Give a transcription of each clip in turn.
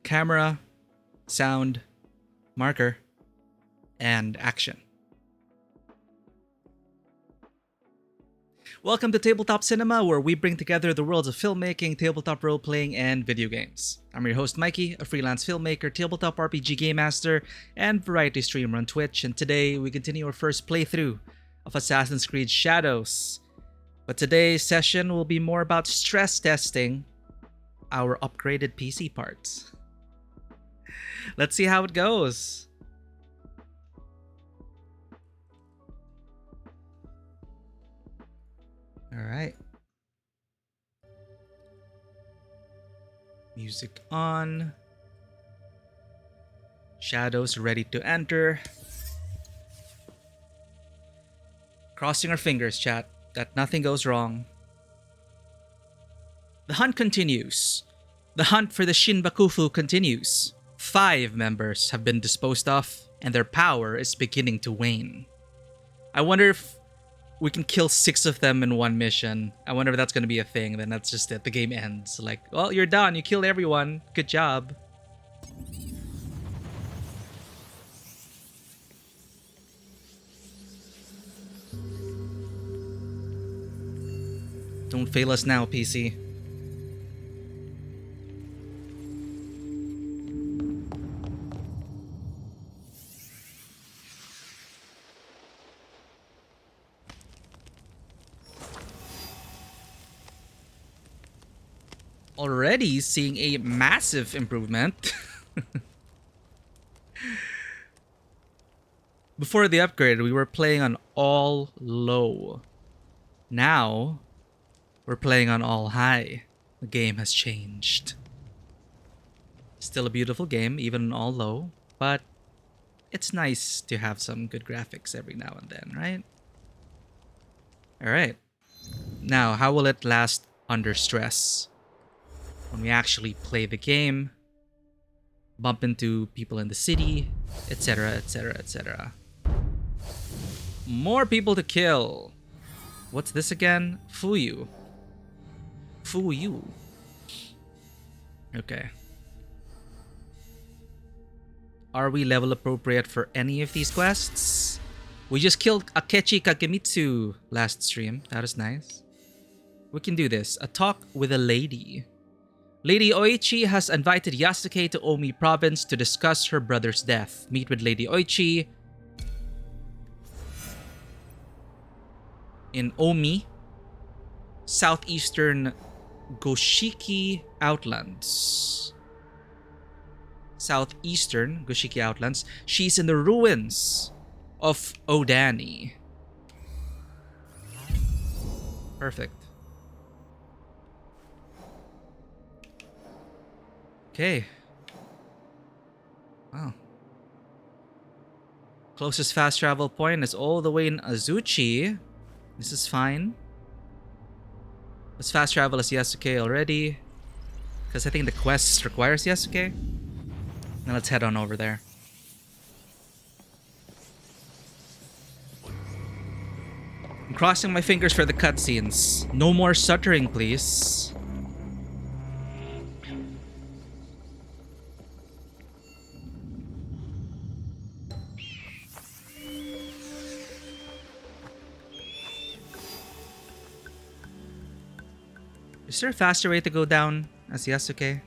camera, sound, marker, and action. Welcome to Tabletop Cinema, where we bring together the worlds of filmmaking, tabletop role-playing, and video games. I'm your host Mikey, a freelance filmmaker, tabletop RPG game master, and variety streamer on Twitch, and today we continue our first playthrough of Assassin's Creed Shadows. But today's session will be more about stress testing our upgraded PC parts. Let's see how it goes. All right. Music on. Shadows ready to enter. Crossing our fingers, chat, that nothing goes wrong. The hunt continues. The hunt for the Shin Bakufu continues. 5 members have been disposed of, and their power is beginning to wane. I wonder if we can kill 6 of them in one mission. I wonder if that's going to be a thing. Then that's just it. The game ends. Like, well, you're done. You killed everyone. Good job. Don't fail us now, PC. Already seeing a massive improvement. Before the upgrade, we were playing on all low. Now, we're playing on all high. The game has changed. Still a beautiful game, even on all low, but it's nice to have some good graphics every now and then, right? Alright. Now, how will it last under stress? When we actually play the game, bump into people in the city, etc, etc, etc. More people to kill. What's this again? Fuyu. Fuyu. Okay. Are we level appropriate for any of these quests? We just killed Akechi Kagemitsu last stream. That is nice. We can do this. A talk with a lady. Lady Oichi has invited Yasuke to Omi province to discuss her brother's death. Meet with Lady Oichi in Omi, southeastern Goshiki Outlands. Southeastern Goshiki Outlands. She's in the ruins of Odani. Perfect. Okay. Wow. Closest fast travel point is all the way in Azuchi. This is fine. Let's fast travel as Yasuke already, because I think the quest requires Yasuke. Now let's head on over there. I'm crossing my fingers for the cutscenes. No more stuttering, please. Is there a faster way to go down as Yasuke?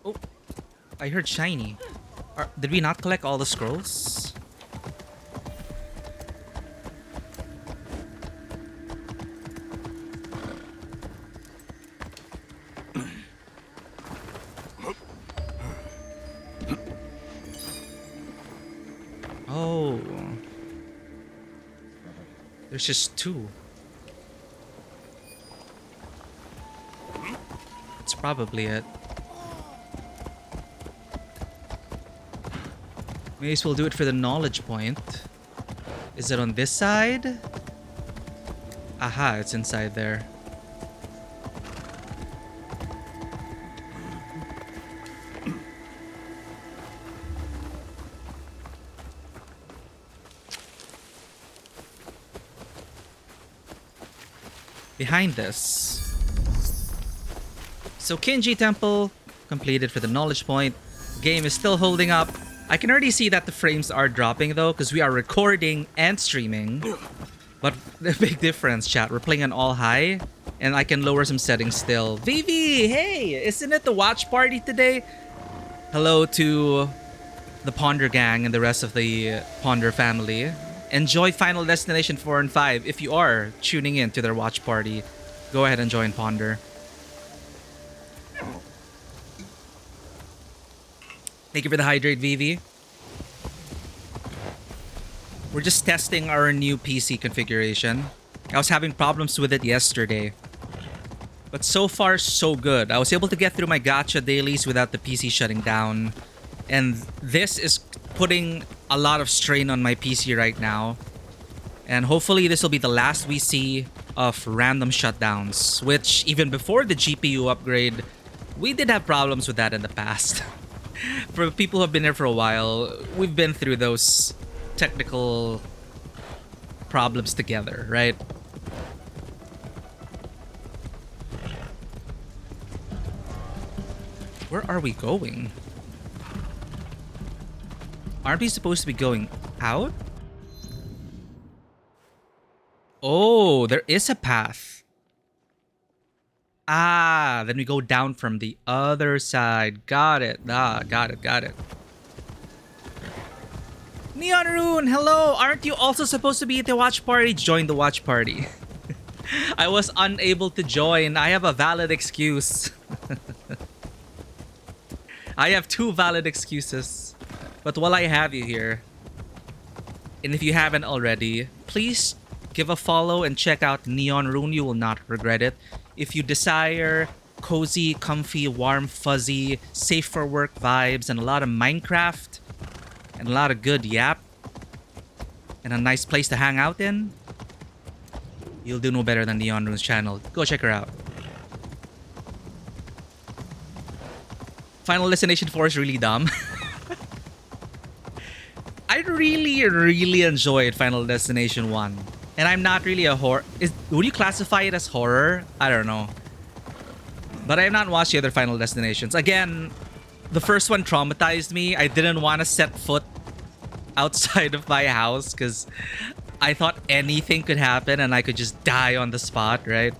Oh, I heard shiny. Did we not collect all the scrolls? Oh. There's just 2. That's probably it. May as well do it for the knowledge point. Is it on this side? Aha, it's inside there. behind this. So Kinji Temple completed for the knowledge point. Game is still holding up. I can already see that the frames are dropping though, because we are recording and streaming. But the big difference, chat, we're playing on all high, and I can lower some settings still. Vivi, hey, isn't it the watch party today? Hello to the Ponder gang and the rest of the Ponder family. Enjoy Final Destination 4 and 5 if you are tuning in to their watch party. Go ahead and join Ponder. Thank you for the hydrate, Vivi. We're just testing our new PC configuration. I was having problems with it yesterday. But so far, so good. I was able to get through my gacha dailies without the PC shutting down. And this is putting a lot of strain on my PC right now. And hopefully this will be the last we see of random shutdowns. Which, even before the GPU upgrade, we did have problems with that in the past. For people who have been here for a while, we've been through those technical problems together, right? Where are we going? Aren't we supposed to be going out? Oh, there is a path. Ah, then we go down from the other side. Got it. Got it. Neon Rune, hello! Aren't you also supposed to be at the watch party? Join the watch party. I was unable to join. I have a valid excuse. I have 2 valid excuses. But while I have you here, and if you haven't already, please give a follow and check out Neon Rune. You will not regret it. If you desire cozy, comfy, warm, fuzzy, safe for work vibes and a lot of Minecraft and a lot of good yap and a nice place to hang out in, you'll do no better than Neon Rune's channel. Go check her out. Final Destination 4 is really dumb. I really enjoyed Final Destination 1. And I'm not really a horror... Would you classify it as horror? I don't know. But I have not watched the other Final Destinations. Again, the first one traumatized me. I didn't want to set foot outside of my house because I thought anything could happen and I could just die on the spot, right?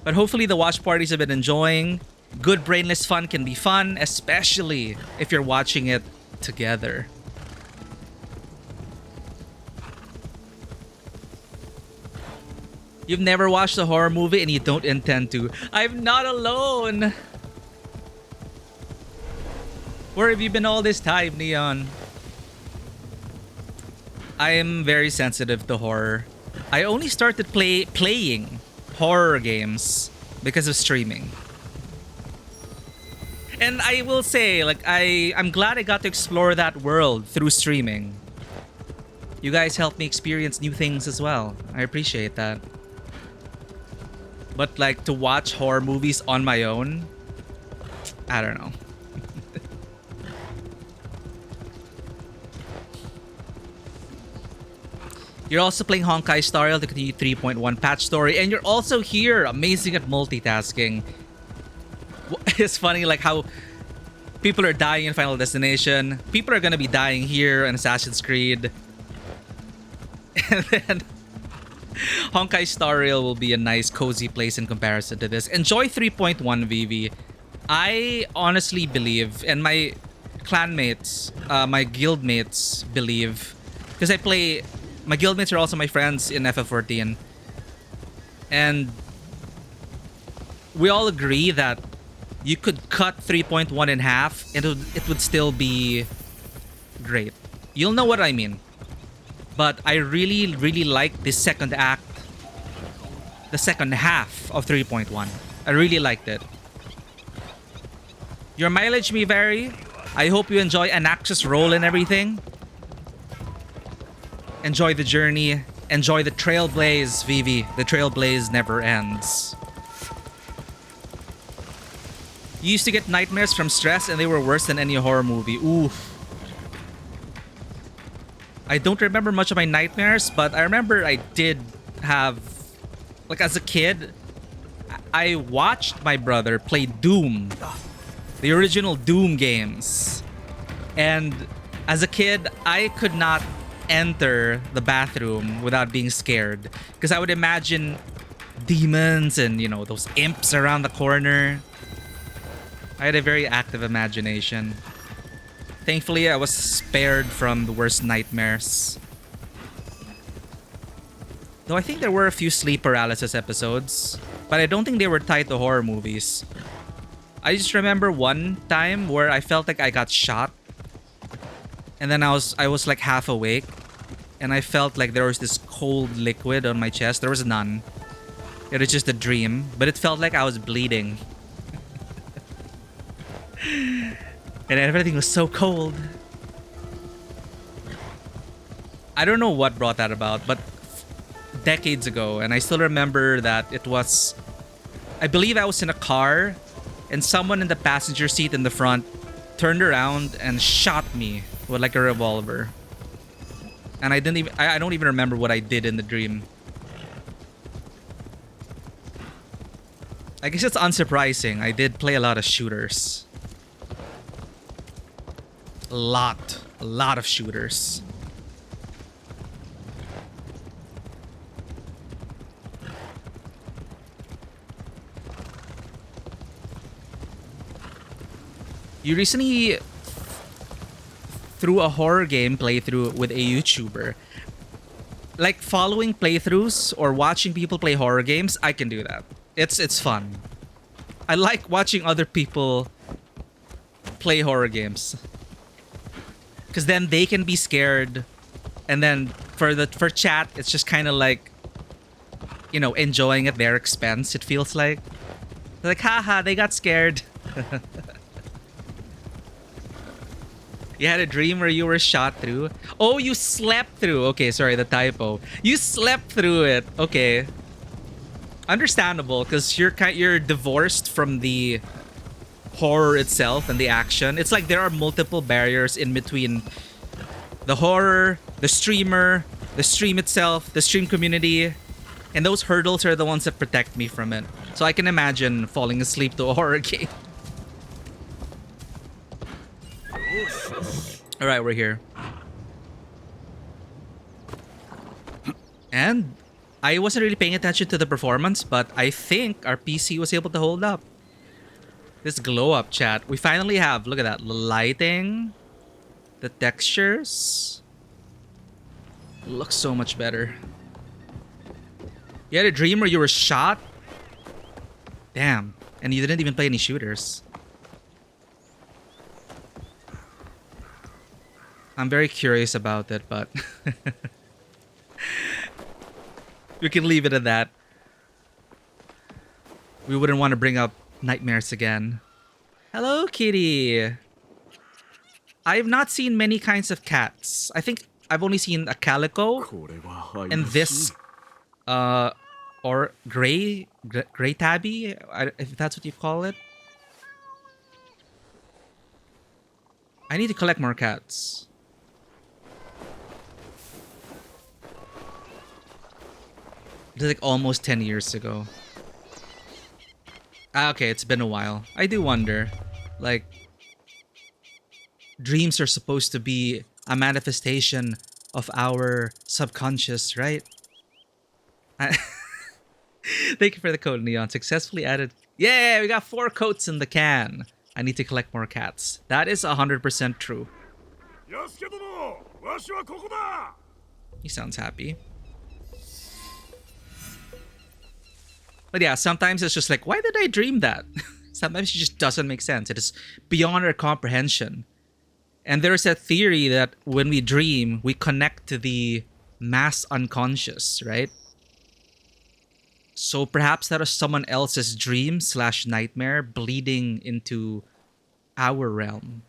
But hopefully the watch parties have been enjoying. Good brainless fun can be fun, especially if you're watching it together. You've never watched a horror movie and you don't intend to. I'm not alone! Where have you been all this time, Neon? I am very sensitive to horror. I only started playing horror games because of streaming. And I will say, like, I'm glad I got to explore that world through streaming. You guys helped me experience new things as well. I appreciate that. But like to watch horror movies on my own, I don't know. You're also playing Honkai Star Rail to continue 3.1 patch story, and you're also here, amazing at multitasking. It's funny like how people are dying in Final Destination. People are gonna be dying here in Assassin's Creed. And then Honkai Star Rail will be a nice cozy place in comparison to this. Enjoy 3.1 VV. I honestly believe, and my clanmates, my guildmates believe, because my guildmates are also my friends in FF14, and we all agree that you could cut 3.1 in half and it would still be great. You'll know what I mean. But I really like the second act, the second half of 3.1. I really liked it. Your mileage may vary. I hope you enjoy Anax's role and everything. Enjoy the journey. Enjoy the trailblaze, Vivi. The trailblaze never ends. You used to get nightmares from stress and they were worse than any horror movie. Oof. I don't remember much of my nightmares, but I remember I did have like as a kid, I watched my brother play Doom, the original Doom games. And as a kid, I could not enter the bathroom without being scared because I would imagine demons and, you know, those imps around the corner. I had a very active imagination. Thankfully, I was spared from the worst nightmares. Though I think there were a few sleep paralysis episodes, but I don't think they were tied to horror movies. I just remember one time where I felt like I got shot. And then I was like half awake. And I felt like there was this cold liquid on my chest. There was none. It was just a dream. But it felt like I was bleeding. And everything was so cold. I don't know what brought that about, but decades ago, and I still remember that it was, I believe I was in a car, and someone in the passenger seat in the front turned around and shot me with like a revolver. And I don't even remember what I did in the dream. I guess it's unsurprising. I did play a lot of shooters. A lot of shooters. You recently threw a horror game playthrough with a YouTuber. Like following playthroughs or watching people play horror games, I can do that. It's fun. I like watching other people play horror games. Cause then they can be scared. And then for chat, it's just kinda like, you know, enjoying at their expense, it feels like. They're like, haha, they got scared. You had a dream where you were shot through. Oh, you slept through. Okay, sorry, the typo. You slept through it. Okay. Understandable, because you're divorced from the horror itself and the action. It's like there are multiple barriers in between the horror, the streamer, the stream itself, the stream community. And those hurdles are the ones that protect me from it. So I can imagine falling asleep to a horror game. Alright, we're here. And I wasn't really paying attention to the performance, but I think our PC was able to hold up. This glow up chat. We finally have, look at that, the lighting, the textures. Looks so much better. You had a dream where you were shot? Damn. And you didn't even play any shooters. I'm very curious about it, but we can leave it at that. We wouldn't want to bring up nightmares again. Hello, kitty. I've not seen many kinds of cats. I think I've only seen a calico and this or gray tabby, if that's what you call it. I need to collect more cats. It's like almost 10 years ago. Ah, okay, it's been a while. I do wonder, like, dreams are supposed to be a manifestation of our subconscious, right? Thank you for the code, Neon. Successfully added. Yeah, we got 4 coats in the can. I need to collect more cats. That is 100% true. He sounds happy. But yeah, sometimes it's just like, why did I dream that? Sometimes it just doesn't make sense. It is beyond our comprehension. And there's a theory that when we dream, we connect to the mass unconscious, right? So perhaps that is someone else's dream / nightmare bleeding into our realm.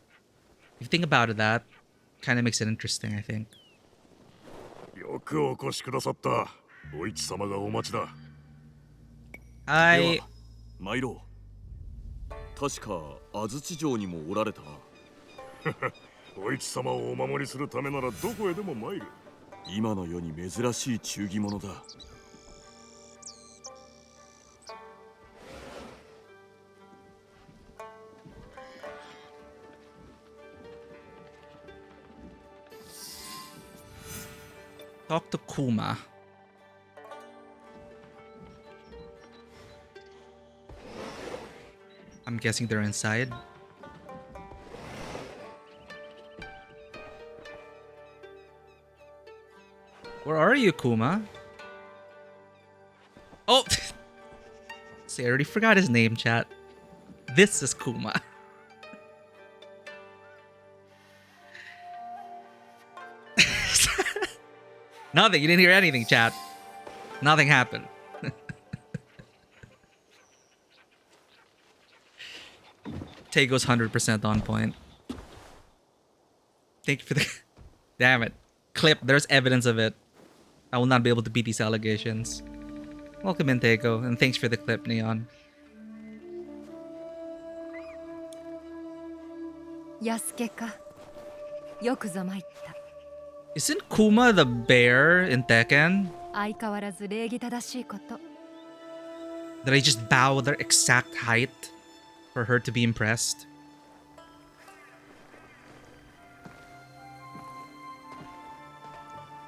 If you think about it, that kind of makes it interesting, I think. I... 参ろう。確か安土城にもおられたな。お市様をお守りするためならどこへでも参る。今の世に珍しい忠義者だ。Talk to Kuma. I'm guessing they're inside. Where are you, Kuma? Oh! See, I already forgot his name, chat. This is Kuma. Nothing. You didn't hear anything, chat. Nothing happened. Tago's 100% on point. Thank you for the... Damn it. Clip. There's evidence of it. I will not be able to beat these allegations. Welcome in, Tago. And thanks for the clip, Neon. Isn't Kuma the bear in Tekken? Did I just bow their exact height for her to be impressed?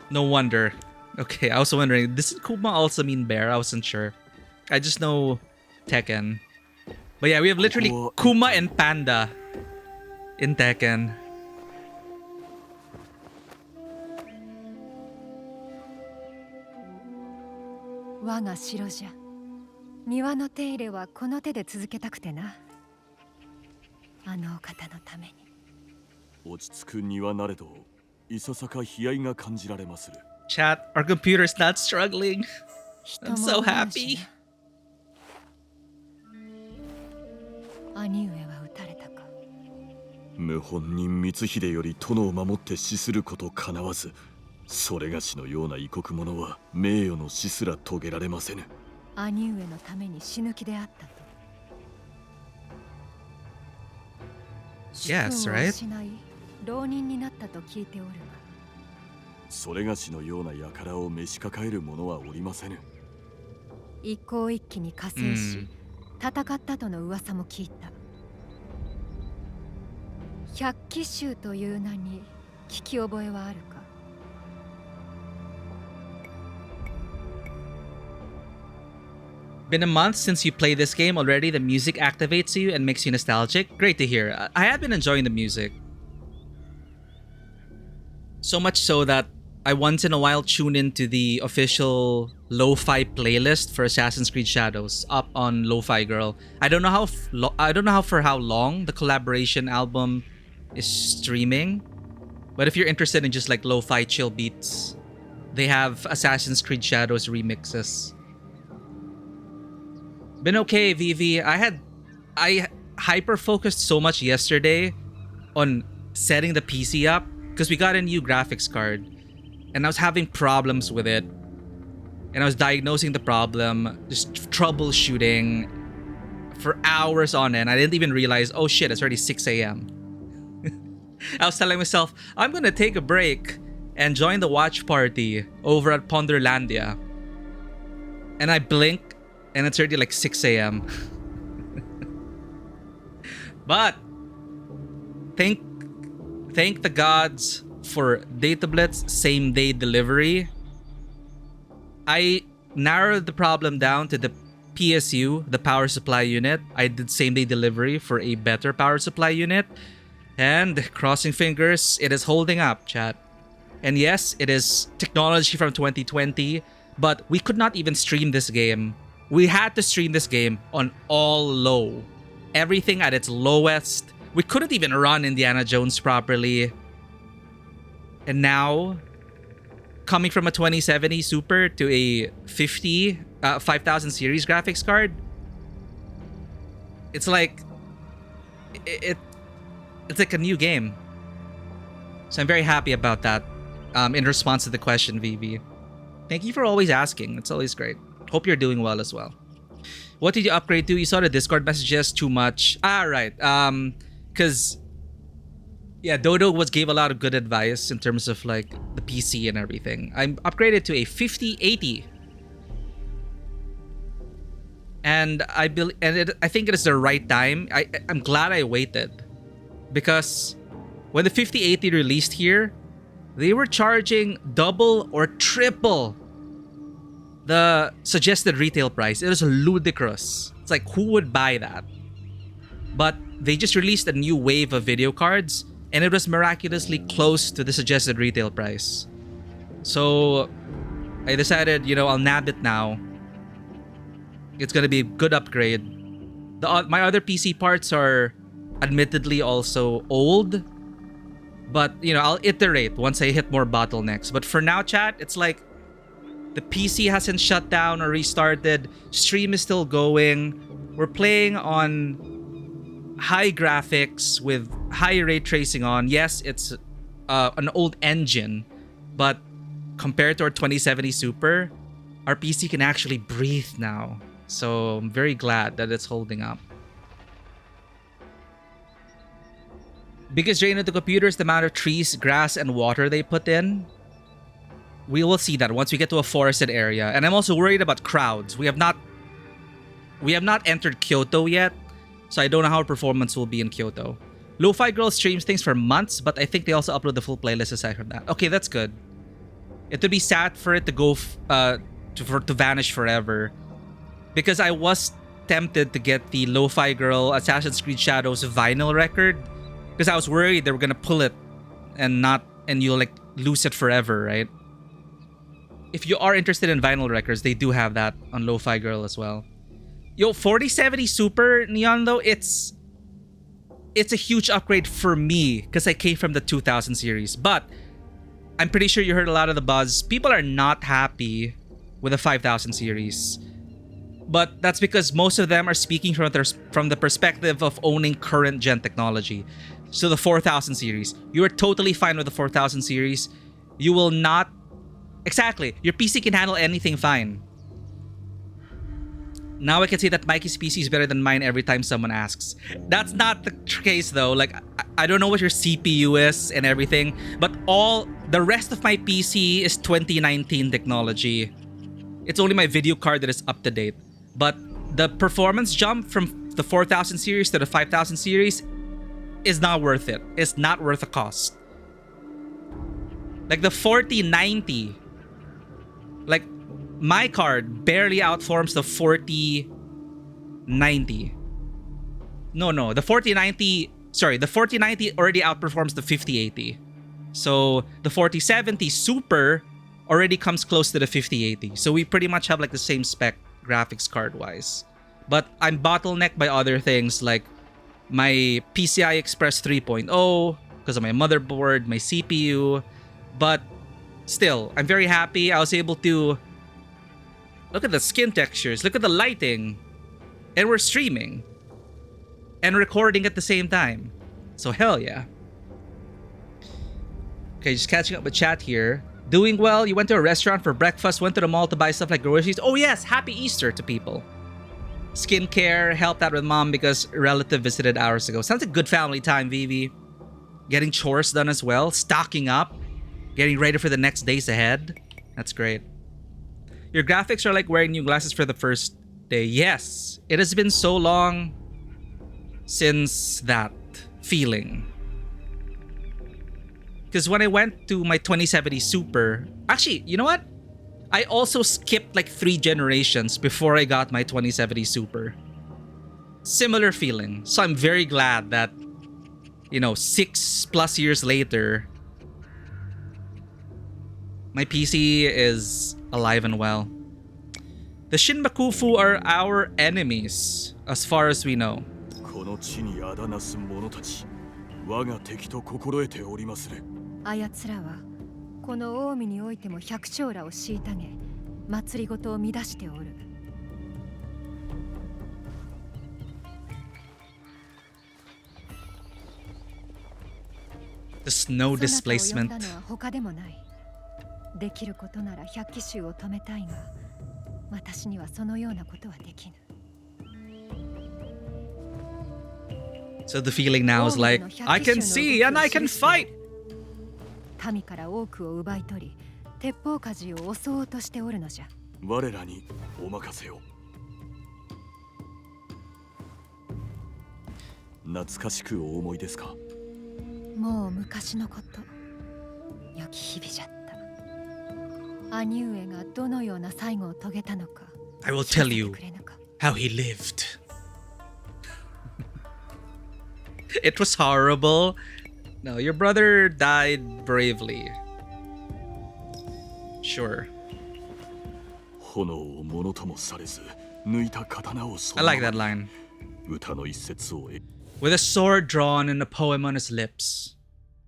No wonder. Okay, I was wondering, does Kuma also mean bear? I wasn't sure. I just know Tekken. But yeah, we have literally Kuma and Panda in Tekken. Chat, our computer's not struggling. I'm so happy. Yes, right? Been a month since you play this game already. The music activates you and makes you nostalgic. Great to hear. I have been enjoying the music. So much so that I once in a while tune into the official lo-fi playlist for Assassin's Creed Shadows up on Lo-Fi Girl. I don't know how for how long the collaboration album is streaming, but if you're interested in just like lo-fi chill beats, they have Assassin's Creed Shadows remixes. Been okay, Vivi. I hyper focused so much yesterday on setting the PC up because we got a new graphics card and I was having problems with it. And I was diagnosing the problem, just troubleshooting for hours on end. I didn't even realize, oh shit, it's already 6 a.m. I was telling myself, I'm gonna take a break and join the watch party over at Ponderlandia. And I blink and it's already like 6 a.m. But thank the gods for Data Blitz same day delivery. I narrowed the problem down to the PSU, the power supply unit. I did same day delivery for a better power supply unit. And crossing fingers, it is holding up, chat. And yes, it is technology from 2020, but we could not even stream this game. We had to stream this game on all low. Everything at its lowest. We couldn't even run Indiana Jones properly. And now, coming from a 2070 Super to a 5000 series graphics card, it's like it's like a new game. So I'm very happy about that. In response to the question, Vivi, thank you for always asking. It's always great. Hope you're doing well as well. What did you upgrade to? You saw the Discord messages too much. Right. Because yeah, Dodo gave a lot of good advice in terms of like the PC and everything. I'm upgraded to a 5080. And I think it is the right time. I'm glad I waited. Because when the 5080 released here, they were charging double or triple the suggested retail price. It was ludicrous. It's like, who would buy that? But they just released a new wave of video cards, and it was miraculously close to the suggested retail price. So I decided, I'll nab it now. It's gonna be a good upgrade. My other PC parts are admittedly also old, but I'll iterate once I hit more bottlenecks. But for now, chat, it's like the PC hasn't shut down or restarted. Stream is still going. We're playing on high graphics with high ray tracing on. Yes, it's an old engine, but compared to our 2070 Super, our PC can actually breathe now. So I'm very glad that it's holding up. Biggest drain of the computer is the amount of trees, grass, and water they put in. We will see that once we get to a forested area. And I'm also worried about crowds. We have not entered Kyoto yet, so I don't know how our performance will be in Kyoto. Lo-Fi Girl streams things for months, but I think they also upload the full playlist aside from that. Okay, that's good. It would be sad for it to go to vanish forever, because I was tempted to get the Lo-Fi Girl Assassin's Creed Shadows vinyl record, because I was worried they were gonna pull it and you'll like lose it forever, right? If you are interested in vinyl records, they do have that on Lo-Fi Girl as well. Yo, 4070 Super Neon though, it's a huge upgrade for me because I came from the 2000 series. But I'm pretty sure you heard a lot of the buzz. People are not happy with the 5000 series. But that's because most of them are speaking from the perspective of owning current gen technology. So the 4000 series, you are totally fine with the 4000 series. You will not... Exactly. Your PC can handle anything fine. Now I can say that Mikey's PC is better than mine every time someone asks. That's not the case though. Like, I don't know what your CPU is and everything, but all the rest of my PC is 2019 technology. It's only my video card that is up to date. But the performance jump from the 4000 series to the 5000 series is not worth it. It's not worth the cost. Like the 4090, like my card barely outperforms the 4090. No, the 4090 already outperforms the 5080. So the 4070 Super already comes close to the 5080. So we pretty much have like the same spec graphics card wise. But I'm bottlenecked by other things like my PCI Express 3.0 because of my motherboard, my CPU. But still, I'm very happy. I was able to look at the skin textures, look at the lighting, and we're streaming and recording at the same time. So hell yeah. Okay, just catching up with chat here. Doing well. You went to a restaurant for breakfast, went to the mall to buy stuff like groceries. Oh yes, happy Easter to people. Skincare, helped out with mom because a relative visited hours ago. Sounds like good family time, Vivi. Getting chores done as well, stocking up, getting ready for the next days ahead. That's great. Your graphics are like wearing new glasses for the first day. Yes, it has been so long since that feeling. Because when I went to my 2070 Super, actually, you know what? I also skipped like 3 generations before I got my 2070 Super. Similar feeling. So I'm very glad that, 6+ years later, my PC is alive and well. The Shinbakufu are our enemies, as far as we know. この地にあだなす者たち、我が敵と心得ておりますれ。あやつらはこの近江においても百姓らを虐げ、祭りごとを乱しておる。The snow displacement. そなたを呼んだのは他でもない。できることなら百鬼衆を止めたいが、私にはそのようなことはできぬ。So the feeling now is like, I can see and I can fight! 民から多くを奪い取り、鉄砲鍛冶を襲おうとしておるのじゃ。我らにお任せを。懐かしくお思いですか？もう昔のこと。良き日々じゃった兄上がどのような最後を遂げたのか I will 聞か tell せて you くれぬか how he lived. It was horrible. No, your brother died bravely. Sure. 炎をものともされず抜いた刀をそ I の like that line. 歌の一節を With a sword drawn and a poem on his lips.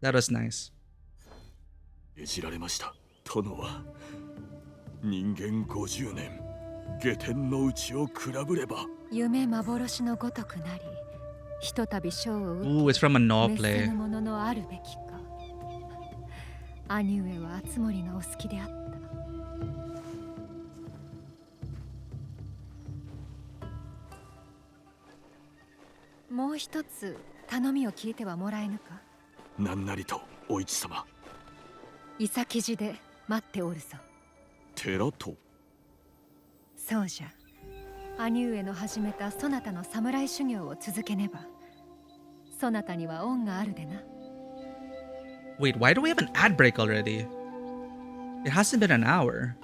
That was nice. 演じられました。殿は人間50年下天の内を比べれば夢幻のごとくなりひとたび賞を受 Ooh, it's from a け no 滅せ play. ぬもののあるべきか兄上は熱森のお好きであったもう一つ頼みを聞いてはもらえぬか何なりとお市様。伊崎寺で待っておるぞ寺とそうじゃ兄上の始めたそなたの侍修行を続けねばそなたには恩があるでな Wait, why do we have an ad break already? It hasn't been an hour.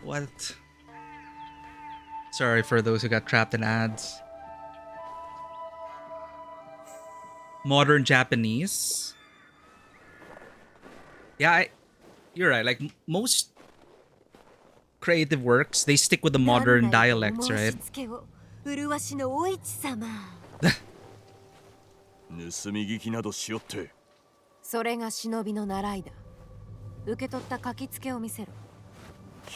What? Sorry for those who got trapped in ads. Modern Japanese. Yeah, you're right. Like most creative works, they stick with the modern dialects, right? 盗み聞きなどしよって。それが忍びの習いだ。受け取った書きつけを見せろ。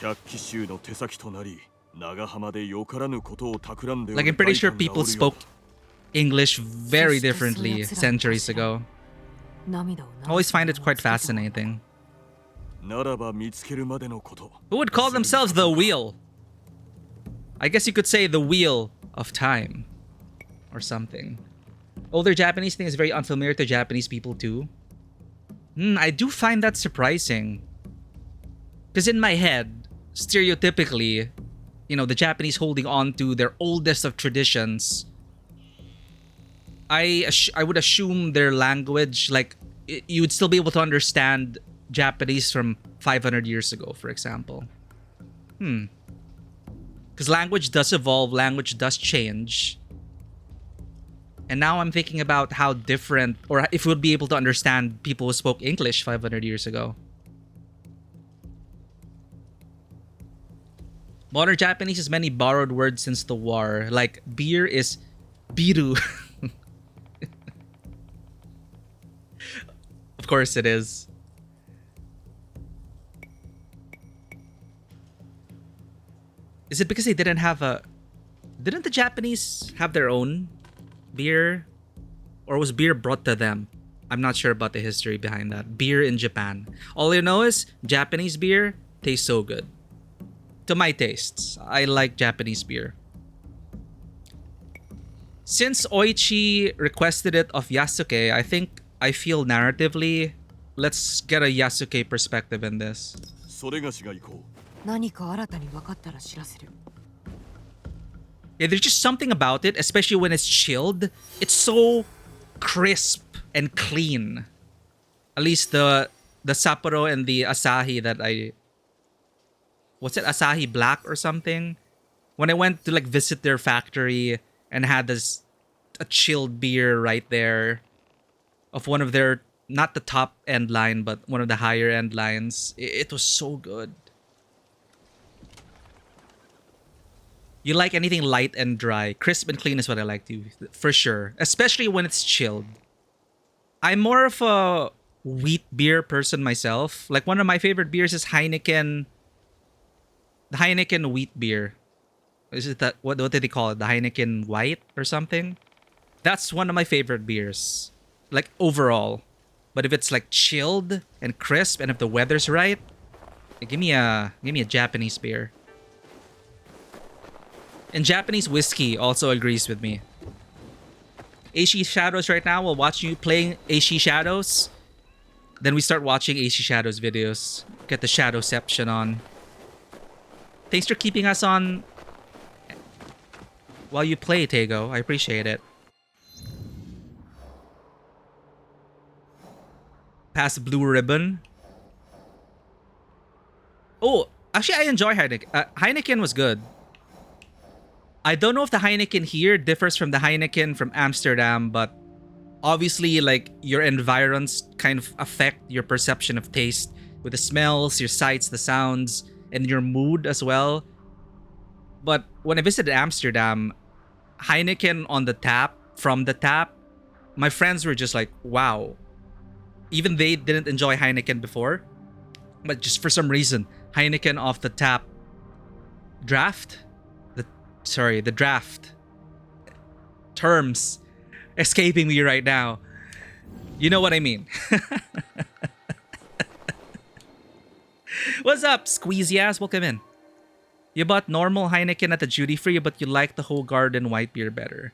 百鬼衆の手先となり、長浜でよからぬことを企んでおる。 Like I'm pretty sure people spoke English very differently centuries ago. I always find it quite fascinating. ならば見つけるまでのこと。 Who would call themselves the wheel? I guess you could say the wheel of time or something. Older Japanese thing is very unfamiliar to Japanese people too. I do find that surprising. Because in my head, stereotypically, you know, the Japanese holding on to their oldest of traditions, I would assume their language, like, you would still be able to understand Japanese from 500 years ago, for example. Because language does evolve, language does change. And now I'm thinking about how different, or if we would be able to understand people who spoke English 500 years ago. Modern Japanese has many borrowed words since the war. Like, beer is biru. Of course it is. Is it because they didn't have a... Didn't the Japanese have their own beer? Or was beer brought to them? I'm not sure about the history behind that. Beer in Japan. All I know is Japanese beer tastes so good. To my tastes, I like Japanese beer. Since Oichi requested it of Yasuke, I feel narratively, let's get a Yasuke perspective in this. それがしが行こう。何か新たに分かったら知らせる。Yeah, there's just something about it, especially when it's chilled. It's so crisp and clean. At least the Sapporo and the Asahi that I... What's it? Asahi Black or something? When I went to like visit their factory and had a chilled beer right there of one of their, not the top end line, but one of the higher end lines. It was so good. You like anything light and dry. Crisp and clean is what I like too, for sure. Especially when it's chilled. I'm more of a wheat beer person myself. Like one of my favorite beers is Heineken. The Heineken wheat beer. Is it that, what did they call it? The Heineken White or something? That's one of my favorite beers. Like overall. But if it's like chilled and crisp and if the weather's right, give me a Japanese beer. And Japanese whiskey also agrees with me. Eishi Shadows right now, we'll watch you playing Eishi Shadows. Then we start watching Eishi Shadows videos. Get the Shadowception on. Thanks for keeping us on while you play, Tego. I appreciate it. past Blue Ribbon. Oh, actually, I enjoy Heineken. Heineken was good. I don't know if the Heineken here differs from the Heineken from Amsterdam, but obviously, like, your environs kind of affect your perception of taste with the smells, your sights, the sounds, and your mood as well. But when I visited Amsterdam, Heineken on the tap, from the tap, my friends were just like, wow. Even they didn't enjoy Heineken before, but just for some reason, Heineken off the tap draft? The draft. Terms escaping me right now. You know what I mean. What's up, Squeezy ass? Welcome in. You bought normal Heineken at the duty free, but you like the Hoegaarden white beer better.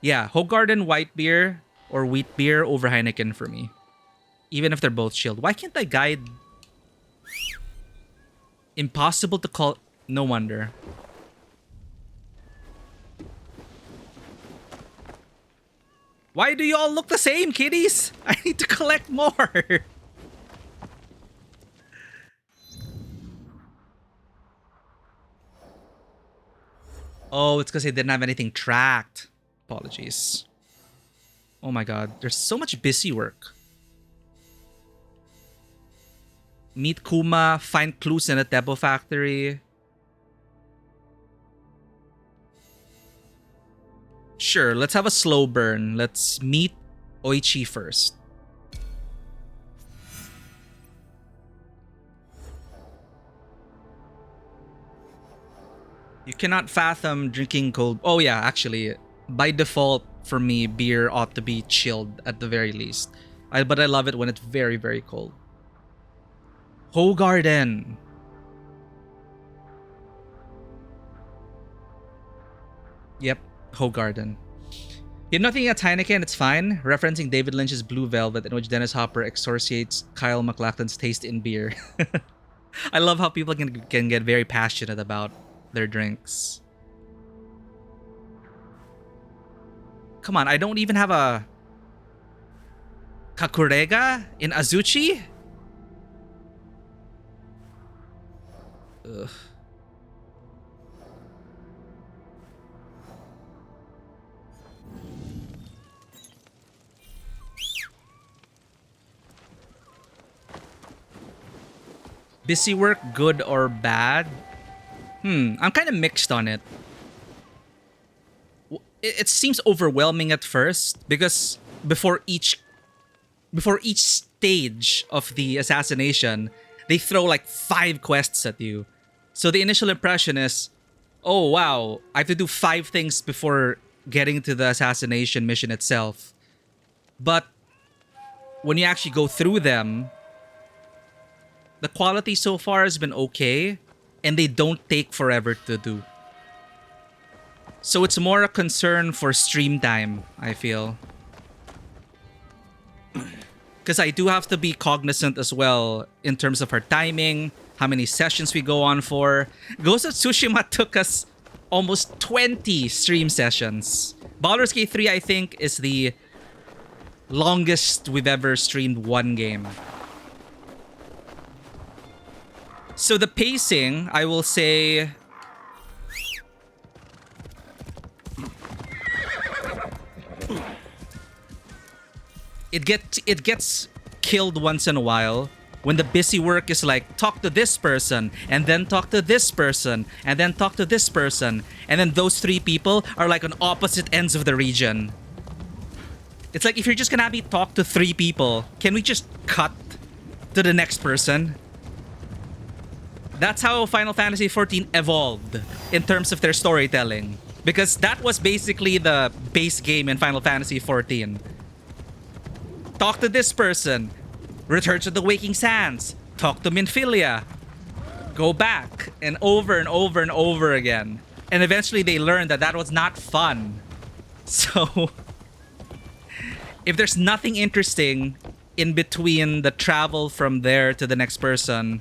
Yeah, Hoegaarden white beer or wheat beer over Heineken for me. Even if they're both chilled. Why can't I guide? Impossible to call. No wonder. Why do you all look the same, kitties? I need to collect more. Oh, it's because I didn't have anything tracked. Apologies. Oh my god, there's so much busy work. Meet Kuma, find clues in a Tebo factory. Sure, let's have a slow burn. Let's meet Oichi first. You cannot fathom drinking cold. Oh yeah, actually, by default for me, beer ought to be chilled at the very least. But I love it when it's very, very cold. Hoegaarden. Yep, Hoegaarden. You have nothing against Heineken, it's fine. Referencing David Lynch's Blue Velvet, in which Dennis Hopper exorciates Kyle MacLachlan's taste in beer. I love how people can get very passionate about their drinks. Come on, I don't even have a Kakurega in Azuchi? Ugh. Busy work, good or bad? I'm kind of mixed on it. It seems overwhelming at first because before each stage of the assassination, they throw like 5 quests at you. So the initial impression is, oh wow, I have to do 5 things before getting to the assassination mission itself. But when you actually go through them, the quality so far has been okay, and they don't take forever to do. So it's more a concern for stream time, I feel. Because I do have to be cognizant as well in terms of our timing, how many sessions we go on for. Ghost of Tsushima took us almost 20 stream sessions. Baldur's Gate 3, I think, is the longest we've ever streamed one game. So the pacing, I will say, it gets killed once in a while when the busy work is like, talk to this person, and then talk to this person, and then talk to this person, and then those 3 people are like on opposite ends of the region. It's like, if you're just gonna have me talk to 3 people, can we just cut to the next person? That's how Final Fantasy XIV evolved in terms of their storytelling. Because that was basically the base game in Final Fantasy XIV. Talk to this person. Return to the Waking Sands. Talk to Minfilia. Go back. And over and over and over again. And eventually they learned that that was not fun. So, if there's nothing interesting in between the travel from there to the next person,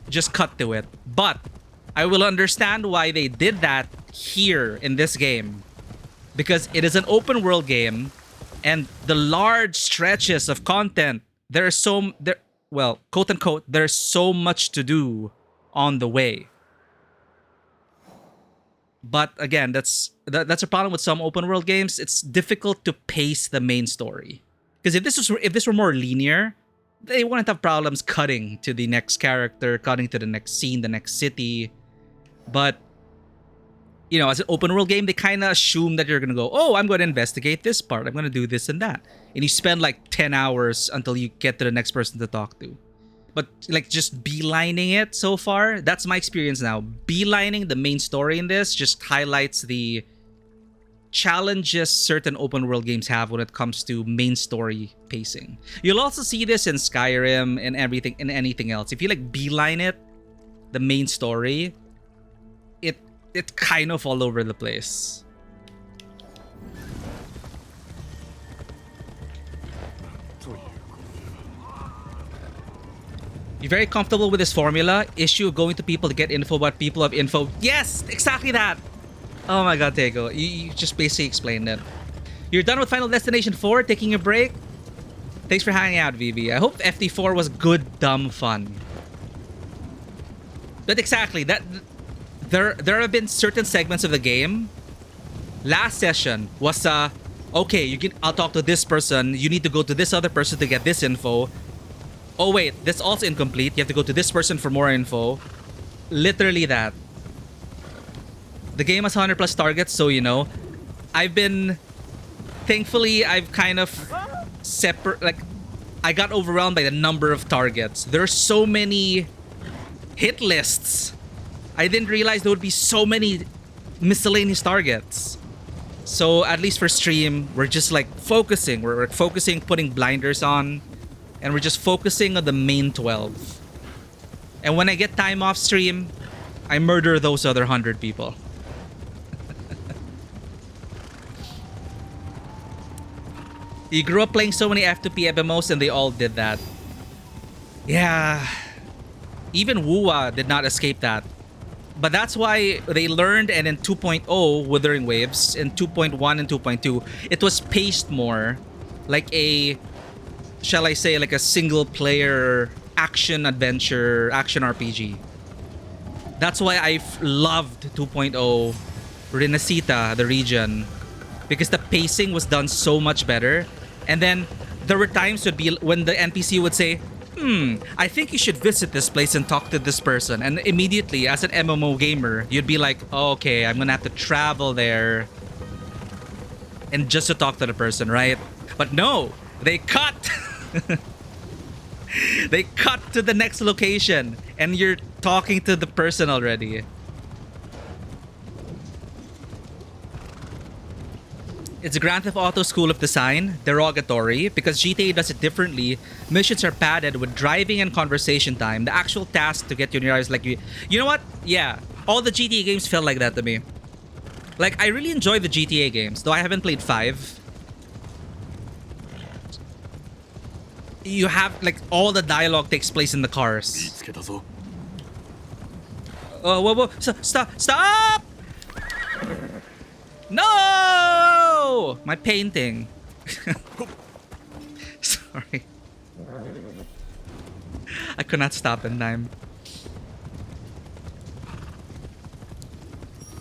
just cut to it. But I will understand why they did that here in this game. Because it is an open world game And the large stretches of content, well, quote unquote, there's so much to do on the way. But again, that's a problem with some open world games. It's difficult to pace the main story. Because if this were more linear, they wouldn't have problems cutting to the next character, cutting to the next scene, the next city. But you know, as an open world game, they kind of assume that you're going to go, oh, I'm going to investigate this part. I'm going to do this and that. And you spend like 10 hours until you get to the next person to talk to. But like just beelining it so far, that's my experience now. Beelining the main story in this just highlights the challenges certain open world games have when it comes to main story pacing. You'll also see this in Skyrim and everything and anything else. If you like beeline it, the main story, it's kind of all over the place. You're very comfortable with this formula. Issue of going to people to get info about people have info. Yes, exactly that. Oh my god, Tego. You just basically explained it. You're done with Final Destination 4, taking a break? Thanks for hanging out, VV. I hope FD4 was good, dumb fun. But exactly, that... There have been certain segments of the game. Last session was okay, I'll talk to this person. You need to go to this other person to get this info. Oh wait, that's also incomplete. You have to go to this person for more info. Literally that. The game has 100 plus targets, so you know. Thankfully, I've kind of I got overwhelmed by the number of targets. There are so many hit lists. I didn't realize there would be so many miscellaneous targets. So at least for stream, we're just like focusing. We're focusing, putting blinders on, and we're just focusing on the main 12. And when I get time off stream, I murder those other 100 people. You grew up playing so many F2P MMOs and they all did that. Yeah. Even WUA did not escape that. But that's why they learned, and in 2.0, Wuthering Waves, in 2.1 and 2.2, it was paced more like a, shall I say, like a single-player action-adventure, action RPG. That's why I loved 2.0 Renacita, the region, because the pacing was done so much better. And then there were times would be when the NPC would say, I think you should visit this place and talk to this person. And immediately, as an MMO gamer, you'd be like, oh, okay, I'm gonna have to travel there and just to talk to the person, right? But no, they cut. They cut to the next location and you're talking to the person already. It's a Grand Theft Auto School of Design, derogatory, because GTA does it differently. Missions are padded with driving and conversation time. The actual task to get you near is like, you know what? Yeah, all the GTA games felt like that to me. Like, I really enjoy the GTA games, though I haven't played 5. You have, like, all the dialogue takes place in the cars. Oh, whoa. Stop! No! My painting. Sorry. I could not stop in time.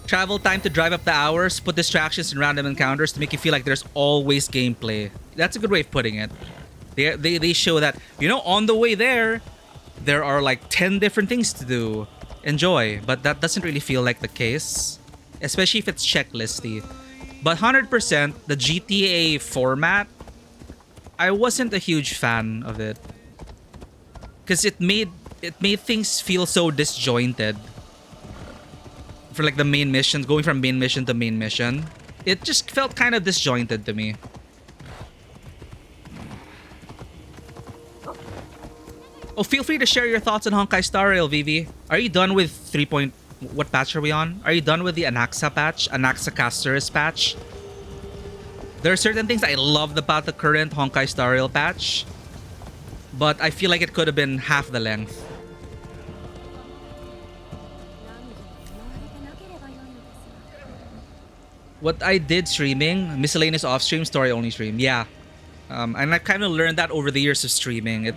Travel time to drive up the hours. Put distractions and random encounters to make you feel like there's always gameplay. That's a good way of putting it. They show that, you know, on the way there are like 10 different things to do. Enjoy. But that doesn't really feel like the case. Especially if it's checklisty. But 100%, the GTA format, I wasn't a huge fan of it. Because it made things feel so disjointed. For like the main missions, going from main mission to main mission. It just felt kind of disjointed to me. Oh, feel free to share your thoughts on Honkai Star Rail, Vivi. Are you done with 3. What patch are we on? Are you done with the Anaxa patch? Anaxa Casterus patch? There are certain things I loved about the current Honkai Star Rail patch. But I feel like it could have been half the length. what I did streaming, miscellaneous off-stream, story-only stream. Yeah. And I kind of learned that over the years of streaming.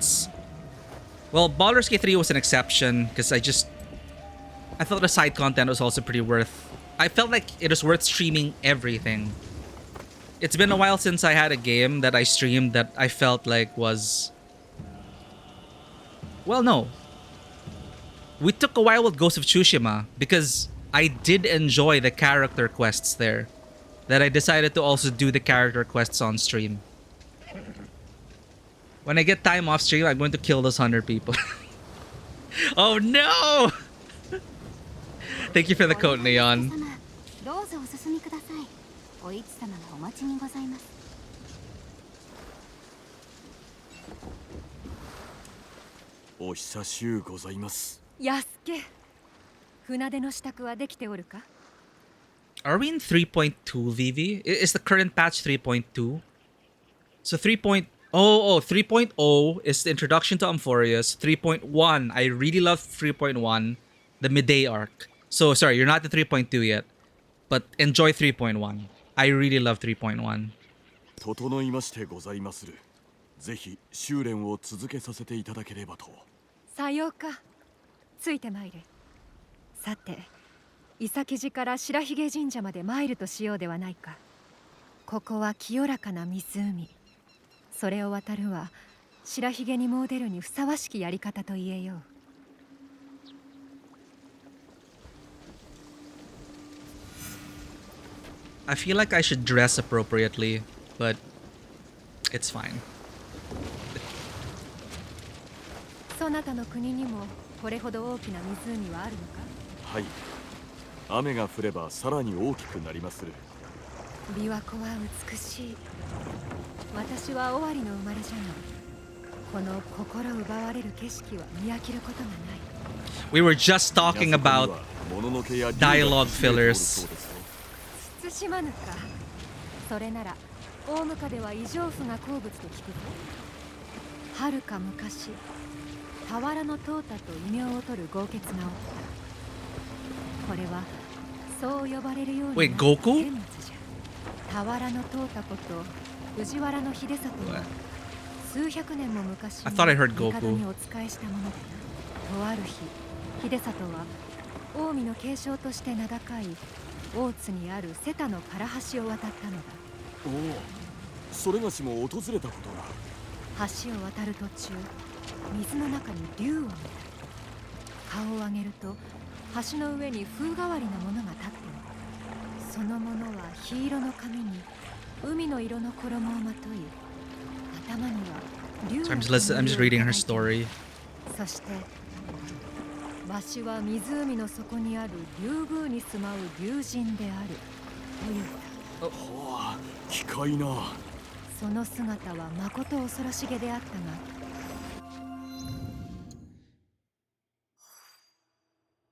Well, Baldur's Gate 3 was an exception because I thought the side content was also pretty worth. I felt like it was worth streaming everything. It's been a while since I had a game that I streamed that I felt like was... Well, no. We took a while with Ghost of Tsushima because I did enjoy the character quests there, that I decided to also do the character quests on stream. When I get time off stream, I'm going to kill those 100 people. Oh no! Thank you for the code, Neon. どうぞお進みください。お市様がお待ちにございます。お久しゅうございます。安家、船出の支度はできておるか？ Are we in 3.2 VV? Is the current patch 3.2? So 3.0 is the introduction to Amphorius. 3.1, I really love 3.1, the midday arc. So sorry, you're not at 3.2 yet, but enjoy 3.1. I really love 3.1. 整いましてございまする。ぜひ修練を続けさせていただければと。さようか。ついてまいれ。さて、伊崎寺から白髭神社まで参るとしようではないか。ここは清らかな湖。それを渡るは白髭に詣でるにふさわしきやり方と言えよう。I feel like I should dress appropriately, but it's fine. そなたの国にもこれほど大きな湖はあるのか？はい。雨が降ればさらに大きくなりまする。琵琶湖は美しい。私は尾張の生まれじゃが、この心奪われる景色は見飽きることがない。We were just talking about dialogue fillers. 慎しまぬか。それなら大向では異常符が好物と聞くぞ。はるか昔、俵の淘汰と異名を取る豪傑がおった。これはそう呼ばれるようになった天物じゃ。俵の淘汰こと藤原の秀里は数百年も昔に帝にお仕えしたものでな。とある日、秀里は近江の継承として名高い大津にある瀬田の唐橋を渡ったのだ。おお、それがしも訪れたことが。橋を渡る途中、水の中に竜を見た。顔を上げると橋の上に風変わりなものが立っている。そのものは緋色の髪に海の色の衣をまとい、頭には竜の I'm just reading her story. そしてわしは湖の底にある竜宮に住まう竜神であると言った。はあ、奇怪な。その姿はまこと恐ろしげであったが、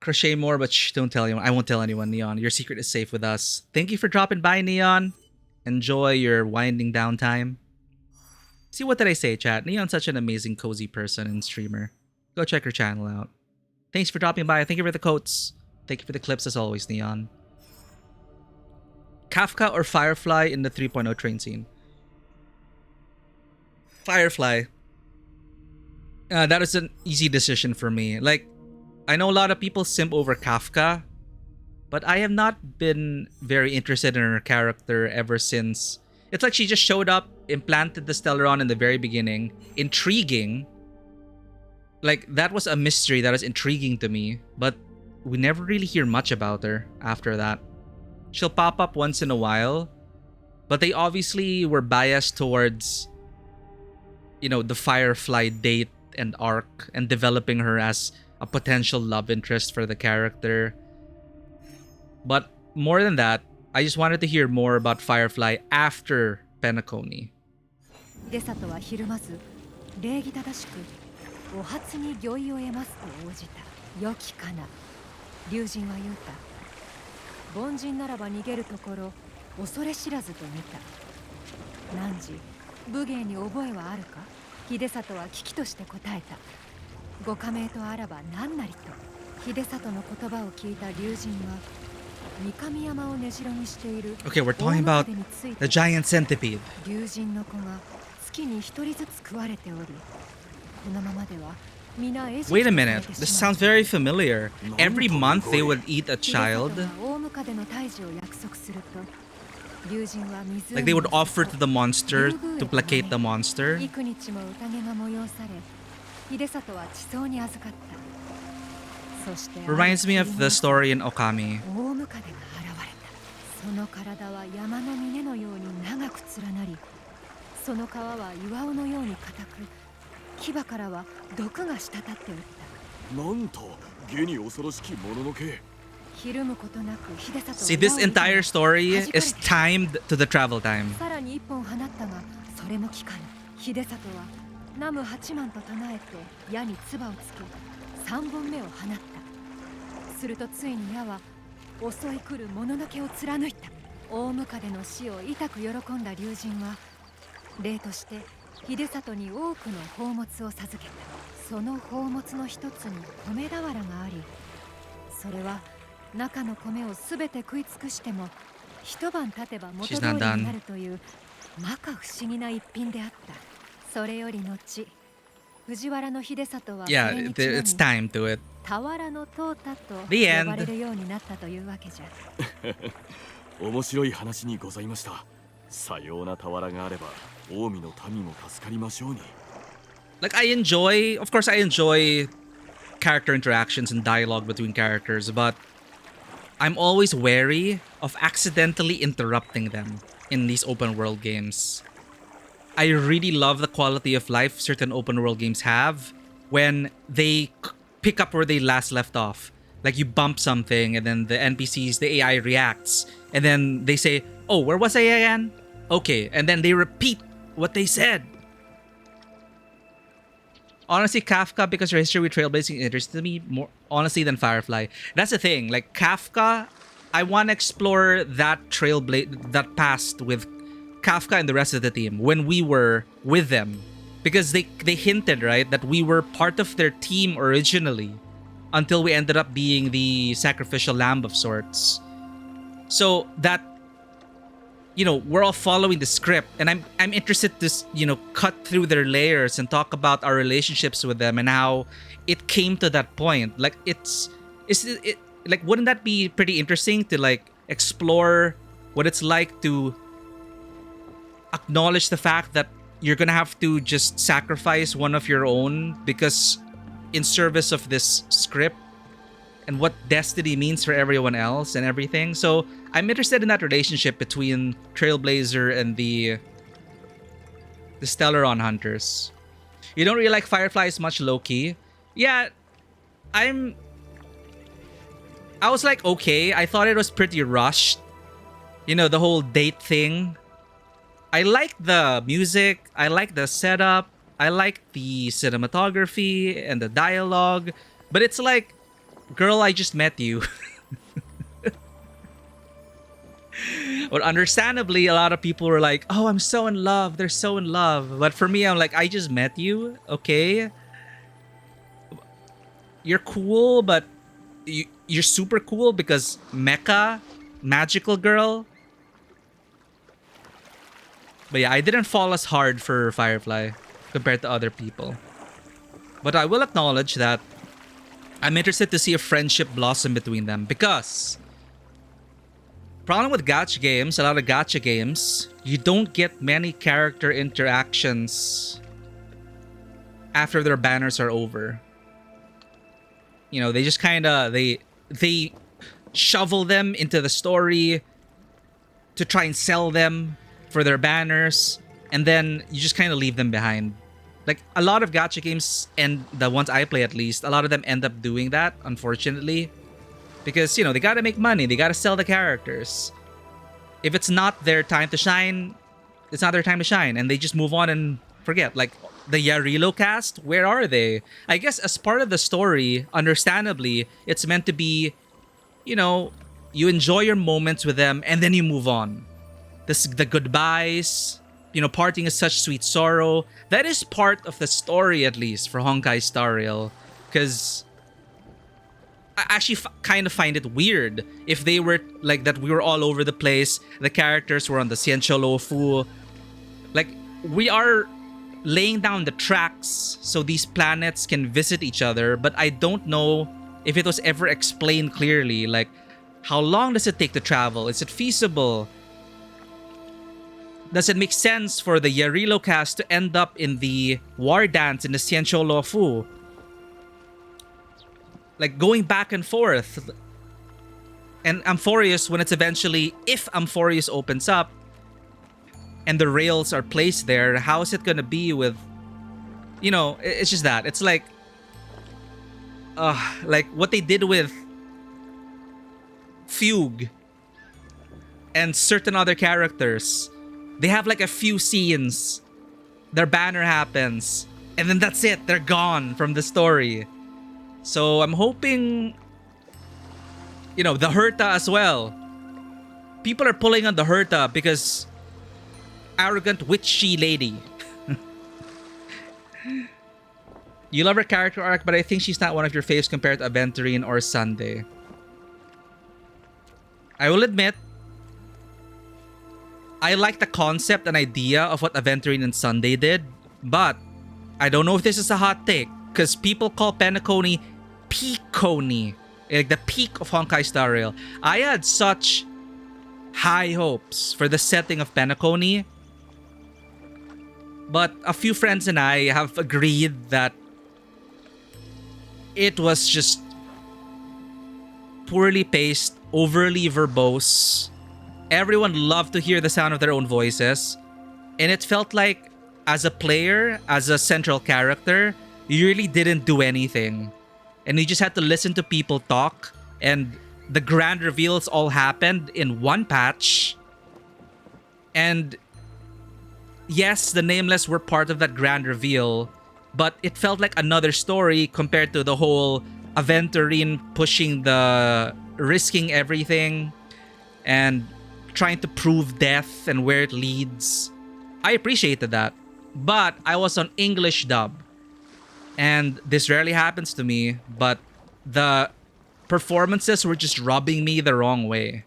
Crochet more, but shh, don't tell anyone. I won't tell anyone, Neon. Your secret is safe with us. Thank you for dropping by, Neon. Enjoy your winding down time. See, what did I say, chat? Neon's such an amazing, cozy person and streamer. Go check her channel out. Thanks for dropping by. Thank you for the quotes. Thank you for the clips as always, Neon. Kafka or Firefly in the 3.0 train scene? Firefly. That is an easy decision for me. Like, I know a lot of people simp over Kafka, but I have not been very interested in her character ever since. It's like she just showed up, implanted the Stellaron in the very beginning. Intriguing. Like, that was a mystery that was intriguing to me, but we never really hear much about her after that. She'll pop up once in a while, but they obviously were biased towards, you know, the Firefly date and arc and developing her as a potential love interest for the character. But more than that, I just wanted to hear more about Firefly after Penacony. 秀里はひるまず礼儀正しくお初に御意を得ますと応じた。良きかな。龍神は言うた。凡人ならば逃げるところ恐れ知らずと見た。汝武芸に覚えはあるか。秀里は危機として答えた。ご下命とあらば何なりと。秀里の言葉を聞いた龍神は Okay, we're talking about the giant centipede. 竜神の子が月に一人ずつ食われており、このままでは皆餌食 Wait a とさ minute, れて this しまう sounds very familiar. Every month they would eat a 秀里 child. が大ムカデの退治を約束すると、竜神は湖 Like they would offer to the monster 竜宮へ to placate the monster. 幾日も宴が催され、秀里は地層に預かった。そして Reminds me of the story in Okami. 大ムカデが現れた。その体は山の峰のように長く連なり、その皮は岩尾のように硬く、牙からは毒が滴っておった。なんと下に恐ろしきもののけ。ひるむことなく秀里は See, this entire story is timed to the travel time. さらに一本放ったが、それも効かぬ。秀里は南無八幡と唱えて矢に唾をつけ、三本目を放った。するとついに矢は襲い来るもののけを貫いた。大ムカデの死を痛く喜んだ竜神は礼として秀里に多くの宝物を授けた。その宝物の一つに米俵があり、それは中の米をすべて食い尽くしても一晩経てば元通りになるという摩訶不思議な一品であった。それより後、藤原の秀里は Yeah, それにちなみ it's time to it. 俵の淘汰と The 呼 end. ばれるようになったというわけじゃ。面白い話にございました。さような俵があれば近江の民も助かりましょうに。Like of course I enjoy character interactions and dialogue between characters, but I'm always wary of accidentally interrupting them in these open world games. I really love the quality of life certain open world games have when they pick up where they last left off. Like you bump something and then the NPCs, the AI reacts, and then they say, "Oh, where was I again?" Okay, and then they repeat what they said. Honestly, Kafka, because your history with trailblazing interested me more honestly than Firefly. That's the thing. Like Kafka, I want to explore that that past with Kafka and the rest of the team when we were with them, because they hinted, right, that we were part of their team originally until we ended up being the sacrificial lamb of sorts. So that, you know, we're all following the script, and I'm interested to, you know, cut through their layers and talk about our relationships with them and how it came to that point. Like it like, wouldn't that be pretty interesting to like explore what it's like to acknowledge the fact that you're gonna have to just sacrifice one of your own because in service of this script, and what destiny means for everyone else and everything. So I'm interested in that relationship between Trailblazer and the Stellaron hunters. You don't really like Firefly as much, low-key. Yeah, I was like, okay, I thought it was pretty rushed. You know, the whole date thing. I like the music, I like the setup, I like the cinematography and the dialogue, but it's like, girl, I just met you. But understandably, a lot of people were like, oh, I'm so in love, they're so in love. But for me, I'm like, I just met you, okay? You're cool, but you're super cool because mecha, magical girl. But yeah, I didn't fall as hard for Firefly compared to other people. But I will acknowledge that I'm interested to see a friendship blossom between them, because problem with gacha games, a lot of gacha games, you don't get many character interactions after their banners are over. You know, they just kind of they shovel them into the story to try and sell them for their banners, and then you just kind of leave them behind. Like a lot of gacha games, and the ones I play at least, a lot of them end up doing that, unfortunately, because, you know, they gotta make money, they gotta sell the characters. If it's not their time to shine, it's not their time to shine, and they just move on and forget. Like the Yarilo cast, where are they? I guess as part of the story, understandably, it's meant to be, you know, you enjoy your moments with them and then you move on. The goodbyes, you know, parting is such sweet sorrow. That is part of the story, at least, for Honkai Star Rail. Because I actually kind of find it weird if they were like that. We were all over the place. The characters were on the Xianqiulofu. Like, we are laying down the tracks so these planets can visit each other, but I don't know if it was ever explained clearly. Like, how long does it take to travel? Is it feasible? Does it make sense for the Yarilo cast to end up in the war dance in the Xianqiulofu? Like, going back and forth. And Amphorius, when it's eventually, if Amphorius opens up and the rails are placed there, how is it gonna be with, you know, it's just that. It's like what they did with Fugue and certain other characters. They have like a few scenes, their banner happens, and then that's it. They're gone from the story. So I'm hoping, you know, the Herta as well. People are pulling on the Herta because arrogant witchy lady. You love her character arc, but I think she's not one of your faves compared to Aventurine or Sunday. I will admit, I like the concept and idea of what Aventurine and Sunday did, but I don't know if this is a hot take, because people call Penacony Peacony, like the peak of Honkai Star Rail. I had such high hopes for the setting of Penacony, but a few friends and I have agreed that it was just poorly paced, overly verbose. Everyone loved to hear the sound of their own voices, and it felt like, as a player, as a central character, you really didn't do anything. And you just had to listen to people talk, and the grand reveals all happened in one patch. And yes, the Nameless were part of that grand reveal, but it felt like another story compared to the whole Aventurine pushing the risking everything and trying to prove death and where it leads. I appreciated that, but I was on English dub. And this rarely happens to me, but the performances were just rubbing me the wrong way.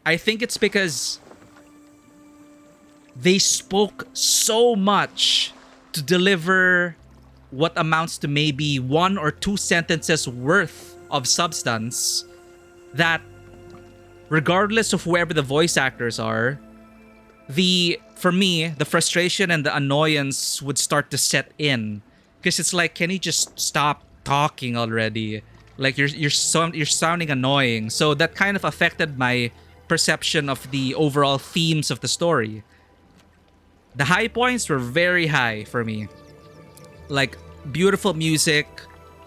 I think it's because they spoke so much to deliver what amounts to maybe 1 or 2 sentences worth of substance that, regardless of whoever the voice actors are, for me, the frustration and the annoyance would start to set in. Because it's like, can you just stop talking already? Like, you're sounding annoying. So that kind of affected my perception of the overall themes of the story. The high points were very high for me. Like, beautiful music,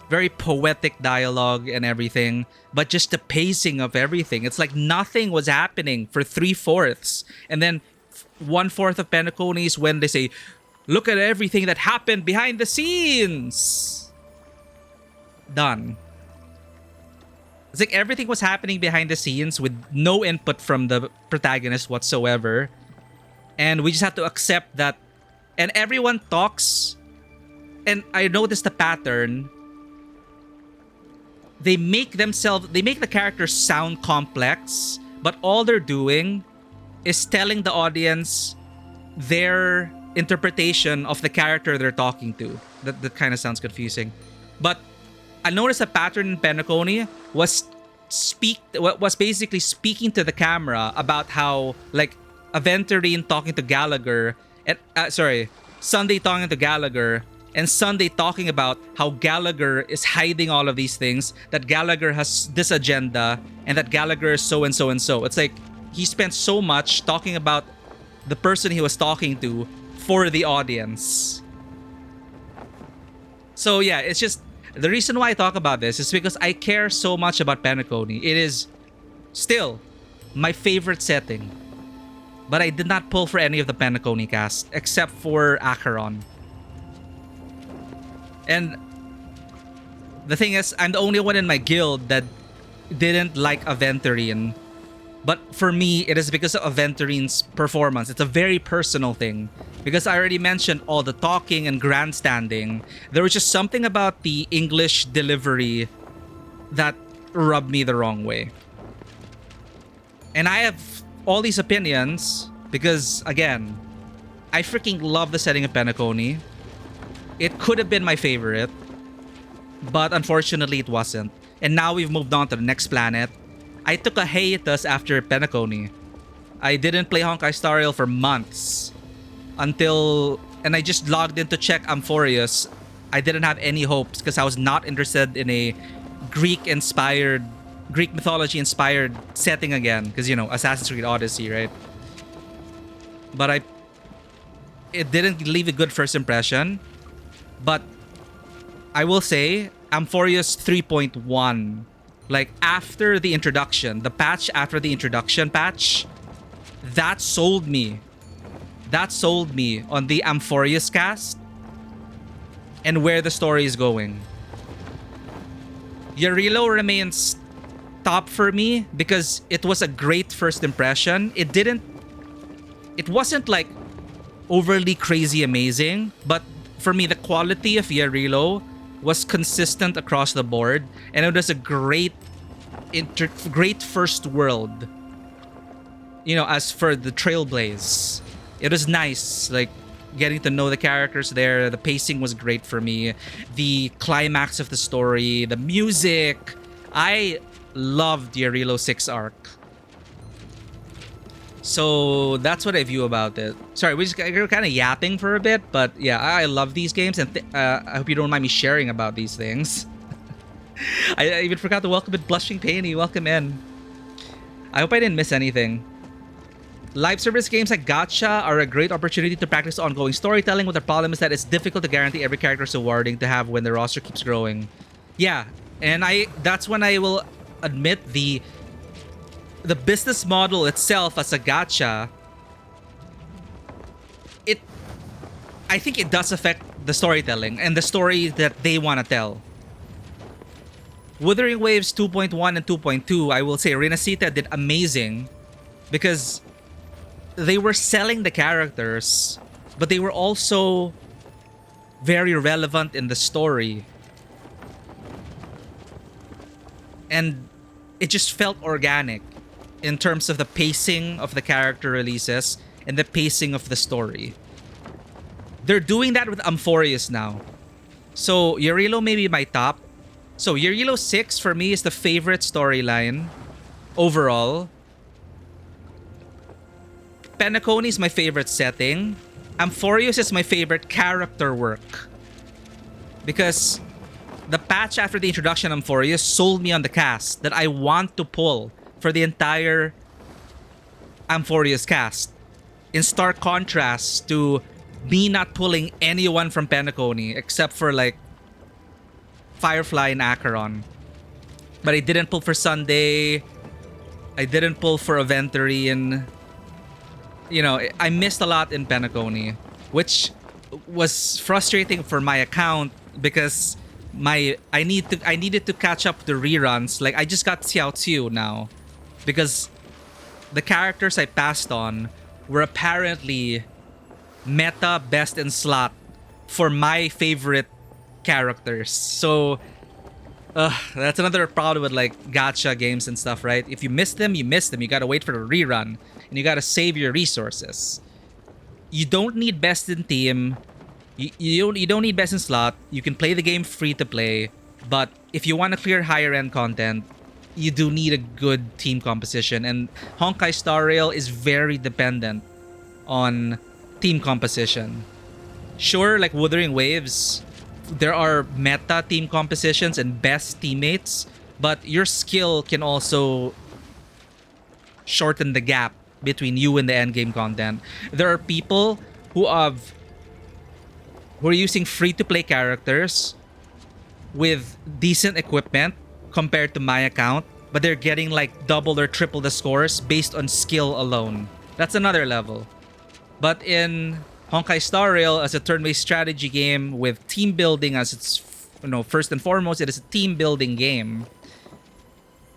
very poetic dialogue and everything, but just the pacing of everything. It's like nothing was happening for 3/4. And then 1/4 of Penacony is when they say, look at everything that happened behind the scenes. Done. It's like everything was happening behind the scenes with no input from the protagonist whatsoever. And we just have to accept that. And everyone talks. And I noticed the pattern. They make the characters sound complex, but all they're doing is telling the audience their interpretation of the character they're talking to. That kind of sounds confusing. But I noticed a pattern in Penacony was basically speaking to the camera about how, like, Aventurine talking to Gallagher, and Sunday talking to Gallagher, and Sunday talking about how Gallagher is hiding all of these things, that Gallagher has this agenda, and that Gallagher is so and so and so. It's like he spent so much talking about the person he was talking to for the audience. So yeah, it's just, the reason why I talk about this is because I care so much about Penacony. It is still my favorite setting. But I did not pull for any of the Penacony cast except for Acheron. And the thing is, I'm the only one in my guild that didn't like Aventurine. But for me, it is because of Aventurine's performance. It's a very personal thing. Because I already mentioned all the talking and grandstanding. There was just something about the English delivery that rubbed me the wrong way. And I have all these opinions because, again, I freaking love the setting of Penacony. It could have been my favorite, but unfortunately it wasn't. And now we've moved on to the next planet. I took a hiatus after Penacony. I didn't play Honkai Star Rail for months until... And I just logged in to check Amphorius. I didn't have any hopes because I was not interested in a Greek mythology-inspired setting again. Because, you know, Assassin's Creed Odyssey, right? But it didn't leave a good first impression. But I will say, Amphorius 3.1, like after the introduction, the patch after the introduction patch, that sold me. That sold me on the Amphorius cast and where the story is going. Yarilo remains top for me because it was a great first impression. It wasn't like overly crazy amazing, but for me, the quality of Yarilo was consistent across the board, and it was a great first world. You know, as for the Trailblaze, it was nice, like getting to know the characters there. The pacing was great for me. The climax of the story, the music. I loved Yarilo 6 arc. So that's what I view about it. Sorry, we're kind of yapping for a bit, but yeah, I love these games, and I hope you don't mind me sharing about these things. I even forgot to welcome it, Blushing Painy. Welcome in. I hope I didn't miss anything. Live service games like Gacha are a great opportunity to practice ongoing storytelling, but the problem is that it's difficult to guarantee every character is rewarding to have when the roster keeps growing. Yeah, and that's when I will admit the business model itself as a gacha, I think it does affect the storytelling and the story that they want to tell. Wuthering Waves 2.1 and 2.2, I will say Renacita did amazing because they were selling the characters, but they were also very relevant in the story. And it just felt organic in terms of the pacing of the character releases and the pacing of the story. They're doing that with Amphorius now. So Yarilo may be my top. So Yarilo 6 for me is the favorite storyline overall. Penacony is my favorite setting. Amphorius is my favorite character work. Because the patch after the introduction of Amphorius sold me on the cast that I want to pull for the entire Amphorius cast. In stark contrast to me not pulling anyone from Penacony except for like Firefly and Acheron. But I didn't pull for Sunday. I didn't pull for Aventurine. And you know, I missed a lot in Penacony, which was frustrating for my account because I needed to catch up the reruns. Like I just got Xiao Qiu now because the characters I passed on were apparently meta best in slot for my favorite characters. So that's another problem with like gacha games and stuff, right? If you miss them, you miss them. You gotta wait for the rerun and you gotta save your resources. You don't need best in team. You don't need best in slot. You can play the game free to play, but if you want to clear higher end content, you do need a good team composition, and Honkai Star Rail is very dependent on team composition. Sure, like Wuthering Waves, there are meta team compositions and best teammates, but your skill can also shorten the gap between you and the endgame content. There are people who are using free-to-play characters with decent equipment compared to my account, but they're getting like double or triple the scores based on skill alone. That's another level. But in Honkai Star Rail, as a turn-based strategy game with team building as its, first and foremost, it is a team building game.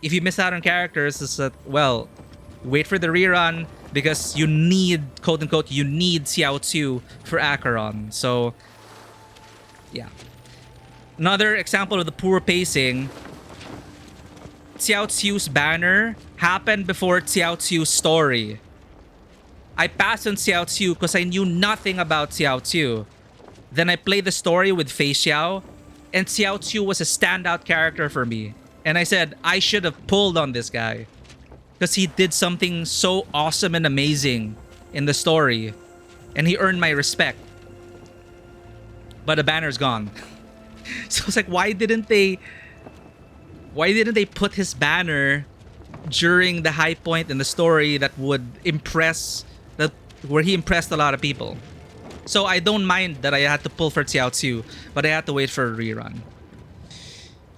If you miss out on characters, it's that, well, wait for the rerun because you need, quote-unquote, you need Xiao Qiu for Acheron. So, yeah. Another example of the poor pacing, Xiao Xiu's banner happened before Xiao Xiu's story. I passed on Xiao Xiu because I knew nothing about Xiao Xiu. Then I played the story with Fei Xiao, and Xiao Xiu was a standout character for me. And I said, I should have pulled on this guy because he did something so awesome and amazing in the story, and he earned my respect. But the banner's gone. So it's like, why didn't they put his banner during the high point in the story that would impress, that where he impressed a lot of people? So I don't mind that I had to pull for Xiao Xiu, but I had to wait for a rerun.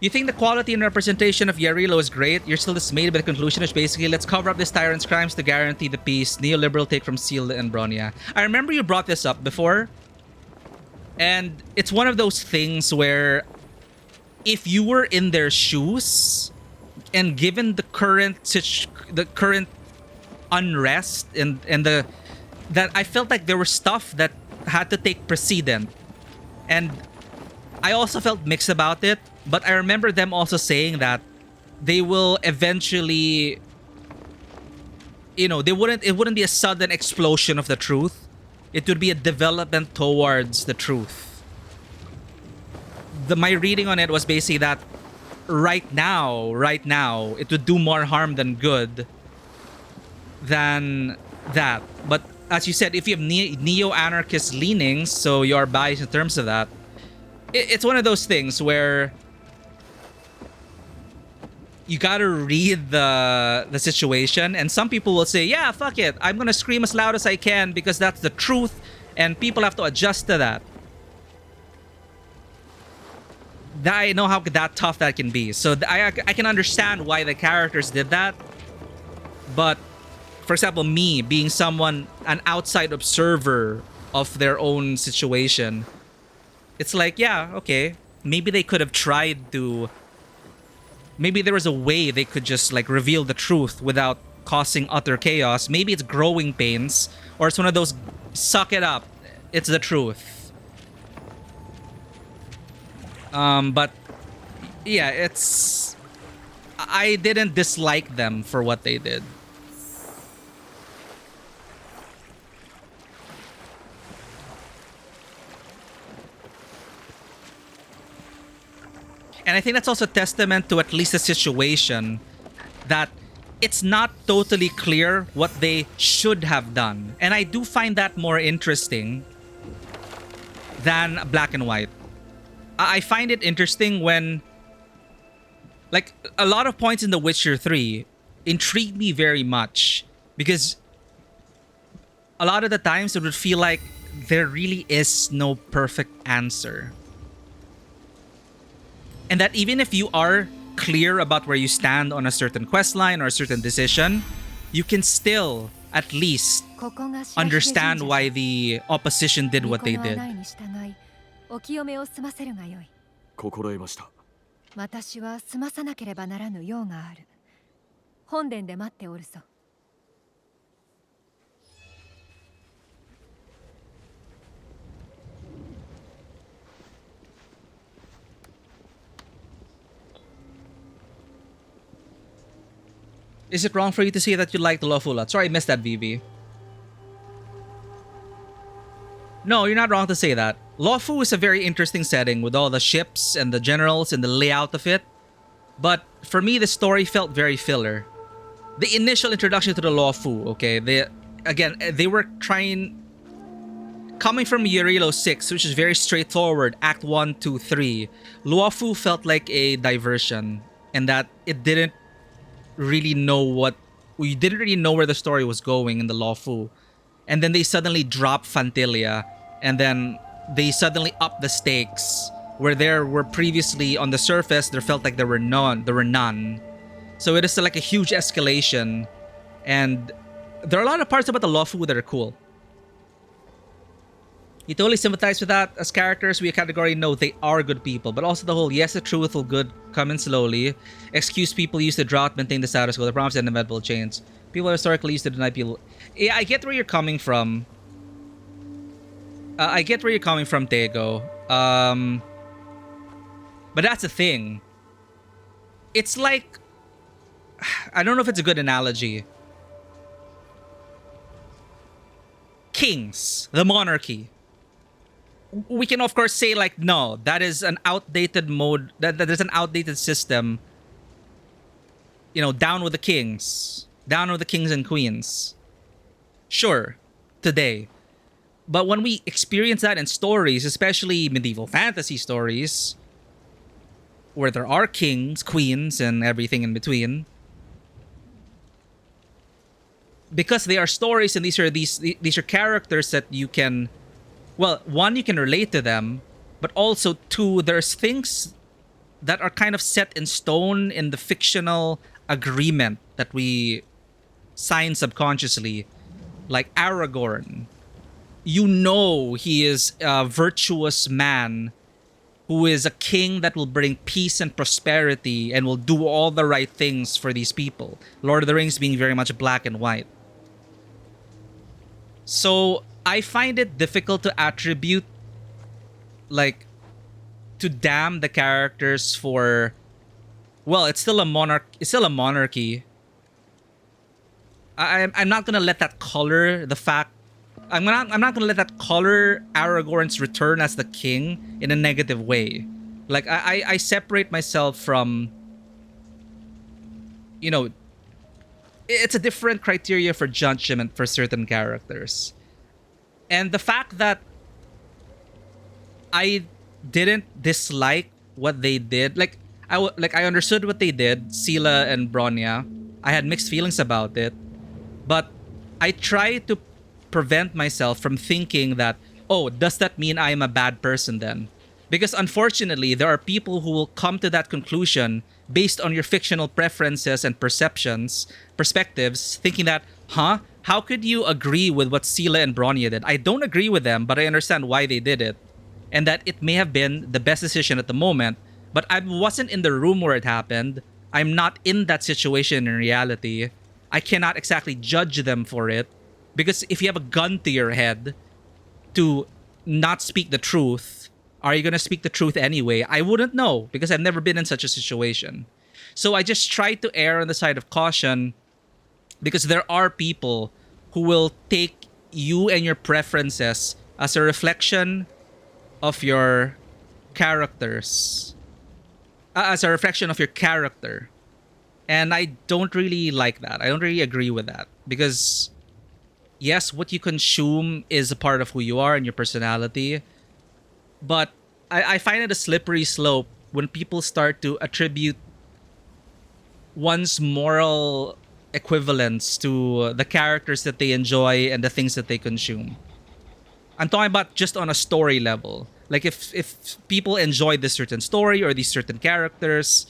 You think the quality and representation of Yarilo is great? You're still dismayed by the conclusion, which basically, let's cover up this tyrant's crimes to guarantee the peace. Neoliberal take from Seal and Bronya. I remember you brought this up before, and it's one of those things where if you were in their shoes, and given the current unrest and that I felt like there was stuff that had to take precedent, and I also felt mixed about it. But I remember them also saying that they will eventually, you know, it wouldn't be a sudden explosion of the truth. It would be a development towards the truth. My reading on it was basically that right now, it would do more harm than good than that. But as you said, if you have neo-anarchist leanings, so you are biased in terms of that, it's one of those things where you gotta read the situation, and some people will say, yeah, fuck it, I'm gonna scream as loud as I can because that's the truth, and people have to adjust to that. I know how that tough that can be. So I can understand why the characters did that. But, for example, me being an outside observer of their own situation, it's like, yeah, okay, maybe they could have tried to... Maybe there was a way they could just like reveal the truth without causing utter chaos. Maybe it's growing pains, or it's one of those suck it up, it's the truth. But yeah, I didn't dislike them for what they did. And I think that's also a testament to at least the situation that it's not totally clear what they should have done. And I do find that more interesting than black and white. I find it interesting when, like, a lot of points in The Witcher 3 intrigue me very much because a lot of the times it would feel like there really is no perfect answer. And that even if you are clear about where you stand on a certain quest line or a certain decision, you can still at least understand why the opposition did what they did. 心得ました。私は済まさなければならぬ用がある。本殿で待っておるぞ。Is it wrong for you to say that you like the lawful lot? Sorry, I missed that, Vivi. No, you're not wrong to say that. Lawfu is a very interesting setting with all the ships and the generals and the layout of it. But for me, the story felt very filler. The initial introduction to the Lawfu, okay, they were trying... Coming from Yarilo 6, which is very straightforward, Act 1, 2, 3, Luofu felt like a diversion, and that it didn't really know we didn't really know where the story was going in the Luofu. And then they suddenly dropped Fantilia, and then they suddenly upped the stakes, where there were previously on the surface there felt like there were none. So it is like a huge escalation, and there are a lot of parts about the Luofu that are cool. You totally sympathize with that. As characters, we categorically know they are good people, but also the whole, yes, the truth will good come in slowly. Excuse people use the drought, maintain the status quo, the promise and inevitable change. People historically used to deny people. Yeah, I get where you're coming from. Tego. But that's the thing. It's like I don't know if it's a good analogy. Kings, the monarchy. We can of course say like, no, that is an outdated mode. That is an outdated system. You know, down with the kings, down with the kings and queens. Sure, today. But when we experience that in stories, especially medieval fantasy stories, where there are kings, queens, and everything in between, because they are stories and these are characters that you can, well, one, you can relate to them, but also two, there's things that are kind of set in stone in the fictional agreement that we sign subconsciously, like Aragorn. You know he is a virtuous man who is a king that will bring peace and prosperity and will do all the right things for these people. Lord of the Rings being very much black and white. So I find it difficult to attribute, like, to damn the characters for, well, it's still a monarchy. I'm not gonna let that color the fact. I'm not gonna let that color Aragorn's return as the king in a negative way. Like I separate myself from, you know, it's a different criteria for judgment for certain characters. And the fact that I didn't dislike what they did, like I understood what they did, Sela and Bronya. I had mixed feelings about it, but I try to prevent myself from thinking that, oh, does that mean I am a bad person then? Because unfortunately, there are people who will come to that conclusion based on your fictional preferences and perspectives, thinking that, huh? How could you agree with what Sela and Bronya did? I don't agree with them, but I understand why they did it. And that it may have been the best decision at the moment, but I wasn't in the room where it happened. I'm not in that situation in reality. I cannot exactly judge them for it. Because if you have a gun to your head to not speak the truth, are you going to speak the truth anyway? I wouldn't know because I've never been in such a situation. So I just try to err on the side of caution because there are people who will take you and your preferences as a reflection of your characters, as a reflection of your character. And I don't really like that. I don't really agree with that because yes, what you consume is a part of who you are and your personality. But I find it a slippery slope when people start to attribute one's moral equivalence to the characters that they enjoy and the things that they consume. I'm talking about just on a story level. Like if people enjoy this certain story or these certain characters,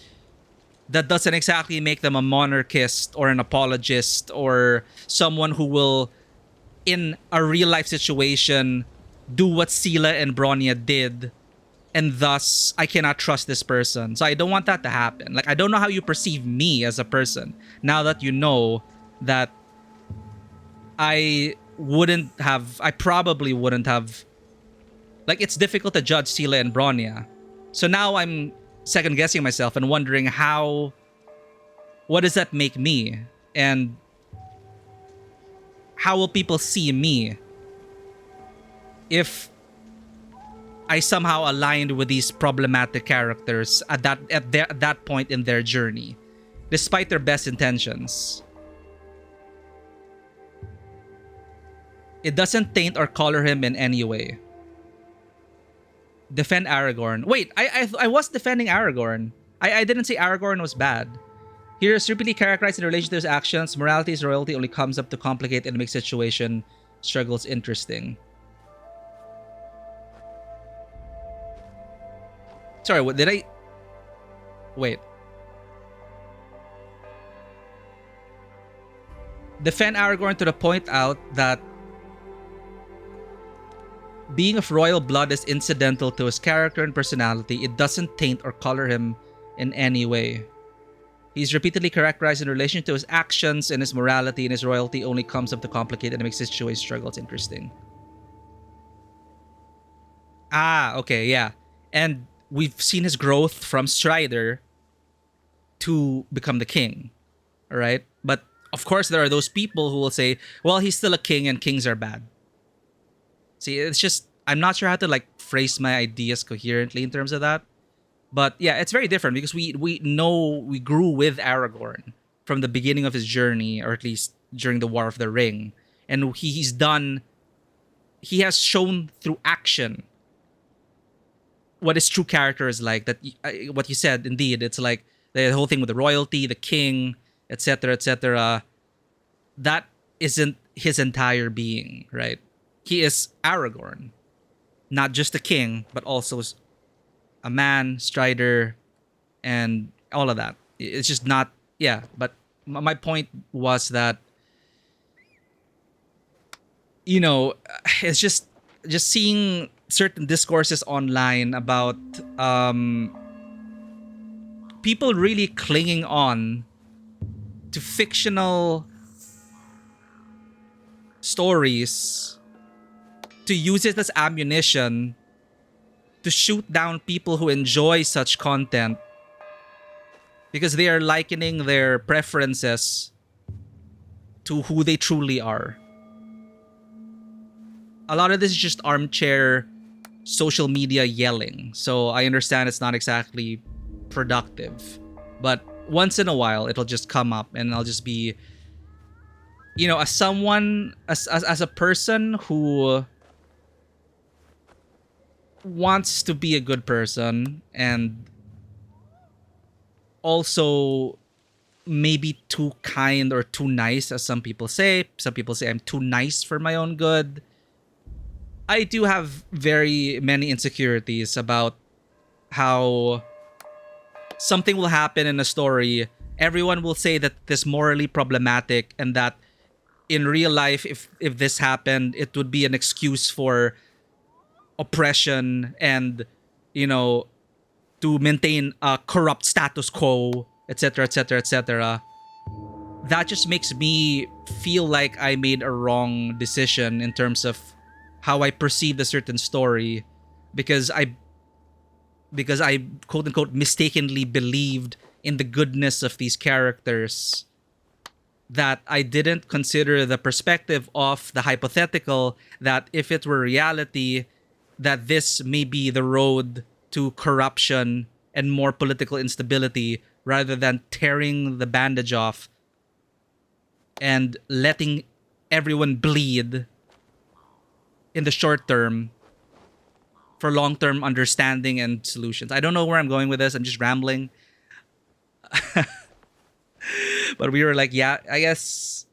that doesn't exactly make them a monarchist or an apologist or someone who will, in a real life situation, do what Sela and Bronya did, and thus I cannot trust this person. So I don't want that to happen. Like, I don't know how you perceive me as a person now that you know that I probably wouldn't have, like, it's difficult to judge Sela and Bronya. So now I'm second guessing myself and wondering what does that make me? And how will people see me if I somehow aligned with these problematic characters at that point in their journey, despite their best intentions? It doesn't taint or color him in any way. Defend Aragorn. Wait, I was defending Aragorn. I didn't say Aragorn was bad. He is repeatedly characterized in relation to his actions. Morality's royalty only comes up to complicate and make situation struggles interesting. Sorry, what did I... Wait. Defend Aragorn to the point out that being of royal blood is incidental to his character and personality. It doesn't taint or color him in any way. He's repeatedly characterized in relation to his actions, and his morality and his royalty only comes up to complicate and make situation struggles interesting. Ah, okay, yeah. And we've seen his growth from Strider to become the king. All right. But of course, there are those people who will say, well, he's still a king and kings are bad. See, it's just, I'm not sure how to like phrase my ideas coherently in terms of that. But yeah, it's very different because we know we grew with Aragorn from the beginning of his journey, or at least during the War of the Ring. And he has shown through action what his true character is like. That what you said, indeed, it's like the whole thing with the royalty, the king, etc., etc. That isn't his entire being, right? He is Aragorn, not just a king, but also a man, strider, and all of that. It's just not, yeah. But my point was that, you know, it's just seeing certain discourses online about people really clinging on to fictional stories to use it as ammunition to shoot down people who enjoy such content because they are likening their preferences to who they truly are. A lot of this is just armchair social media yelling. So I understand it's not exactly productive. But once in a while, it'll just come up and I'll just be, you know, as someone, as a person who wants to be a good person and also maybe too kind or too nice, as some people say. Some people say I'm too nice for my own good. I do have very many insecurities about how something will happen in a story. Everyone will say that this is morally problematic and that in real life, if this happened, it would be an excuse for oppression and, you know, to maintain a corrupt status quo, etc., etc., etc. That just makes me feel like I made a wrong decision in terms of how I perceived a certain story because I quote unquote mistakenly believed in the goodness of these characters, that I didn't consider the perspective of the hypothetical that if it were reality, that this may be the road to corruption and more political instability rather than tearing the bandage off and letting everyone bleed in the short term for long-term understanding and solutions. I don't know where I'm going with this. I'm just rambling. But we were like, yeah, I guess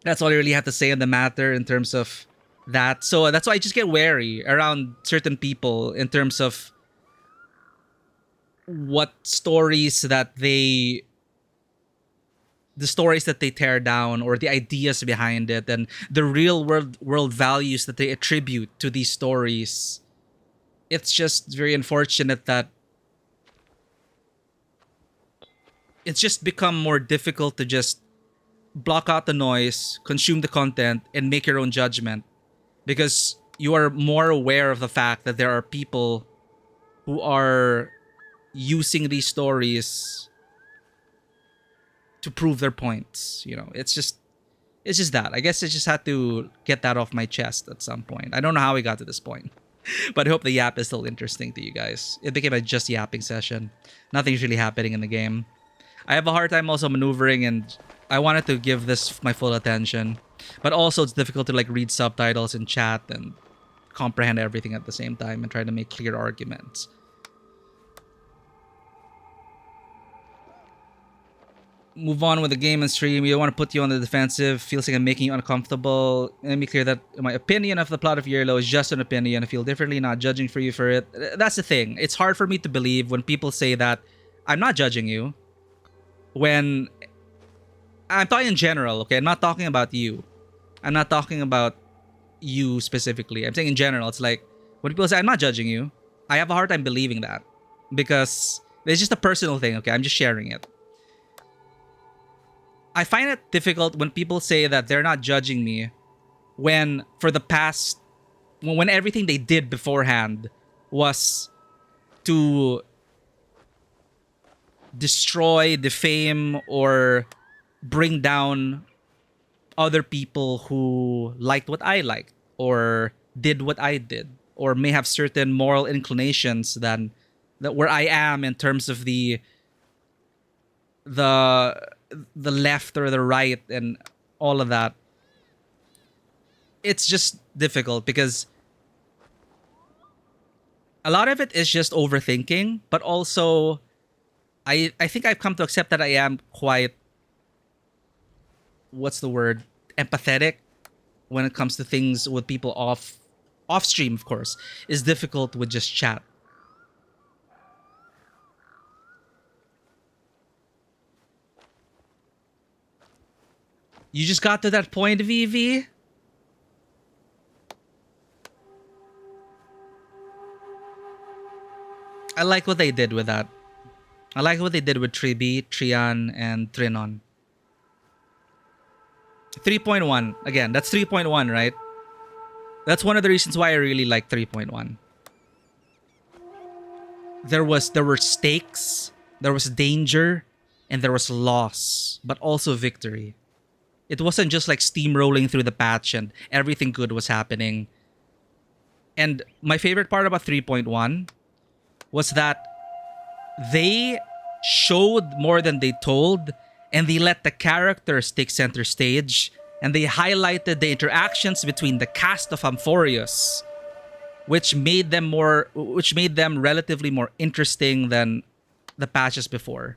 that's all I really have to say on the matter in terms of that. So that's why I just get wary around certain people in terms of what stories that they the stories that they tear down or the ideas behind it and the real world values that they attribute to these stories. It's just very unfortunate that it's just become more difficult to just block out the noise, consume the content, and make your own judgment because you are more aware of the fact that there are people who are using these stories to prove their points. You know, it's just that. I guess I just had to get that off my chest at some point. I don't know how we got to this point, but I hope the yap is still interesting to you guys. It became a just yapping session. Nothing's really happening in the game. I have a hard time also maneuvering, and I wanted to give this my full attention, but also it's difficult to like read subtitles and chat and comprehend everything at the same time and try to make clear arguments. Move on with the game and stream. We don't want to put you on the defensive. Feels like I'm making you uncomfortable. Let me clear that my opinion of the plot of Yellow is just an opinion. I feel differently, not judging for you for it. That's the thing. It's hard for me to believe when people say that I'm not judging you. When I'm talking in general, okay? I'm not talking about you. I'm not talking about you specifically. I'm saying in general. It's like when people say I'm not judging you, I have a hard time believing that because it's just a personal thing, okay? I'm just sharing it. I find it difficult when people say that they're not judging me when when everything they did beforehand was to destroy, defame, or bring down other people who liked what I liked or did what I did or may have certain moral inclinations than that where I am in terms of the the left or the right and all of that. It's just difficult because a lot of it is just overthinking, but also I think I've come to accept that I am quite, what's the word, empathetic when it comes to things with people off stream, of course, is difficult with just chat. You just got to that point, VV? I like what they did with that. I like what they did with Tribi, Trian, and Trinon. 3.1. Again, that's 3.1, right? That's one of the reasons why I really like 3.1. There were stakes, there was danger, and there was loss, but also victory. It wasn't just like steamrolling through the patch and everything good was happening. And my favorite part about 3.1 was that they showed more than they told, and they let the characters take center stage, and they highlighted the interactions between the cast of Amphorius, which made them relatively more interesting than the patches before.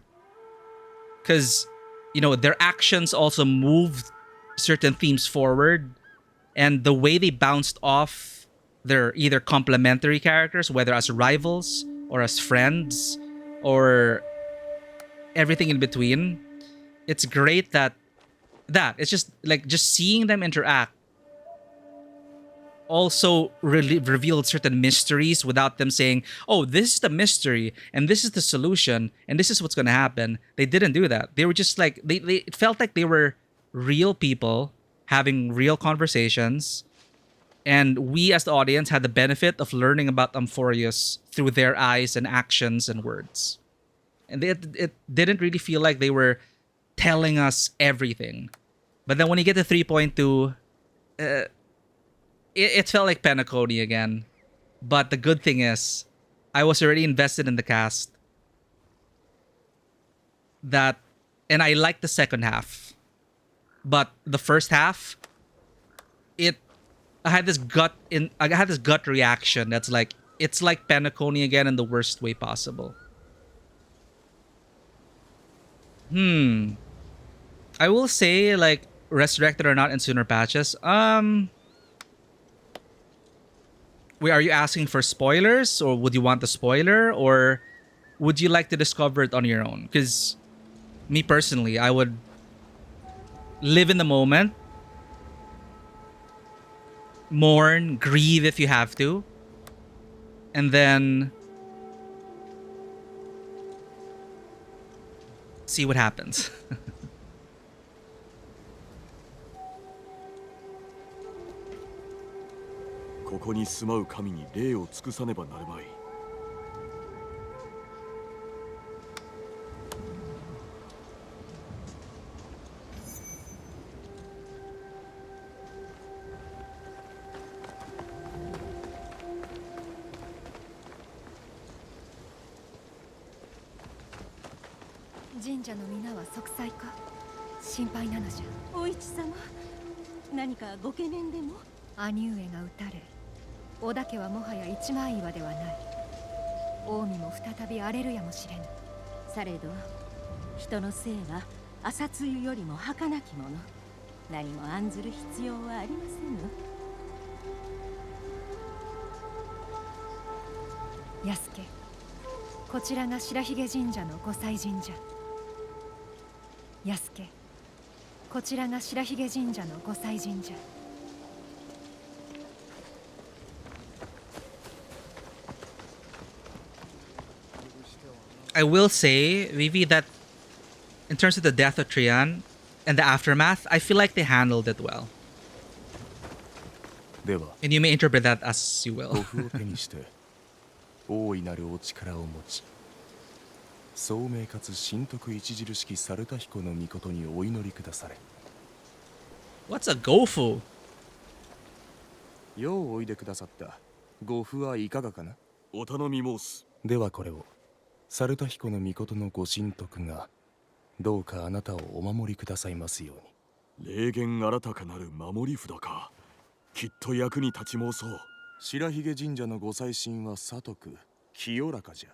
Because, you know, their actions also moved certain themes forward, and the way they bounced off their either complementary characters, whether as rivals or as friends or everything in between. It's great that it's just like just seeing them interact also really revealed certain mysteries without them saying, oh, this is the mystery and this is the solution and this is what's going to happen. They didn't do that. They were just like they it felt like they were real people having real conversations, and we as the audience had the benefit of learning about Amphorius through their eyes and actions and words. And it didn't really feel like they were telling us everything. But then when you get to 3.2, it felt like Penacony again. But the good thing is, I was already invested in the cast. And I liked the second half. But the first half, I had this gut reaction that's like, it's like Penacony again in the worst way possible. I will say, like, Resurrected or not in sooner patches. Wait, are you asking for spoilers, or would you want the spoiler, or would you like to discover it on your own? Because me personally, I would live in the moment, mourn, grieve if you have to, and then see what happens. ここに住まう神に礼を尽くさねばなるまい。神社の皆は息災か心配なのじゃ。お市様、何かご懸念でも？兄上が討たれ、織田家はもはや一枚岩ではない。近江も再び荒れるやもしれぬ。されど人の生は朝露よりも儚きもの。何も案ずる必要はありませぬ。安家、こちらが白髭神社の御祭神社。安家、こちらが白髭神社の御祭神社。I will say, Vivi, that in terms of the death of Trian and the aftermath, I feel like they handled it well. And you may interpret that as you will. 聡明かつ神徳著しき猿田彦の御事にお祈りくだされ。 What's a gofu? ようおいでくださった。ご父はいかがかな。お頼み申す。ではこれを猿田彦の御事のご神徳がどうかあなたをお守りくださいますように。霊言新たかなる守り札か。きっと役に立ち申そう。白髭神社のご祭神は聡く清らかじゃ。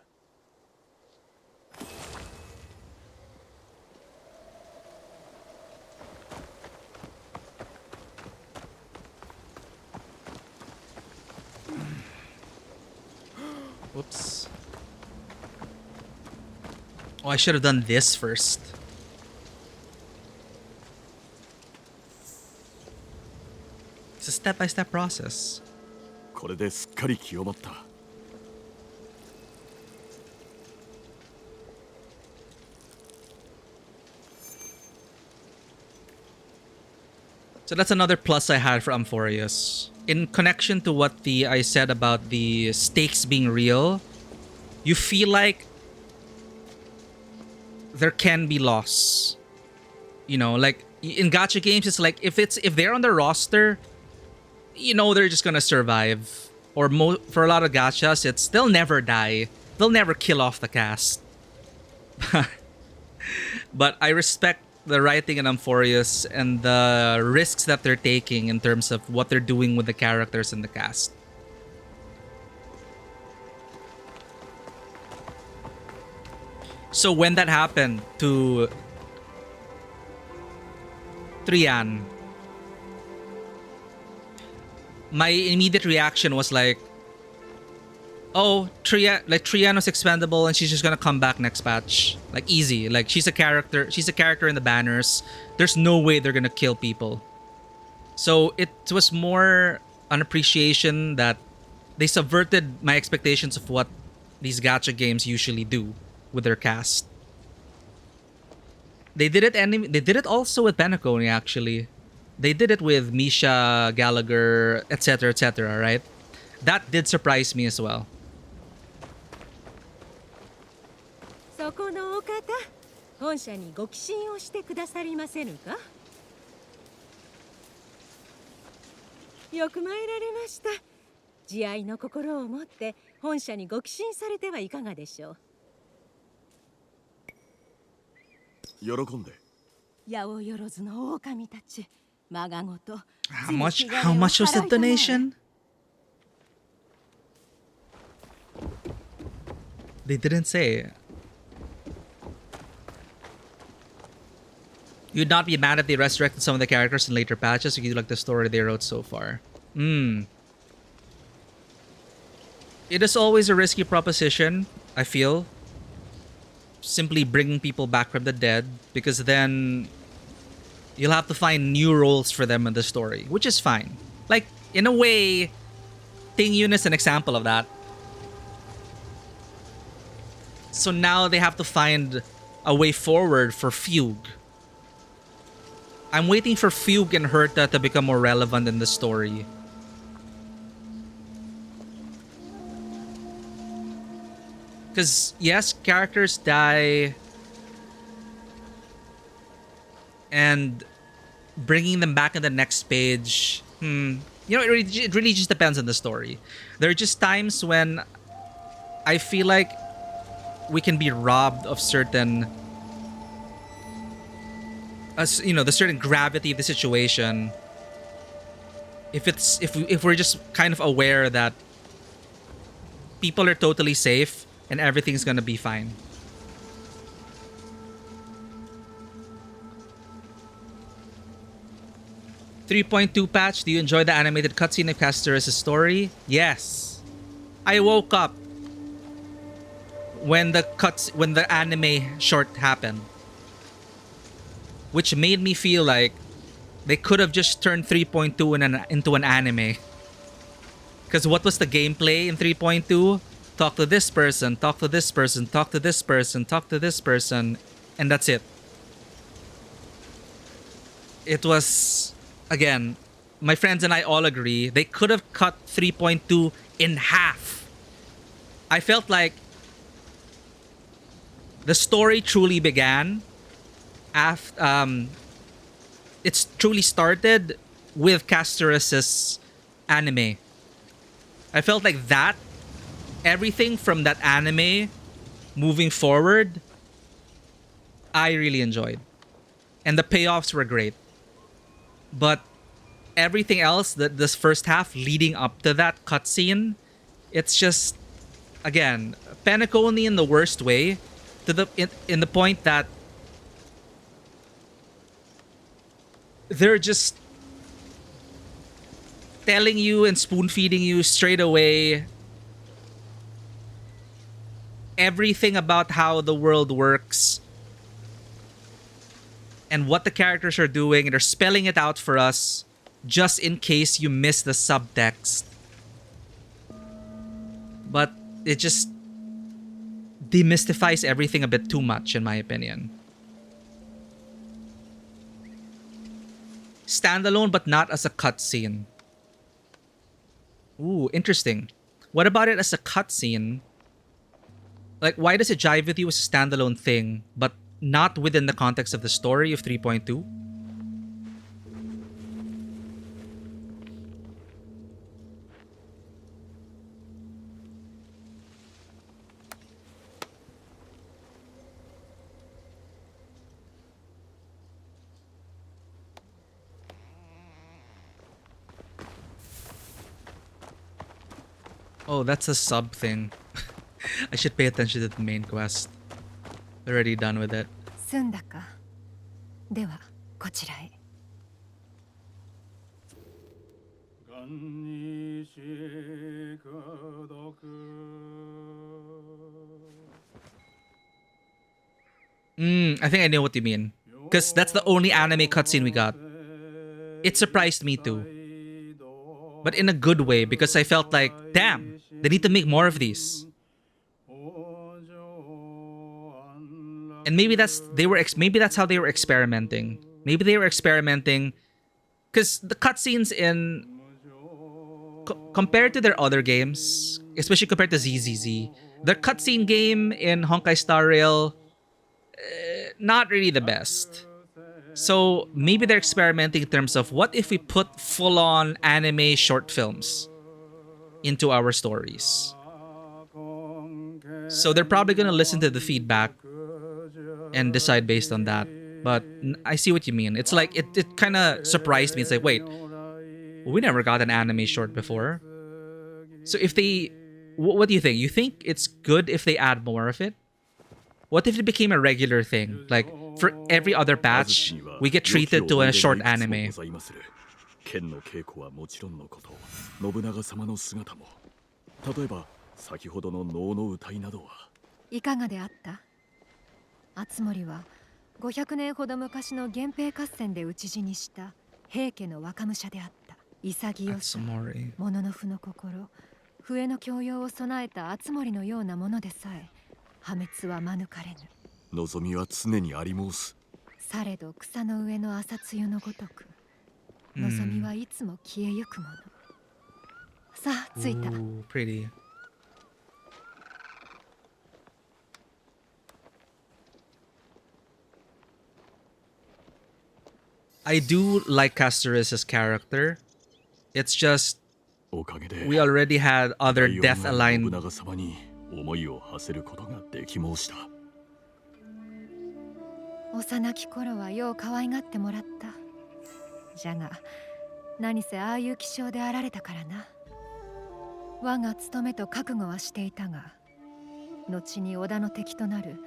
Whoops. Oh, I should have done this first. It's a step-by-step process. これですっかり清まった。 So that's another plus I had for Amphorius. In connection to what I said about the stakes being real, you feel like there can be loss. You know, like in gacha games, it's like if they're on the roster, you know they're just gonna survive. Or for a lot of gachas, it's they'll never die. They'll never kill off the cast. But I respect the writing in Amphorius and the risks that they're taking in terms of what they're doing with the characters in the cast. So when that happened to Trian, my immediate reaction was like, oh, Trian was expendable and she's just gonna come back next patch. Like easy. Like she's a character in the banners. There's no way they're gonna kill people. So it was more an appreciation that they subverted my expectations of what these gacha games usually do with their cast. They did it also with Penacony actually. They did it with Misha, Gallagher, etc., right? That did surprise me as well. そこのお方、本社にご寄進をしてくださりませぬか。よく参られました。慈愛の心を持って本社にご寄進されてはいかがでしょう。喜んで。八百万の狼たち、まがごと。How much was the donation? They didn't say. You'd not be mad if they resurrected some of the characters in later patches if you like the story they wrote so far. It is always a risky proposition, I feel. Simply bringing people back from the dead, because then you'll have to find new roles for them in the story, which is fine. Like, in a way, Ting Yun is an example of that. So now they have to find a way forward for Fugue. I'm waiting for Fugue and Herta to become more relevant in the story. Because, yes, characters die. And bringing them back in the next page, you know, it really just depends on the story. There are just times when I feel like we can be robbed of certain, you know, the certain gravity of the situation. If we're just kind of aware that people are totally safe and everything's gonna be fine. .2 patch. Do you enjoy the animated cutscene of Castor's story? Yes. I woke up when the anime short happened, which made me feel like they could have just turned 3.2 into an anime. Because what was the gameplay in 3.2? Talk to this person, talk to this person, talk to this person, talk to this person, and that's it. It was, again, my friends and I all agree, they could have cut 3.2 in half. I felt like the story truly began after it's truly started with Castoras's anime. I felt like that everything from that anime moving forward, I really enjoyed. And the payoffs were great. But everything else, that this first half leading up to that cutscene, it's just, again, Penacony in the worst way, to the in the point that they're just telling you and spoon feeding you straight away everything about how the world works and what the characters are doing, and they're spelling it out for us just in case you miss the subtext. But it just demystifies everything a bit too much, in my opinion. Standalone, but not as a cutscene. Ooh, interesting. What about it as a cutscene? Like, why does it jive with you as a standalone thing, but not within the context of the story of 3.2? Oh, that's a sub thing. I should pay attention to the main quest. Already done with it. 済んだか。ではこちらへ。I think I know what you mean. Because that's the only anime cutscene we got. It surprised me too. But in a good way, because I felt like, damn, they need to make more of these. And maybe that's how they were experimenting. Maybe they were experimenting because the cutscenes in compared to their other games, especially compared to ZZZ, their cutscene game in Honkai Star Rail, not really the best. So maybe they're experimenting in terms of what if we put full-on anime short films into our stories. So they're probably gonna listen to the feedback and decide based on that. But I see what you mean. It's like, it kind of surprised me. It's like, wait, we never got an anime short before. So if they... What do you think? You think it's good if they add more of it? What if it became a regular thing? Like, for every other batch, we get treated to a short anime. 剣の稽古はもちろんのこと、信長様の姿も、例えば先ほどの能の歌いなどは。いかがであった？敦盛は500年ほど昔の源平合戦で討ち死にした平家の若武者であった。潔さ、物の負の心、笛の教養を備えた敦盛のようなものでさえ破滅は免れぬ。望みは常にあり申す。されど草の上の朝露のごとく、望みはいつも消えゆくもの。さあ、着いた。Pretty. I do like Castoras's character. It's just we already had other death aligned. 思いを馳せることができ申した。幼き頃はよう可愛がってもらった。じゃが何せああいう気性であられたからな。我が務めと覚悟はしていたが、後に織田の敵となる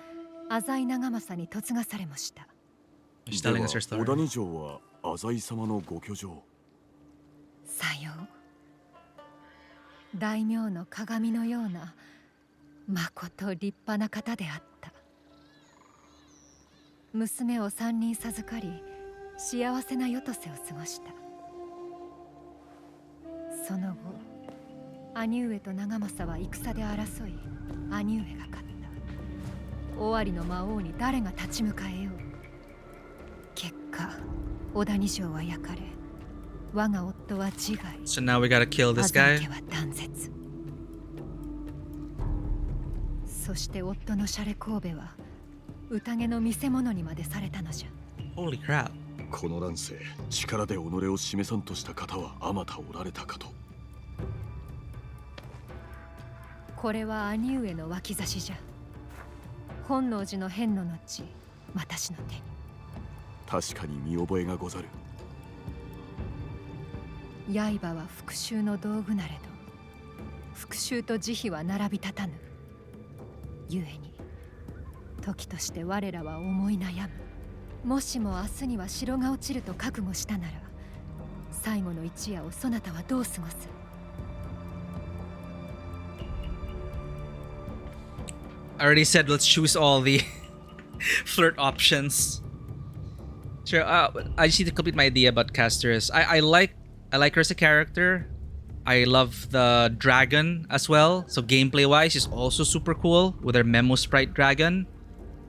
浅井長政に嫁がされました。織田二条は浅井様のご居城。さよう。大名の鏡のようなまこと立派な方であった。娘を3人授かり、幸せな夜とせを過ごした。その後、兄上と長政は戦で争い、兄上が勝った。尾張の魔王に誰が立ち向かえよう。結果、織田二条は焼かれ、我が夫は自害。So now we gotta kill this guy? 家は断絶。そして夫のシャレ神戸は宴の見せ物にまでされたのじゃ。 Holy crap. この乱世、力で己を示さんとした方はあまたおられたかと。これは兄上の脇差しじゃ。本能寺の変の後、私の手に。確かに見覚えがござる。刃は復讐の道具なれど、復讐と慈悲は並び立たぬ。故に時として我らは思い悩む。もしも明日には城が落ちると覚悟したなら、最後の一夜をそなたはどう過ごす？ I already said let's choose all the flirt options. Sure, I just need to complete my idea about Casterus. I like her as a character. I love the dragon as well. So gameplay wise, she's also super cool with her Memo Sprite dragon.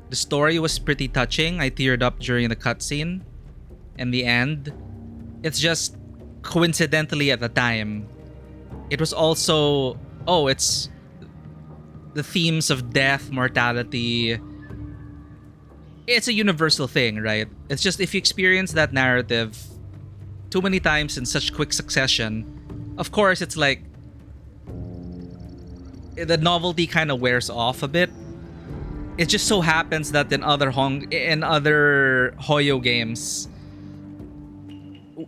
The story was pretty touching. I teared up during the cutscene. And the end, it's just coincidentally at the time, it was also, oh, it's the themes of death, mortality. It's a universal thing, right? It's just if you experience that narrative too many times in such quick succession, of course it's like the novelty kind of wears off a bit. It just so happens that in other Hoyo games,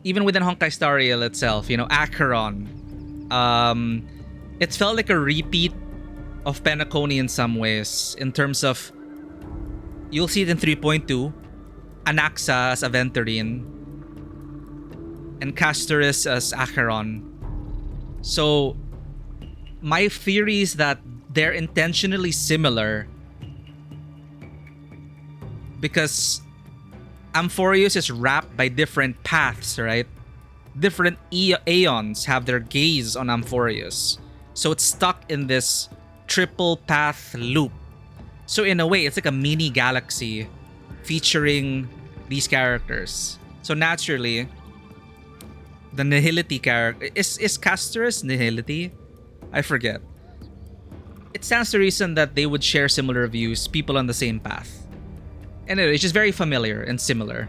even within Honkai Star Rail itself, you know, Acheron, it felt like a repeat of Penacony in some ways, in terms of, you'll see it in 3.2, Anaxa as Aventurine, and Casterus as Acheron. So, my theory is that they're intentionally similar because Amphorius is wrapped by different paths, right? Different aeons have their gaze on Amphorius. So it's stuck in this triple path loop. So in a way, it's like a mini galaxy featuring these characters. So naturally, the Nihility character... Is Casterus Nihility? I forget. It stands to reason that they would share similar views, people on the same path. Anyway, it's just very familiar and similar.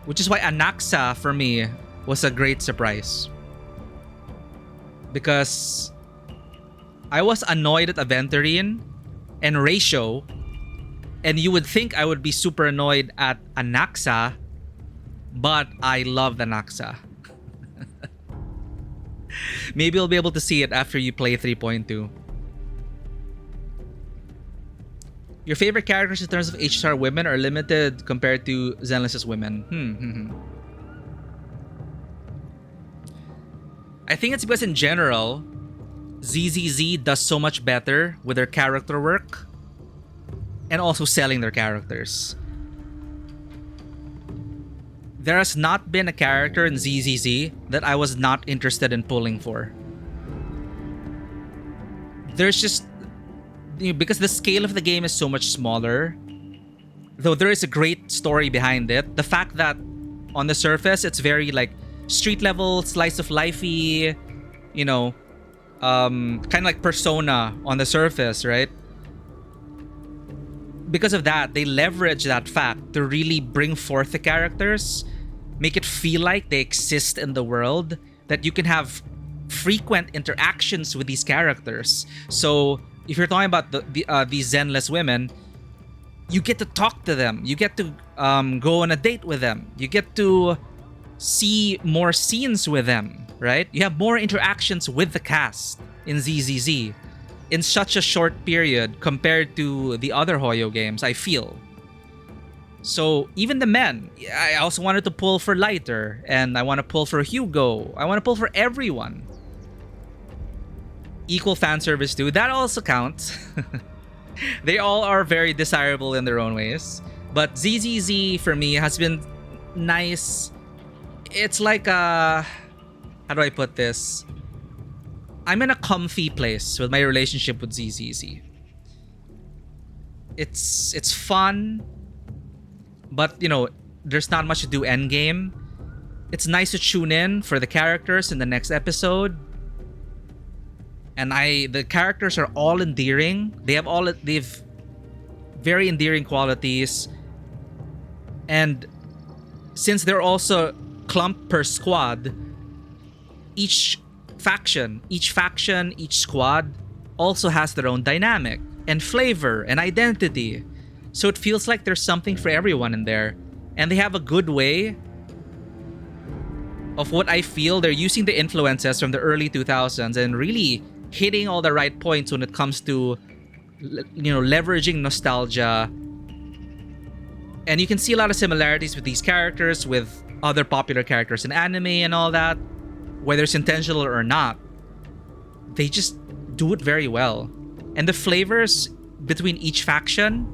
Which is why Anaxa, for me, was a great surprise. Because I was annoyed at Aventurine and Ratio, and you would think I would be super annoyed at Anaxa, but I love Anaxa. Maybe you'll be able to see it after you play 3.2. Your favorite characters in terms of HSR women are limited compared to Zenless's women. I think it's because in general, ZZZ does so much better with their character work and also selling their characters. There has not been a character in ZZZ that I was not interested in pulling for. There's just, because the scale of the game is so much smaller, though there is a great story behind it, the fact that on the surface it's very like street level, slice of lifey, you know, kind of like Persona on the surface, right? Because of that, they leverage that fact to really bring forth the characters, make it feel like they exist in the world, that you can have frequent interactions with these characters. So if you're talking about these Zenless women, you get to talk to them. You get to go on a date with them. You get to see more scenes with them, right? You have more interactions with the cast in ZZZ in such a short period compared to the other Hoyo games, I feel. So even the men, I also wanted to pull for Lighter, and I want to pull for Hugo. I want to pull for everyone. Equal fan service too. That also counts. They all are very desirable in their own ways. But ZZZ for me has been nice. It's like a... How do I put this? I'm in a comfy place with my relationship with ZZZ. It's fun, but you know, there's not much to do endgame. It's nice to tune in for the characters in the next episode. And the characters are all endearing. They've very endearing qualities. And since they're also clumped per squad, each faction, each squad also has their own dynamic and flavor and identity. So it feels like there's something for everyone in there. And they have a good way of what I feel they're using the influences from the early 2000s and really hitting all the right points when it comes to, you know, leveraging nostalgia. And you can see a lot of similarities with these characters with other popular characters in anime and all that, whether it's intentional or not. They just do it very well. And the flavors between each faction,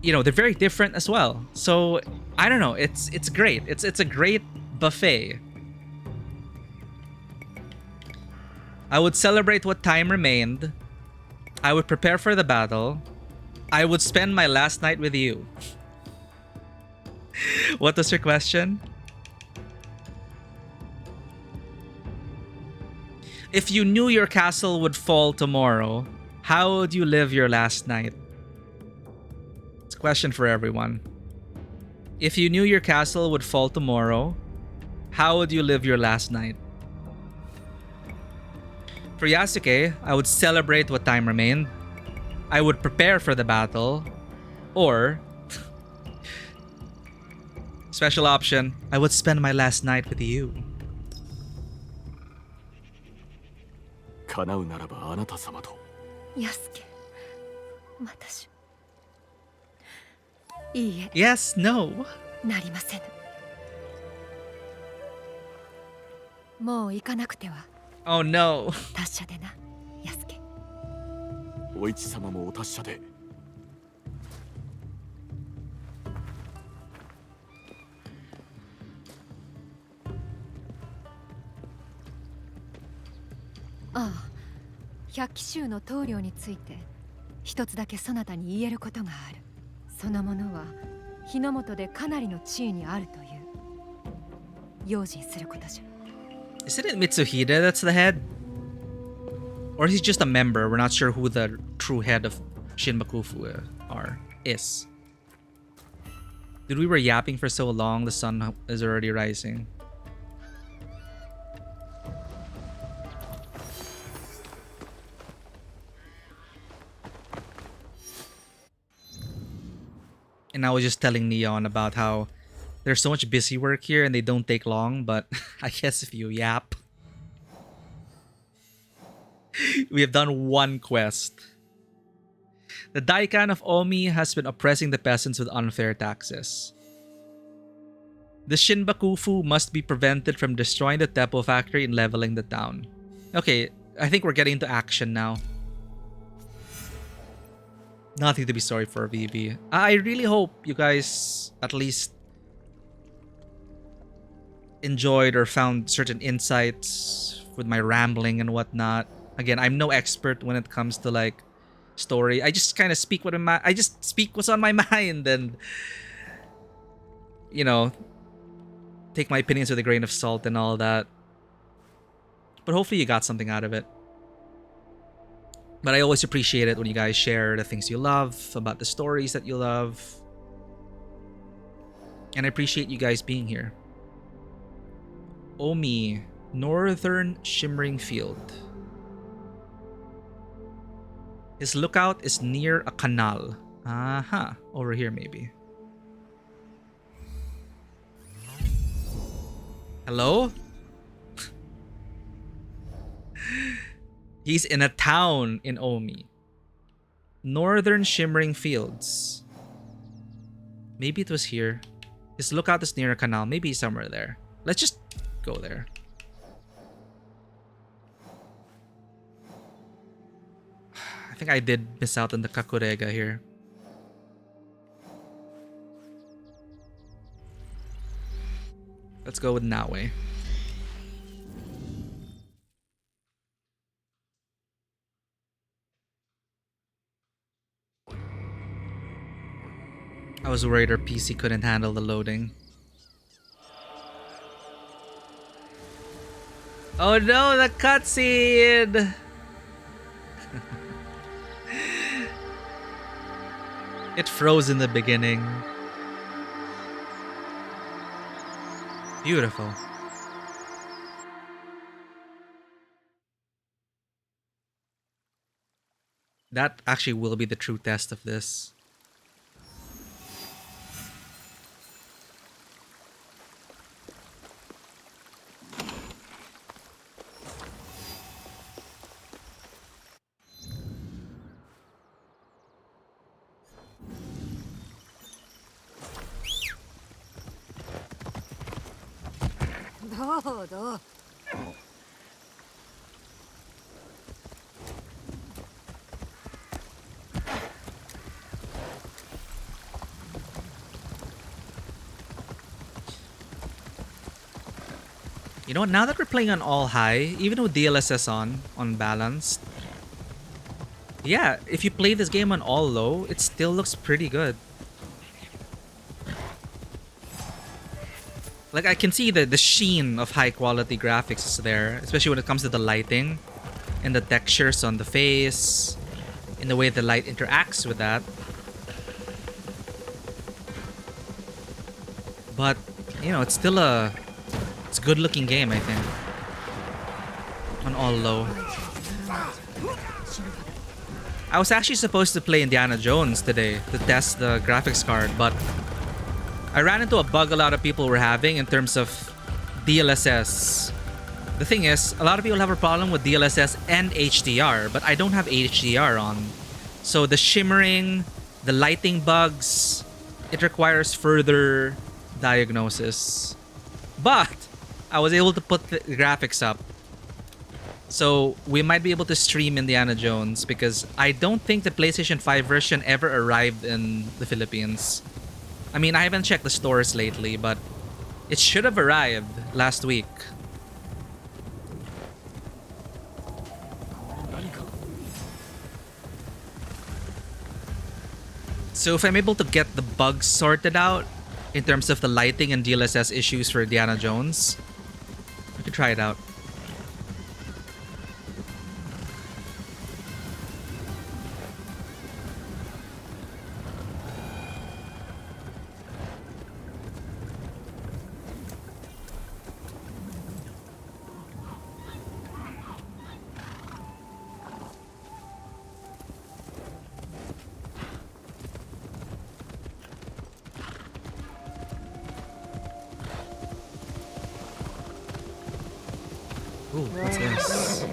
you know, they're very different as well. So I don't know, it's great. It's a great buffet. I would celebrate what time remained. I would prepare for the battle. I would spend my last night with you. What was your question? If you knew your castle would fall tomorrow, how would you live your last night? It's a question for everyone. If you knew your castle would fall tomorrow, how would you live your last night? For Yasuke, I would celebrate what time remained. I would prepare for the battle. Or, special option, I would spend my last night with you. 叶うならばあなた様と。安家、私。いいえ。 Yes, no. なりませぬ。もう行かなくては。Oh no. 達者でな、安家。お市様もお達者で。ああ、百騎衆の棟梁について一つだけそなたに言えることがある。そのものは日の本でかなりの地位にあるという。用心することじゃ。Isn't it Mitsuhide that's the head? Or he's just a member? We're not sure who the true head of Shinbakufu is. Dude, we were yapping for so long, the sun is already rising. And I was just telling Neon about how there's so much busy work here and they don't take long, but I guess if you yap. We have done one quest. The Daikan of Omi has been oppressing the peasants with unfair taxes. The Shinbakufu must be prevented from destroying the Teppo factory and leveling the town. Okay, I think we're getting into action now. Nothing to be sorry for, VB. I really hope you guys at least enjoyed or found certain insights with my rambling and whatnot. Again, I'm no expert when it comes to like story. I just kind of speak I just speak what's on my mind and, you know, take my opinions with a grain of salt and all that. But hopefully you got something out of it. But I always appreciate it when you guys share the things you love, about the stories that you love. And I appreciate you guys being here. Omi, Northern Shimmering Field. His lookout is near a canal. Aha, over here maybe. Hello? He's in a town in Omi. Northern Shimmering Fields. Maybe it was here. His lookout is near a canal. Maybe he's somewhere there. Let's just go there. I think I did miss out on the Kakurega here. Let's go with Naue. I was worried our PC couldn't handle the loading. Oh no, the cutscene! It froze in the beginning. Beautiful. That actually will be the true test of this. You know what? Now that we're playing on all high, even with DLSS on balanced, yeah, if you play this game on all low, it still looks pretty good. Like, I can see the sheen of high quality graphics is there, especially when it comes to the lighting and the textures on the face, in the way the light interacts with that. But, you know, it's still a good looking game, I think. On all low. I was actually supposed to play Indiana Jones today to test the graphics card, but I ran into a bug a lot of people were having in terms of DLSS. The thing is, a lot of people have a problem with DLSS and HDR, but I don't have HDR on. So the shimmering, the lighting bugs, it requires further diagnosis. But I was able to put the graphics up. So we might be able to stream Indiana Jones because I don't think the PlayStation 5 version ever arrived in the Philippines. I mean, I haven't checked the stores lately, but it should have arrived last week. So if I'm able to get the bugs sorted out in terms of the lighting and DLSS issues for Indiana Jones, I could try it out. Ooh, what's this?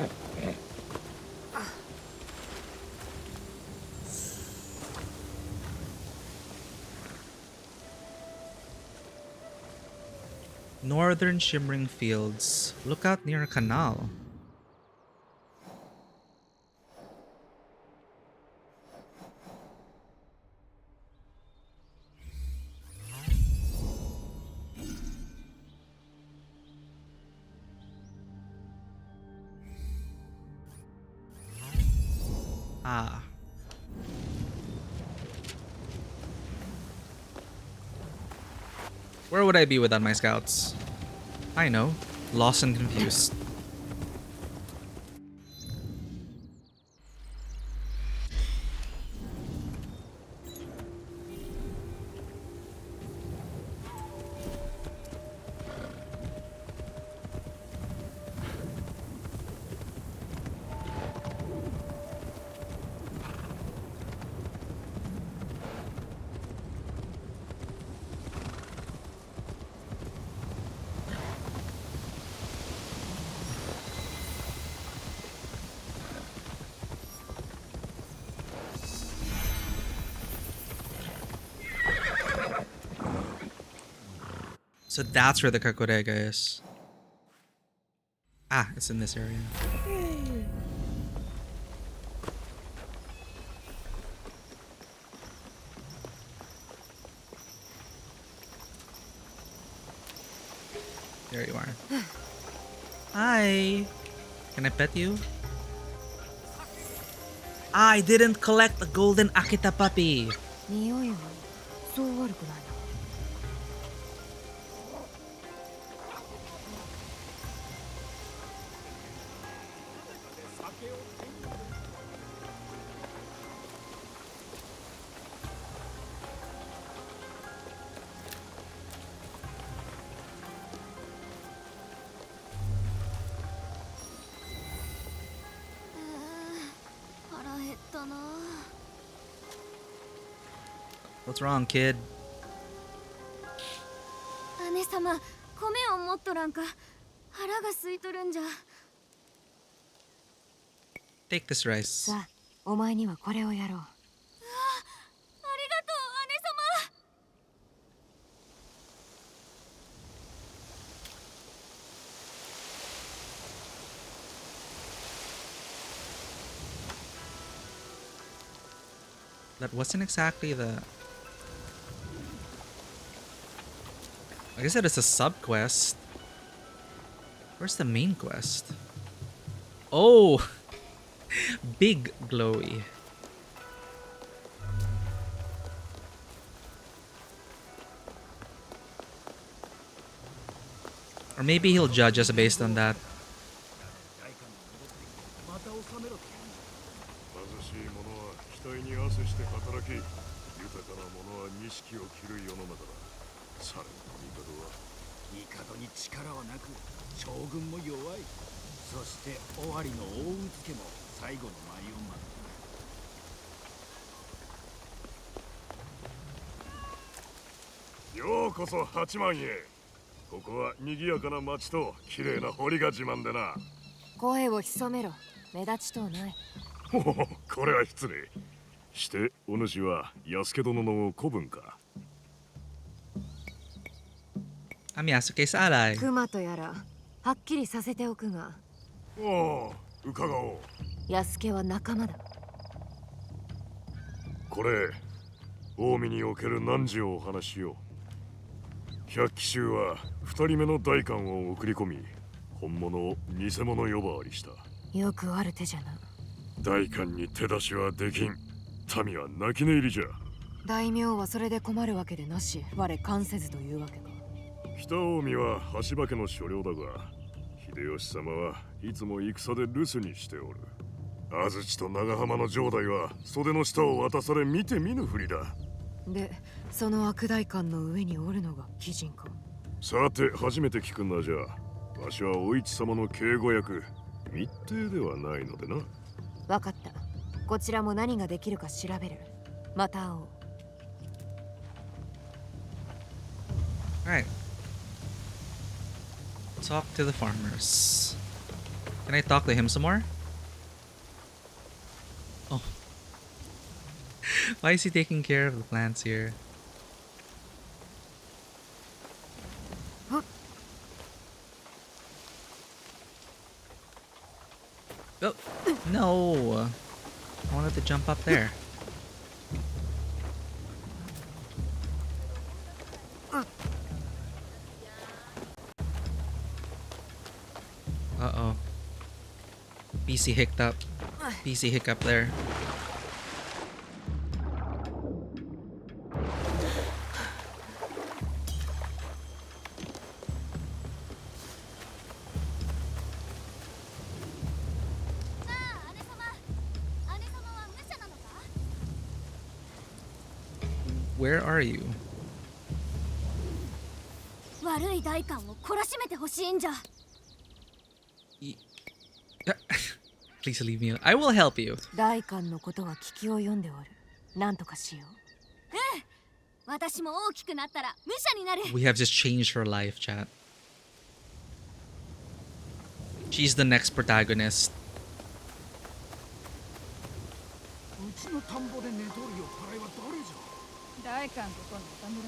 Northern shimmering fields. Look out near a canal. Ah. Where would I be without my scouts? I know. Lost and confused. So that's where the Kakurega is. Ah, it's in this area. There you are. Hi. Can I pet you? I didn't collect a golden Akita puppy. 匂いはそう悪くないな。What's wrong, kid? 姉様、米を持っとらんか。腹が空いとるんじゃ。 Take this rice. さあ、お前にはこれをやろう。ありがとう、姉様。 That wasn't exactly the... I guess that is a sub-quest. Where's the main quest? Oh! Big glowy. Or maybe he'll judge us based on that. 貧しい者は額に汗して働き、豊かな者は錦を着る世の中だ。されど帝に力はなく、将軍も弱い。そして尾張の大うつけも最後の舞を待った。ようこそ八幡へ。ここは賑やかな町と綺麗な堀が自慢でな。声を潜めろ。目立ちとうない。ほほほ、これは失礼。してお主は安家殿の子分か。Amiyasuke Sarai. 熊とやらはっきりさせておくが。おお、伺おう。安家は仲間だ。これ、近江における汝をお話ししよう。百騎衆は二人目の代官を送り込み、本物を偽物呼ばわりした。よくある手じゃな。代官に手出しはできん。民は泣き寝入りじゃ。大名はそれで困るわけでなし、我関せずというわけか。北近江は橋場家の所領だが、秀吉様はいつも戦で留守にしておる。安土と長浜の城代は袖の下を渡され見て見ぬふりだ。で、その悪代官の上におるのが貴人か。さて初めて聞くんだじゃ。わしはお市様の警護役、密偵ではないのでな。わかった。こちらも何ができるか調べる。また会おう。Alright. Talk to the farmers. Can I talk to him some more? Oh. Why is he taking care of the plants here? Oh, no. I wanted to jump up there. Uh-oh. PC hiccup. PC hiccup there. Where are you? 悪い代官を懲らしめてほしいんじゃ。 Please leave me alone. I will help you. 代官のことは聞きを読んでおる。なんとかしよう。私も大きくなったら武者になる。 We have just changed her life, chat. She's the next protagonist. うちの田んぼで寝とるよ払いは誰じゃ。代官とこのお侍さん、飲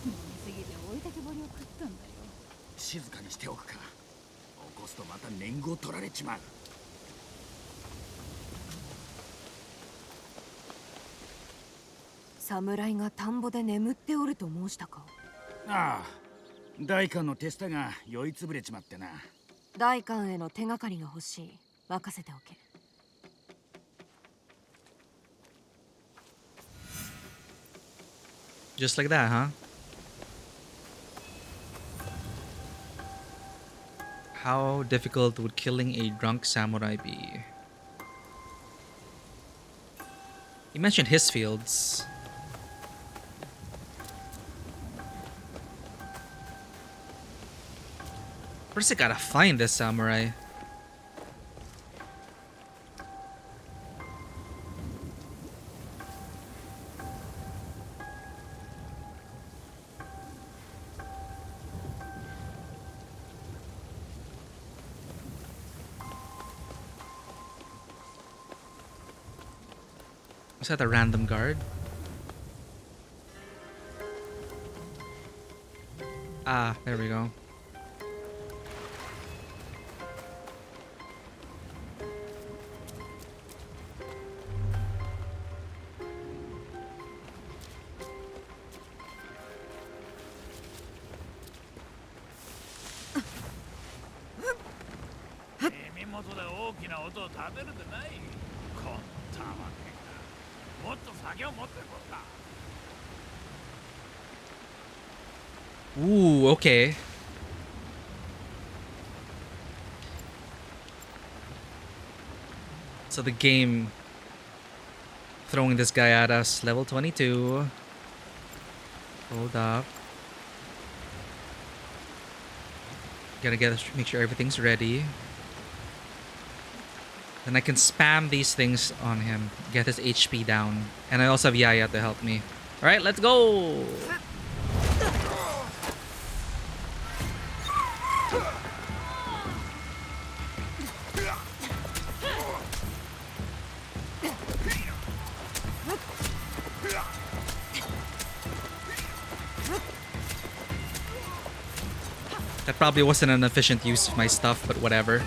みすぎて置いてけぼりを食ったんだよ。静かにしておくか。起こすとまた年貢を取られちまう。侍が田んぼで眠っておると申したか。ああ、代官の手下が酔いつぶれちまってな。代官への手がかりが欲しい。任せておけ。Just like that, huh? How difficult would killing a drunk samurai be? You mentioned his fields. First I gotta find this samurai. Is that a random guard? Ah, there we go. Ooh, okay. So the game throwing this guy at us, level 22. Hold up. Gotta make sure everything's ready. Then I can spam these things on him, get his HP down. And I also have Yaya to help me. Alright, let's go! That probably wasn't an efficient use of my stuff, but whatever.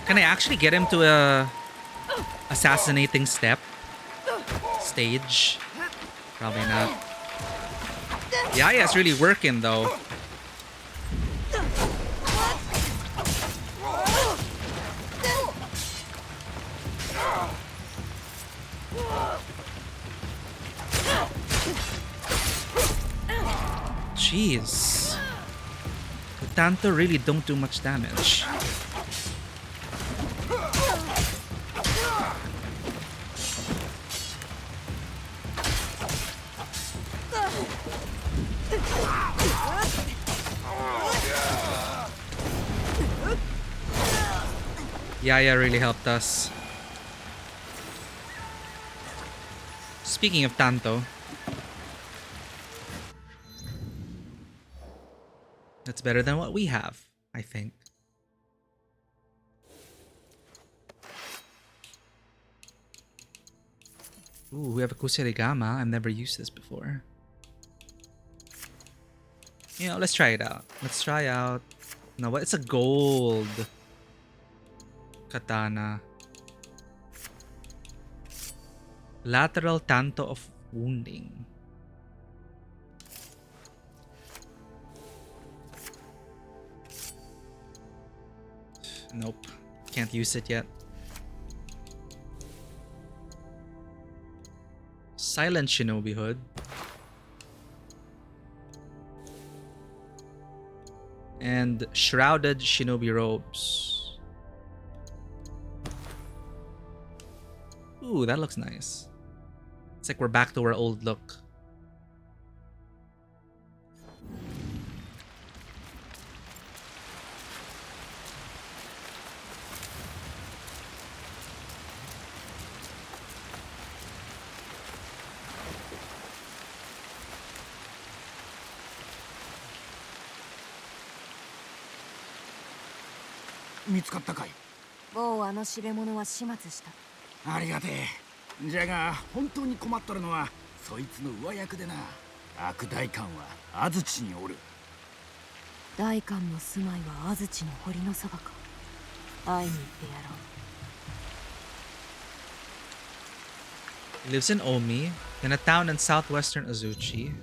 Can I actually get him to a assassinating stage? Probably not. Yeah, it's really working though. Jeez. The Tanto really don't do much damage. Yaya really helped us. Speaking of Tanto, that's better than what we have, I think. Ooh, we have a Kuserigama. I've never used this before. You know, let's try it out. Let's try out... No, what? It's a gold katana. Lateral Tanto of Wounding. Nope. Can't use it yet. Silent Shinobi Hood. And Shrouded Shinobi Robes. Ooh, that looks nice. It's like we're back to our old look.某あの知れ者は始末した。ありがてえ。じゃが本当に困っとるのはそいつの上役でな。悪代官は安土におる。代官の住まいは安土の堀のそばか。会いに行ってやろう。 He lives in Omi, in a town in southwestern Azuchi.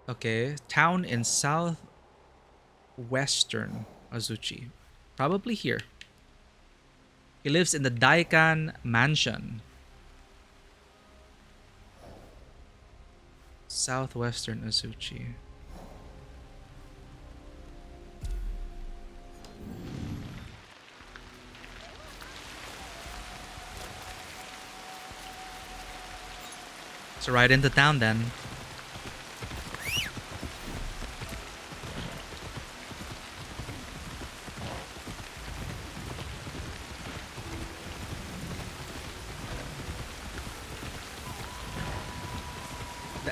Okay, town in southwestern Azuchi. Probably here. He lives in the Daikan Mansion. Southwestern Azuchi. So right into town then.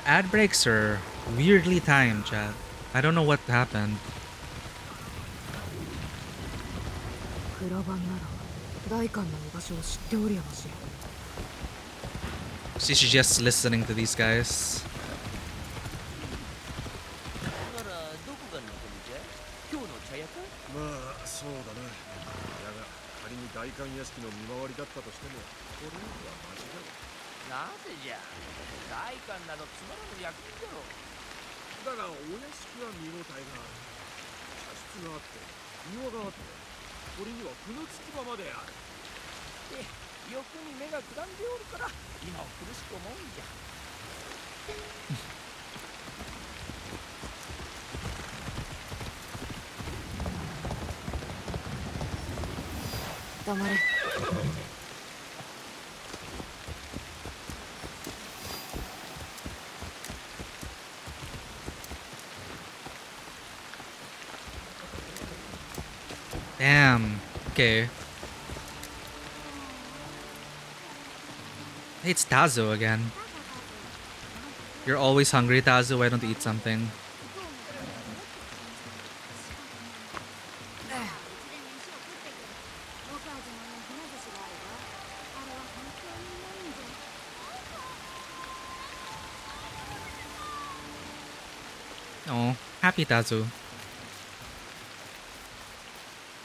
The ad breaks are weirdly timed, chat. I don't know what happened. クラバンなら大官の居場所を知っておりやましい。 She's just listening to these guys. ならどこが望みじゃ？今日の茶屋か？まあそうだな。だが仮に大官屋敷の見回りだったとしてもこれは間違う。なぜじゃ？代官などつまらぬ役人だろう。だがお屋敷は見応えがある。茶室があって庭があってこれには船着き場まである。欲に目がくらんでおるから今を苦しく思うんじゃ。黙れ。Damn. Okay. Hey, it's Tazo again. You're always hungry, Tazo. Why don't you eat something? Oh, happy Tazo.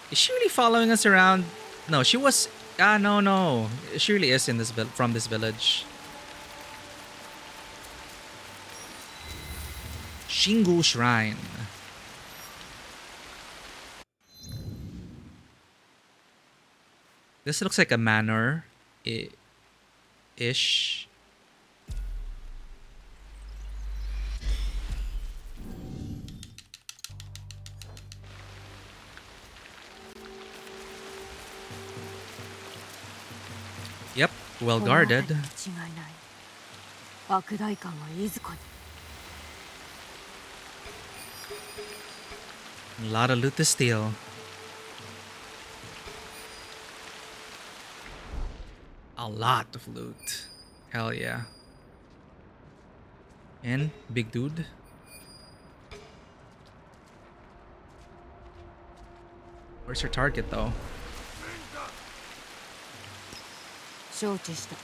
Is she really following us around? No, she was. Ah, no. She really is in this from this village. Shingu Shrine. This looks like a manor. Ish. Yep, well guarded. 違いない。悪大官はいずこに。A lot of loot to steal. A lot of loot. Hell yeah. And big dude. Where's your target though? 承知した。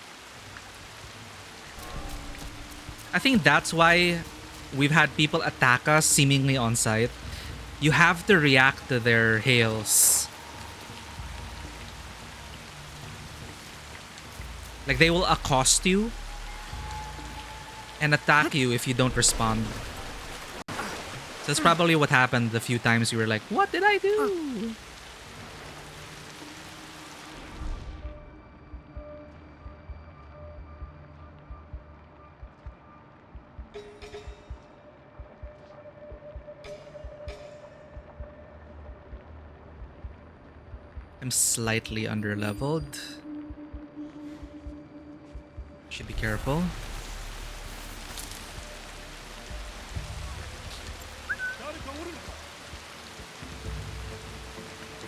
I think that's why we've had people attack us seemingly on sight. You have to react to their hails. Like they will accost you and attack you if you don't respond. So that's probably what happened the few times you were like, what did I do? I'm slightly underleveled. Should be careful.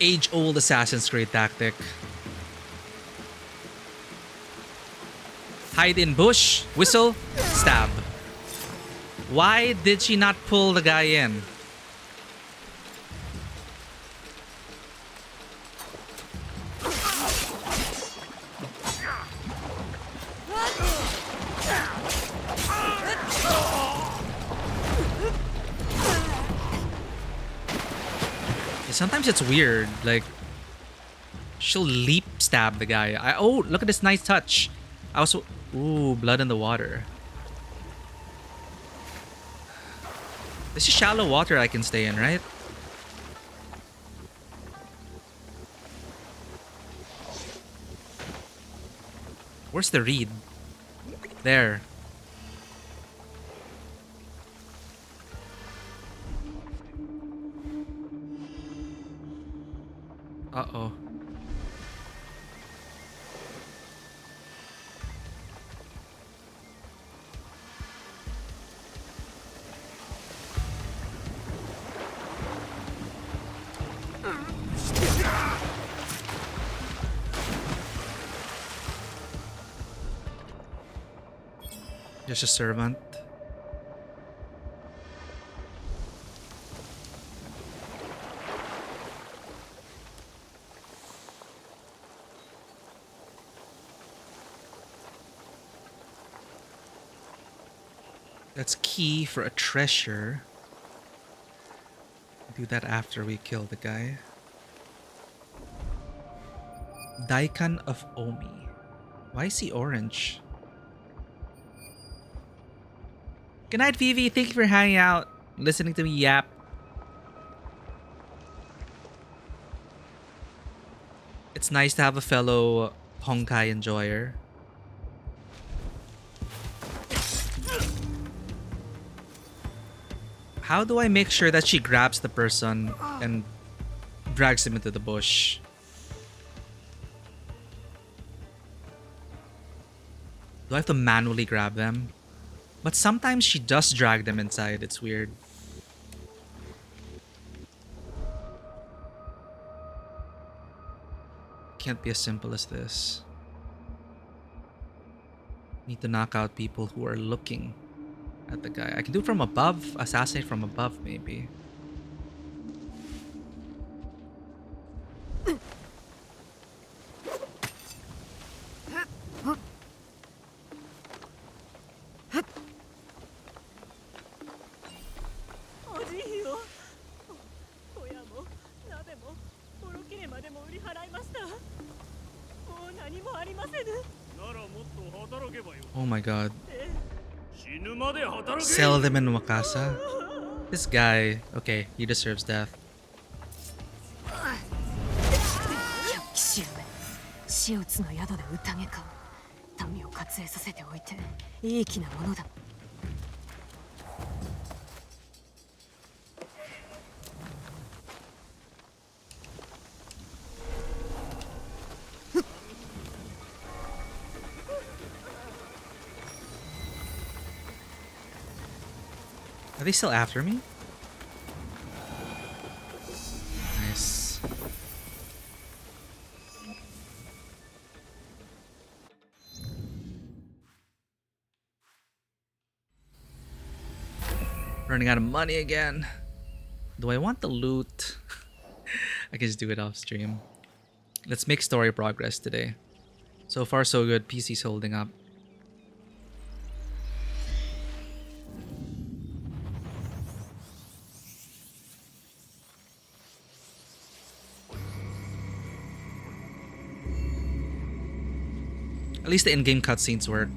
Age-old Assassin's Creed tactic. Hide in bush, whistle, stab. Why did she not pull the guy in? Sometimes it's weird, like she'll leap stab the guy. Oh, look at this nice touch. I was ooh, blood in the water. This is shallow water I can stay in, right? Where's the reed? There. Uh-oh. Just a servant. That's key for a treasure. Do that after we kill the guy. Daikan of Omi. Why is he orange? Good night, Vivi. Thank you for hanging out, listening to me yap. It's nice to have a fellow Honkai enjoyer. How do I make sure that she grabs the person and drags him into the bush? Do I have to manually grab them? But sometimes she does drag them inside. It's weird. Can't be as simple as this. Need to knock out people who are looking at the guy. I can do it from above. Assassinate from above, maybe. Oh my god. Sell them in Wakasa? This guy, okay, he deserves death. 死をつの宿で宴か民を割愛させておいていい気なものだ Are they still after me? Nice. Running out of money again. Do I want the loot? I can just do it off stream. Let's make story progress today. So far so good. PC's holding up. At least the in-game cutscenes work.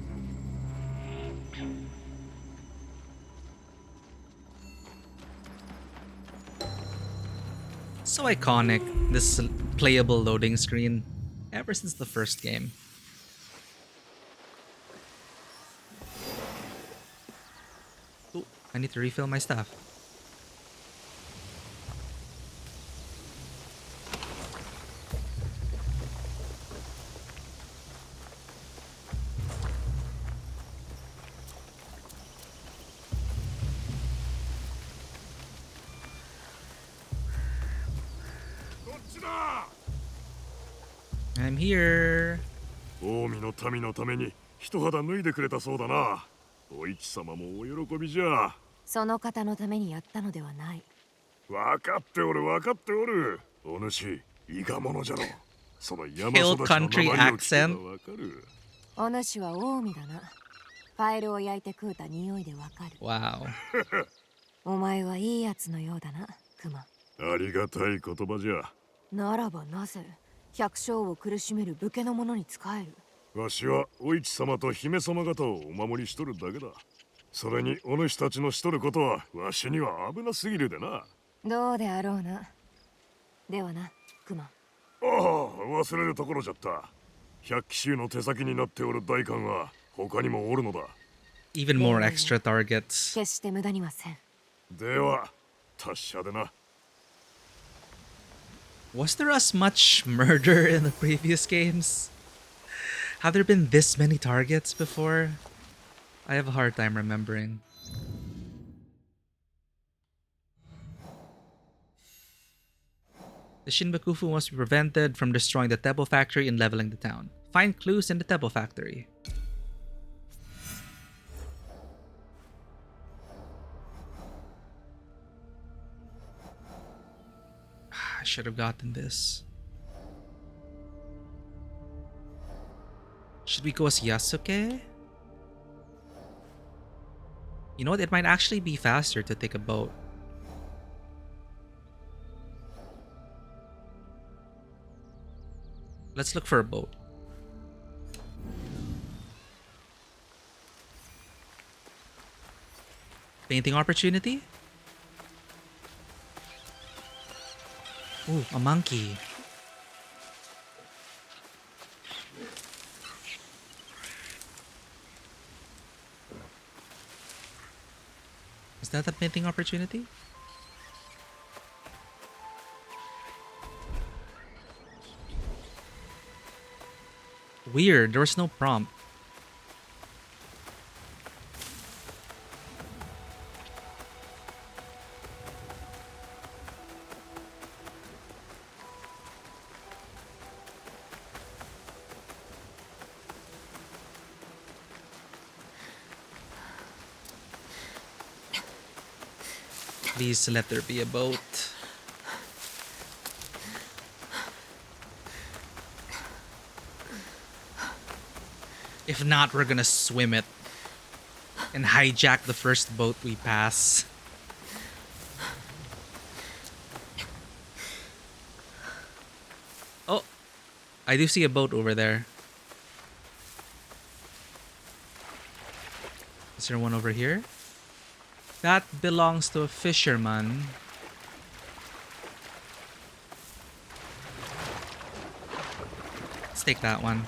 So iconic, this playable loading screen, ever since the first game. Ooh, I need to refill my stuff. I'm here. 近江の民のために一肌脱いでくれたそうだな。お市様もお喜びじゃ。その方のためにやったのではない。分かっておる分かっておる。お主いかものじゃろ。その山 Hill 育ちの名 country 前を聞けば accent. 分かる。お主は近江だな。カエルを焼いて食うた匂いでわかる。Wow. お前はいいやつのようだな、クマ。ありがたい言葉じゃ。ならばなぜ百姓を苦しめる武家の者に仕える。わしはお市様と姫様方をお守りしとるだけだ。それにお主たちのしとることはわしには危なすぎるでな。どうであろうな。ではな、クマ。ああ、忘れるところじゃった。百騎衆の手先になっておる大官は他にもおるのだ。Even more extra targets. 決して無駄にはせん。では、達者でな。Was there as much murder in the previous games? Have there been this many targets before? I have a hard time remembering. The Shinbakufu must be prevented from destroying the Tebo factory and leveling the town. Find clues in the Tebo factory. I should have gotten this. Should we go as Yasuke? You know what? It might actually be faster to take a boat. Let's look for a boat. Painting opportunity? Ooh, a monkey. Is that a painting opportunity? Weird, there was no prompt. Please let there be a boat. If not, we're gonna swim it and hijack the first boat we pass. Oh, I do see a boat over there. Is there one over here? That belongs to a fisherman. Let's take that one.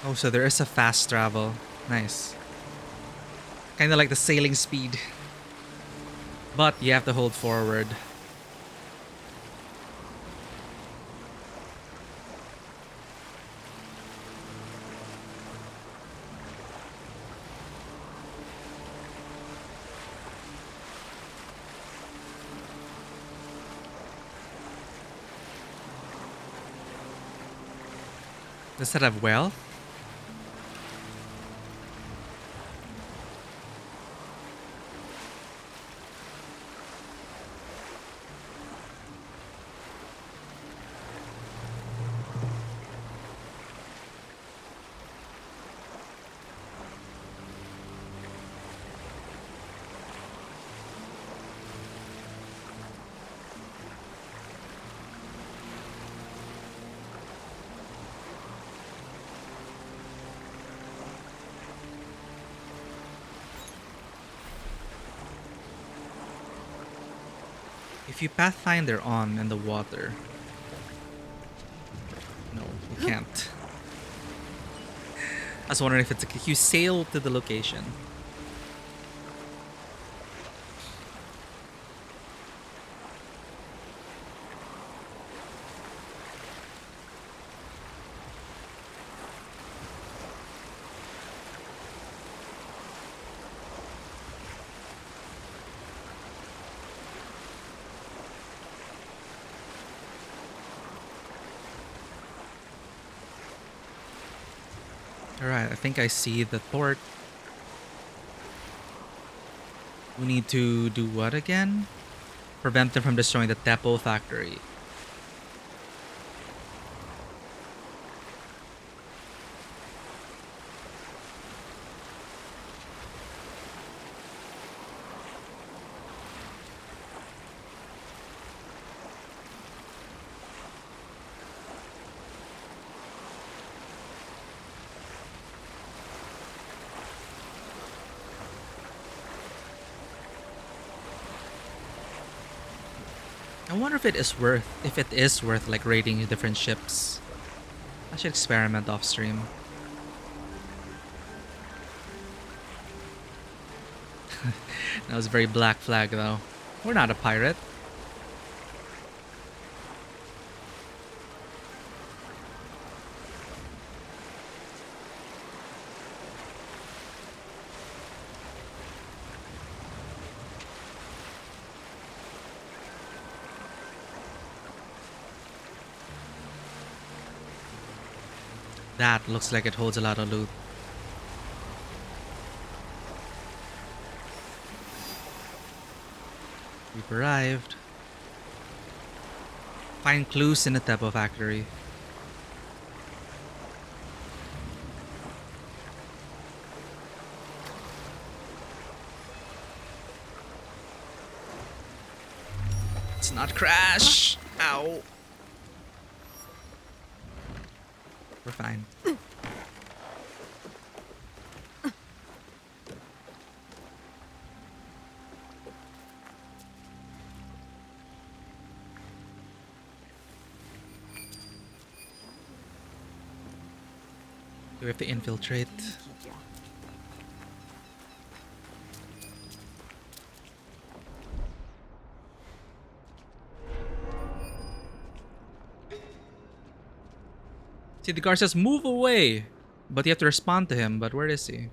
Oh, so there is a fast travel. Nice. Kind of like the sailing speed. But you have to hold forward. Does that have wealth? If you Pathfinder on in the water. No, you can't. I was wondering if it's like you sail to the location. Alright, I think I see the port. We need to do what again? Prevent them from destroying the depot factory. I wonder if it is worth like raiding different ships. I should experiment off stream. That was a very black flag though. We're not a pirate. That looks like it holds a lot of loot. We've arrived. Find clues in the Tepo factory. Let's not crash. Ow. We're fine. We have to infiltrate. See, the guard says move away, but you have to respond to him. But where is he?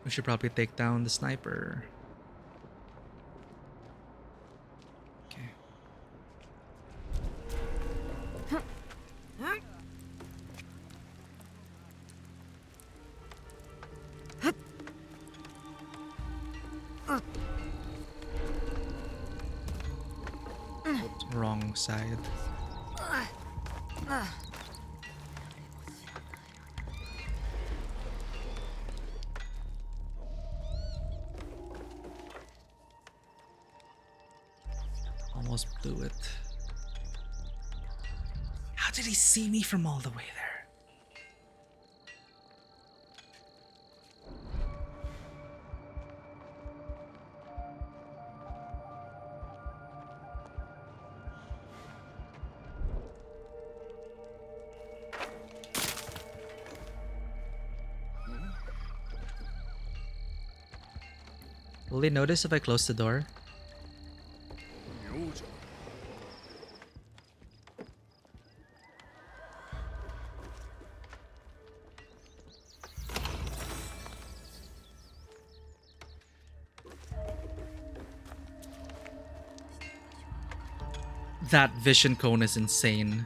We should probably take down the sniper. Okay. Oops, wrong side. Almost blew it. How did he see me from all the way there? Will they notice if I close the door? That vision cone is insane.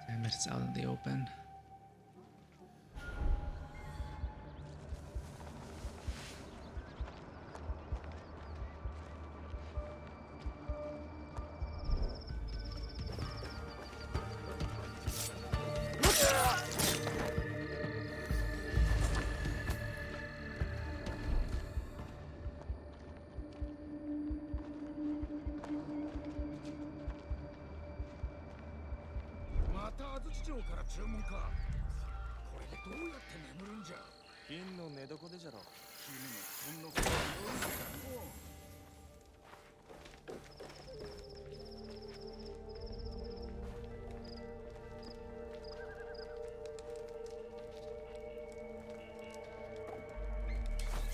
Damn it, it's out in the open.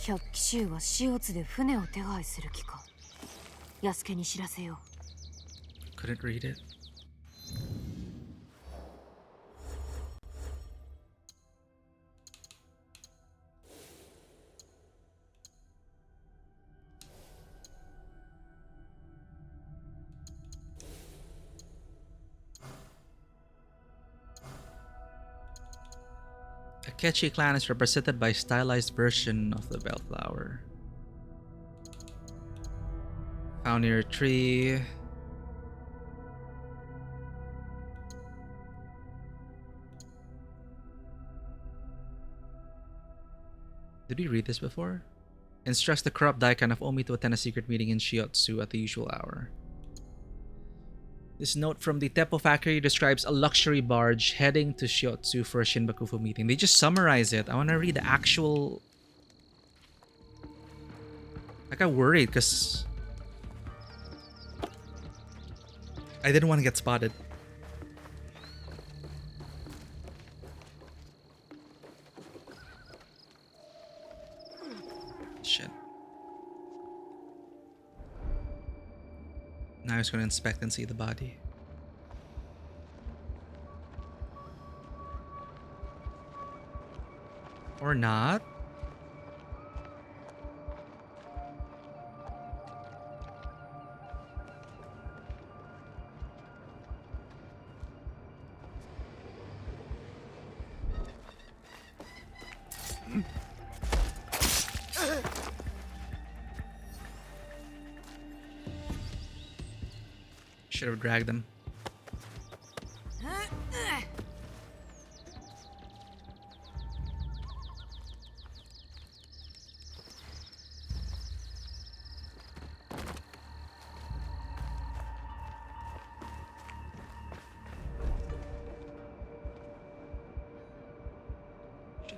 百鬼衆はシオツで船を手配する気か。ヤスケに知らせよう。 Couldn't read it. Akechi clan is represented by a stylized version of the bellflower. Found near a tree. Did we read this before? Instructs the corrupt Daikan of Omi to attend a secret meeting in Shiotsu at the usual hour. This note from the Teppo factory describes a luxury barge heading to Shiotsu for a Shinbakufu meeting. They just summarize it. I want to read the actual... I got worried because I didn't want to get spotted. Now he's gonna inspect and see the body. Or not. Should have dragged them. Should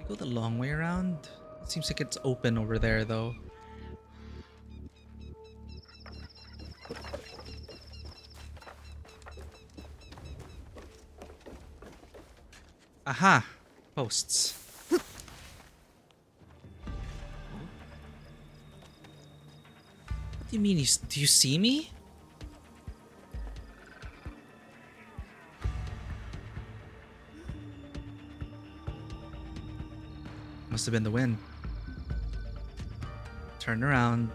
I go the long way around? It seems like it's open over there though. Aha! Posts. What do you mean? Do you see me? Must have been the wind. Turn around.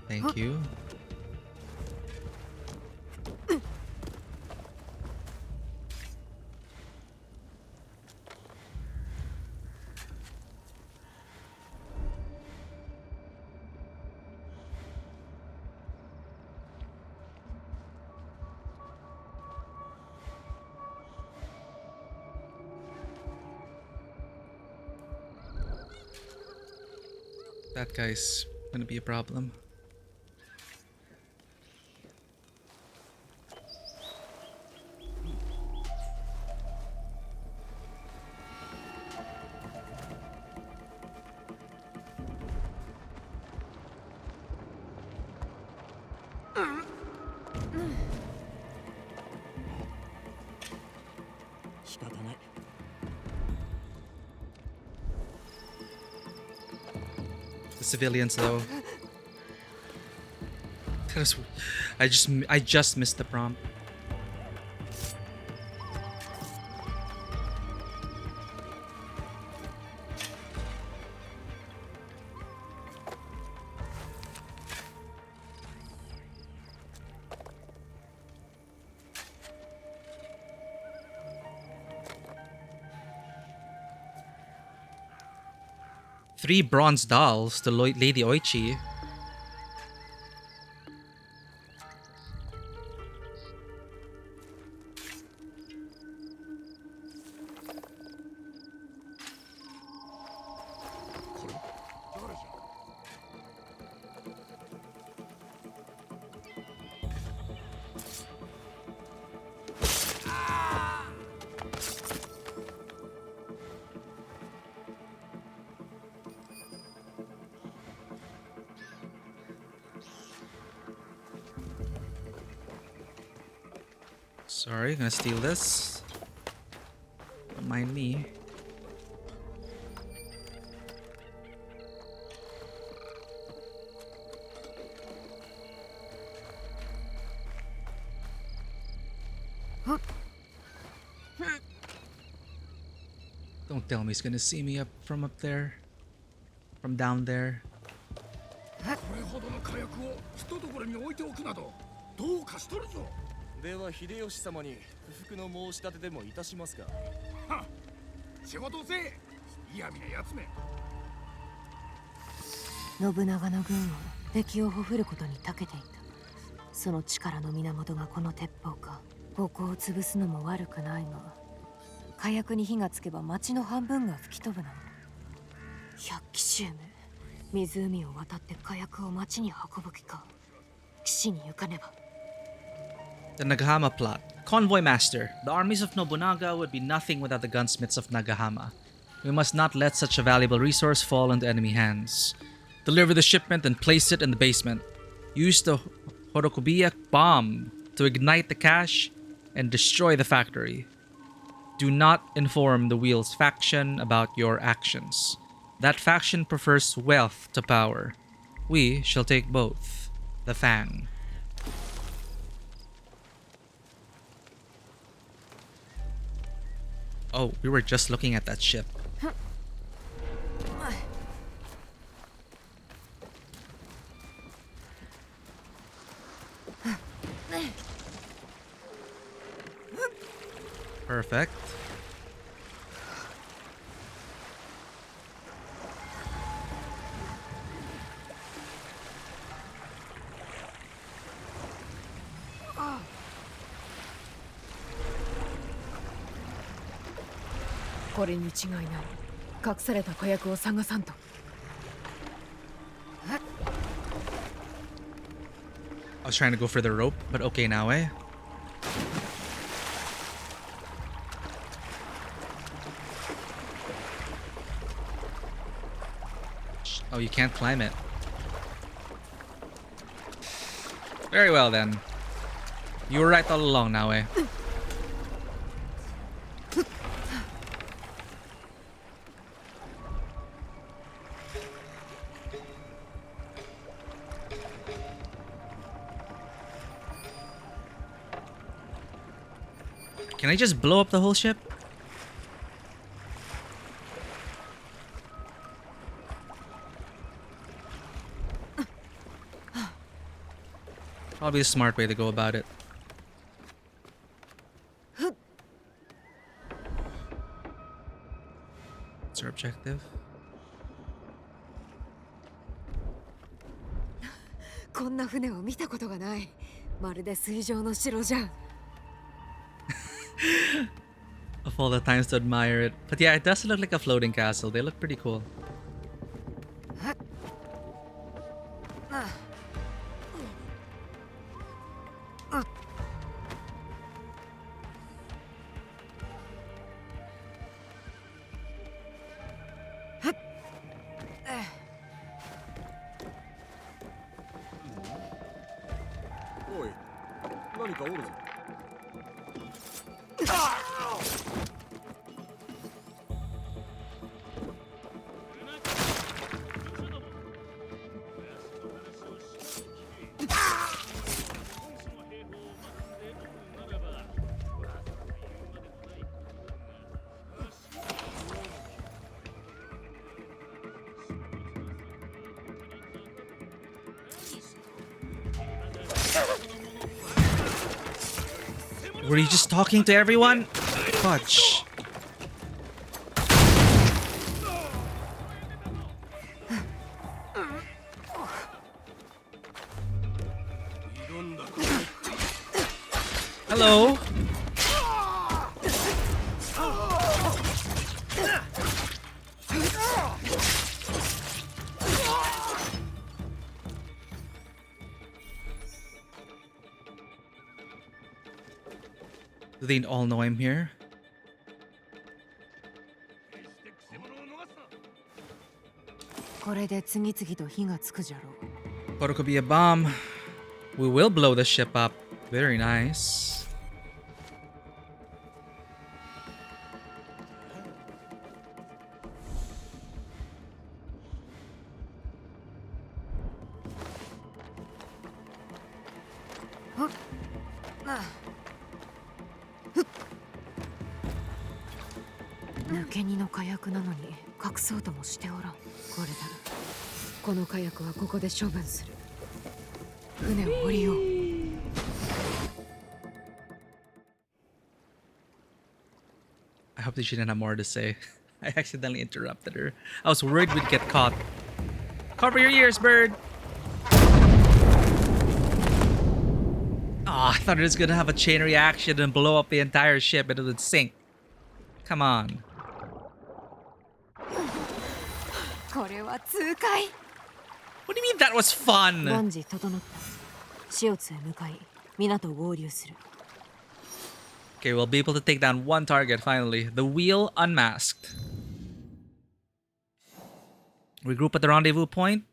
Thank you. That guy's gonna be a problem. The civilians though. I just missed the prompt. Three bronze dolls to Lady Oichi. Sorry, gonna steal this. Don't mind me. Don't tell me he's gonna see me from up there. From down there. これほどの火薬をひとところに置いておくなどどうかしとるぞ。では秀吉様に不服の申し立てでもいたしますか。はっ、仕事をせえ。嫌味なやつめ。信長の軍は敵をほふることに長けていた。その力の源がこの鉄砲か。ここを潰すのも悪くないが、火薬に火がつけば町の半分が吹き飛ぶな。百騎衆め、湖を渡って火薬を町に運ぶ気か。岸に行かねば。The Nagahama plot. Convoy Master. The armies of Nobunaga would be nothing without the gunsmiths of Nagahama. We must not let such a valuable resource fall into enemy hands. Deliver the shipment and place it in the basement. Use the Horokobiya bomb to ignite the cache and destroy the factory. Do not inform the Wheels faction about your actions. That faction prefers wealth to power. We shall take both. The Fang. Oh, we were just looking at that ship. Perfect. I was trying to go for the rope, but okay now, eh? Oh, you can't climb it. Very well then. You were right all along now, eh? Can I just blow up the whole ship? Probably a smart way to go about it. What's our objective? こんな船を見たことがない。まるで水上の城じゃん。Of all the times to admire it. But yeah, it does look like a floating castle. They look pretty cool. Were you just talking to everyone? Fudge. Hello? Do they all know I'm here? But it could be a bomb. We will blow the ship up. Very nice. I hope that she didn't have more to say. I accidentally interrupted her. I was worried we'd get caught. Cover your ears, bird! Oh, I thought it was gonna have a chain reaction and blow up the entire ship and it would sink. Come on. What do you mean that was fun? Okay, we'll be able to take down one target finally. The wheel unmasked. Regroup at the rendezvous point.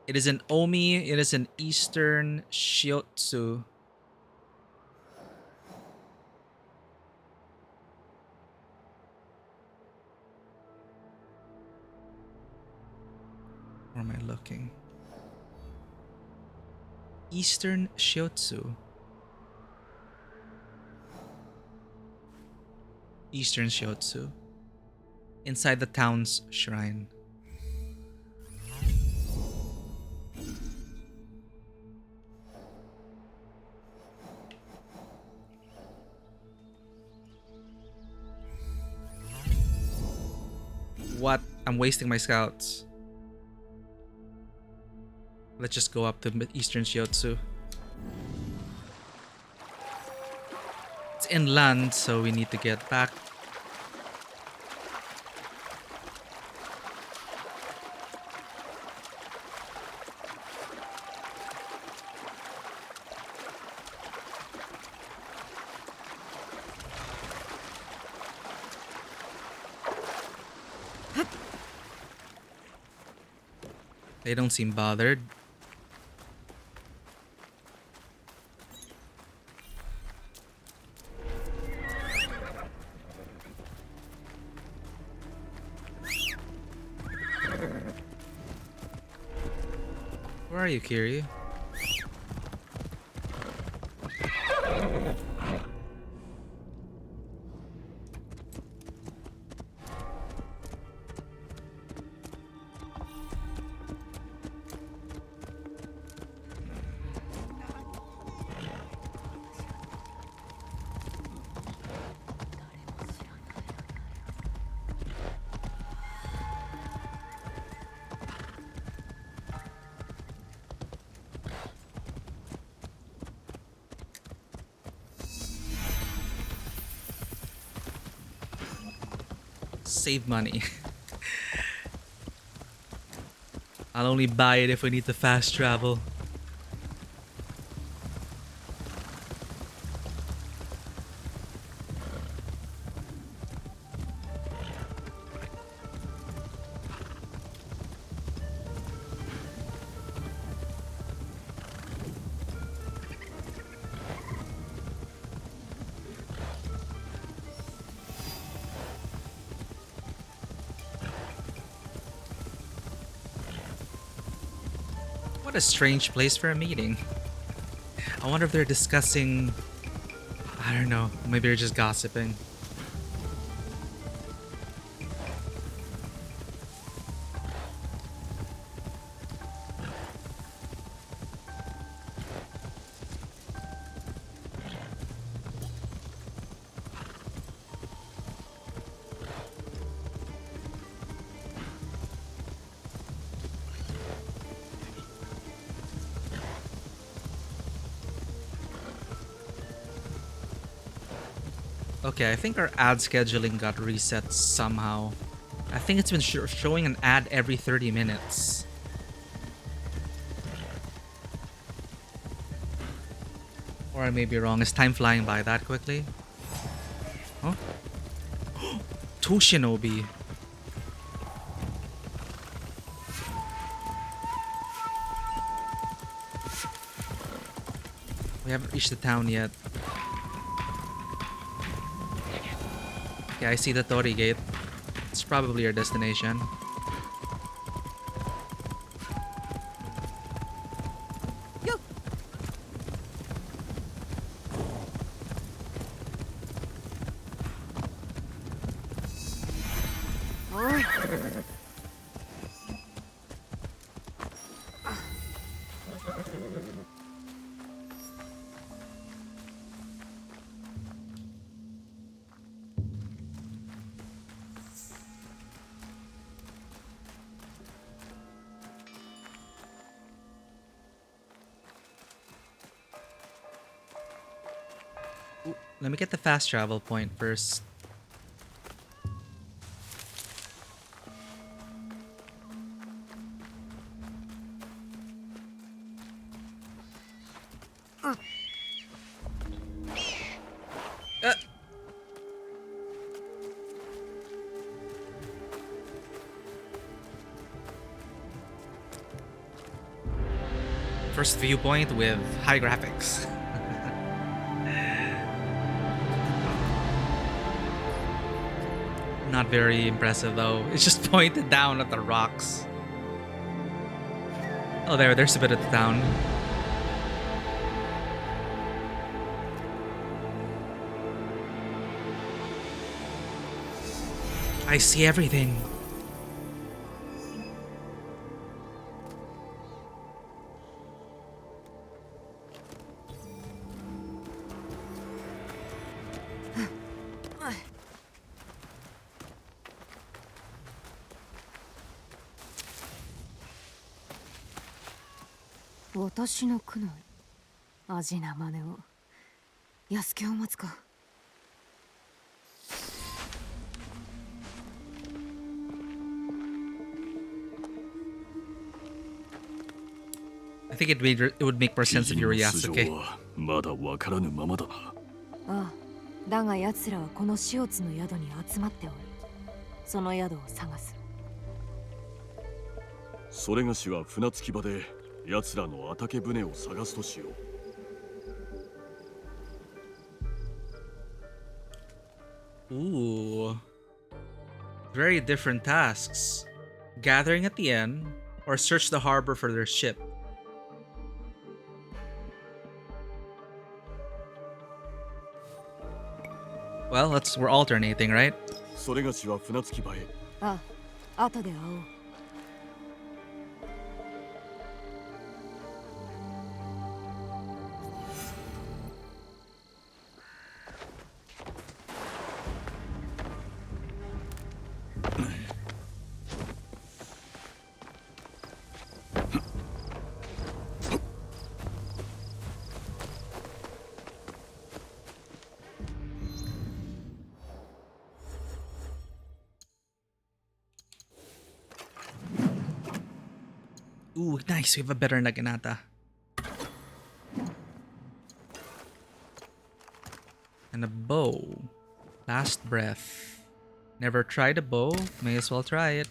It is in Omi. It is in Eastern Shiotsu. Where am I looking? Eastern Shiotsu. Eastern Shiotsu. Inside the town's shrine. What? I'm wasting my scouts. Let's just go up to Eastern Shiotsu. It's inland, so we need to get back. They don't seem bothered. Where are you, Kiryu? Save money. I'll only buy it if we need to fast travel. What a strange place for a meeting. I wonder if they're discussing... I don't know, maybe they're just gossiping. Okay, I think our ad scheduling got reset somehow. I think it's been showing an ad every 30 minutes. Or I may be wrong. Is time flying by that quickly? Huh? Toshinobi. We haven't reached the town yet. Yeah, I see the Tori Gate. It's probably our destination. Let me get the fast travel point first. First viewpoint with high graphics. Not very impressive though. It's just pointed down at the rocks. Oh, there's a bit of the town. I see everything.私の苦悩。味な真似を。安家を待つか。I think it would make more sense if you were 知事の素 Yasuke. 性はまだわからぬままだな。ああ、だが奴らはこの塩津の宿に集まっておる。その宿を探す。それがしは船着き場で奴らのataque船を探すとしよう。Ooh. Very different tasks. Gathering at the end, or search the harbor for their ship. Well, we're alternating, right? それがしは船着き場へ。ああ、後で会おう。Ooh, nice. We have a better naginata. And a bow. Last breath. Never tried a bow. May as well try it.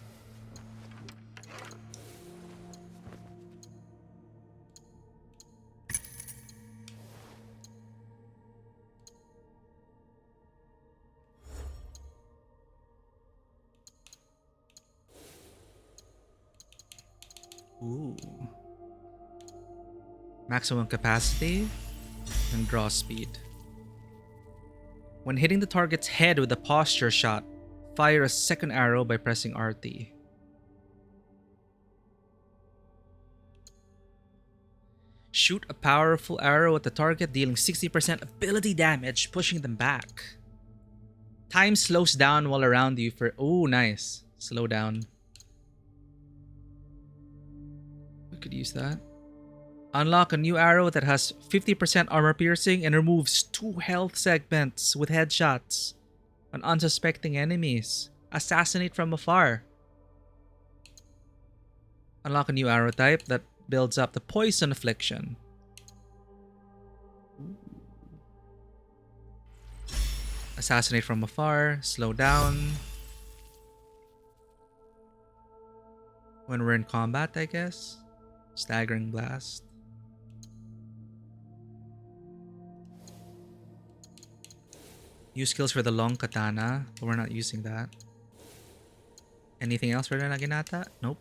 Ooh. Maximum capacity and draw speed. When hitting the target's head with a posture shot, fire a second arrow by pressing RT. Shoot a powerful arrow at the target, dealing 60% ability damage, pushing them back. Time slows down while around you for... Oh, nice. Slow down. We could use that. Unlock a new arrow that has 50% armor piercing and removes 2 health segments with headshots on unsuspecting enemies. Assassinate from afar. Unlock a new arrow type that builds up the poison affliction. Assassinate from afar. Slow down. When we're in combat, I guess. Staggering blast. Use skills for the long katana, but we're not using that. Anything else for the naginata? Nope.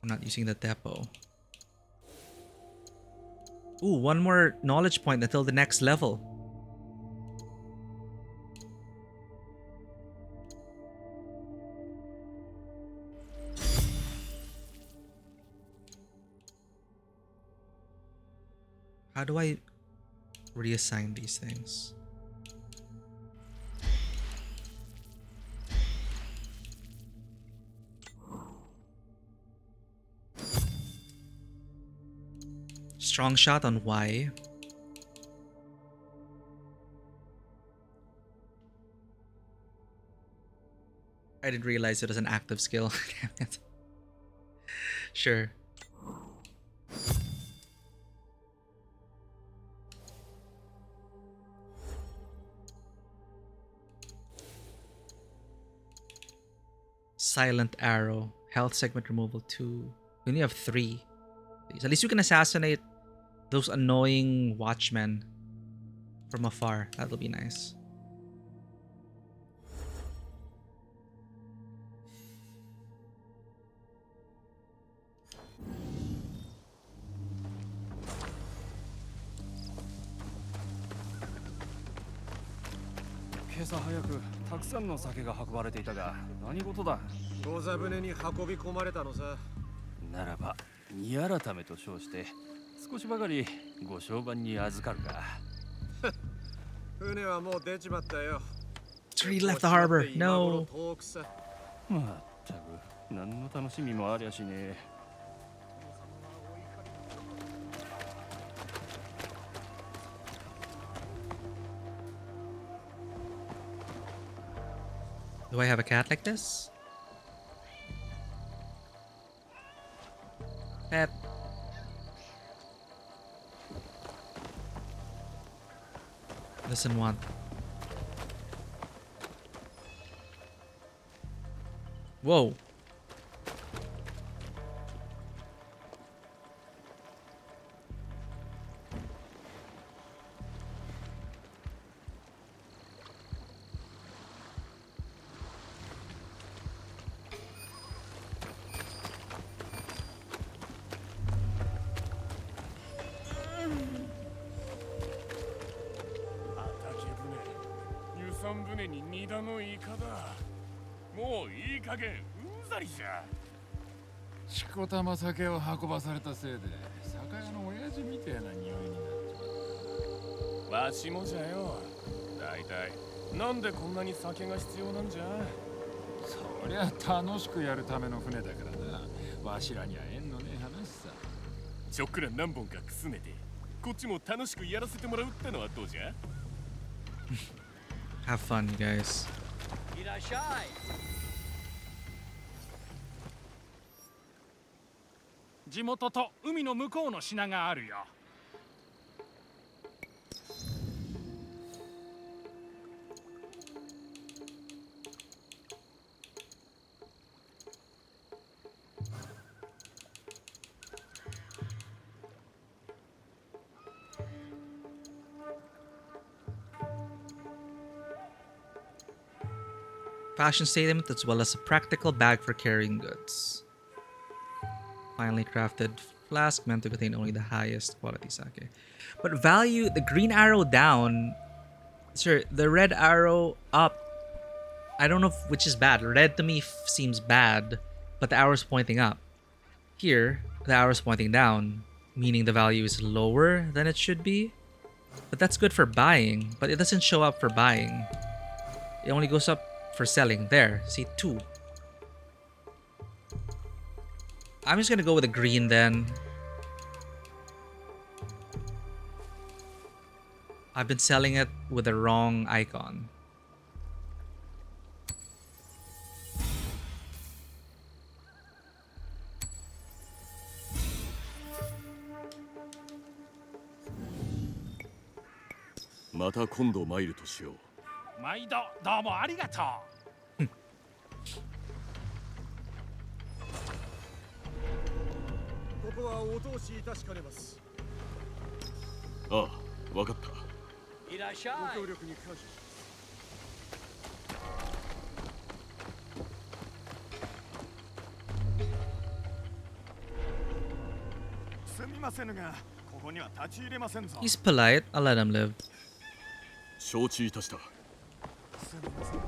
I'm not using the depot. Ooh, 1 more knowledge point until the next level. How do I reassign these things? Strong shot on Y. I didn't realize it was an active skill. Damn it. Sure. Silent arrow. Health segment removal 2. We only have 3. At least you can assassinate those annoying watchmen from afar. That'll be nice. 今朝早くたくさんの酒が運ばれていたが何事だ。御座船に運び込まれたのさ。ならば荷改めと称して少しばかりご商売に預かるか。船はもう出ちまったよ。Tree left the harbor. No. まったく何の楽しみもありゃしねえ。Do I have a cat like this? Pet. Doesn't want. Whoa.しこたま酒を運ばされたせいで酒屋の親父みたいな匂いになっちまう。わしもじゃよ。だいたいなんでこんなに酒が必要なんじゃ。そりゃ楽しくやるための船だからな。わしらには縁のねえ話さ。ちょっくら何本かくすねてこっちも楽しくやらせてもらうってのはどうじゃ。Have fun, you guys. いらっしゃい。地元と海の向こうの品があるよ。Fashion statement as well as a practical bag for carrying goods. Finely crafted flask meant to contain only the highest quality sake. But value, the green arrow down, sir, the red arrow up. I don't know which is bad. Red to me seems bad, but the arrow's pointing up. Here, the arrow's pointing down, meaning the value is lower than it should be. But that's good for buying, but it doesn't show up for buying. It only goes up for selling. There, see, 2. I'm just gonna go with the green then. I've been selling it with the wrong icon. Mata kondo mairu to shiyou. 毎度どうもありがとう。ここはお通しいたしかねます。ああ、わかった。いらっしゃい。ご協力に感謝します。すみませんが、ここには立ち入れませんぞ。He's polite. I'll let him live. 承知いたした。すみません。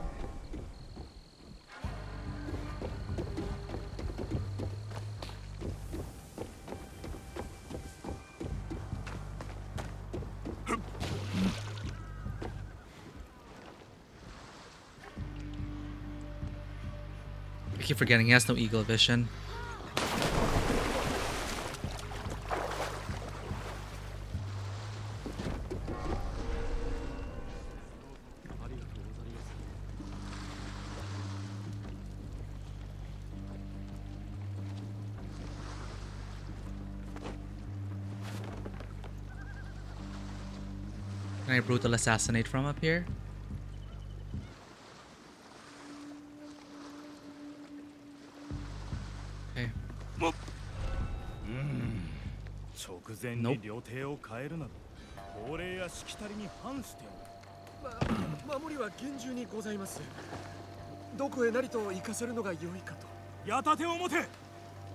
I keep forgetting he has no eagle vision. Can I brutal assassinate from up here? Okay. 直前に料亭を変えるなど法令やしきたりに反しておる。守りは厳重にございます。どこへなりと行かせるのが良いかと。矢立てを持て。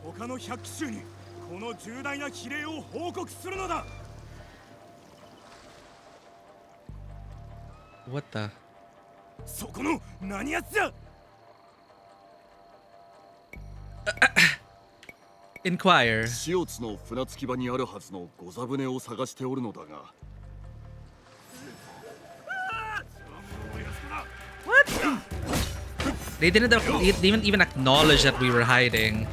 他の百騎衆にこの重大な非礼を報告するのだ。What the? そこの何やつだ。 Inquire. 塩津の船着き場にあるはずの御座船を探しておるのだが。 They didn't even acknowledge that we were hiding.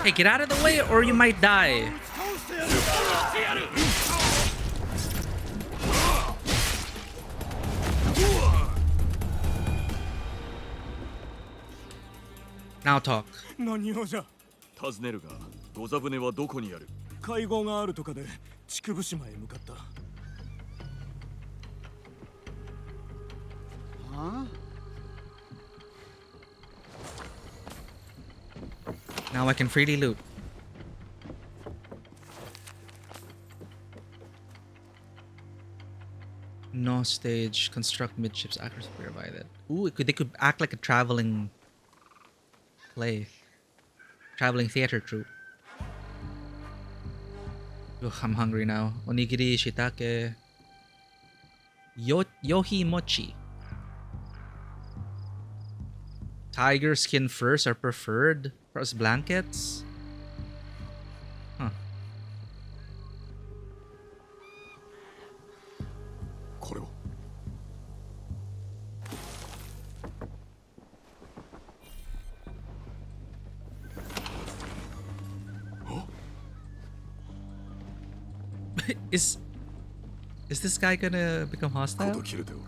Hey, get out of the way or you might die. Now talk. 何用じゃ。尋ねるが、御座船はどこにある？会合があるとかで竹生島へ向かった。はあ Now I can freely loot. No stage. Construct midships. Actors provided. Ooh, they could act like a traveling play. Traveling theater troupe. Ugh, I'm hungry now. Onigiri, shiitake. Yohi mochi. Tiger skin furs are preferred. Plus blankets. Huh. これを。 Is this guy gonna become hostile? こと切れておる。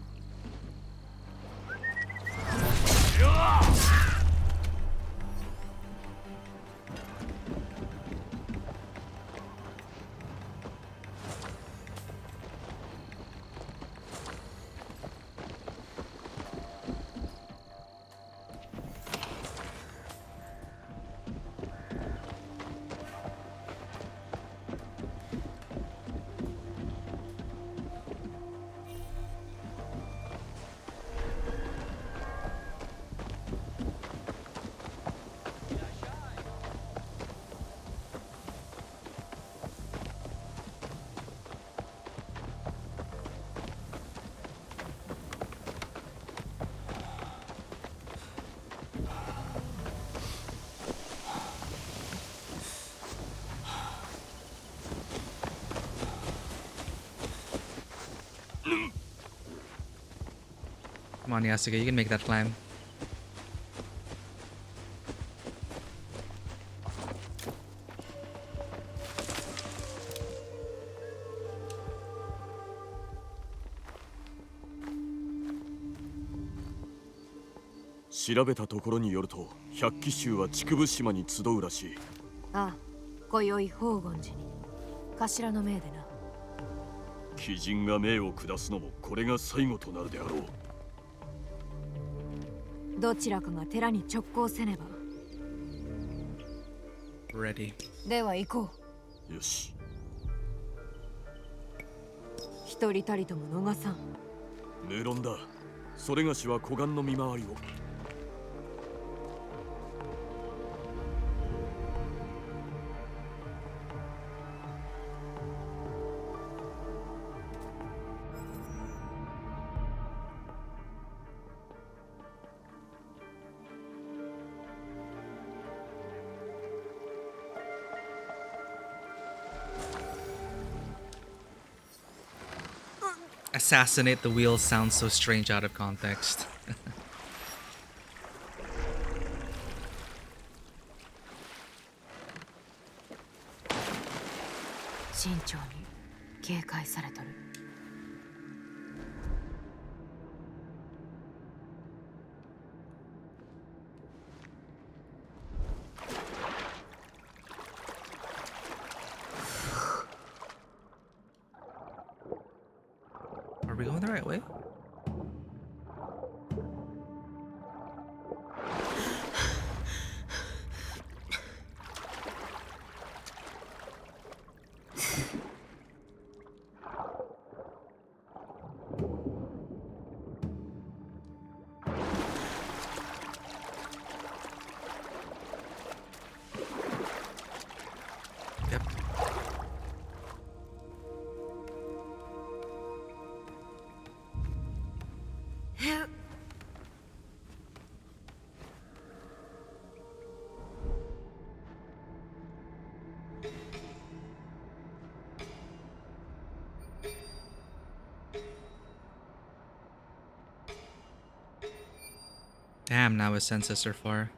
Come on, Yasuke, you can make that climb. "調べたところによると、百鬼衆は竹生島に集うらしい。ああ、今宵宝厳寺に頭の命でな。鬼人が命を下すのもこれが最後となるであろう。どちらかが寺に直行せねば。Ready. では行こう。よし。一人たりとも逃さん。無論だ。それがしは湖岸の見回りを。 Assassinate the wheel sounds so strange out of context. 慎重に警戒されとる。Are we going the right way? Yep. Damn, now his senses are far.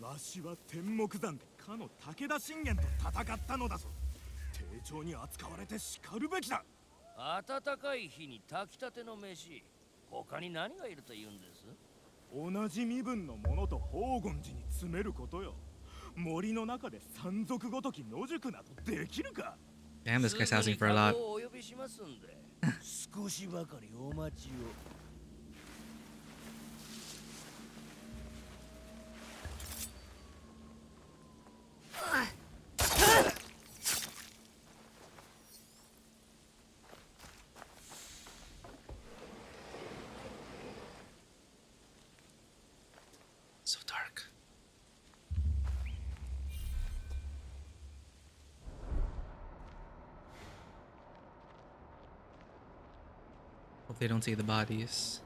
わしは天目山でかの武田信玄と戦ったのだぞ。丁重に扱われてしかるべきだ。暖かい日に炊きたての飯、他に何がいると言うんです？同じ身分の者と宝厳寺に詰めることよ。森の中で山賊ごとき野宿などできるか。 Damn, this guy's asking for a lot. お呼びしますんで少しばかりお待ちを。So dark. Hope they don't see the bodies.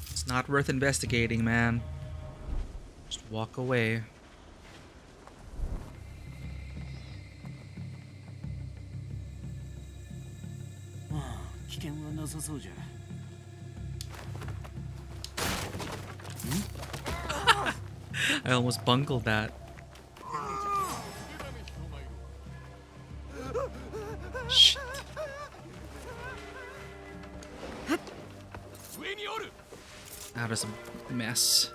It's not worth investigating, man. Just walk away. I almost bungled that. Shit. That is a mess.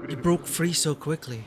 He broke free so quickly.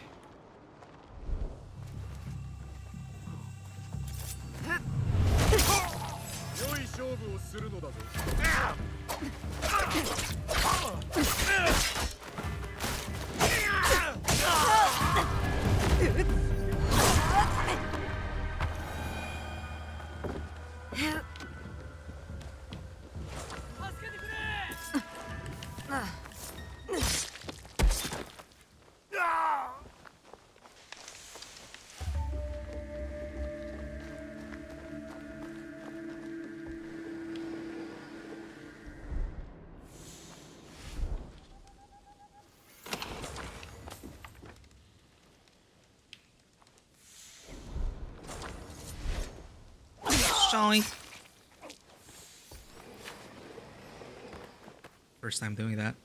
First time doing that.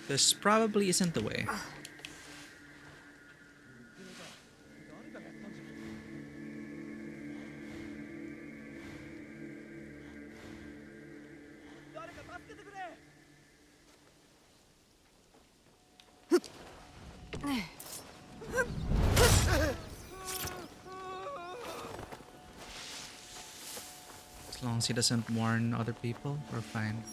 This probably isn't the way. As long as he doesn't warn other people, we're fine.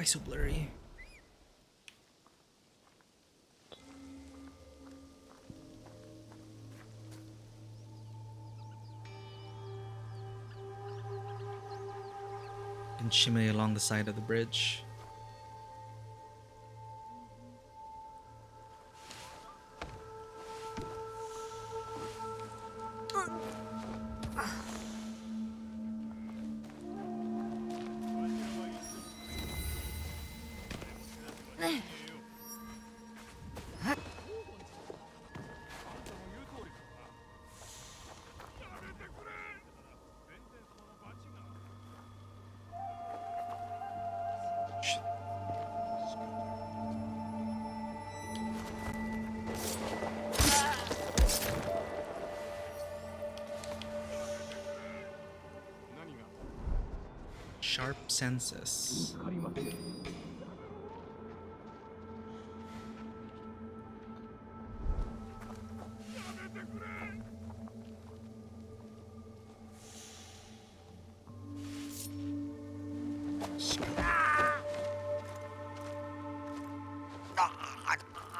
Why so blurry? Can shimmy along the side of the bridge. Sharp senses.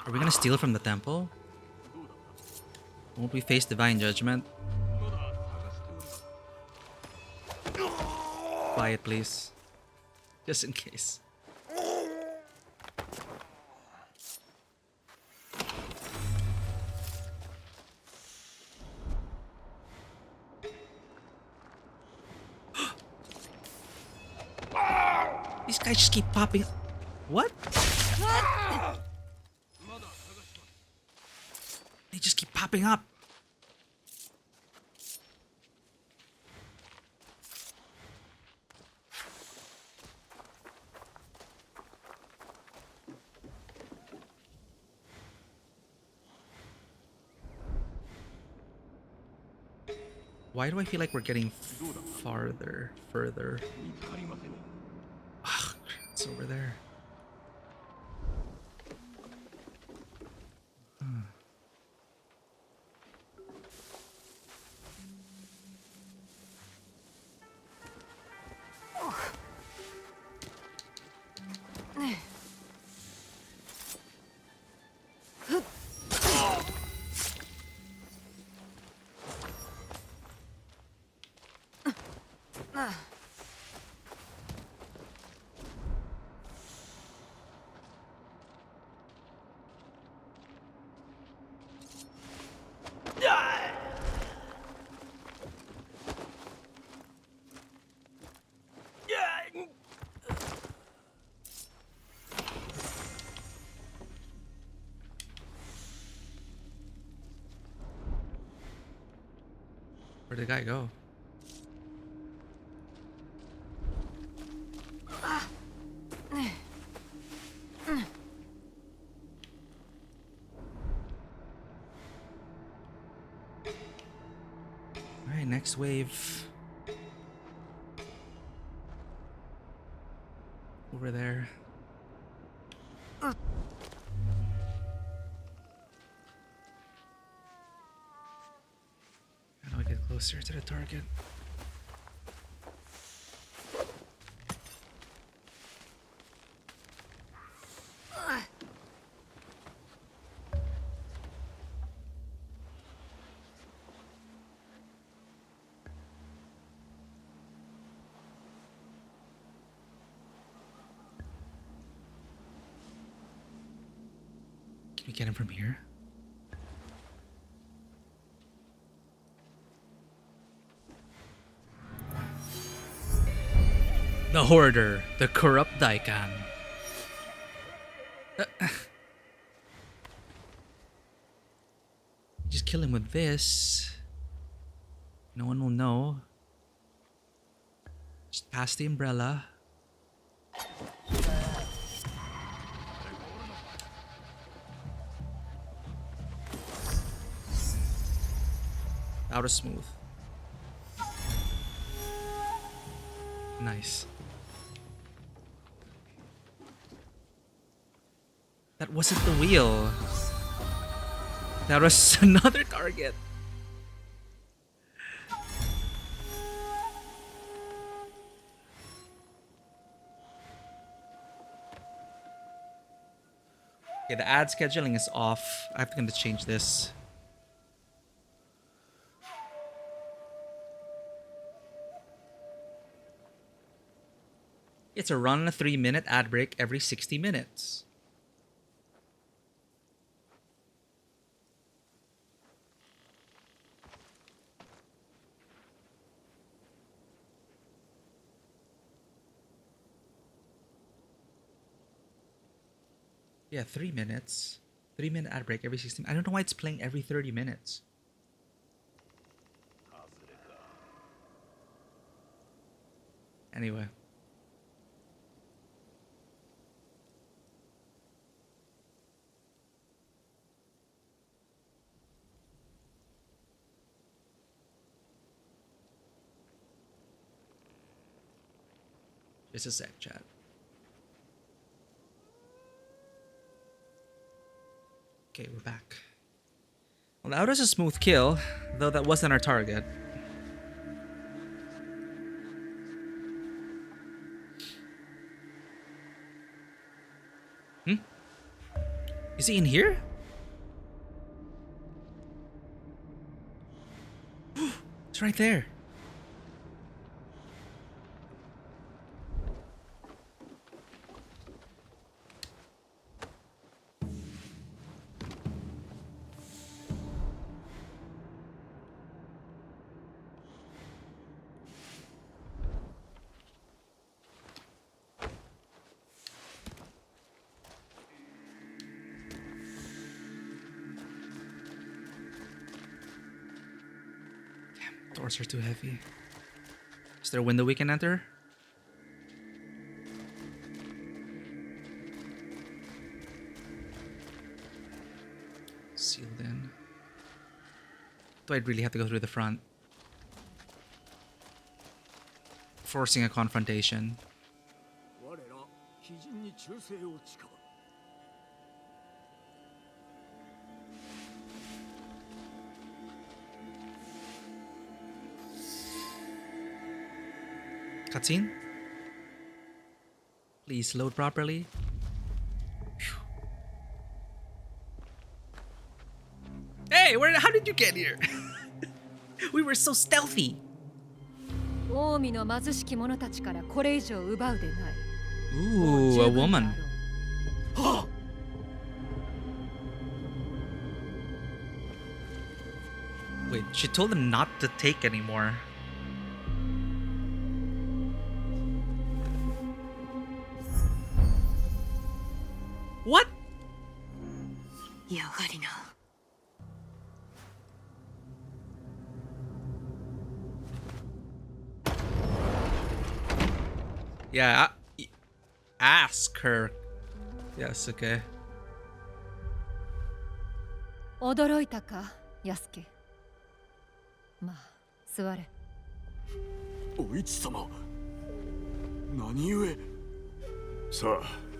Are we gonna steal from the temple? Won't we face divine judgment? Quiet, please. Just in case. These guys just keep popping. What? They just keep popping up. Why do I feel like we're getting further? Ugh, it's over there. Where'd the guy go? Alright, next wave. Over there. How do I get closer to the target? Can we get him from here? The Hoarder, the corrupt Daikan. Just kill him with this. No one will know. Just pass the umbrella. That was smooth. Nice. That wasn't the wheel. That was another target. Okay, the ad scheduling is off. I'm gonna change this. It's a run a 3-minute ad break every 60 minutes. Yeah, 3 minutes. 3-minute ad break every 60 minutes. I don't know why it's playing every 30 minutes. Anyway. Just a sec, chat. Okay, we're back. Well, that was a smooth kill, though that wasn't our target. Hmm? Is he in here? It's right there. Doors are too heavy. Is there a window we can enter? Sealed in. Do I really have to go through the front? Forcing a confrontation. Cutscene? Please load properly. Phew. Hey, how did you get here? We were so stealthy. 近江の貧しき者たちからこれ以上奪うでない。 Ooh, a woman. Wait, she told him not to take anymore. What? やはりな。Yeah, ask her. Yes, okay. 驚いたか、ヤスケ。まあ、座れ。お市様、何故。さあ、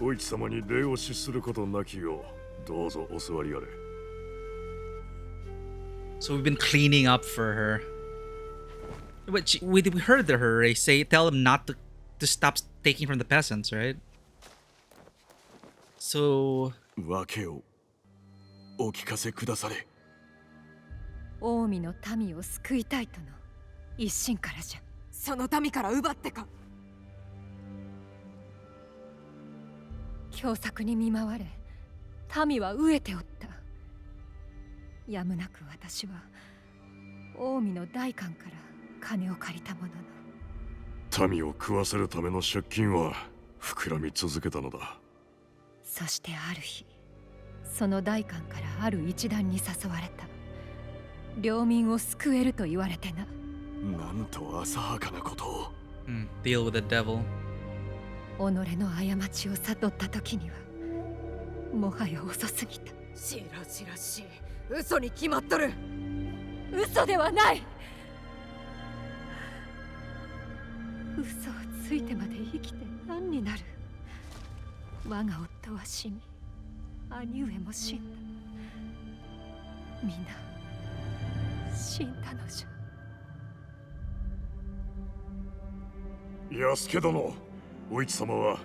お市様に礼を失することなきよう、どうぞお座りあれ。So we've been cleaning up for her. But we heard her say, tell him not to stop taking from the peasants, right? So... 訳をお聞かせくだされ。近江の民を救いたいとの一心からじゃ。その民から奪ってか。凶作に見舞われ、民は飢えておった。やむなく私は近江の代官から金を借りたものの。民を食わせるための借金は膨らみ続けたのだ。そしてある日、その代官からある一団に誘われた。領民を救えると言われてな。なんと浅はかなことを。Deal with the devil. 己の過ちを悟った時にはもはや遅すぎた。しらじらしい。嘘に決まっとる。嘘ではない。嘘をついてまで生きて何になる。我が夫は死に、兄上も死んだ。みんな死んだのじゃ。安家殿、お市様は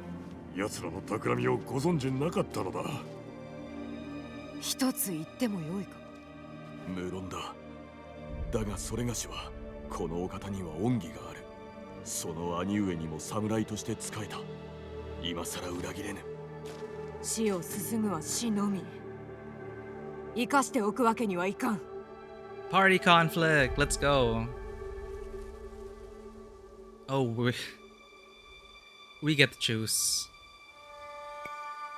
奴らの企みをご存知なかったのだ。一つ言ってもよいか。無論だ。だがそれがしはこのお方には恩義がある。その兄上にも侍として仕えた。今さら裏切れぬ。死を進むは死のみ。生かしておくわけにはいかん。 Party conflict. Let's go. Oh, we get to choose.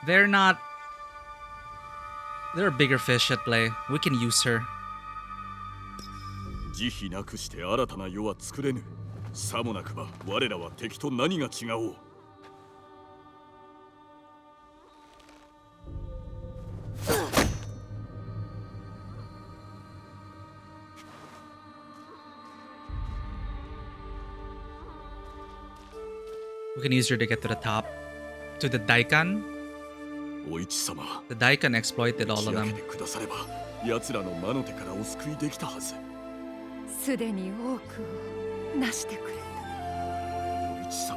They're not. There are bigger fish at play. We can use her. 慈悲なくして新たな世は作れぬ。さもなくば我らは敵と何が違おう。We can use her to get to the top. To the Daikan. お市様、 The Daikan exploited all of 気 them. けてくだされば奴らの魔の手からお救いできたはず。すでに多くを成してくれお市様、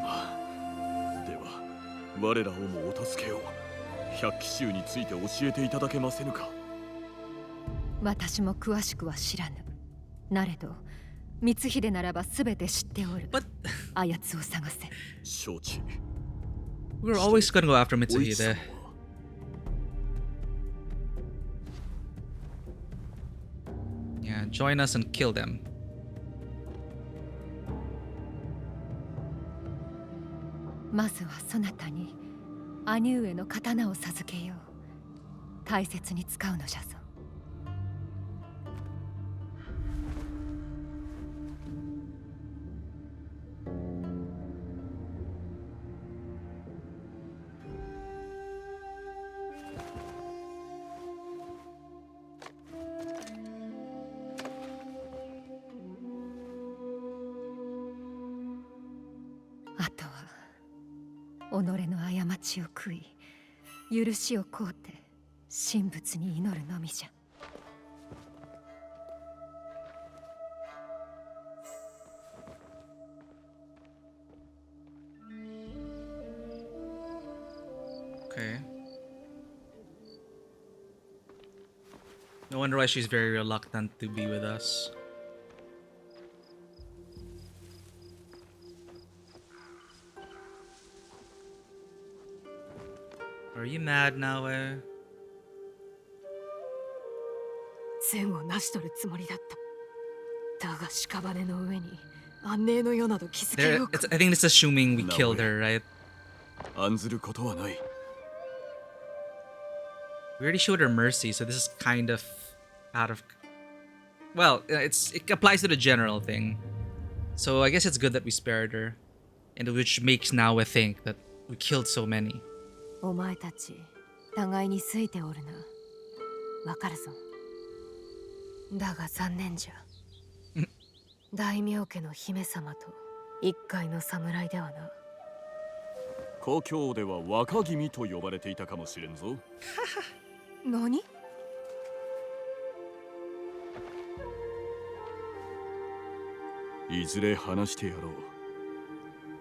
では我らをもお助けを。百鬼衆について教えていただけませぬか。た。私も詳しくは知らぬ。なれど光秀ならば全て知っておる。 But あやつを探せ。承知。 we were always gonna go after Mitsuhide. Yeah, join us and kill them. まずはそなたに兄上の刀を授けよう。大切に使うのじゃぞ。あとは己の過ちを悔い、許しを請うて神仏に祈るのみじゃ。Okay. No wonder why she's very reluctant to be with us. Are you mad now, 善を成し取るつもりだった。だが屍の上に安寧の世など築け There, ようか。 I think it's assuming we killed her, right? 案ずることはない。 We already showed her mercy, so this is kind of out of... Well, it applies to the general thing. So I guess it's good that we spared her. And which makes now I think that we killed so many. お前たち互いに好いておるな。わかるぞ。だが残念じゃ。大名家の姫様と一介の侍ではな。故郷では若君と呼ばれていたかもしれんぞ。何？いずれ話してやろう。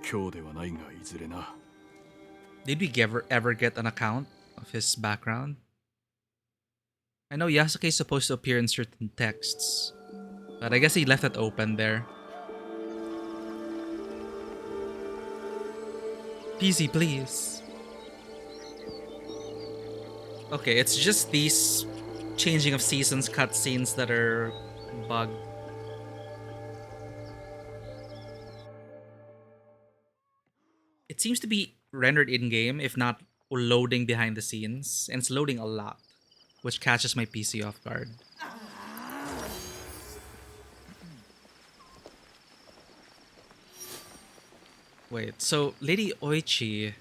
今日ではないがいずれな。Did we ever get an account of his background? I know Yasuke is supposed to appear in certain texts, but I guess he left it open there. PC, please. Okay, it's just these changing of seasons cutscenes that are bugged. It seems to be rendered in-game, if not loading behind the scenes, and it's loading a lot, which catches my PC off guard. Wait, so Lady Oichi...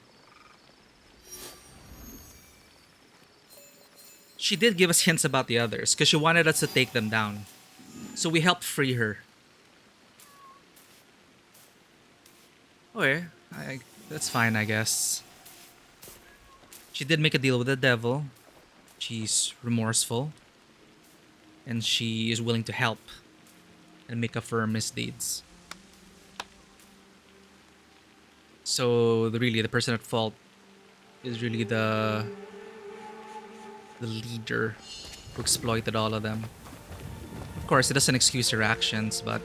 She did give us hints about the others, because she wanted us to take them down. So we helped free her. Okay, that's fine, I guess. She did make a deal with the devil. She's remorseful. And she is willing to help and make up for her misdeeds. So, really, the person at fault is really the leader who exploited all of them. Of course, it doesn't excuse her actions, but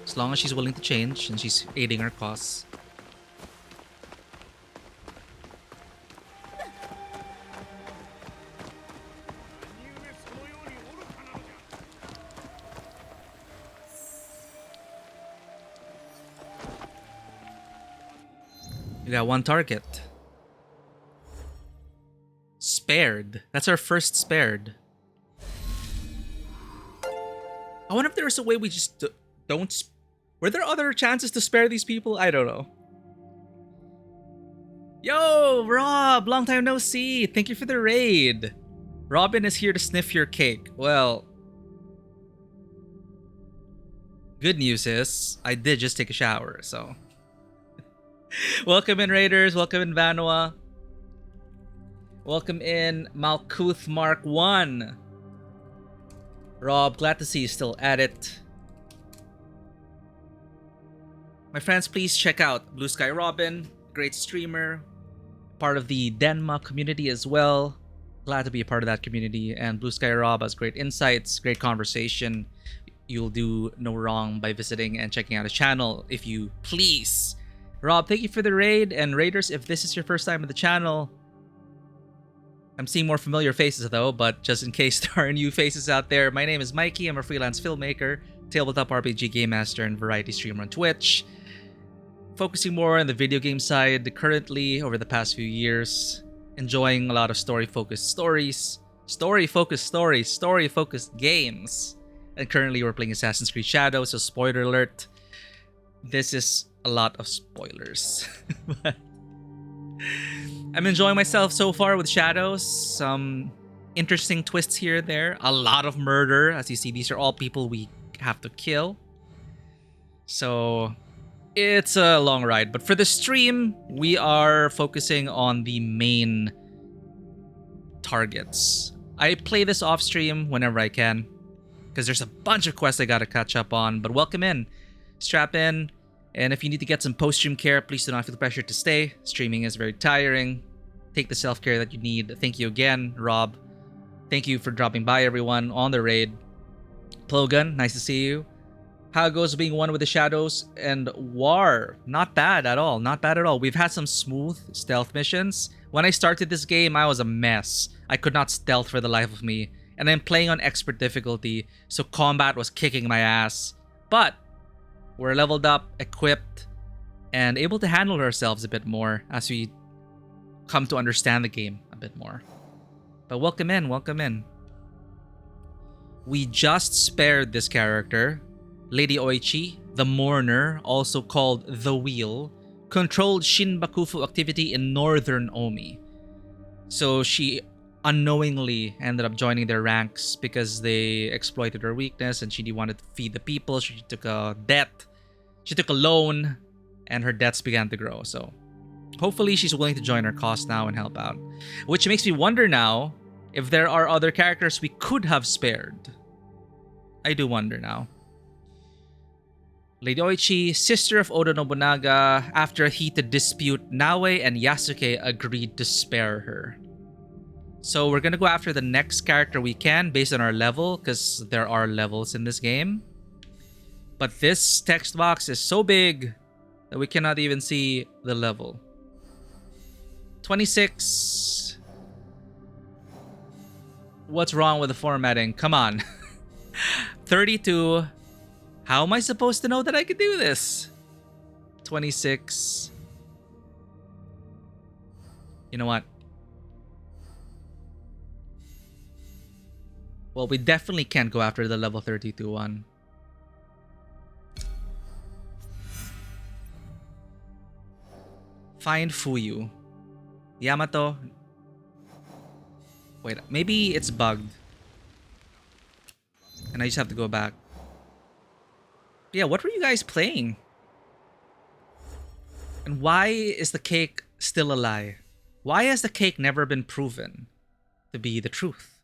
as long as she's willing to change and she's aiding her cause. We got one target. Spared. That's our first spared. I wonder if there's a way we just don't... Were there other chances to spare these people? I don't know. Yo, Rob! Long time no see! Thank you for the raid! Robin is here to sniff your cake. Well... Good news is, I did just take a shower, so... Welcome in, Raiders. Welcome in, Vanua. Welcome in, Malkuth Mark 1. Rob, glad to see you still at it. My friends, please check out Blue Sky Robin. Great streamer. Part of the Denma community as well. Glad to be a part of that community. And Blue Sky Rob has great insights, great conversation. You'll do no wrong by visiting and checking out his channel if you please. Rob, thank you for the raid. And Raiders, if this is your first time on the channel, I'm seeing more familiar faces though, but just in case there are new faces out there, my name is Mikey. I'm a freelance filmmaker, tabletop RPG game master, and variety streamer on Twitch. Focusing more on the video game side currently over the past few years. Enjoying a lot of story-focused stories, story-focused games. And currently we're playing Assassin's Creed Shadows, so spoiler alert. This is a lot of spoilers. But I'm enjoying myself so far with Shadows. Some interesting twists here and there. A lot of murder. As you see, these are all people we have to kill. So it's a long ride. But for the stream, we are focusing on the main targets. I play this off stream whenever I can, because there's a bunch of quests I gotta catch up on. But welcome in. Strap in. And if you need to get some post-stream care, please do not feel the pressure to stay. Streaming is very tiring. Take the self-care that you need. Thank you again, Rob. Thank you for dropping by, everyone, on the raid. Plogan, nice to see you. How it goes being one with the Shadows and War? Not bad at all. Not bad at all. We've had some smooth stealth missions. When I started this game, I was a mess. I could not stealth for the life of me. And I'm playing on expert difficulty, so combat was kicking my ass. But we're leveled up, equipped, and able to handle ourselves a bit more as we come to understand the game a bit more. But welcome in, welcome in. We just spared this character. Lady Oichi, the Mourner, also called the Wheel, controlled Shin Bakufu activity in northern Omi. So she unknowingly ended up joining their ranks because they exploited her weakness and she wanted to feed the people. She took a debt. She took a loan and her debts began to grow. So hopefully she's willing to join our cause now and help out. Which makes me wonder now if there are other characters we could have spared. I do wonder now. Lady Oichi, sister of Oda Nobunaga, after a heated dispute, Naoe and Yasuke agreed to spare her. So we're gonna go after the next character we can based on our level, because there are levels in this game. But this text box is so big that we cannot even see the level. 26. What's wrong with the formatting? Come on. 32. How am I supposed to know that I could do this? 26. You know what? Well, we definitely can't go after the level 32 one. Find Fuyu. Yamato. Wait, maybe it's bugged. And I just have to go back. Yeah, what were you guys playing? And why is the cake still a lie? Why has the cake never been proven to be the truth?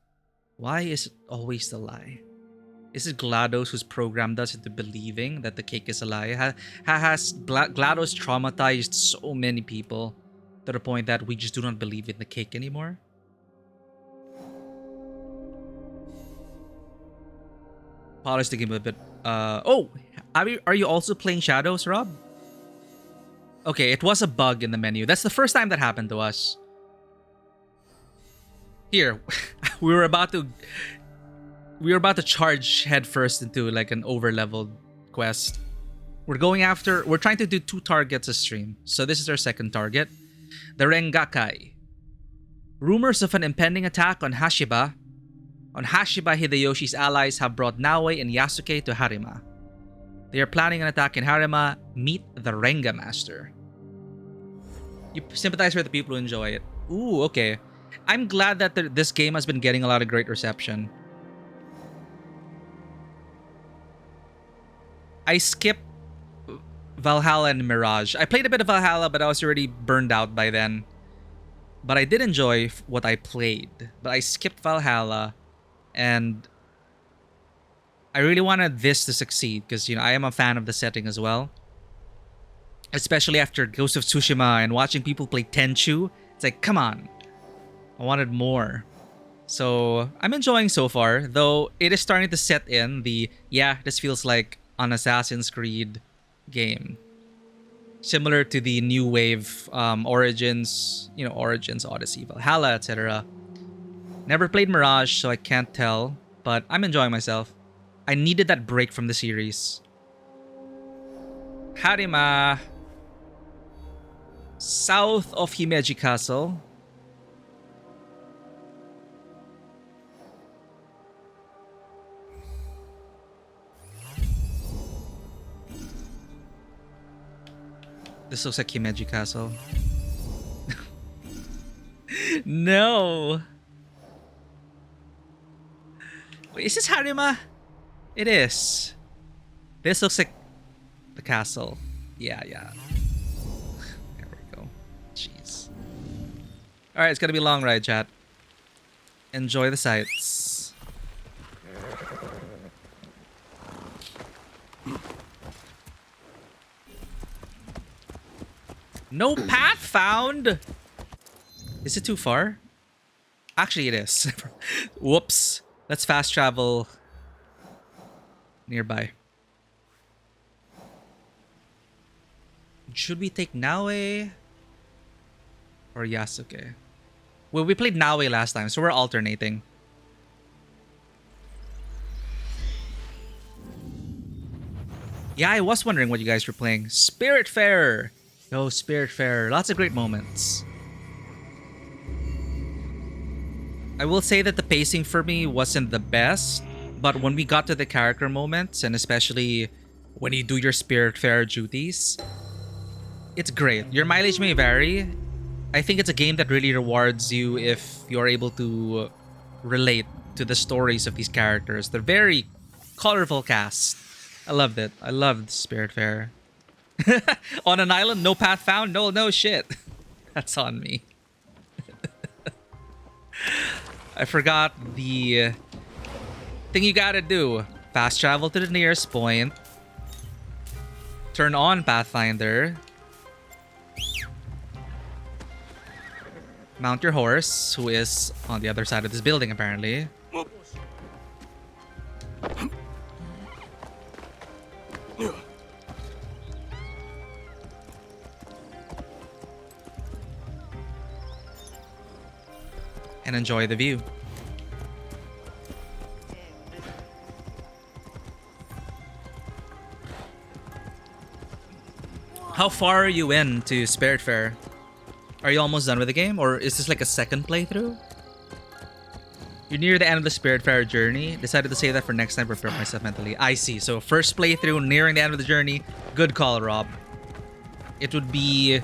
Why is it always the lie? Is it GLaDOS who's programmed us into believing that the cake is a lie? Has GLaDOS traumatized so many people to the point that we just do not believe in the cake anymore. Polish the game a bit. Oh, are you also playing Shadows, Rob? Okay, it was a bug in the menu. That's the first time that happened to us. Here, we were about to charge headfirst into like an over-leveled quest. We're trying to do 2 targets a stream. So this is our second target. The Rengakai. Rumors of an impending attack on Hashiba. Hideyoshi's allies have brought Naoe and Yasuke to Harima. They are planning an attack in Harima. Meet the Renga Master. You sympathize with the people who enjoy it. Ooh, okay. I'm glad that this game has been getting a lot of great reception. I skipped Valhalla and Mirage. I played a bit of Valhalla, but I was already burned out by then. But I did enjoy what I played. But I skipped Valhalla, and I really wanted this to succeed because, you know, I am a fan of the setting as well. Especially after Ghost of Tsushima and watching people play Tenchu. It's like, come on. I wanted more. So I'm enjoying so far, though it is starting to set in the, yeah, this feels like an Assassin's Creed game. Similar to the new wave Origins, you know, Origins, Odyssey, Valhalla, etc. Never played Mirage, so I can't tell, but I'm enjoying myself. I needed that break from the series. Harima. South of Himeji Castle. This looks like Himeji Castle. No. Wait, is this Harima? It is. This looks like the castle. Yeah. There we go. Jeez. Alright, it's gonna be a long ride, chat. Enjoy the sights. No path found! Is it too far? Actually, it is. Whoops. Let's fast travel nearby. Should we take Naoe or Yasuke? Well, we played Naoe last time, so we're alternating. Yeah, I was wondering what you guys were playing. Spiritfarer! Yo, Spiritfarer. Lots of great moments. I will say that the pacing for me wasn't the best, but when we got to the character moments, and especially when you do your Spiritfarer duties, it's great. Your mileage may vary. I think it's a game that really rewards you if you're able to relate to the stories of these characters. They're very colorful cast. I loved it. I loved Spiritfarer. On an island, no path found? No shit. That's on me. I forgot the thing you gotta do. Fast travel to the nearest point. Turn on Pathfinder. Mount your horse, who is on the other side of this building, apparently. And enjoy the view. How far are you into Spiritfarer? Are you almost done with the game? Or is this like a second playthrough? You're near the end of the Spiritfarer journey. Decided to save that for next time. Prepare myself mentally. I see. So first playthrough, nearing the end of the journey. Good call, Rob. It would be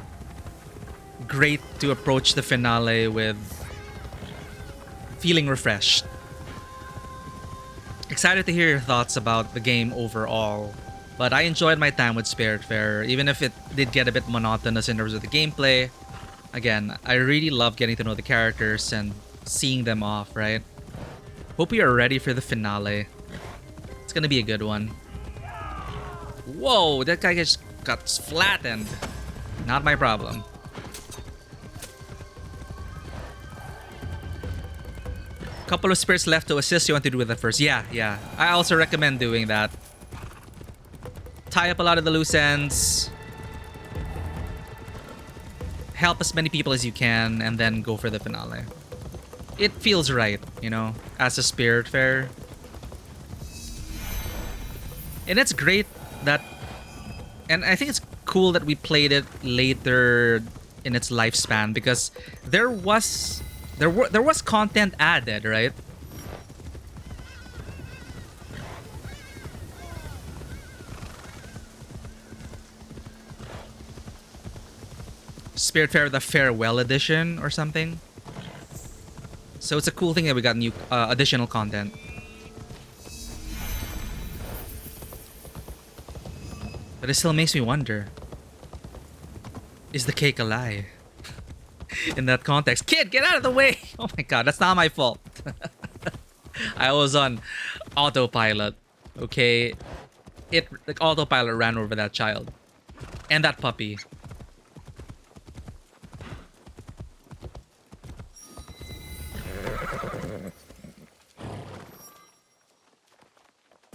great to approach the finale with feeling refreshed. Excited to hear your thoughts about the game overall. But I enjoyed my time with Spiritfarer, even if it did get a bit monotonous in terms of the gameplay. Again, I really love getting to know the characters and seeing them off, right? Hope you are ready for the finale. It's gonna be a good one. Whoa, that guy just got flattened. Not my problem. Couple of spirits left to assist. You want to do with that first? Yeah, yeah. I also recommend doing that. Tie up a lot of the loose ends. Help as many people as you can, and then go for the finale. It feels right, you know, as a spirit fair. And it's great that... And I think it's cool that we played it later in its lifespan, because there was content added, right? Spiritfarer the Farewell Edition or something. So it's a cool thing that we got new additional content. But it still makes me wonder, is the cake a lie? In that context. Kid, get out of the way! Oh my god, that's not my fault. I was on autopilot. Okay? Like autopilot ran over that child. And that puppy.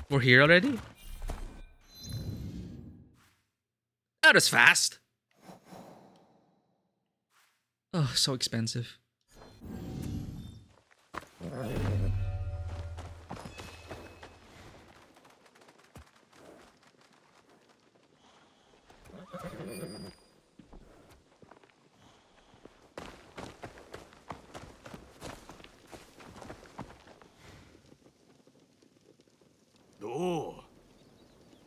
We're here already? That was fast. Oh, so expensive. Oh.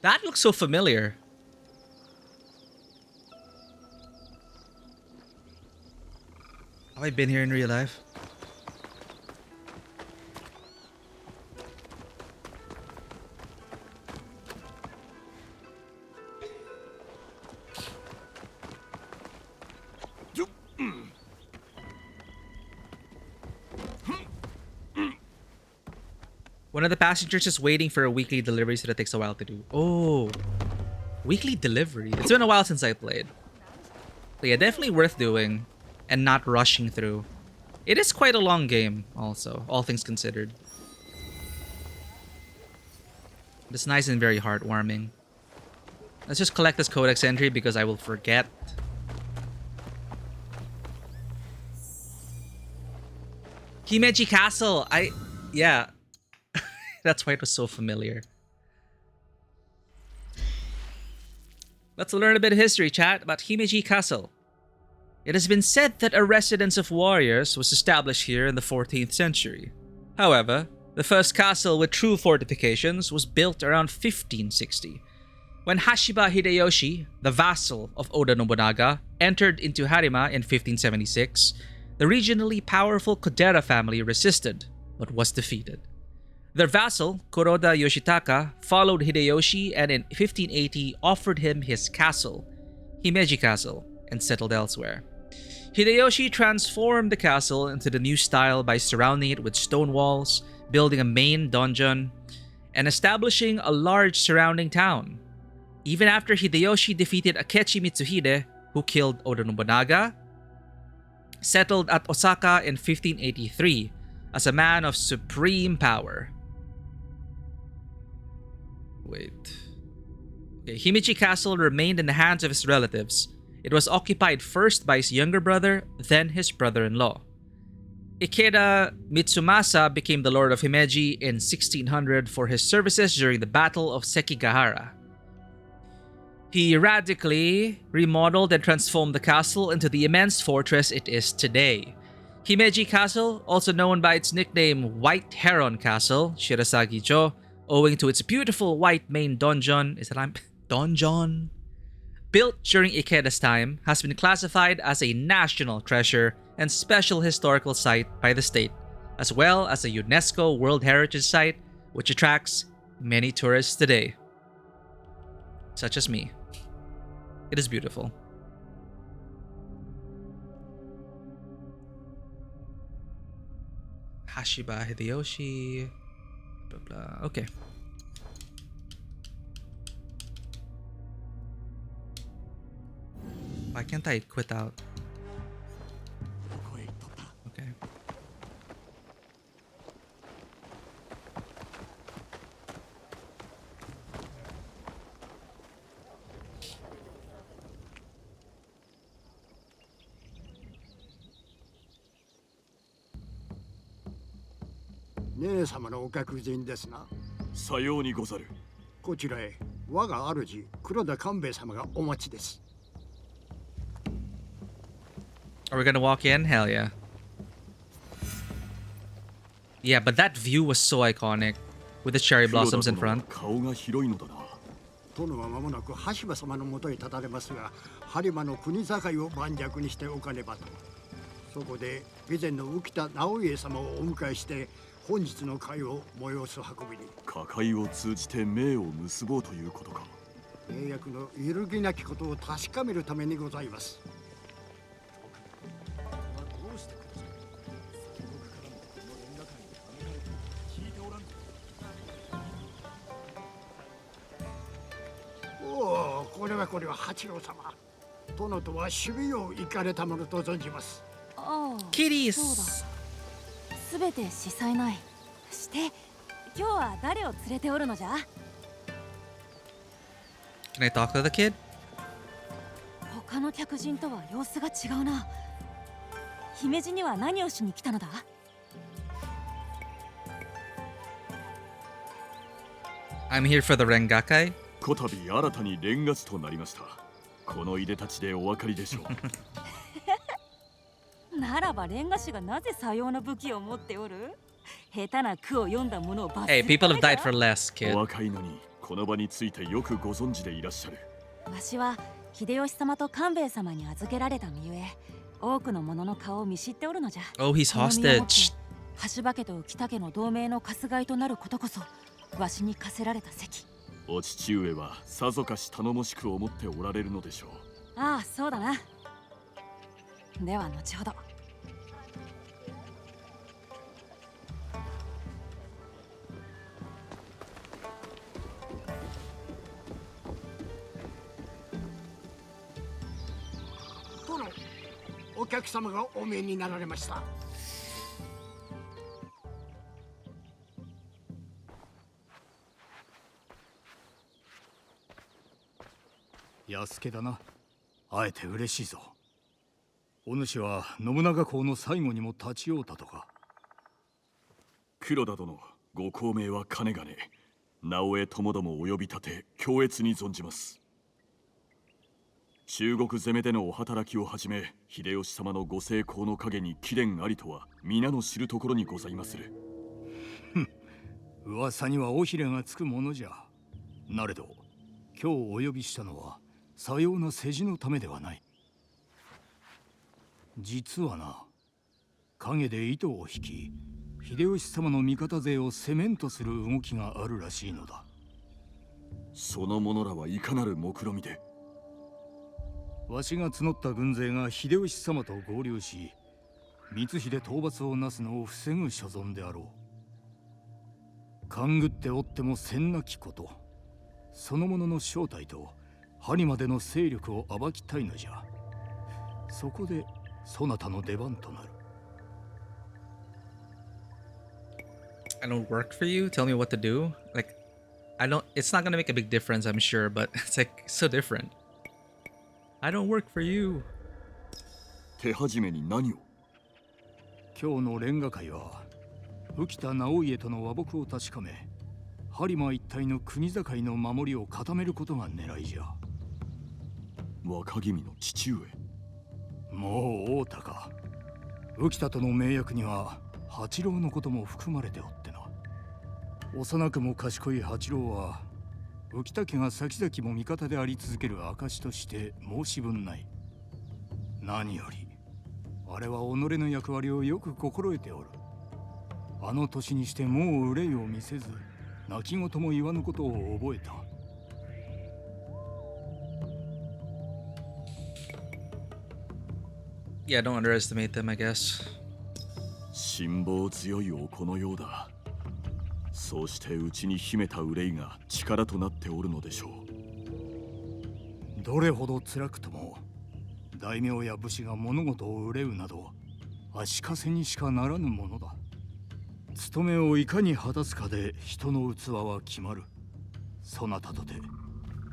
That looks so familiar. Have I been here in real life? One of the passengers is waiting for a weekly delivery, so that takes a while to do. Oh, weekly delivery. It's been a while since I played. But yeah, definitely worth doing and not rushing through. It is quite a long game also, all things considered. It's nice and very heartwarming. Let's just collect this codex entry because I will forget. Himeji Castle! Yeah. That's why it was so familiar. Let's learn a bit of history, chat, about Himeji Castle. It has been said that a residence of warriors was established here in the 14th century. However, the first castle with true fortifications was built around 1560, when Hashiba Hideyoshi, the vassal of Oda Nobunaga, entered into Harima in 1576. The regionally powerful Kodera family resisted, but was defeated. Their vassal, Kuroda Yoshitaka, followed Hideyoshi and in 1580 offered him his castle, Himeji Castle, and settled elsewhere. Hideyoshi transformed the castle into the new style by surrounding it with stone walls, building a main donjon, and establishing a large surrounding town. Even after Hideyoshi defeated Akechi Mitsuhide, who killed Oda Nobunaga, settled at Osaka in 1583 as a man of supreme power. Wait. Okay, Himeji Castle remained in the hands of his relatives. It was occupied first by his younger brother, then his brother-in-law. Ikeda Mitsumasa became the Lord of Himeji in 1600 for his services during the Battle of Sekigahara. He radically remodeled and transformed the castle into the immense fortress it is today. Himeji Castle, also known by its nickname White Heron Castle, Shirasagi-jo, owing to its beautiful white main donjon, donjon? Built during Ikeda's time, has been classified as a national treasure and special historical site by the state, as well as a UNESCO World Heritage Site, which attracts many tourists today. Such as me. It is beautiful. Hashiba Hideyoshi. Blah, blah. Okay. Why can't I quit out? Okay. 姉様のお客人ですな。さようにござる。こちらへ我が主黒田官兵衛様がお待ちです。 Are we gonna walk in? Hell yeah. Yeah, but that view was so iconic with the cherry blossoms in front. 顔が広いのだな。殿は間もなく羽柴様のもとへ立たれますが、播磨の国境を盤石にしておかねばと。そこで備前の浮田直家様をお迎えして本日の会を催す運びに。和解を通じて盟を結ぼうということか。契約の揺るぎなきことを確かめるためにございます。おお、これは八郎様。殿とは守備を行かれたものと存じます。ああ、キリス。そうだ。すべて司祭内。して、今日は誰を連れておるのじゃ？ Can I talk to the kid? 他の客人とは様子が違うな。姫路には何をしに来たのだ？ I'm here for the Rengakai. こたび新たにレンガ師となりました。このいでたちでお分かりでしょう。ならばレンガ師がなぜさような武器を持っておる？下手な句を読んだものを罰する。Hey, people have died for less, kid. お若いのにこの場についてよくご存知でいらっしゃる。わしは秀吉様と官兵衛様に預けられた身ゆえ、多くの者の顔を見知っておるのじゃ。 Oh, he's hostage. 橋場家と浮田家の同盟の渇いとなることこそわしに課せられた責。お父上はさぞかし頼もしく思っておられるのでしょう。ああ、そうだな。では後ほど。殿、お客様がお見えになられました。安家だな。あえて嬉しいぞ。お主は信長公の最後にも立ち会うたとか。黒田殿、ご高名はかねがね。直江ともどもお呼び立て強烈に存じます。中国攻めでのお働きをはじめ、秀吉様のご成功の陰に貴殿ありとは皆の知るところにございまする。噂には尾ひれがつくものじゃ。なれど今日お呼びしたのはさような世辞のためではない。実はな、陰で糸を引き秀吉様の味方勢を攻めんとする動きがあるらしいのだ。その者らはいかなる目論みで？わしが募った軍勢が秀吉様と合流し、光秀討伐をなすのを防ぐ所存であろう。勘ぐっておってもせんなきこと、その者の正体と播磨での勢力を暴きたいのじゃ。そこでそなたの出番となる。I don't work for you. Tell me what to do. Like, I don't. It's not gonna make a big difference, I'm sure, but it's like so different. I don't work for you. 手始めに何を？今日のレンガ会は浮田直家との和睦を確かめ、播磨一帯の国境の守りを固めることが狙いじゃ。若君の父上。もう会うたか。浮田との盟約には八郎のことも含まれておってな。幼くも賢い八郎は浮田家が先々も味方であり続ける証として申し分ない。何よりあれは己の役割をよく心得ておる。あの年にしてもう憂いを見せず、泣き言も言わぬことを覚えた。Yeah, don't underestimate them, I guess. 辛抱強いお子のようだ。そうして内に秘めた憂いが力となっておるのでしょう。どれほど辛くとも大名や武士が物事を憂うなど足かせにしかならぬものだ。務めをいかに果たすかで人の器は決まる。そなたとて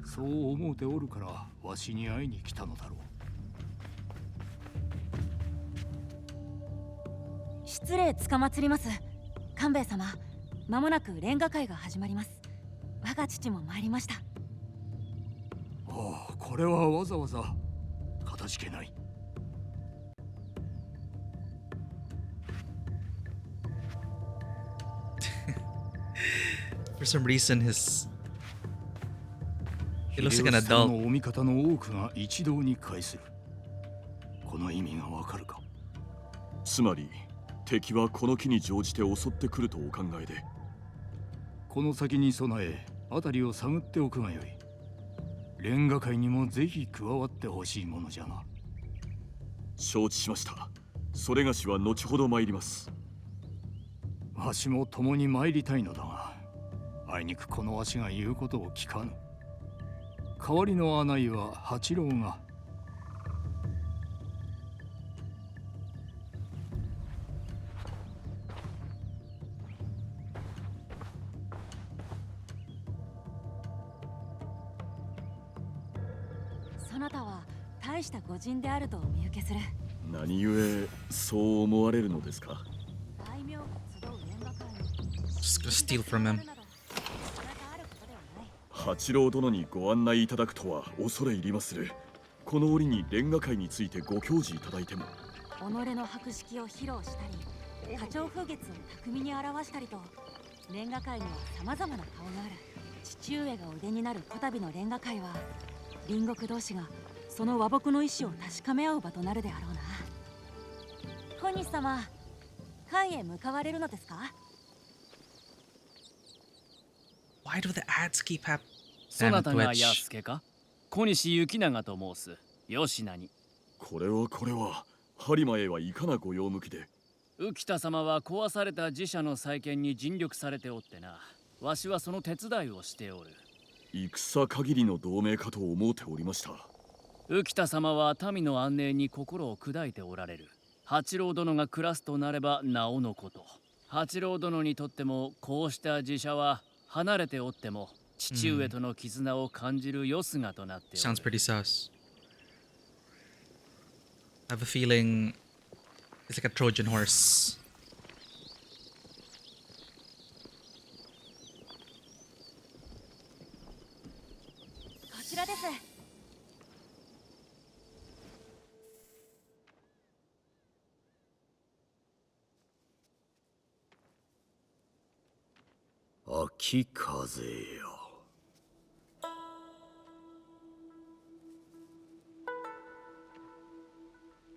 そう思うておるからわしに会いに来たのだろう。失礼つかまつります。官兵衛様、間もなくレンガ会が始まります。我が父も参りました。ああ、これはわざわざかたじけない。For some reason, he looks like an adult. のお味方の多くが一堂に会する。この意味がわかるか？つまり敵はこの機に乗じて襲ってくるとお考えで。この先に備え、辺りを探っておくがよい。レンガ界にもぜひ加わってほしいものじゃな。承知しました。それがしは後ほど参ります。わしも共に参りたいのだが、あいにくこのわしが言うことを聞かぬ。代わりの案内は八郎が。そなたは大した御人であるとお見受けする。何故そう思われるのですか？大名が集うレンガ会に Just gonna steal from him. 八郎殿にご案内いただくとは恐れ入りまする。この折にレンガ界についてご教示いただいても。己の博識を披露したり、花鳥風月を巧みに表したりと、レンガ界には様々な顔がある。父上が腕になるこたびのレンガ界は、隣国同士がその和睦の意志を確かめ合う場となるであろうな。小西様、会へ向かわれるのですか？ Why do the ads keep happening? そなたが安家か？小西行長と申す。吉名に。これは播磨へはいかなご用向きで？浮田様は壊された寺社の再建に尽力されておってな。わしはその手伝いをしておる。戦限りの同盟かと思うておりました。浮田様は民の安寧に心を砕いておられる。八郎殿が暮らすとなればなおのこと。八郎殿にとってもこうした寺社は離れておっても父上との絆を感じるよすがとなっておる。Sounds pretty sus. I have a feeling it's like a Trojan horse. こちらです。秋風よ。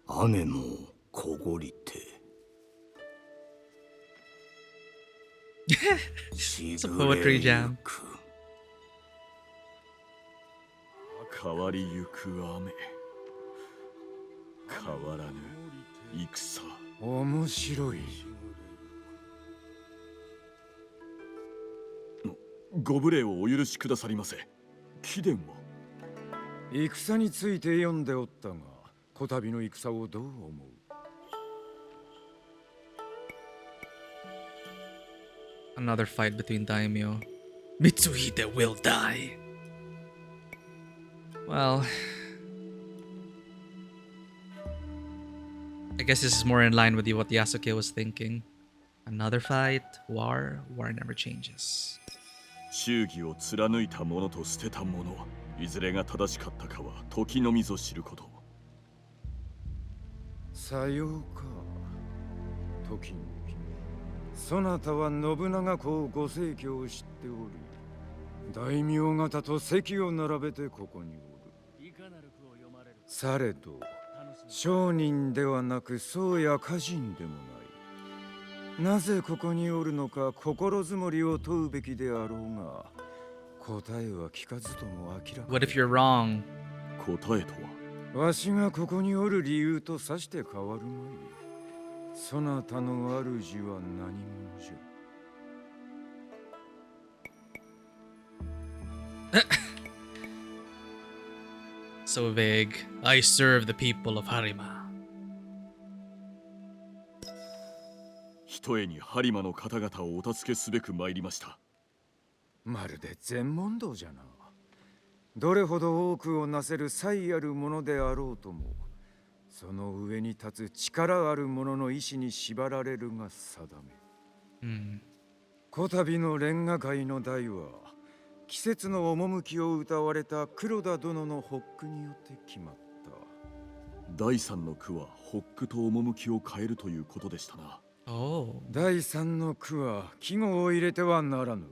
雨もこごりて。It's a poetry jam. 変わりゆく雨。変わらぬ戦。面白い。ご無礼をお許しくださりませ。貴殿は？戦について読んでおったが、こたびの戦をどう思う？ Another fight between daimyo. Mitsuhide will die. Well, I guess this is more in line with what Yasuke was thinking. Another fight, war never changes. 忠義を貫いた者と捨てた者、いずれが正しかったかは時のみぞ知ること。さようか。時の君、そなたは信長公ご逝去を知っており、大名方と席を並べてここにおる。されど商人ではなく僧や歌人でもない。なぜここにおるのか心づもりを問うべきであろうが、答えは聞かずとも明らか。 What if you're wrong? 答えとはわしがここにおる理由とさして変わるまい。そなたの主は何者じゃ？ So vague. I serve the people of Harima. ひとえに播磨の方々をお助けすべく参りました。まるで全問答じゃな。どれほど多くをなせる才あるものであろうとも、その上に立つ力ある者の意志に縛られるが定め。こたびのレンガ界の題は季節の趣を歌われた黒田殿のホックによって決まった。第三の句はホックと趣を変えるということでしたな。第三の句は季語を入れてはならぬ。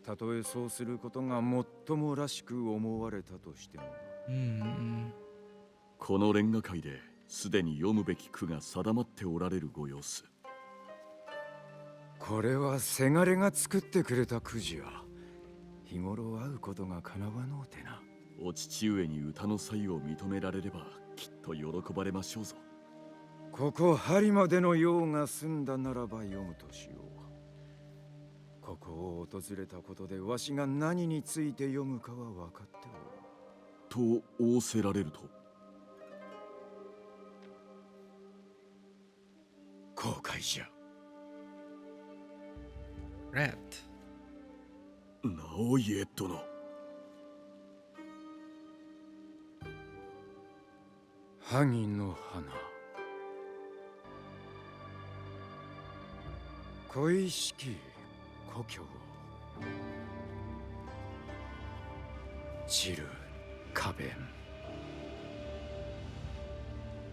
たとえそうすることが最もらしく思われたとしても。このレンガ界ですでに読むべき句が定まっておられるご様子。これはせがれが作ってくれた句じゃ。日頃会うことがかなわのうてな。お父上に歌の才を認められればきっと喜ばれましょうぞ。ここ播磨での用が済んだならば読むとしよう。ここを訪れたことでわしが何について読むかは分かっておる。と仰せられると。後悔じゃ。Red。直家殿。萩の花。恋しき故郷を散る花弁。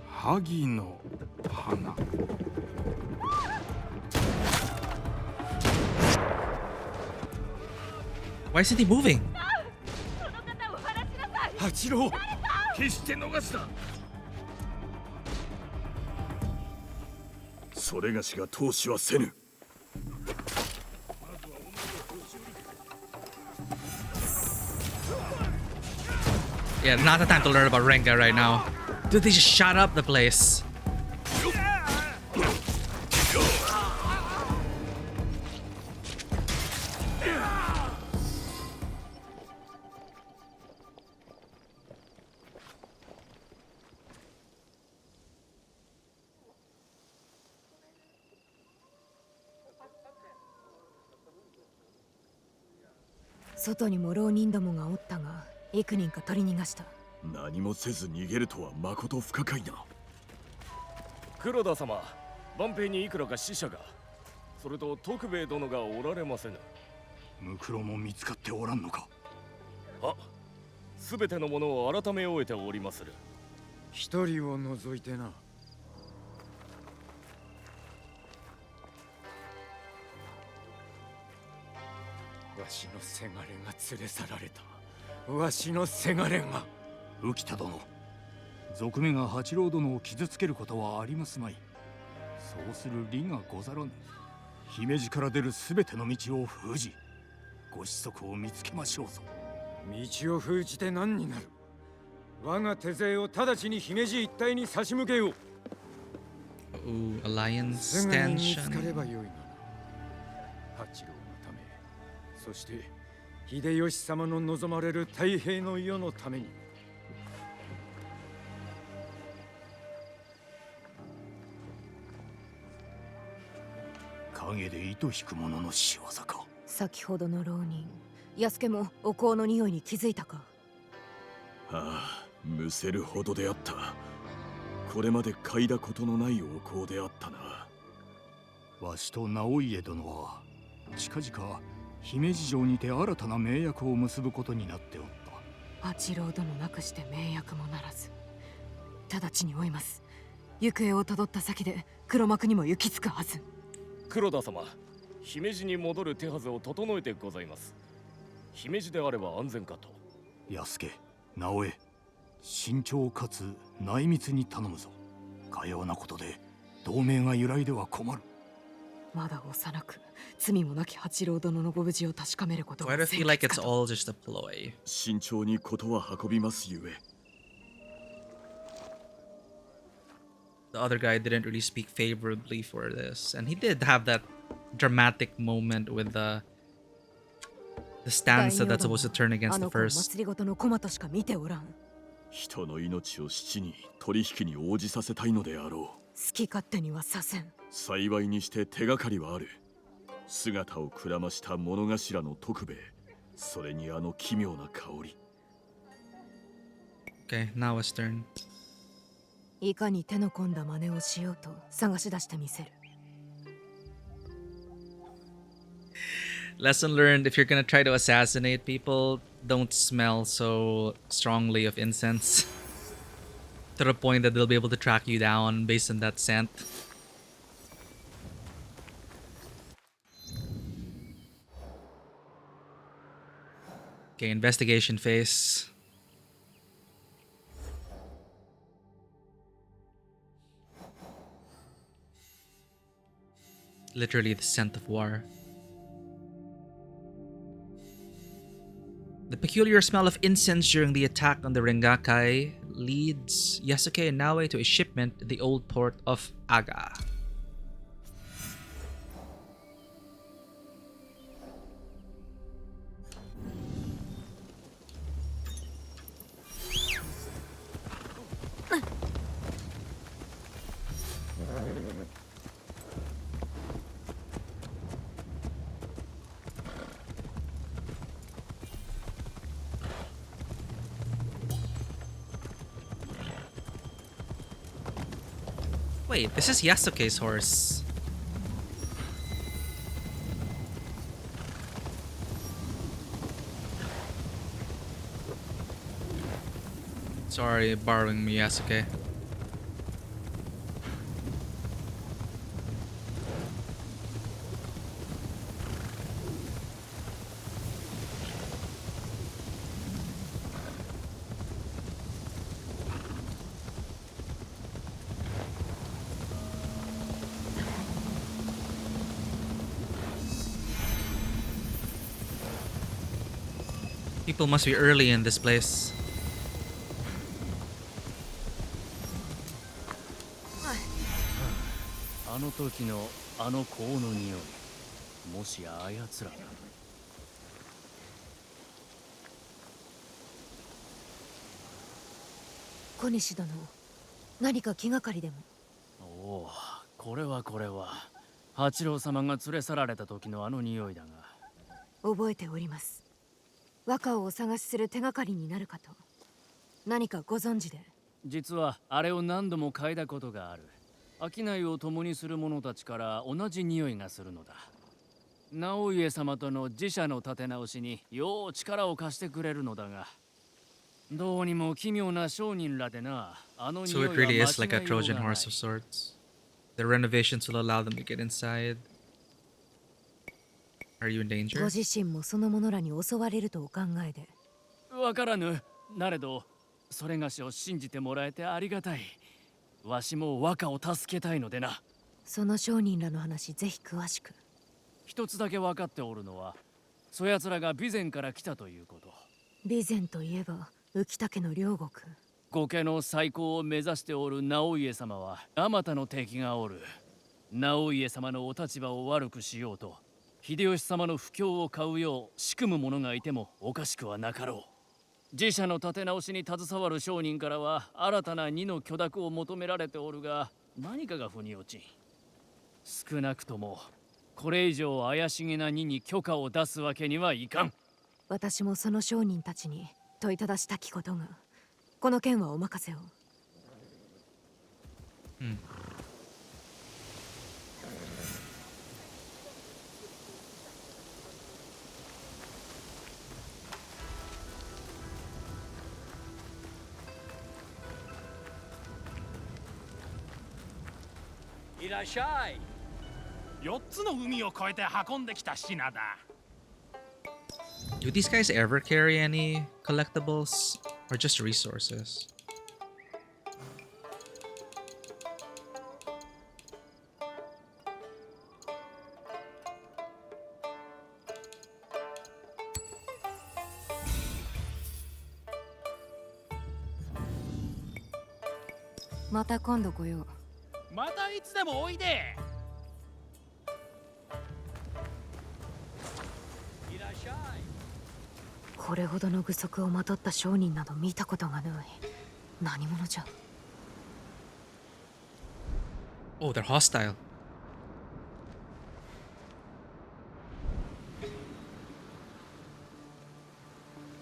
萩の花。Why isn't he moving? 八郎、決して逃すな。それがしが投資はせぬ。Yeah, not the time to learn about Renga right now. Dude, they just shot up the place. "外にも浪人どもがおったが、幾人か取り逃がした。何もせず逃げるとはまこと不可解な。黒田様、万平にいくらか死者が、それと徳兵衛殿がおられませぬ。ムクロも見つかっておらんのか。すべてのものを改め終えておりまする。一人を除いてな。わしのせがれが連れ去られた。わしのせがれが。浮田殿、賊目が八郎殿を傷つけることはありますまい。そうする理がござらぬ。姫路から出るすべての道を封じ、ご子息を見つけましょうぞ。道を封じて何になる。我が手勢を直ちに姫路一帯に差し向けよう。Alliance すぐに見つか tension. ればよいがな。八郎のため、そして秀吉様の望まれる太平の世のために。影で糸引く者の仕業か。先ほどの浪人、安家もお香の匂いに気づいたか。ああ、むせるほどであった。これまで嗅いだことのないお香であったな。わしと直家殿は近々姫路城にて新たな盟約を結ぶことになっておった。八郎殿なくして盟約もならず、直ちに追います。行方をたどった先で黒幕にも行き着くはず。黒田様、姫路に戻る手はずを整えてございます。姫路であれば安全かと。安家、直江、慎重かつ内密に頼むぞ。かようなことで同盟が揺らいでは困る。まだ幼く罪もなき八郎殿のご無事を確かめることが Why do I feel like it's all just a ploy? 慎重にことは運びますゆえ。The other guy didn't really speak favorably for this, and he did have that dramatic moment with the stanza that's supposed to turn against the first. 祭りごとの駒としか見ておらん。人の命を七に取引に応じさせたいのであろう。好き勝手にはさせん。幸いにして手がかりはある。姿をくらました物頭の徳兵衛、それにあの奇妙な香り。Okay, now it's turn. いかに手の込んだ真似をしようと探し出してみせる。Lesson learned, if you're gonna try to assassinate people, don't smell so strongly of incense. To the point that they'll be able to track you down based on that scent. Okay, investigation phase. Literally the scent of war. The peculiar smell of incense during the attack on the Rengakai leads Yasuke and Naoe to a shipment in the old port of Aga. Wait, this is Yasuke's horse. Sorry, borrowing me, Yasuke. People must be early in this place. Konishi 殿、何か気がかりでも。おお、これは八郎様が連れ去られた時のあの匂いだが。覚えております。和歌をお探しする手がかりになるかと。何かご存知で？実はあれを何度も嗅いだことがある。商いを共にする者たちから同じ匂いがするのだ。直家様との自社の立て直しによう力を貸してくれるのだが、どうにも奇妙な商人らでな。あの匂い So は it 間違い really よう is like a が Trojan ない。 horse of sorts. The renovations will allow them to get inside. Are you in ご danger? 自身もその者らに襲われるとお考えで。わからぬ。なれど、それがしを信じてもらえてありがたい。わしも和歌を助けたいのでな。その商人らの話、ぜひ詳しく。一つだけ分かっておるのは、そやつらが備前から来たということ。備前といえば浮田家の両国。御家の再興を目指しておる直家様はあまたの敵がおる。直家様のお立場を悪くしようと秀吉様の不況を買うよう仕組む者がいてもおかしくはなかろう。自社の立て直しに携わる商人からは新たな荷の許諾を求められておるが、何かが腑に落ちん。少なくともこれ以上怪しげな荷に許可を出すわけにはいかん。私もその商人たちに問いただしたきことが、この件はお任せを。いらっしゃい。4つの海を越えて運んできた品だ。Do these guys ever carry any collectibles or just resources?「また今度来よう。またいつでもおいで。いらっしゃい。これほどの具足をまとった商人など見たことがない。何者じゃ。Oh, they're hostile.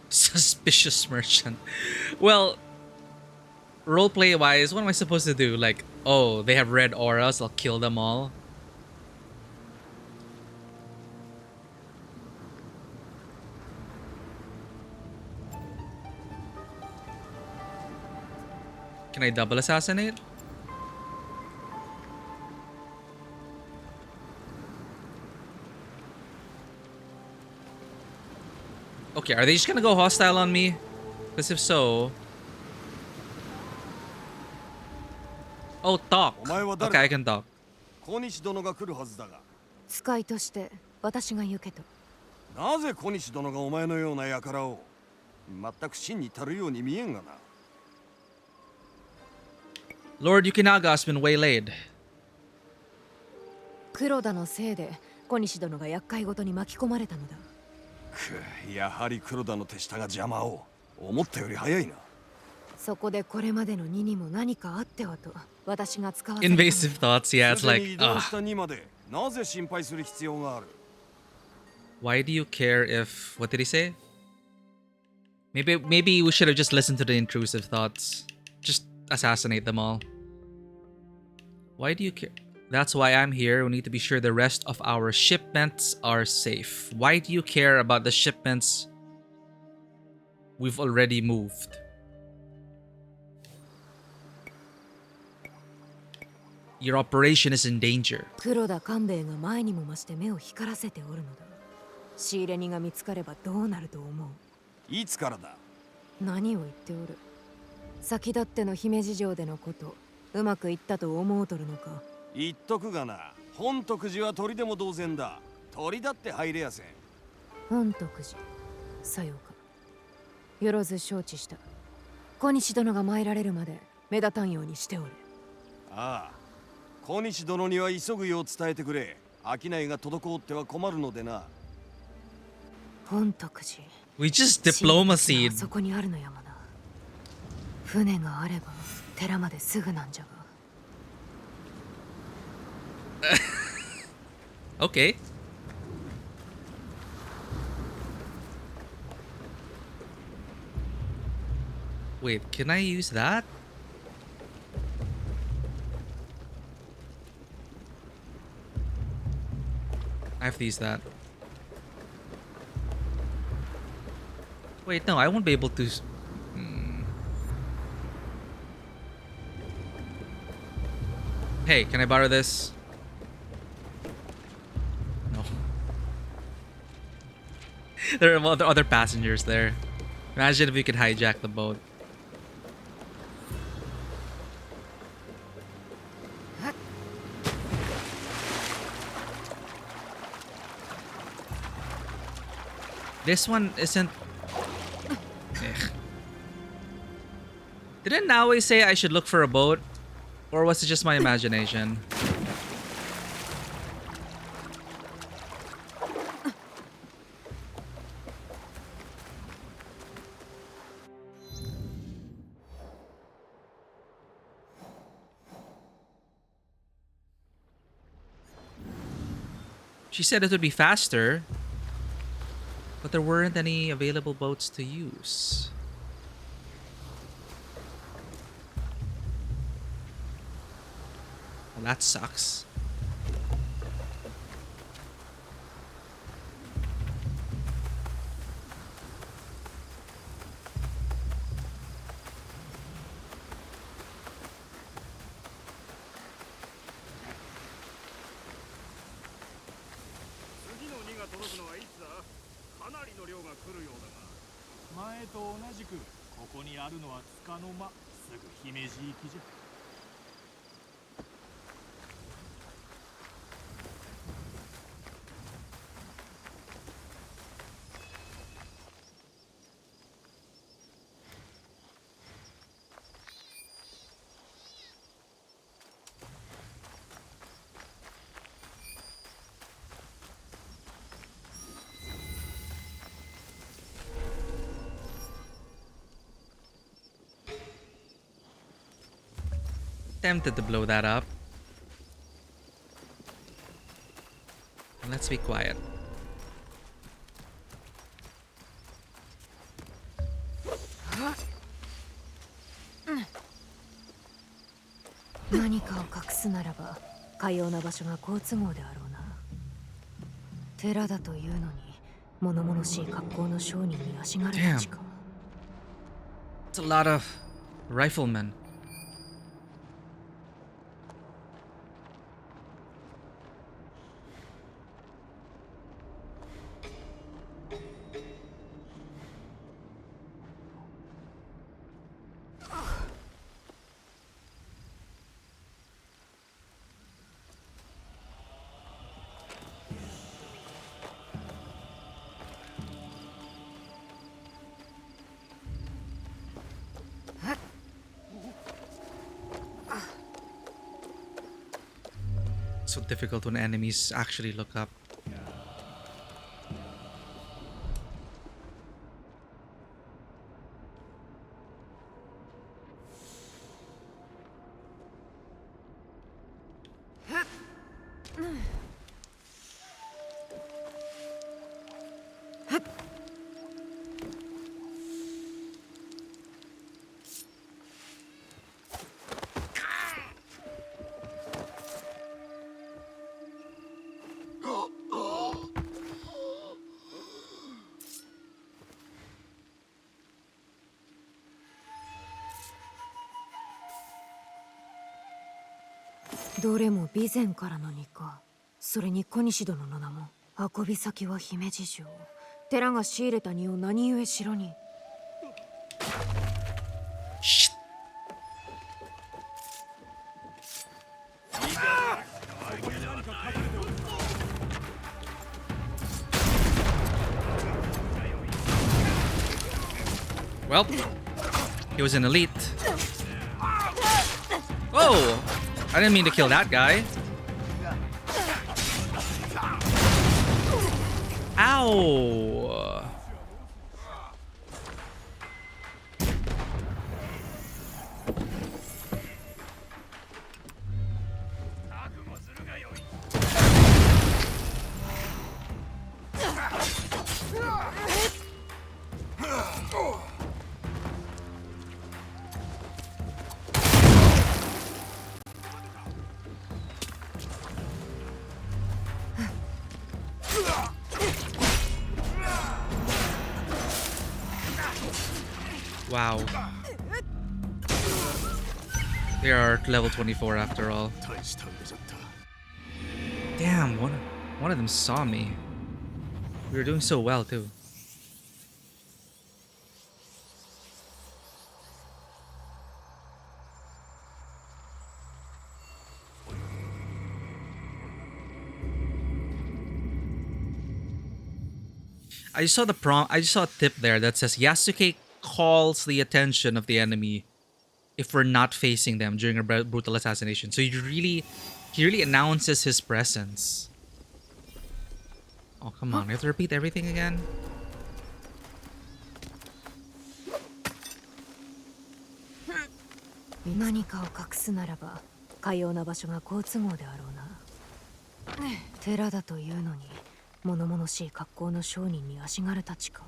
Suspicious merchant. Well, roleplay wise, what am I supposed to do? Like, oh, they have red auras, I'll kill them all. Can I double assassinate? Okay, are they just gonna go hostile on me? Because if so... Oh, talk. Okay, I can talk. 小西殿が来るはずだが。使いとして私が行けと。なぜ小西殿がお前のような輩を。全く真に足るように見えんがな。Lord Yukinaga has been waylaid. 黒田のせいで小西殿が厄介ごとに巻き込まれたのだ。やはり黒田の手下が邪魔を。思ったより早いな。そこでこれまでの2にも何かあってはと私が使わせ Invasive thoughts, yeah, it's like, 移動した2までなぜ心配する必要がある。 Why do you care if... What did he say? Maybe we should have just listened to the intrusive thoughts. Just assassinate them all. Why do you care? That's why I'm here. We need to be sure the rest of our shipments are safe. Why do you care about the shipments we've already moved? Your operation is in danger. 黒田官兵衛が前にも増して目を光らせておるのだ。仕入れ人が見つかればどうなると思う？いつからだ？何を言っておる？先立っての姫路城でのこと、うまくいったと思うとるのか？言っとくがな、本徳寺は鳥でも同然だ。鳥だって入れやせん。本徳寺、さようか。よろず承知した。小西殿が参られるまで目立たんようにしておる。ああ。小西殿には急ぐよう伝えてくれ。商いが滞っては困るのでな。本徳寺。We just diplomacy. そこにあるの山な。船があれば寺まですぐなんじゃが。Okay. Wait, can I use that? I have to use that. Wait, no, I won't be able to... Hey, can I borrow this? No. There are other passengers there. Imagine if we could hijack the boat. This one isn't... Didn't Naoi say I should look for a boat? Or was it just my imagination? She said it would be faster. But there weren't any available boats to use. Well, that sucks. Tempted to blow that up. Let's be quiet. Damn. It's a lot of riflemen. So difficult when enemies actually look up.どれも備前からの荷か。それに小西殿の名も。運び先は姫路城。寺が仕入れた荷を何故城に。Well, he was an elite. Whoa! I didn't mean to kill that guy. Ow! Wow. They are level 24 after all. Damn, one of them saw me. We were doing so well too. I just saw the prompt. I just saw a tip there that says Yasuke calls the attention of the enemy if we're not facing them during a brutal assassination. So he really announces his presence. Oh, come on. I have to repeat everything again?何かを隠すならば、かような場所が好都合であろうな。寺だというのに、物々しい格好の商人に足軽たちか。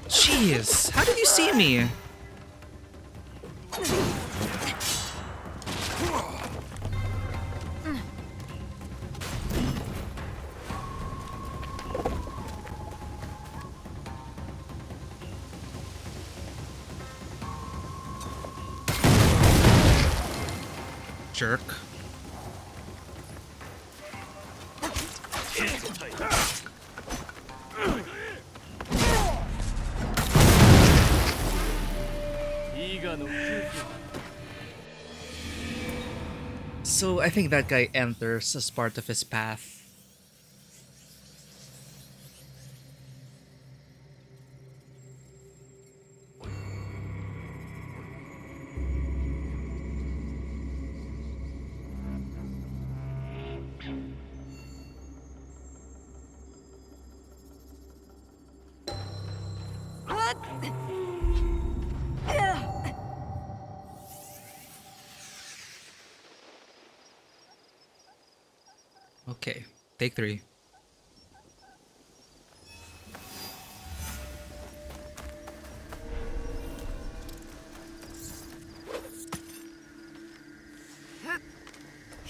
Jeez, how did you see me? Jerk. So I think that guy enters as part of his path. Okay, take 3.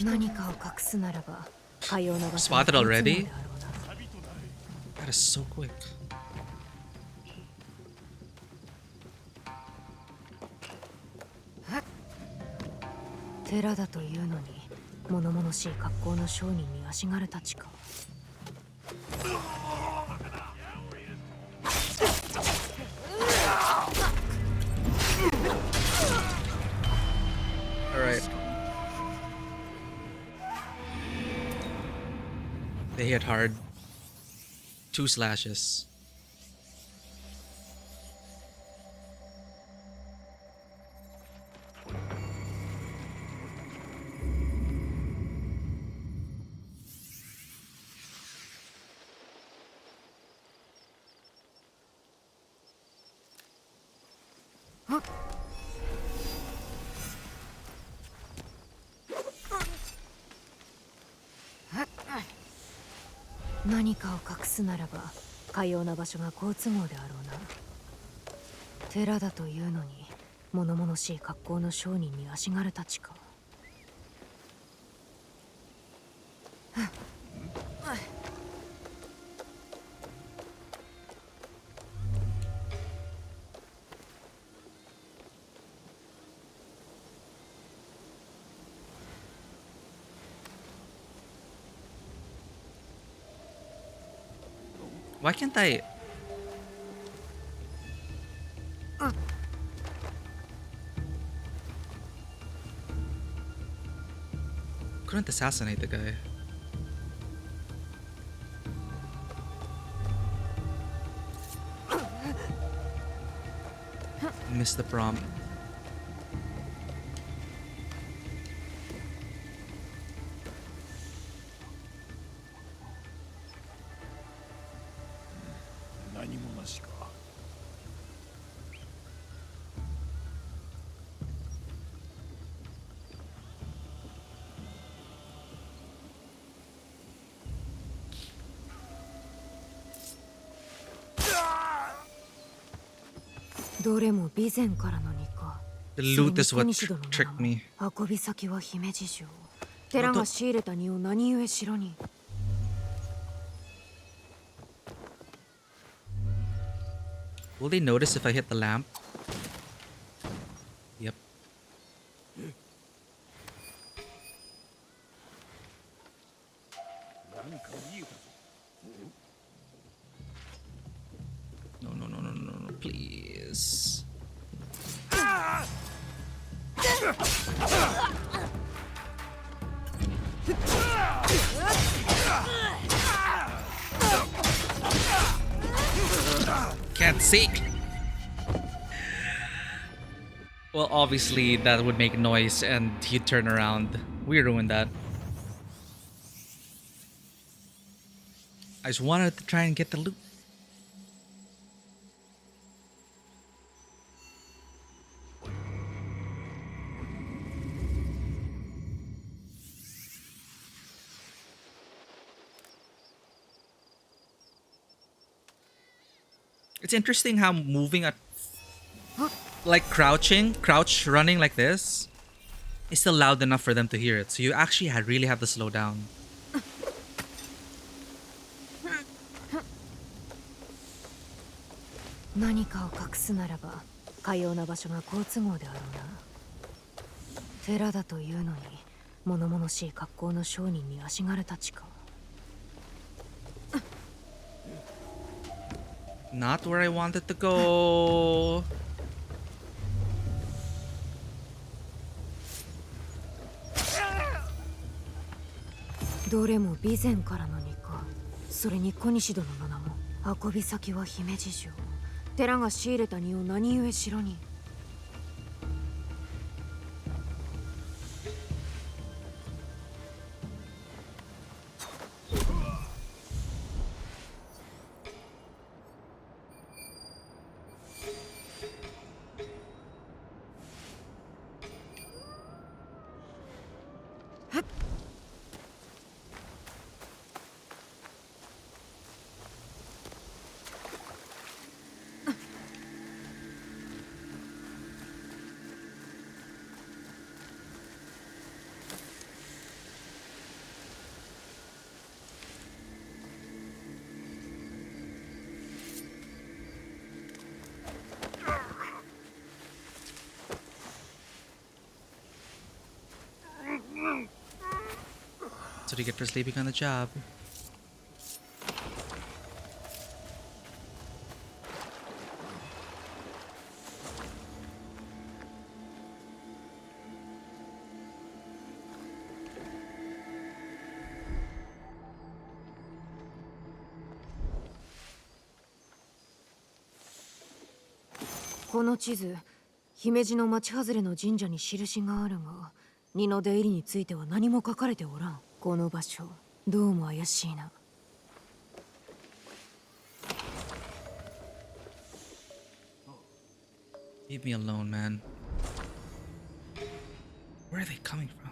何かを隠すならば、かような場所。 Spotted already? That is so quick. Tera だというのに物々しい格好の商人に足軽たちか。Alright. They hit hard. 2 slashes. Huh? 何かを隠すならばかような場所が好都合であろうな。寺だというのに物々しい格好の商人に足軽たちか。Why can't I? Couldn't assassinate the guy. Missed the prompt. The loot is what tricked me. 運び先は姫路城。寺が仕入れた荷を何故城に。Will they notice if I hit the lamp? Yep. No, no, no, no, no, no, please. Can't see. Well, obviously that would make noise and he'd turn around. We ruined that. I just wanted to try and get the loot. It's interesting how moving at like crouch running like this is still loud enough for them to hear it. So you actually really have to slow down. Not where I wanted to go. That's what you get for sleeping on the job. This この地図、姫路の町外れの神社に印があるが、荷の出入りについては何も書かれておらん。この場所、どうも怪しいな。Leave me alone, man. Where are they coming from?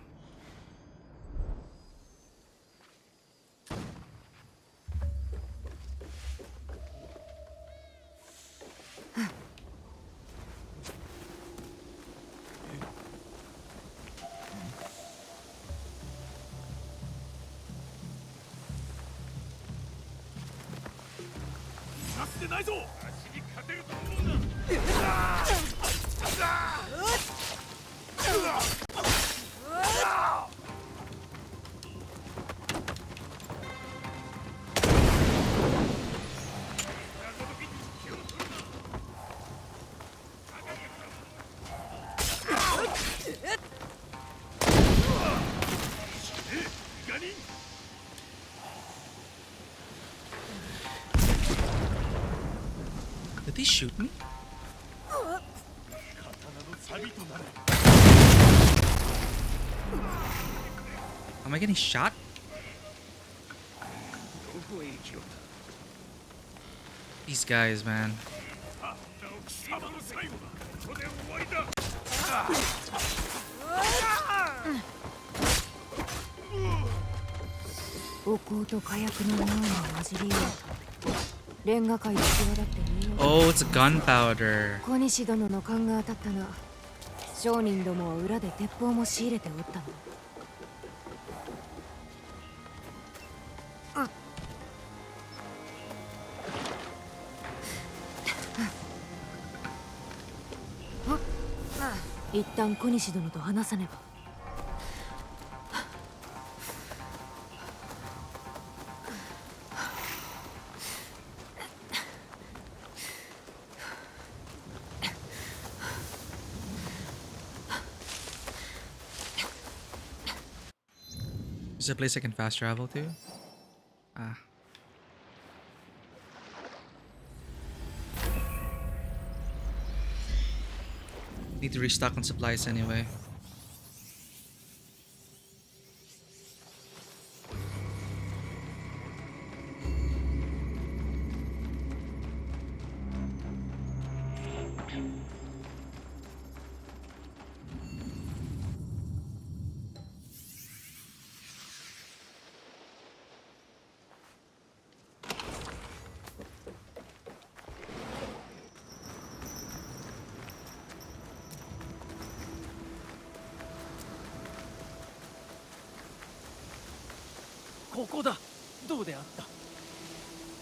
Did they shoot me? Am I getting shot? These guys, man. Oh, it's gunpowder. 小西殿の勘が当たったな。商人どもは裏で鉄砲も仕入れておったの。一旦小西殿と話さねば。Is there a place I can fast travel to? Ah. Need to restock on supplies anyway.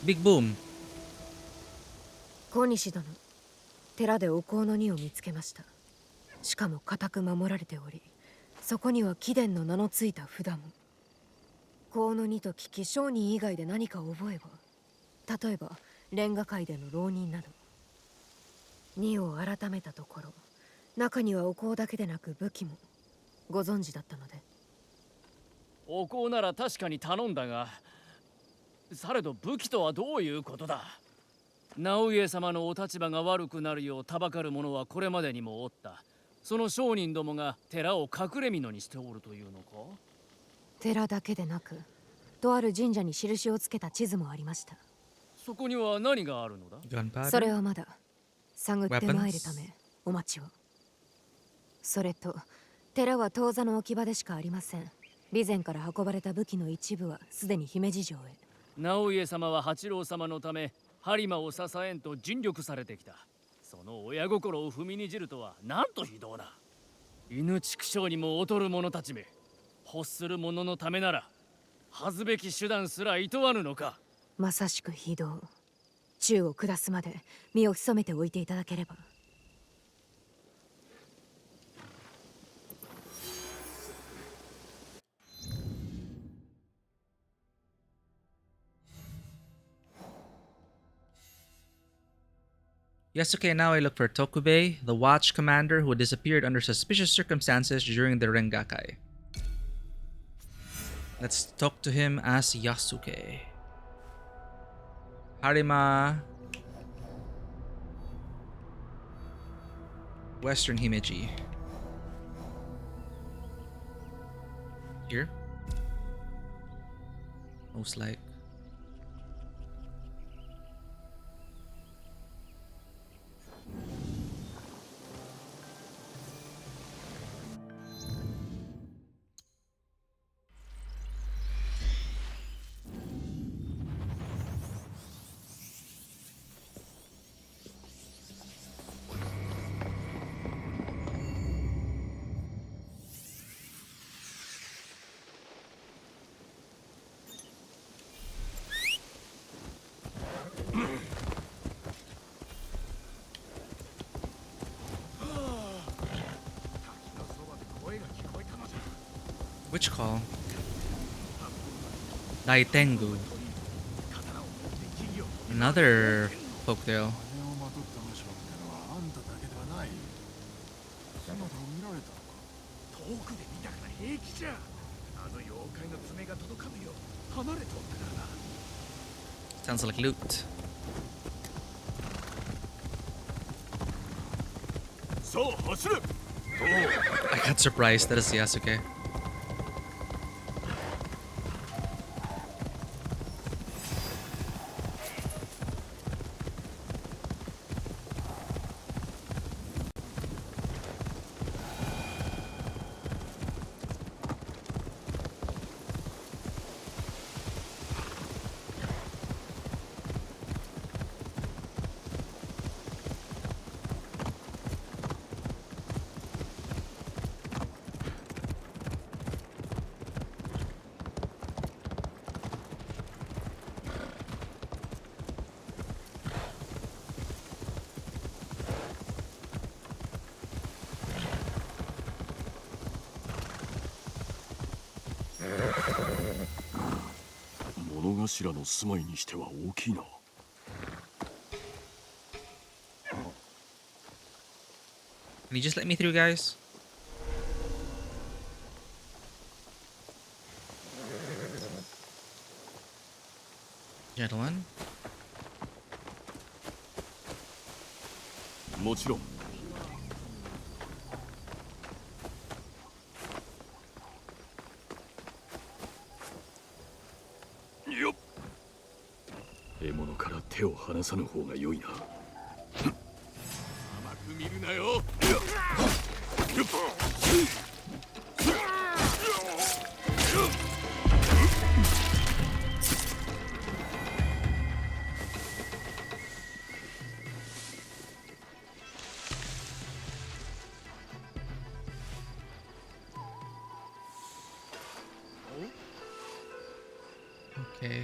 Big boom. 小西殿、寺でお香の荷を見つけました。しかも固く守られており、そこには貴殿の名のついた札も。香の荷と聞き、商人以外で何か覚えば、例えばレンガ界での浪人など。荷を改めたところ、中にはお香だけでなく武器も。ご存知だったので。お香なら確かに頼んだが、されど武器とはどういうことだ。直家様のお立場が悪くなるようたばかる者はこれまでにもおった。その商人どもが寺を隠れ蓑にしておるというのか。寺だけでなく、とある神社に印をつけた地図もありました。そこには何があるのだ。それはまだ探ってまいるためお待ちを。それと寺は当座の置き場でしかありません。備前から運ばれた武器の一部はすでに姫路城へ。直家様は八郎様のため播磨を支えんと尽力されてきた。その親心を踏みにじるとはなんと非道な。犬畜生にも劣る者たちめ、欲する者のためなら恥ずべき手段すら厭わぬのか。まさしく非道。宙を下すまで身を潜めておいていただければ。Yasuke and Naoi look for Tokubei, the watch commander who disappeared under suspicious circumstances during the Rengakai. Let's talk to him as Yasuke. Harima. Western Himeji. Here? Most like. Which call? Daitengu. Another folktale. Sounds like loot. I got surprised. That is Yasuke. Can you just let me through, guys? Gentlemen. もちろん。よっ。獲物から手を離さぬ方が良いな。甘く見るなよ。Okay.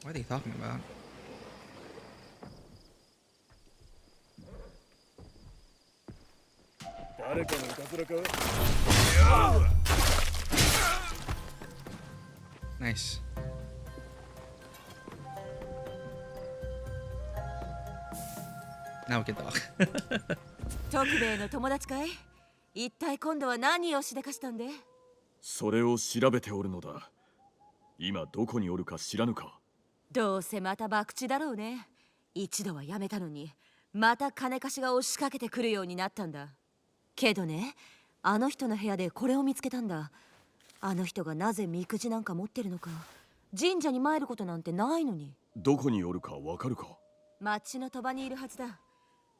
What are they talking about? Nice. Now we can talk. 徳兵衛の友達かい？一体今度は何をしでかしたんで？それを調べておるのだ。今どこにおるか知らぬか？どうせまた博打だろうね。一度はやめたのに、また金貸しが押しかけてくるようになったんだ。けどね、あの人の部屋でこれを見つけたんだ。あの人がなぜみくじなんか持ってるのか、神社に参ることなんてないのに。どこにおるかわかるか？町の鳥羽にいるはずだ。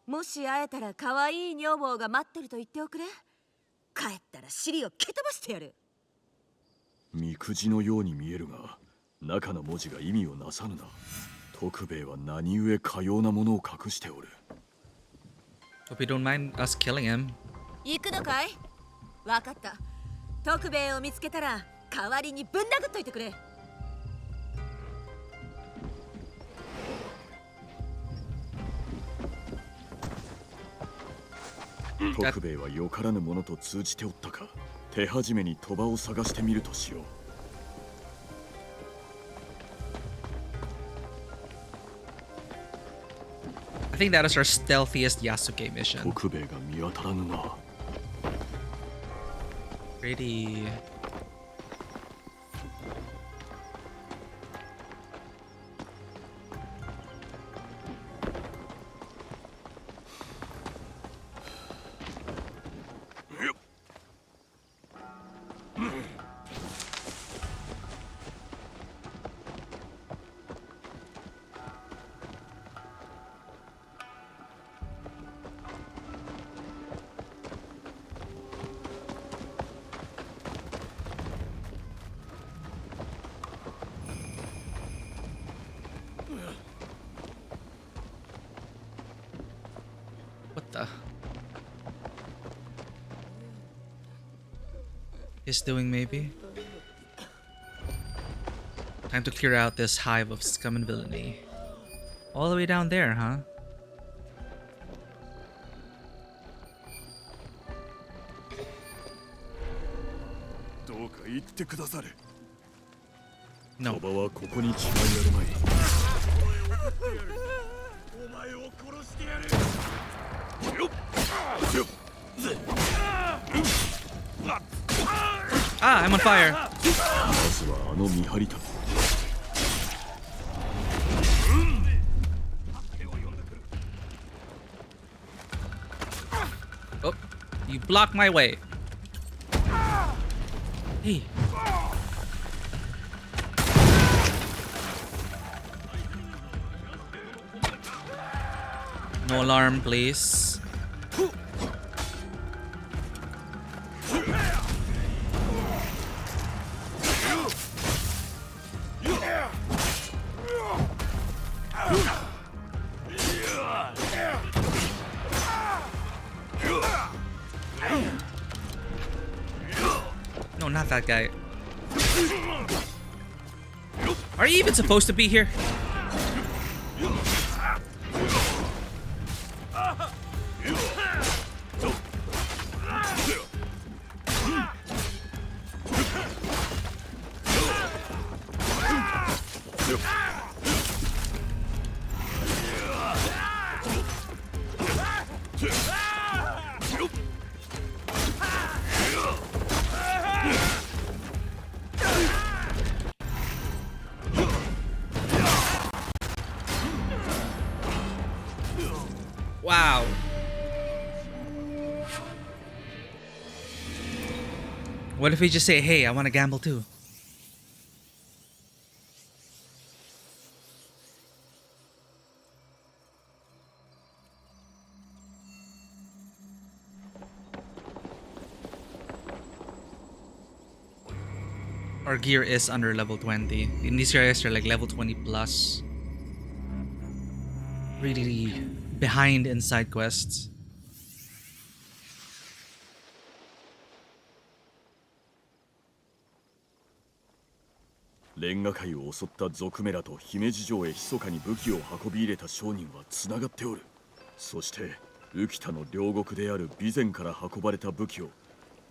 もし会えたら可愛い女房が待ってると言っておくれ。帰ったら尻を蹴飛ばしてやる。みくじのように見えるが、中の文字が意味をなさぬな。徳兵衛は何故かようなものを隠しておる。Hope you don't mind us killing him. 行くのかい？わかった。徳兵衛を見つけたら代わりにぶん殴っといてくれ。徳兵衛はよからぬものと通じておったか。手始めに鳥羽を探してみるとしよう。I think that is our stealthiest Yasuke mission. 徳兵衛が見当たらぬな。Pretty. What the? He's doing maybe? Time to clear out this hive of scum and villainy. All the way down there, huh? No. 鳥羽はここに違いあるまい。お前を殺してやる。Ah, I'm on fire. まずはあの見張りた。Oh, you blocked my way. Hey. No alarm, please. No, not that guy. Are you even supposed to be here? Wow. What if we just say, hey, I want to gamble too? Our gear is under level 20. In these areas are like level 20 plus. Really behind in side quests. レンガ界を襲った族メラと姫路城へ密かに武器を運び入れた商人はつながっておる。そして浮田の両国である備前から運ばれた武器を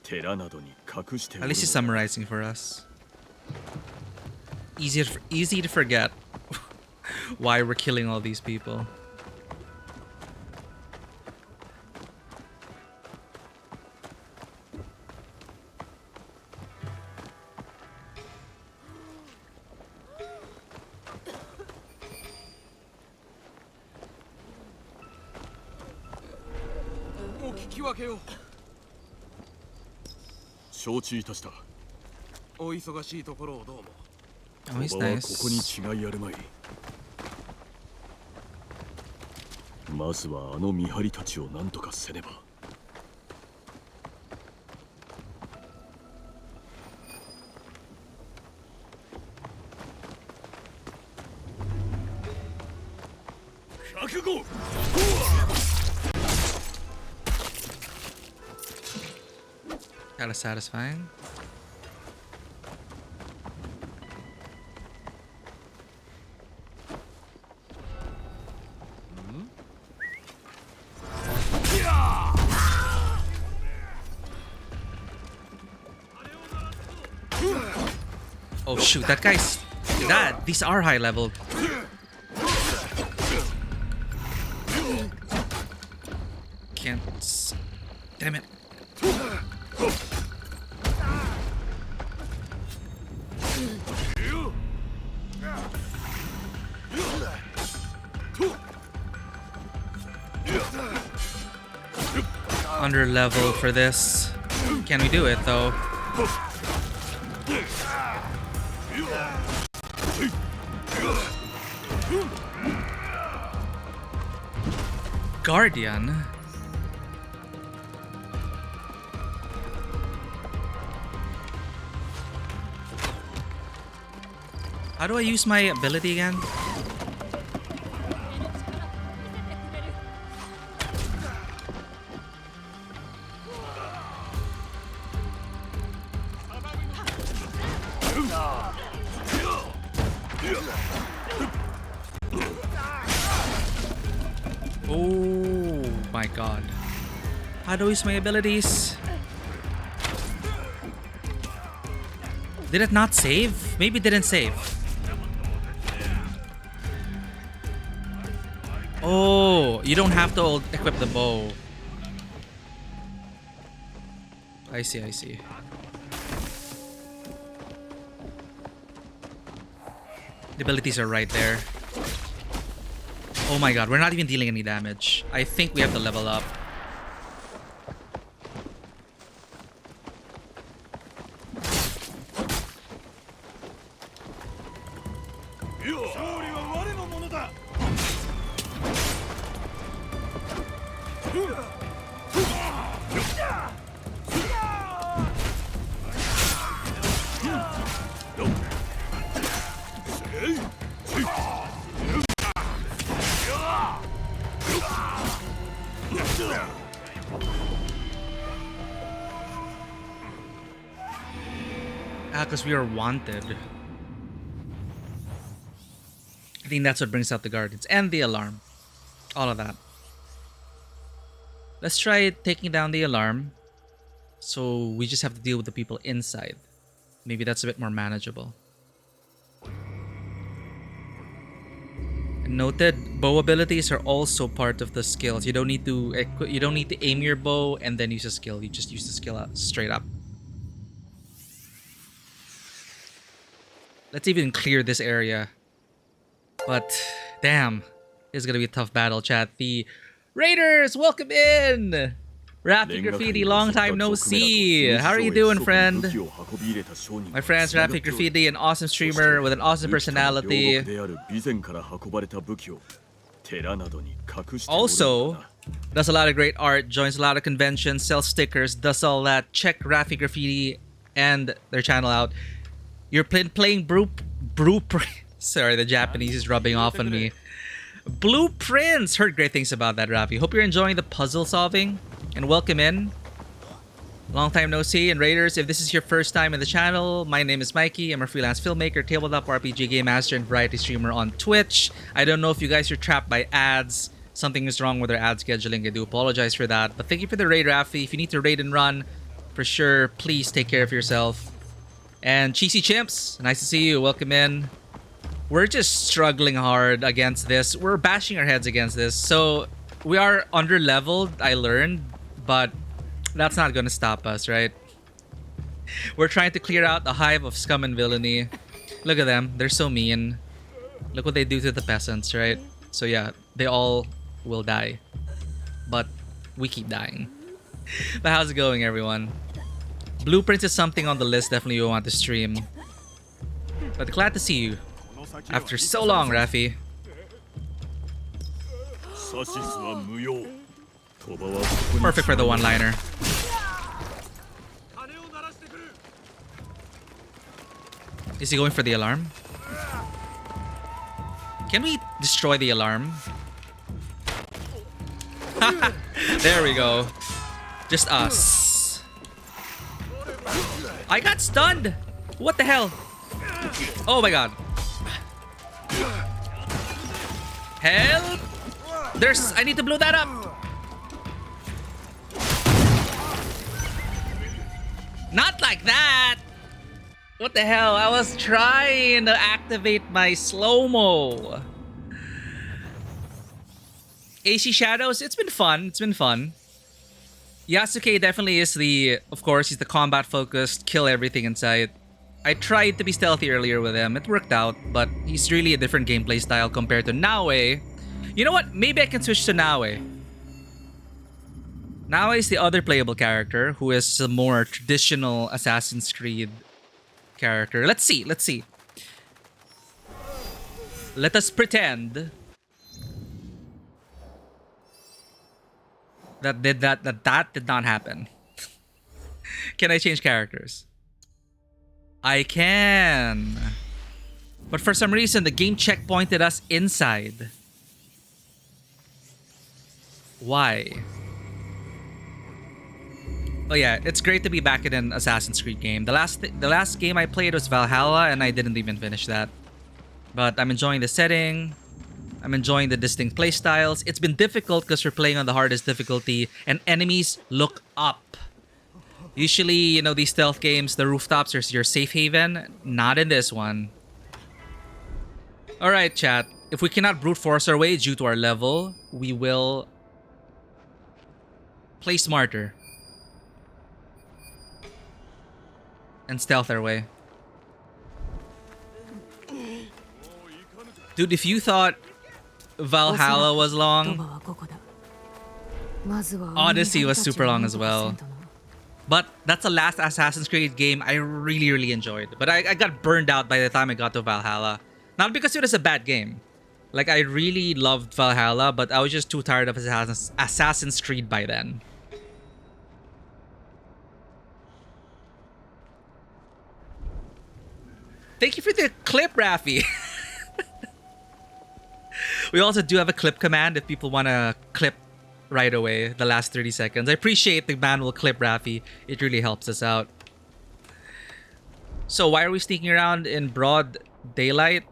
寺などに隠しておる。 At least he's summarizing for us. Easy to forget why we're killing all these people. Oh, 承知いたした。お忙しいところをどうも。Oh, he's 鳥羽は nice. ここに違いあるまい。まずはあの見張りたちを何とかせねば。覚悟。Kinda satisfying. Oh shoot, that guy's... These are high level. Can't... Damn it. Under level for this. Can we do it though? Guardian? How do I use my ability again? Oh my god. How do I use my abilities? Did it not save? Maybe it didn't save. Oh, you don't have to equip the bow. I see, I see. The abilities are right there. Oh my god, we're not even dealing any damage. I think we have to level up. Because we are wanted. I think that's what brings out the guardians and the alarm. All of that. Let's try taking down the alarm. So we just have to deal with the people inside. Maybe that's a bit more manageable. And noted, bow abilities are also part of the skills. You don't need to aim your bow and then use a skill. You just use the skill straight up. Let's even clear this area. But, damn. This is gonna be a tough battle, chat. The Raiders, welcome in! Rafi Graffiti, long time no see. How are you doing, friend? My friend's Rafi Graffiti, an awesome streamer with an awesome personality. Also, does a lot of great art, joins a lot of conventions, sells stickers, does all that. Check Rafi Graffiti and their channel out. You're playing sorry, the Japanese is rubbing off on me. Blueprints! Heard great things about that, Rafi. Hope you're enjoying the puzzle solving. And welcome in. Long time no see. And Raiders, if this is your first time in the channel, my name is Mikey. I'm a freelance filmmaker, tabletop RPG game master, and variety streamer on Twitch. I don't know if you guys are trapped by ads. Something is wrong with our ad scheduling. I do apologize for that. But thank you for the raid, Rafi. If you need to raid and run, for sure, please take care of yourself. And Cheesy Chimps, nice to see you. Welcome in. We're just struggling hard against this. We're bashing our heads against this. So we are under-leveled, I learned. But that's not gonna stop us, right? We're trying to clear out the hive of scum and villainy. Look at them. They're so mean. Look what they do to the peasants, right? So yeah, they all will die. But we keep dying. But how's it going, everyone? Blueprints is something on the list definitely we want to stream. But glad to see you. After so long, Rafi. Perfect for the one-liner. Is he going for the alarm? Can we destroy the alarm? There we go. Just us. I got stunned! What the hell? Oh my god. Help! I need to blow that up! Not like that! What the hell? I was trying to activate my slow-mo. AC Shadows, it's been fun. It's been fun. Yasuke definitely is of course, he's the combat-focused, kill everything in sight. I tried to be stealthy earlier with him. It worked out, but he's really a different gameplay style compared to Naue. You know what? Maybe I can switch to Naue. Naue is the other playable character who is a more traditional Assassin's Creed character. Let's see. Let us pretend that did not happen. Can I change characters? I can. But for some reason, the game checkpointed us inside. Why? Oh yeah, it's great to be back in an Assassin's Creed game. The last game I played was Valhalla, and I didn't even finish that. But I'm enjoying the setting. I'm enjoying the distinct playstyles. It's been difficult because we're playing on the hardest difficulty, and enemies look up. Usually, you know, these stealth games, the rooftops are your safe haven. Not in this one. Alright, chat. If we cannot brute force our way due to our level, we will play smarter. And stealth our way. Dude, if you thought Valhalla was long, Odyssey was super long as well. But that's the last Assassin's Creed game I really enjoyed. But I got burned out by the time I got to Valhalla. Not because it was a bad game. Like, I really loved Valhalla, but I was just too tired of Assassin's Creed by then. Thank you for the clip, Raffi. We also do have a clip command if people want to clip right away, the last 30 seconds. I appreciate the manual clip, Raffi. It really helps us out. So why are we sneaking around in broad daylight?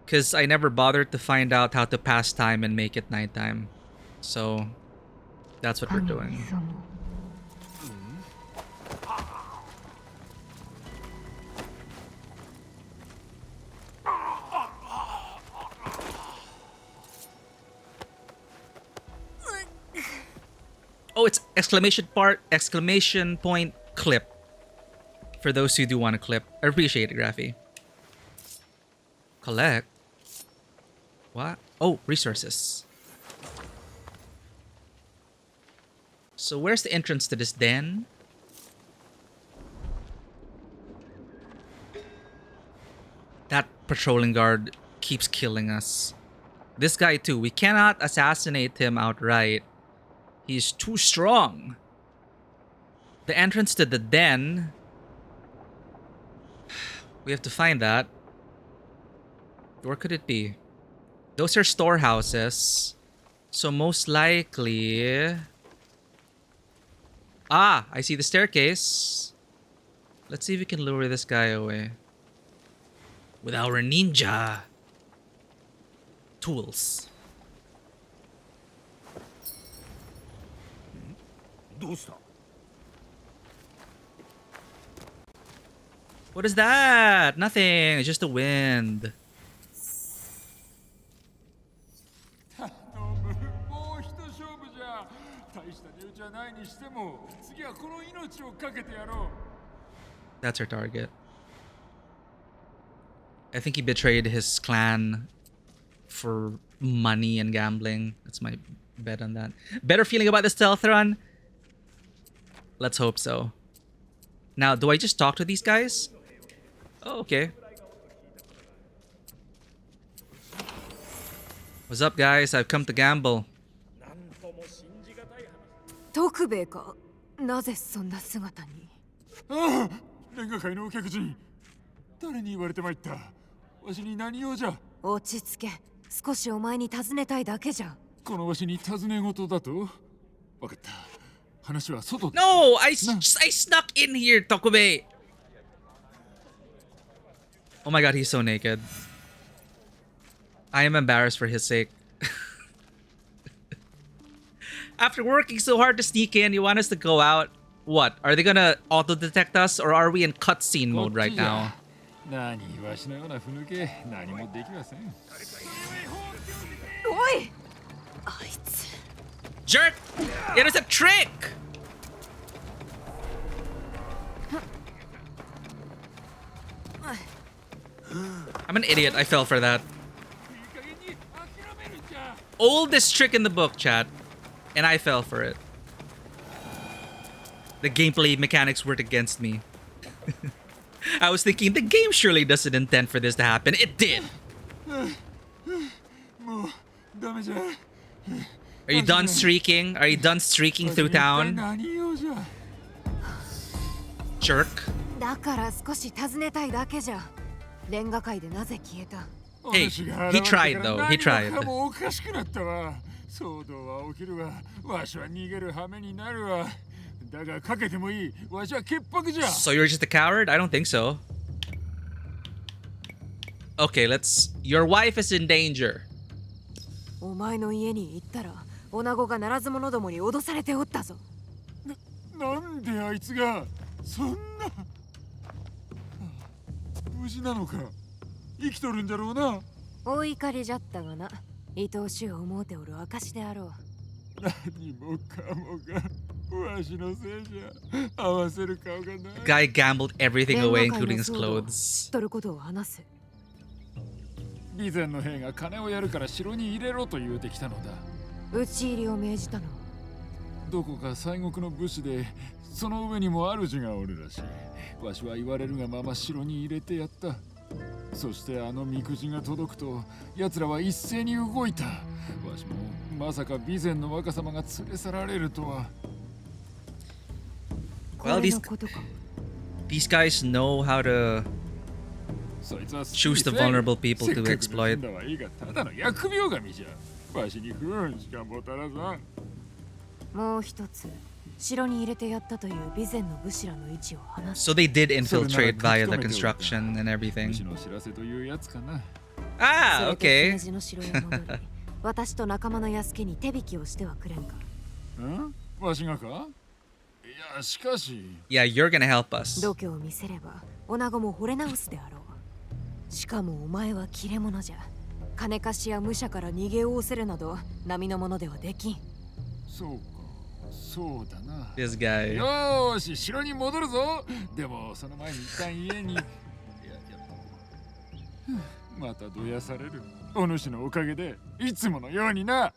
Because I never bothered to find out how to pass time and make it nighttime. So that's what we're doing. Oh, it's exclamation point clip. For those who do want to clip. I appreciate it, Graphy. Collect? What? Oh, resources. So where's the entrance to this den? That patrolling guard keeps killing us. This guy too. We cannot assassinate him outright. He's too strong. The entrance to the den. We have to find that. Where could it be? Those are storehouses. So most likely... Ah, I see the staircase. Let's see if we can lure this guy away. With our ninja tools. What is that? Nothing. It's just the wind. That's our target. I think he betrayed his clan for money and gambling. That's my bet on that. Better feeling about the stealth run? Let's hope so. Now, do I just talk to these guys? Oh, okay. What's up, guys? I've come to gamble. 徳兵衛か、なぜそんな姿に。ああ、レンガ界のお客人。誰に言われてまいった。わしに何用じゃ。落ち着け。少しお前に尋ねたいだけじゃ。このわしに尋ね事だと。わかった。話は外で。No, I snuck in here, Tokube. Oh my god, he's so naked. I am embarrassed for his sake. After working so hard to sneak in, you want us to go out? What? Are they gonna auto-detect us, or are we in cutscene mode right now? 何わしのようなふぬけ何もできません。おい、あいつ。Jerk! It was a trick! I'm an idiot. I fell for that. Oldest trick in the book, chat. And I fell for it. The gameplay mechanics worked against me. I was thinking, the game surely doesn't intend for this to happen. It did! Are you done streaking? Are you done streaking through town? Jerk. だから少し尋ねたいだけじゃ。レンガ界でなぜ消えた？ Hey, he tried though. He tried. もうおかしくなったわ。騒動は起きるわ。わしは逃げる羽目になるわ。だがかけてもいい。わしは潔白じゃ。 So you're just a coward? I don't think so. Okay, let's... Your wife is in danger. お前の家に行ったら、女子がならず者どもに脅されておったぞ。なんであいつがそんな無事なのか。生きとるんじゃろうな。お怒りじゃったがな。愛おしゅう思うておる証であろう。何もかもがわしのせいじゃ。合わせる顔がない。Guy gambled everything away, including his clothes. 知っとることを話せ。備前の兵が金をやるから城に入れろと言うてきたのだ。討ち入りを命じたのはどこか西国の武士で、その上にも主がおるらしい。わしは言われるがまま城に入れてやった。そしてあのみくじが届くと、奴らは一斉に動いた。わしもまさか備前の若様が連れ去られるとは。Well, these guys know how to choose the vulnerable people to exploit. ただの疫病神じゃ。わしに不運しかもたらさん。もう一つ、城に入れてやったという備前の武士らの位置を話す。 So they did infiltrate via the construction and everything. Ah, okay. の城へ戻り、私と仲間の屋敷に手引きをしてはくれんか。わしがか？いや、しかし。Yeah, you're gonna help us. 度胸を見せれば、女子も惚れ直すであろう。しかもお前は切れ者じゃ。金貸しや武者から逃げおおせるなど、並のものではできん。そうか。そうだな。This guy. よーし、城に戻るぞ。でもその前に一旦家に。またどやされる。お主のおかげでいつものようにな。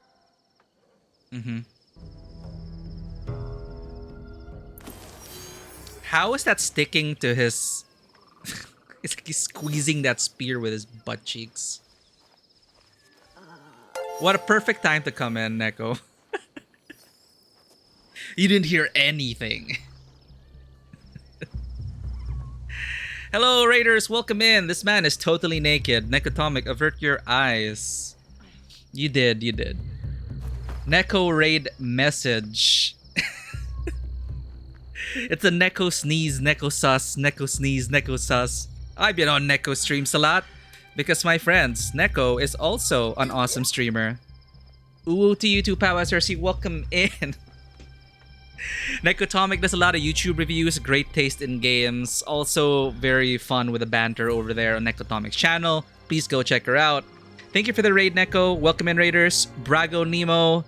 How is that sticking to his? It's like he's squeezing that spear with his butt cheeks. What a perfect time to come in, Neko. You didn't hear anything. Hello, Raiders. Welcome in. This man is totally naked. Nekotomic, avert your eyes. You did. Neko raid message. It's a Neko sneeze, Neko sus, Neko sneeze, Neko sus. I've been on Neko streams a lot because my friends, Neko is also an awesome streamer. Ooh to you too, Pow SRC. Welcome in. Nekotomic does a lot of YouTube reviews, great taste in games, also very fun with the banter over there on Nekotomic's channel. Please go check her out. Thank you for the raid, Neko. Welcome in, Raiders. Brago Nemo,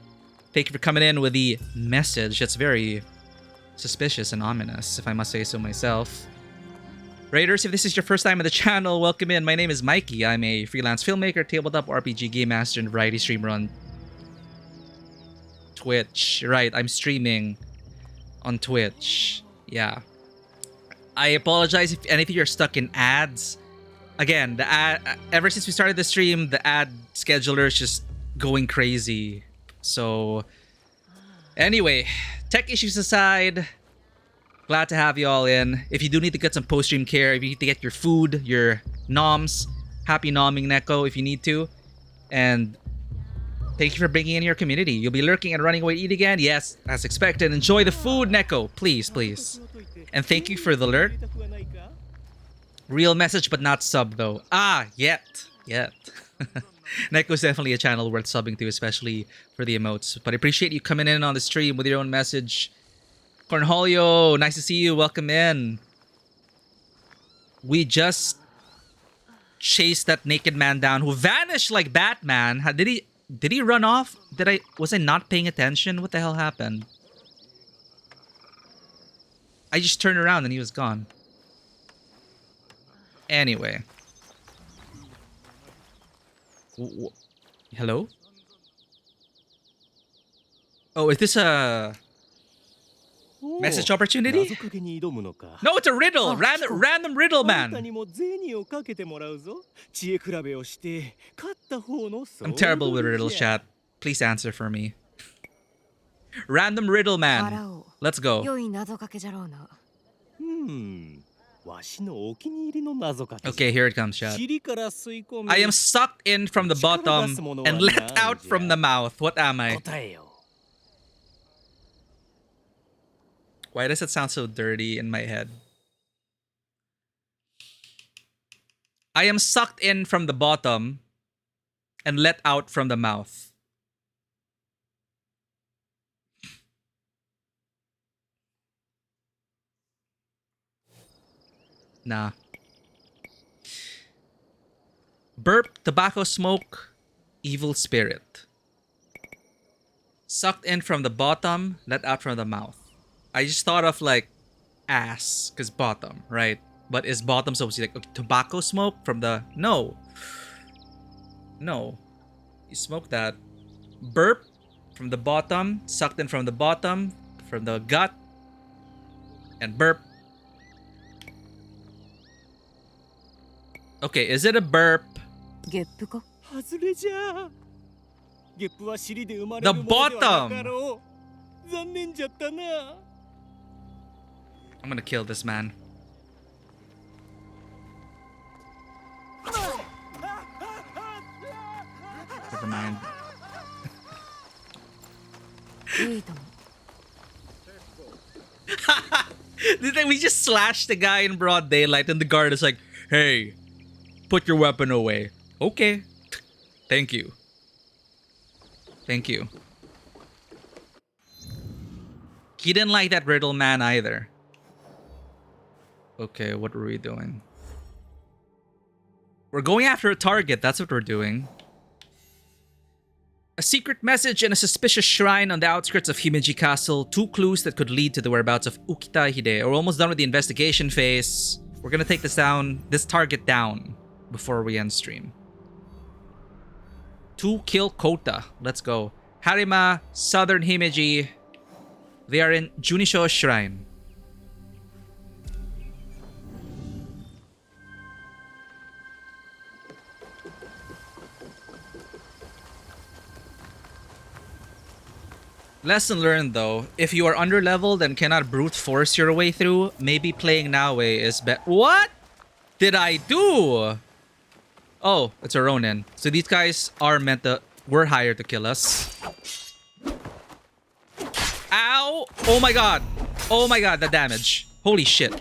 thank you for coming in with the message. That's very suspicious and ominous, if I must say so myself. Raiders, if this is your first time on the channel, welcome in. My name is Mikey. I'm a freelance filmmaker, tabletop RPG game master, and variety streamer on Twitch. Right, I'm streaming on Twitch. Yeah. I apologize if any of you are stuck in ads. Again, the ad, ever since we started the stream, the ad scheduler is just going crazy. So, anyway, tech issues aside, glad to have you all in. If you do need to get some post-stream care, if you need to get your food, your noms, happy nomming, Neko, if you need to. And thank you for bringing in your community. You'll be lurking and running away to eat again? Yes, as expected. Enjoy the food, Neko. Please, please. And thank you for the lurk. Real message, but not sub, though. Ah, yet. Neko's definitely a channel worth subbing to, especially for the emotes. But I appreciate you coming in on the stream with your own message. Cornholio, nice to see you. Welcome in. We just chased that naked man down who vanished like Batman. Did he run off? Was I not paying attention? What the hell happened? I just turned around and he was gone. Anyway. Hello? Oh, is this a message opportunity? No, it's a riddle. Random riddle, man. I'm terrible with riddle chat. Please answer for me. Random riddle man. Let's go. Okay, here it comes, chat. I am sucked in from the bottom and let out from the mouth. What am I? Why does it sound so dirty in my head? I am sucked in from the bottom and let out from the mouth. Nah. Burp, tobacco smoke, evil spirit. Sucked in from the bottom, let out from the mouth. I just thought of like ass, because bottom, right? But is bottom supposed to be like tobacco smoke from the... No. No. You smoke that. Burp from the bottom, sucked in from the bottom, from the gut, and burp. Okay, is it a burp? The bottom! I'm gonna kill this man. Never mind. We just slashed the guy in broad daylight and the guard is like, hey, put your weapon away. Okay. Thank you. Thank you. He didn't like that riddle man either. Okay, what were we doing? We're going after a target. That's what we're doing. A secret message and a suspicious shrine on the outskirts of Himeji Castle. 2 clues that could lead to the whereabouts of Ukita Hide. We're almost done with the investigation phase. We're gonna take this target down before we end stream. 2 kill Kota. Let's go. Harima, Southern Himeji. They are in Junisho Shrine. Lesson learned though, if you are underleveled and cannot brute force your way through, maybe playing Naue is better. What did I do? Oh, it's a Ronin. So these guys were hired to kill us. Ow! Oh my god. Oh my god, the damage. Holy shit.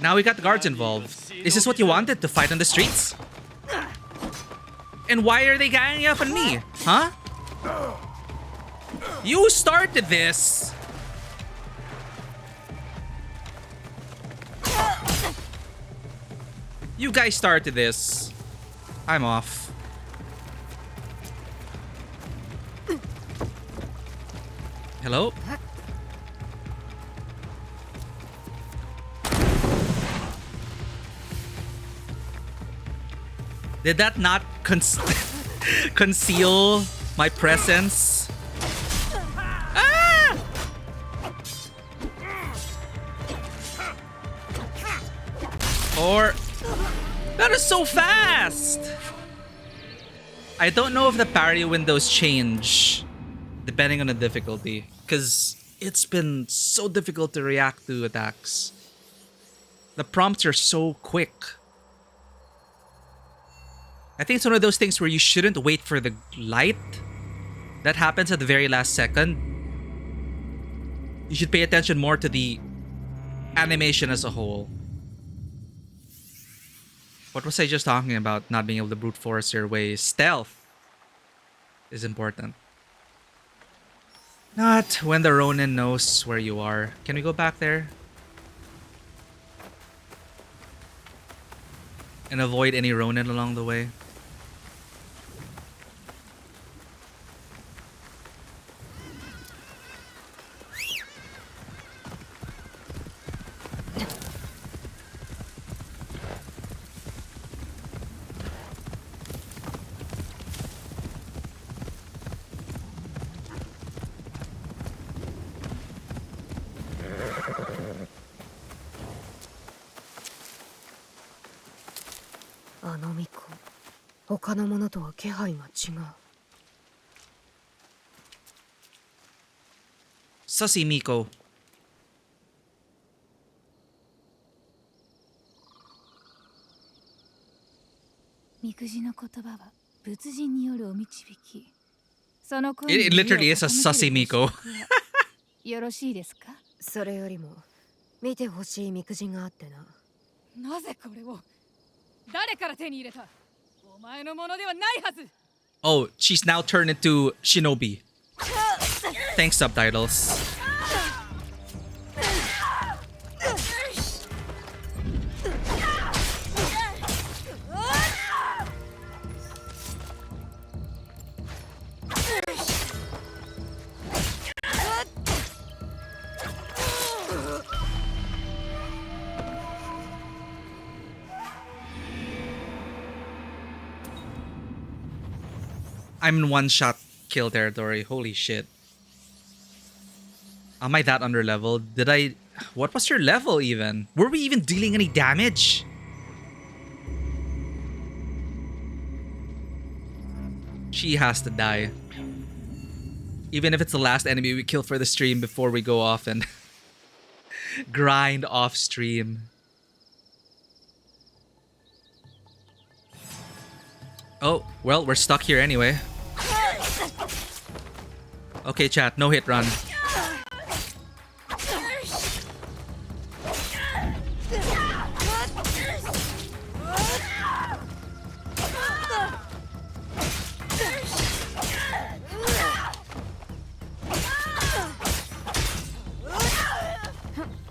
Now we got the guards involved. Is this what you wanted, to fight on the streets? And why are they ganging up on me? Huh? You started this! You guys started this. I'm off. Hello? Did that not conceal my presence? Ah! Or... That is so fast! I don't know if the parry windows change depending on the difficulty, because it's been so difficult to react to attacks. The prompts are so quick. I think it's one of those things where you shouldn't wait for the light that happens at the very last second. You should pay attention more to the animation as a whole. What was I just talking about? Not being able to brute force your way. Stealth is important. Not when the Ronin knows where you are. Can we go back there? And avoid any Ronin along the way. Sussy Miko. みくじの言葉は仏人によるお導き。その声 It literally is a sussy Miko. よろしいですか？それよりも見てほしいみくじがあってな。なぜこれを誰から手に入れた？お前のものではないはず。 Oh, she's now turned into Shinobi. Thanks, subtitles. I'm in one-shot kill territory. Holy shit. Am I that under-leveled? Did I... What was your level even? Were we even dealing any damage? She has to die. Even if it's the last enemy we kill for the stream before we go off and grind off stream. Oh, well, we're stuck here anyway. Okay, chat, no hit run.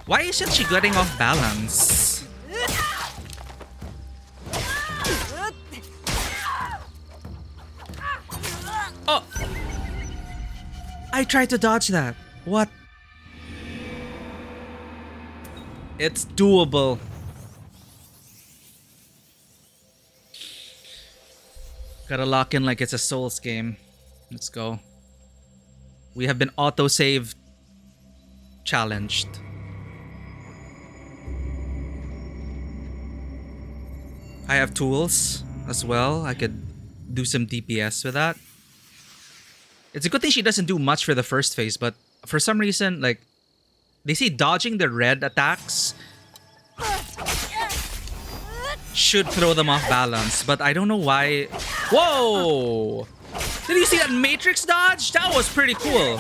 Why isn't she getting off balance? Oh! I tried to dodge that. What? It's doable. Gotta lock in like it's a Souls game. Let's go. We have been autosave challenged. I have tools as well. I could do some DPS with that. It's a good thing she doesn't do much for the first phase, but for some reason, like, they say dodging the red attacks should throw them off balance, but I don't know why. Whoa! Did you see that Matrix dodge? That was pretty cool.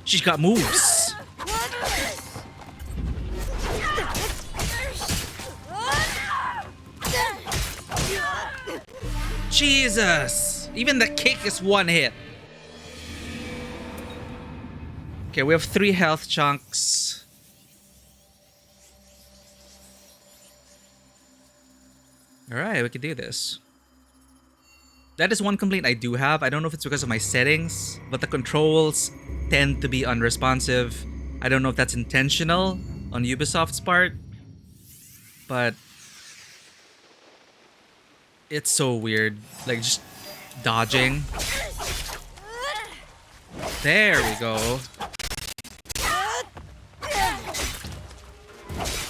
She's got moves. Jesus! Even the kick is one hit. Okay, we have 3 health chunks. Alright, we can do this. That is one complaint I do have. I don't know if it's because of my settings, but the controls tend to be unresponsive. I don't know if that's intentional on Ubisoft's part, but it's so weird. Like, just dodging. There we go.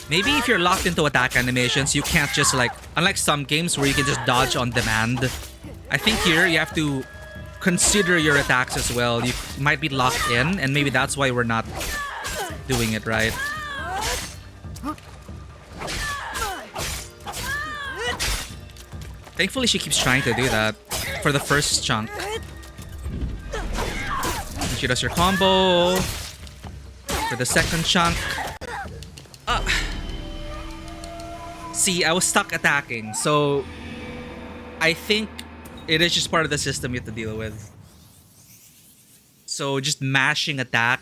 Maybe if you're locked into attack animations, you can't just like... Unlike some games where you can just dodge on demand. I think here you have to consider your attacks as well. You might be locked in, and maybe that's why we're not doing it right. Thankfully, she keeps trying to do that for the first chunk. And she does your combo for the second chunk. See, I was stuck attacking, so I think it is just part of the system you have to deal with. So just mashing attack.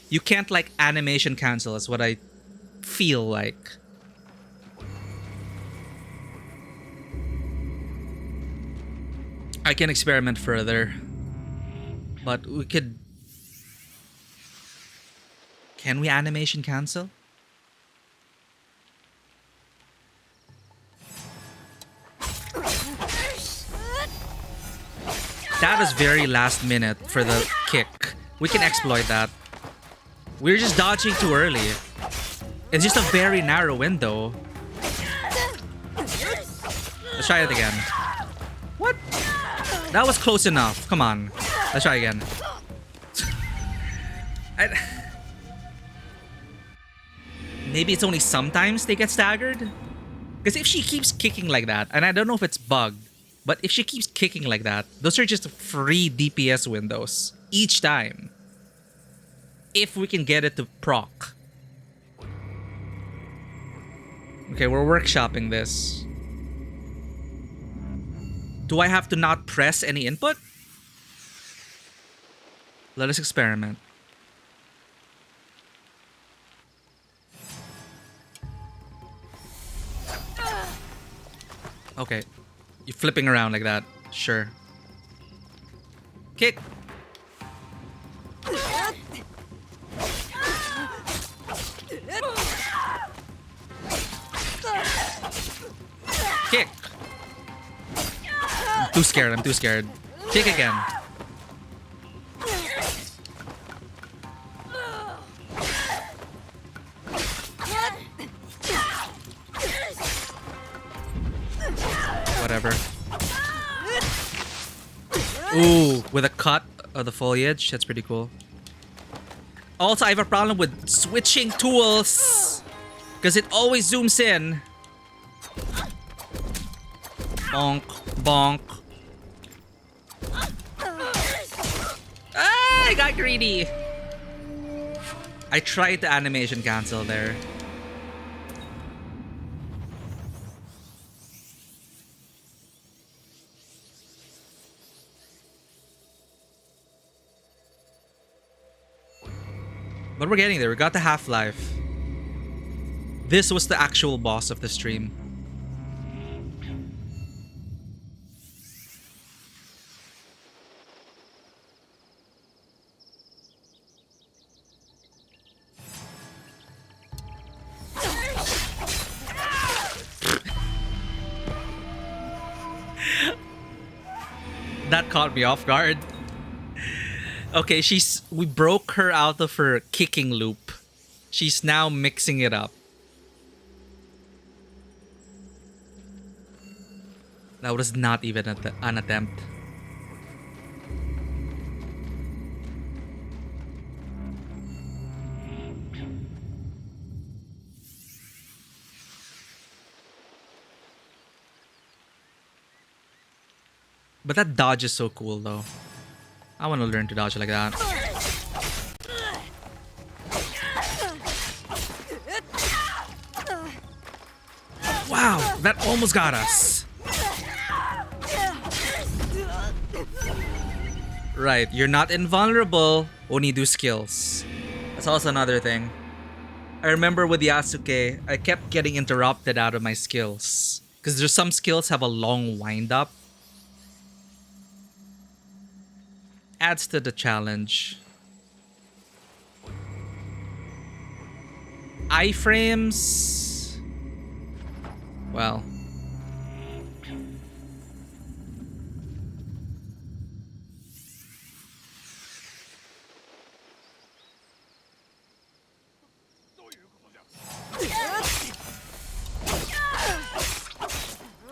You can't like animation cancel is what I feel like. I can experiment further. But we could... Can we animation cancel? That was very last minute for the kick. We can exploit that. We're just dodging too early. It's just a very narrow window. Let's try it again. What? That was close enough. Come on. Let's try again. Maybe it's only sometimes they get staggered? Because if she keeps kicking like that, and I don't know if it's bugged, but if she keeps kicking like that, those are just free DPS windows each time. If we can get it to proc. Okay, we're workshopping this. Do I have to not press any input? Let us experiment. Okay. You're flipping around like that. Sure. Kick. Kick. I'm too scared. I'm too scared. Kick again. Whatever. Ooh, with a cut of the foliage. That's pretty cool. Also, I have a problem with switching tools because it always zooms in. Bonk, bonk. Ah, I got greedy. I tried the animation cancel there. But we're getting there. We got the half-life. This was the actual boss of the stream. That caught me off guard. Okay, we broke her out of her kicking loop. She's now mixing it up. That was not even an attempt. But that dodge is so cool though. I want to learn to dodge like that. Wow, that almost got us. Right, you're not invulnerable when you do skills. That's also another thing. I remember with Yasuke, I kept getting interrupted out of my skills. Because there's some skills have a long wind up. Adds to the challenge. Iframes. Well.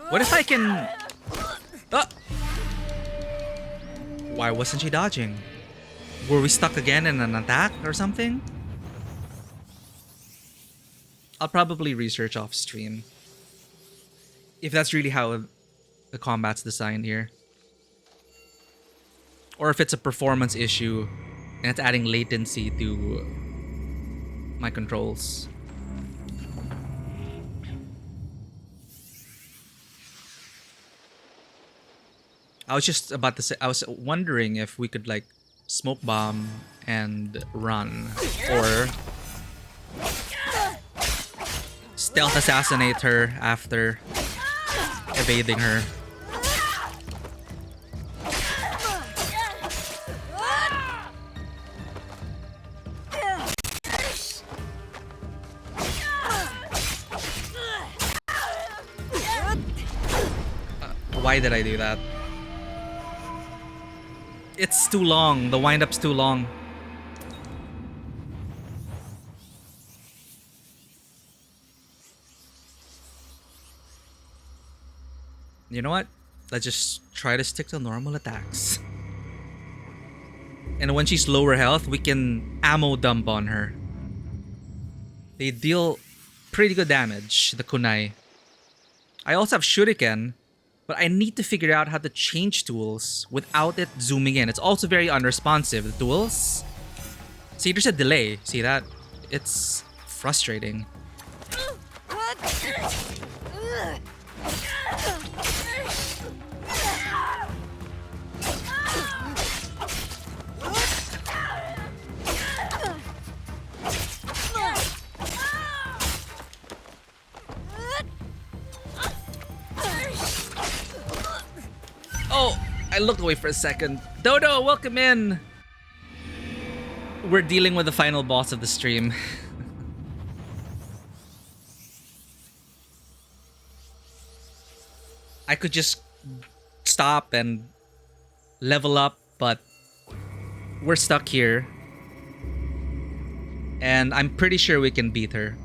What if I can... Why wasn't she dodging? Were we stuck again in an attack or something? I'll probably research off stream. If that's really how the combat's designed here. Or if it's a performance issue and it's adding latency to my controls. I was just about to say, I was wondering if we could like smoke bomb and run, or stealth assassinate her after evading her. Why did I do that? It's too long. The wind-up's too long. You know what? Let's just try to stick to normal attacks. And when she's lower health, we can ammo dump on her. They deal pretty good damage, the kunai. I also have shuriken, but I need to figure out how to change tools without it zooming in. It's also very unresponsive, the tools. See, there's a delay. See that? It's frustrating. Oh, I looked away for a second. Dodo, welcome in. We're dealing with the final boss of the stream. I could just stop and level up, but we're stuck here. And I'm pretty sure we can beat her.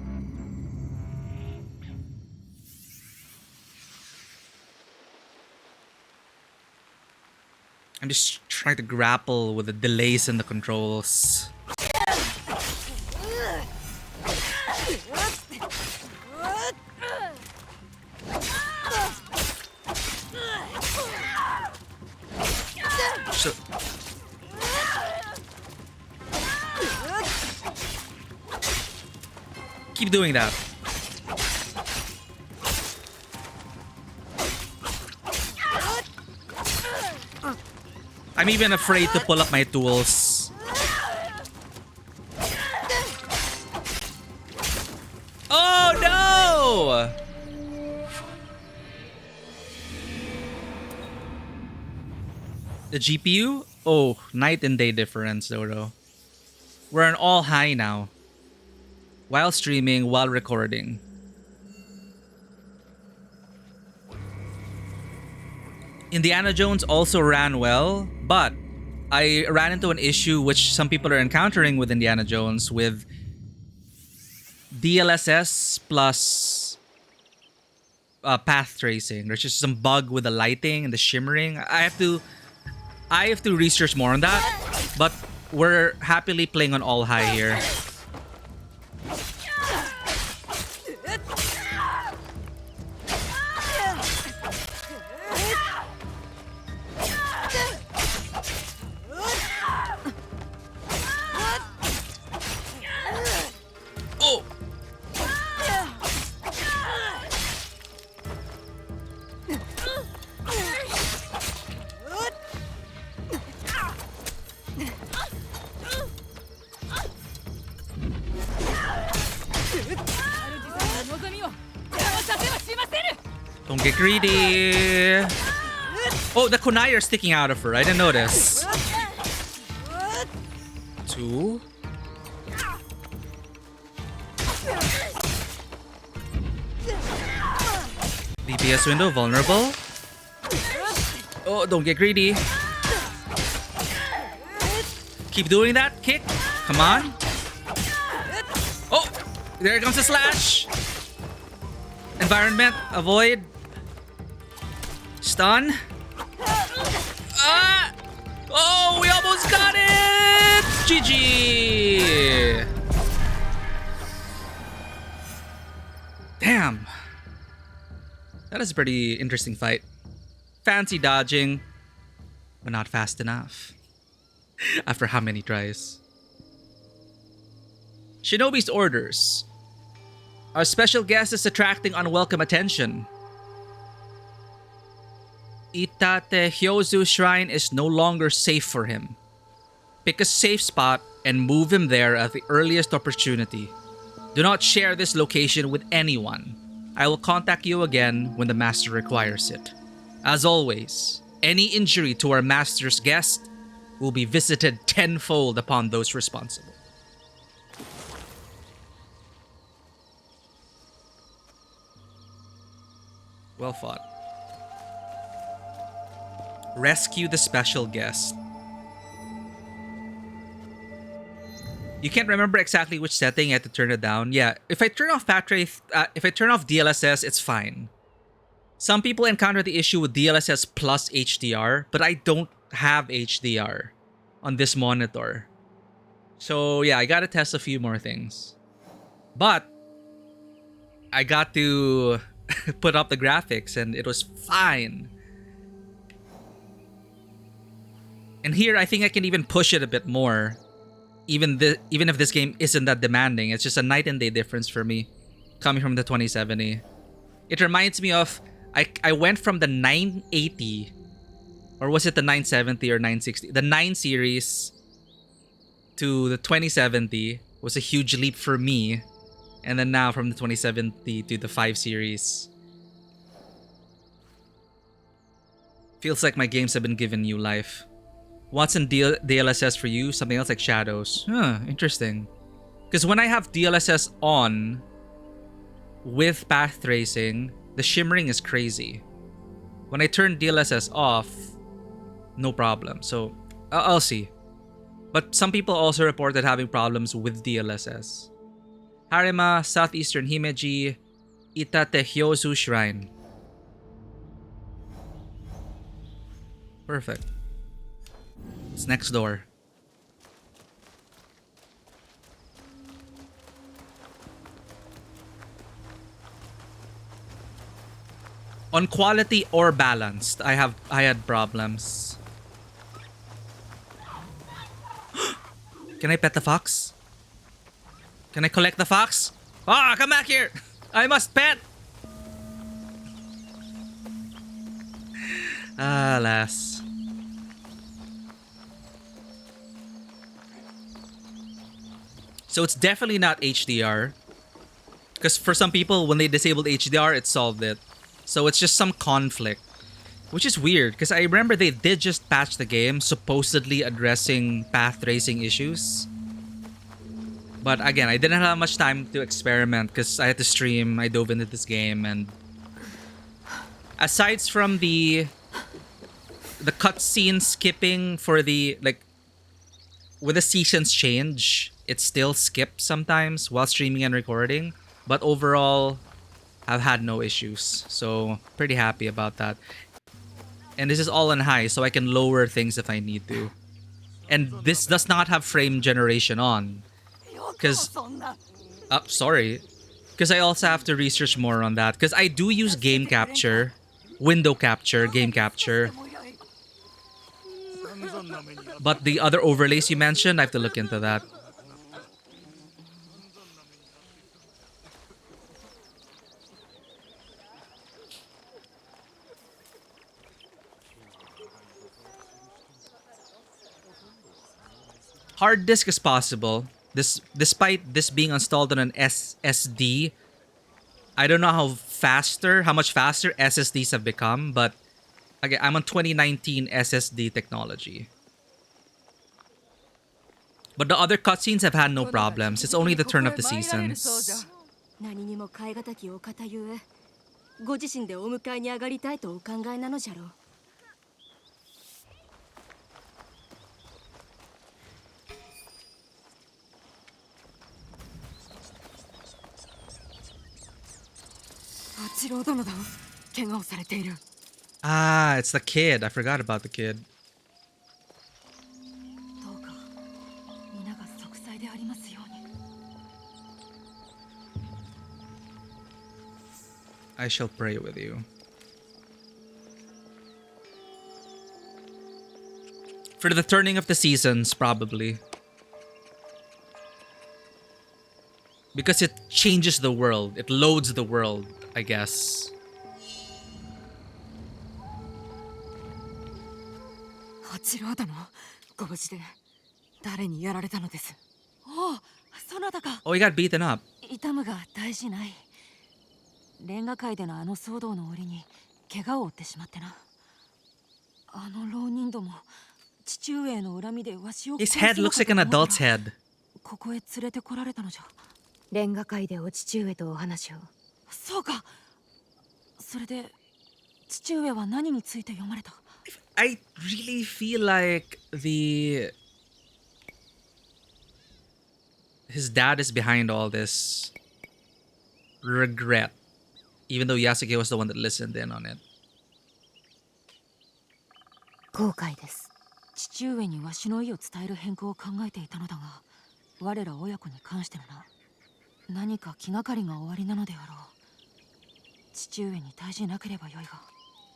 I'm just trying to grapple with the delays in the controls. So, keep doing that. I'm even afraid to pull up my tools. Oh no! The GPU? Oh, night and day difference though. We're on all high now. While streaming, while recording. Indiana Jones also ran well, but I ran into an issue which some people are encountering with Indiana Jones with DLSS plus path tracing. There's just some bug with the lighting and the shimmering. I have to research more on that, but we're happily playing on all high here. Oh! Don't get greedy. Oh, the kunai are sticking out of her. I didn't notice. 2. DPS window vulnerable. Oh, don't get greedy. Keep doing that. Kick. Come on. Oh, there comes a slash. Environment. Avoid. Stun. Ah! Oh, we almost got it! GG! Damn. That is a pretty interesting fight. fancy dodging, but not fast enough. After how many tries? Shinobi's orders. Our special guest is attracting unwelcome attention. Itate Hyozu Shrine is no longer safe for him. Pick a safe spot and move him there at the earliest opportunity. Do not share this location with anyone. I will contact you again when the master requires it. As always, any injury to our master's guest will be visited tenfold upon those responsible. Well fought. Rescue the special guest. You can't remember exactly which setting. You have to turn it down. Yeah, if I turn off if I turn off DLSS, it's fine. Some people encounter the issue with DLSS plus HDR, but I don't have HDR on this monitor. So yeah, I gotta test a few more things. But I got to put up the graphics and it was fine. And here I think I can even push it a bit more. Even if this game isn't that demanding, it's just a night and day difference for me coming from the 2070. It reminds me of I went from the 980, or was it the 970 or 960? The 9 series to the 2070 was a huge leap for me. And then now from the 2070 to the 5 series. Feels like my games have been given new life. What's in DLSS for you? Something else like shadows. Huh, interesting. Because when I have DLSS on with path tracing, the shimmering is crazy. When I turn DLSS off, no problem. So I'll see. But some people also reported having problems with DLSS. Harima, Southeastern Himeji, Itate Hyozu Shrine. Perfect. It's next door. On quality or balanced, I had problems. Can I pet the fox? Can I collect the fox? Ah, come back here! I must pet! Alas. So it's definitely not HDR. Because for some people, when they disabled HDR, it solved it. So it's just some conflict. Which is weird, because I remember they did just patch the game, supposedly addressing path tracing issues. But again, I didn't have much time to experiment because I had to stream. I dove into this game, and aside from the cutscene skipping for the, like, with the seasons change, it still skips sometimes while streaming and recording. But overall, I've had no issues, so pretty happy about that. And this is all on high, so I can lower things if I need to. And this does not have frame generation on. Because, sorry. Because I also have to research more on that. Because I do use game capture, window capture, game capture. But the other overlays you mentioned, I have to look into that. Hard disk is possible. Despite this being installed on an SSD, I don't know how much faster SSDs have become, but again, I'm on 2019 SSD technology. But the other cutscenes have had no problems. It's only the turn of the seasons. 何にも代え難きお方ゆえ、ご自身でお迎えに上がりたいとお考えなのじゃろう。Ah, it's the kid. I forgot about the kid. I shall pray with you. For the turning of the seasons, probably. Because it changes the world. It loads the world, I guess. 八郎殿、ご無事で誰にやられたのです？おお、そなたか。 Oh, he got beaten up. 痛むが大事ない。レンガ界でのあの騒動の折に怪我を負ってしまってな。あの浪人ども、父上への恨みでわしを His head looks like an adult's head. ここへ連れてこられたのじゃ。レンガ界でお父上とお話を。そうか。それで父上は何について読まれた？ I really feel like his dad is behind all this regret, even though Yasuke was the one that listened in on it. 後悔です。父上にわしの意を伝える変更を考えていたのだが、我ら親子に関してのな、何か気がかりがおありなのであろう。父上に対じなければよいが。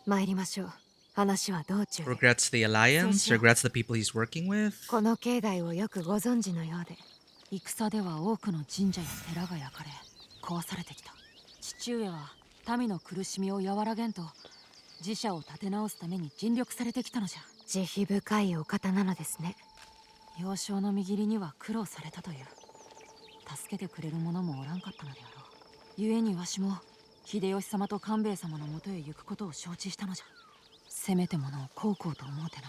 参りましょう。話は道中で。Regrets the alliance, regrets the people he's working with. この境内をよくご存知のようで。戦では多くの神社や寺が焼かれ、壊されてきた。父上は民の苦しみを和らげんと、自社を立て直すために尽力されてきたのじゃ。慈悲深いお方なのですね。幼少の見切りには苦労されたという。助けてくれる者もおらんかったのであろう。故にわしも秀吉様と官兵衛様のもとへ行くことを承知したのじゃ。せめてものを孝行と思うてな。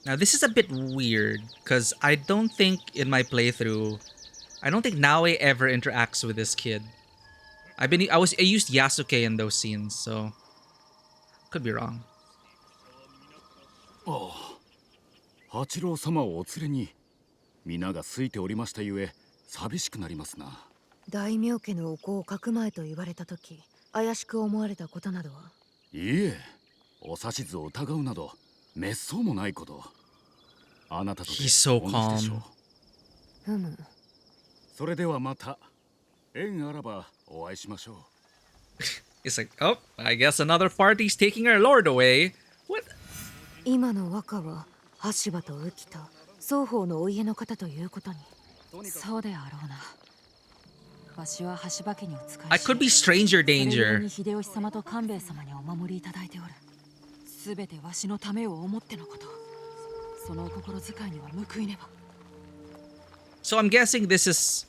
Now this is a bit weird because I don't think in my playthrough, I don't think Naoe ever interacts with this kid. I used Yasuke in those scenes, so could be wrong. ああ、八郎様をお連れに皆が空いておりましたゆえ寂しくなりますな。大名家のお子をかくまえと言われた時、怪しく思われたことなどは？いいえ、お指図を疑うなど滅相もないこと。あなたとて同じでしょう。ふむ。それではまた縁あらばお会いしましょう。It's like, oh, I guess another party's taking our lord away. What? 今の和歌は羽柴と浮田、双方のお家の方ということに。そうであろうな。わしは羽柴家にお仕えし、 I could be stranger danger. 秀吉様と官兵衛様にお守りいただいておる。すべてわしのためを思ってのこと。そのお心遣いには報いねば。 So I'm guessing this is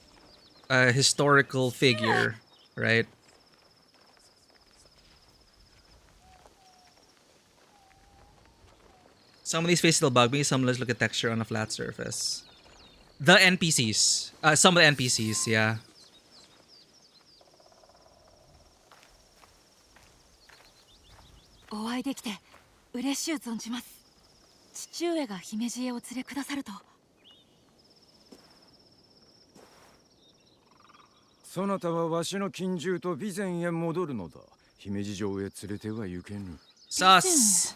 a historical figure, right? Some of these faces still bug me. Some let's look at texture on a flat surface. The NPCs. Some of the NPCs, yeah. お会いできて嬉しゅう存じます。父上が姫路へお連れくださると。そなたはわしの近習と備前へ戻るのだ。姫路城へ連れては行けぬ。さす。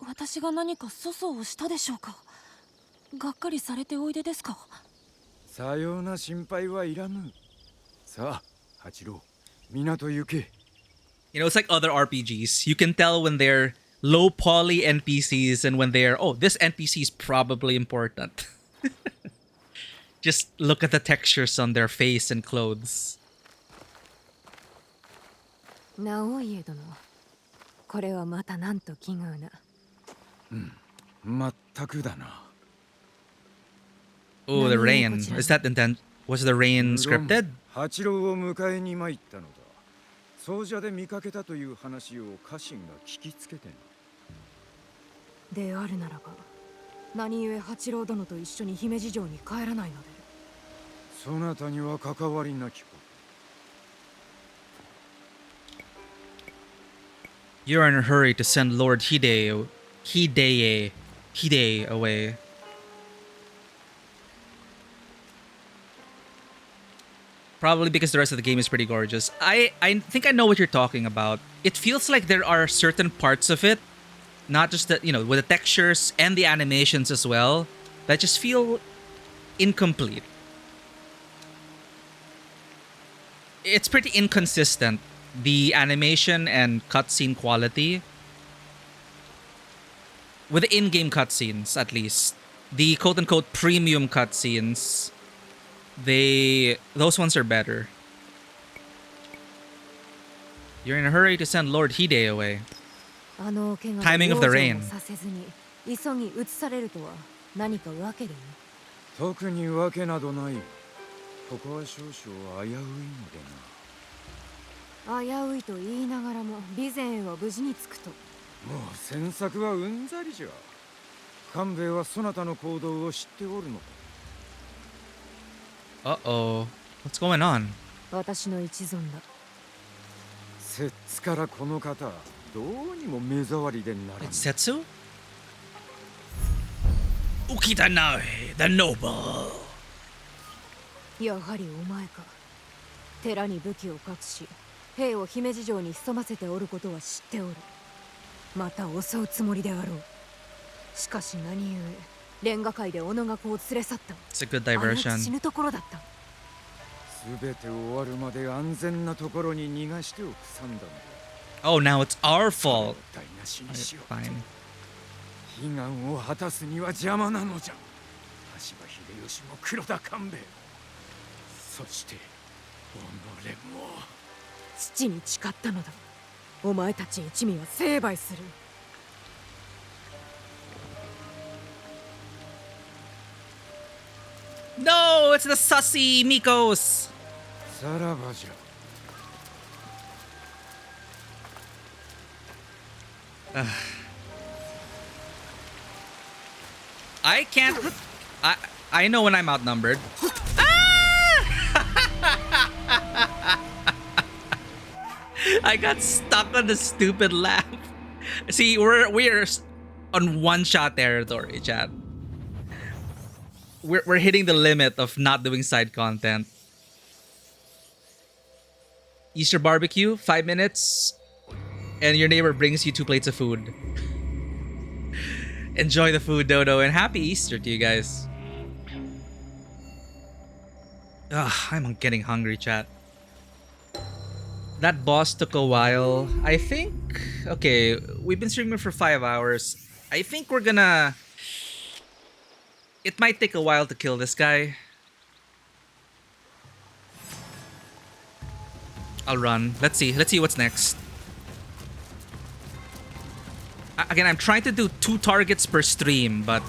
私が何か粗相をしたでしょうか。がっかりされておいでですか。さような心配はいらぬ。さあ、八郎、港行け。You know, it's like other RPGs. You can tell when they're low poly NPCs and when they're, oh, this NPC is probably important. Just look at the textures on their face and clothes. 直家殿、これはまたなんと奇遇な。まったくだな。Oh, the rain. Is that intent? Was the rain scripted? 八郎を迎えに参ったのだ。奏者で見かけたという話を家臣が聞きつけてな。であるならば、何故八郎殿と一緒に姫路城に帰らないので？そなたには関わりなきこと。 You're in a hurry to send Lord Hide away. Probably because the rest of the game is pretty gorgeous. I think I know what you're talking about. It feels like there are certain parts of it, not just the, you know, with the textures and the animations as well, that just feel incomplete. It's pretty inconsistent the animation and cutscene quality, with the in-game cutscenes at least, the quote-unquote premium cutscenes, those ones are better. You're in a hurry to send Lord Hide away. Timing of the rain. 急ぎ移されるとは何か訳でも？特に訳などない。ここは少々危ういのでな。危ういと言いながらも備前は無事に着くと。もう詮索はうんざりじゃ。官兵衛はそなたの行動を知っておるのか。Uh-oh. What's going on? 私の一存だ。摂津からこの方、どうにも目障りでならん。It's Setsu? Ukita Nae, the noble. やはりお前か。寺に武器を隠し、兵を姫路城に潜ませておることは知っておる。また襲うつもりであろう。しかし何故、レンガ界で小野が子を連れ去った。It's a good diversion. 死ぬところだった。すべて終わるまで安全なところに逃がしておく算段だ。Oh, now it's our fault. Fine. 悲願を果たすには邪魔なのじゃ。羽柴秀吉も黒田官兵衛。そして己も。父に誓ったのだ。お前たち一味は成敗する。No, it's the sussy Mikos. さらばじゃ。I can't. I know when I'm outnumbered. I got stuck on the stupid laugh. See, we're on one-shot territory, chat. We're hitting the limit of not doing side content. Easter barbecue, 5 minutes, and your neighbor brings you 2 plates of food. Enjoy the food, Dodo, and happy Easter to you guys. Ugh, I'm getting hungry, chat. That boss took a while. I think... Okay, we've been streaming for 5 hours. I think we're gonna... It might take a while to kill this guy. I'll run. Let's see what's next. Again, I'm trying to do 2 targets per stream, but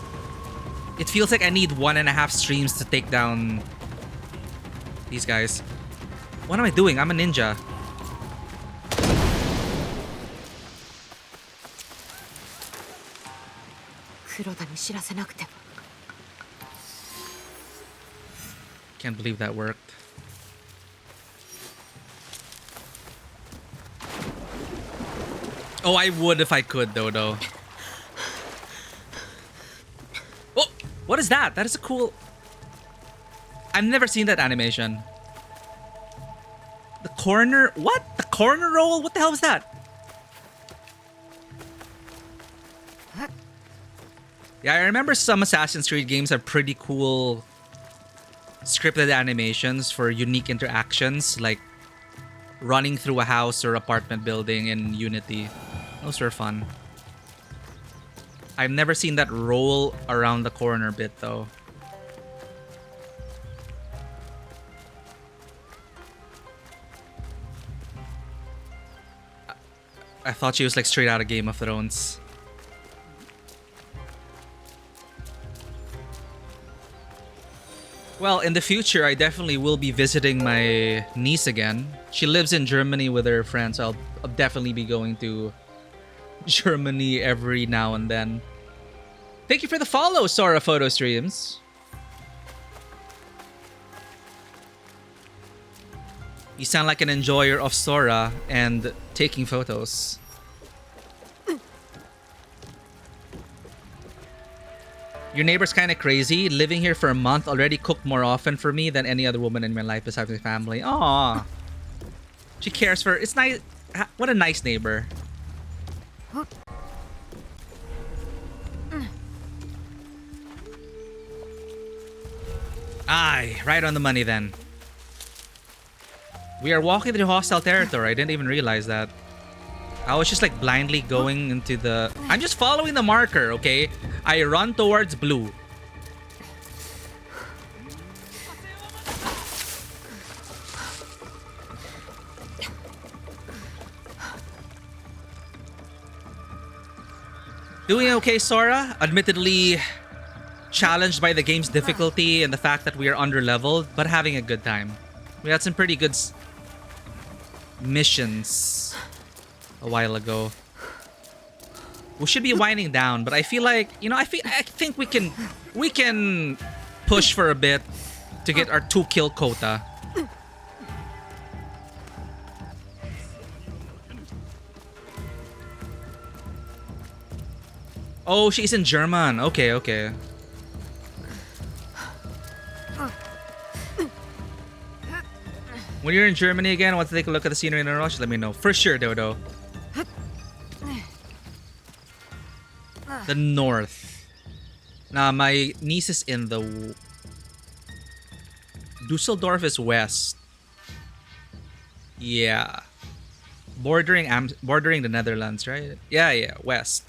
it feels like I need 1.5 streams to take down these guys. What am I doing? I'm a ninja. Can't believe that worked. Oh, I would if I could, Dodo. Oh, what is that? That is a cool... I've never seen that animation. The corner... What? The corner roll? What the hell was that? Yeah, I remember some Assassin's Creed games have pretty cool scripted animations for unique interactions, like running through a house or apartment building in Unity. Those were fun. I've never seen that roll around the corner bit, though. I thought she was like straight out of Game of Thrones. Well, in the future, I definitely will be visiting my niece again. She lives in Germany with her friends, so I'll definitely be going to Germany every now and then. Thank you for the follow, Sora Photo Streams. You sound like an enjoyer of Sora and taking photos. Your neighbor's kind of crazy. Living here for a month, already cooked more often for me than any other woman in my life besides my family. Aww. She cares for... It's nice. What a nice neighbor. Aye, right on the money then. We are walking through hostile territory. I didn't even realize that. I was just like blindly going into the... I'm just following the marker, okay? I run towards blue. Doing okay, Sora. Admittedly challenged by the game's difficulty and the fact that we are under-leveled, but having a good time. We had some pretty good missions a while ago. We should be winding down, but I feel like, you know, I think we can push for a bit to get our 2-kill quota. Oh, she's in German. Okay, okay. When you're in Germany again, want to take a look at the scenery in a rush? Let me know. For sure, Dodo. The north. Nah, my niece is in the... Dusseldorf is west. Yeah. Bordering the Netherlands, right? Yeah, yeah, west.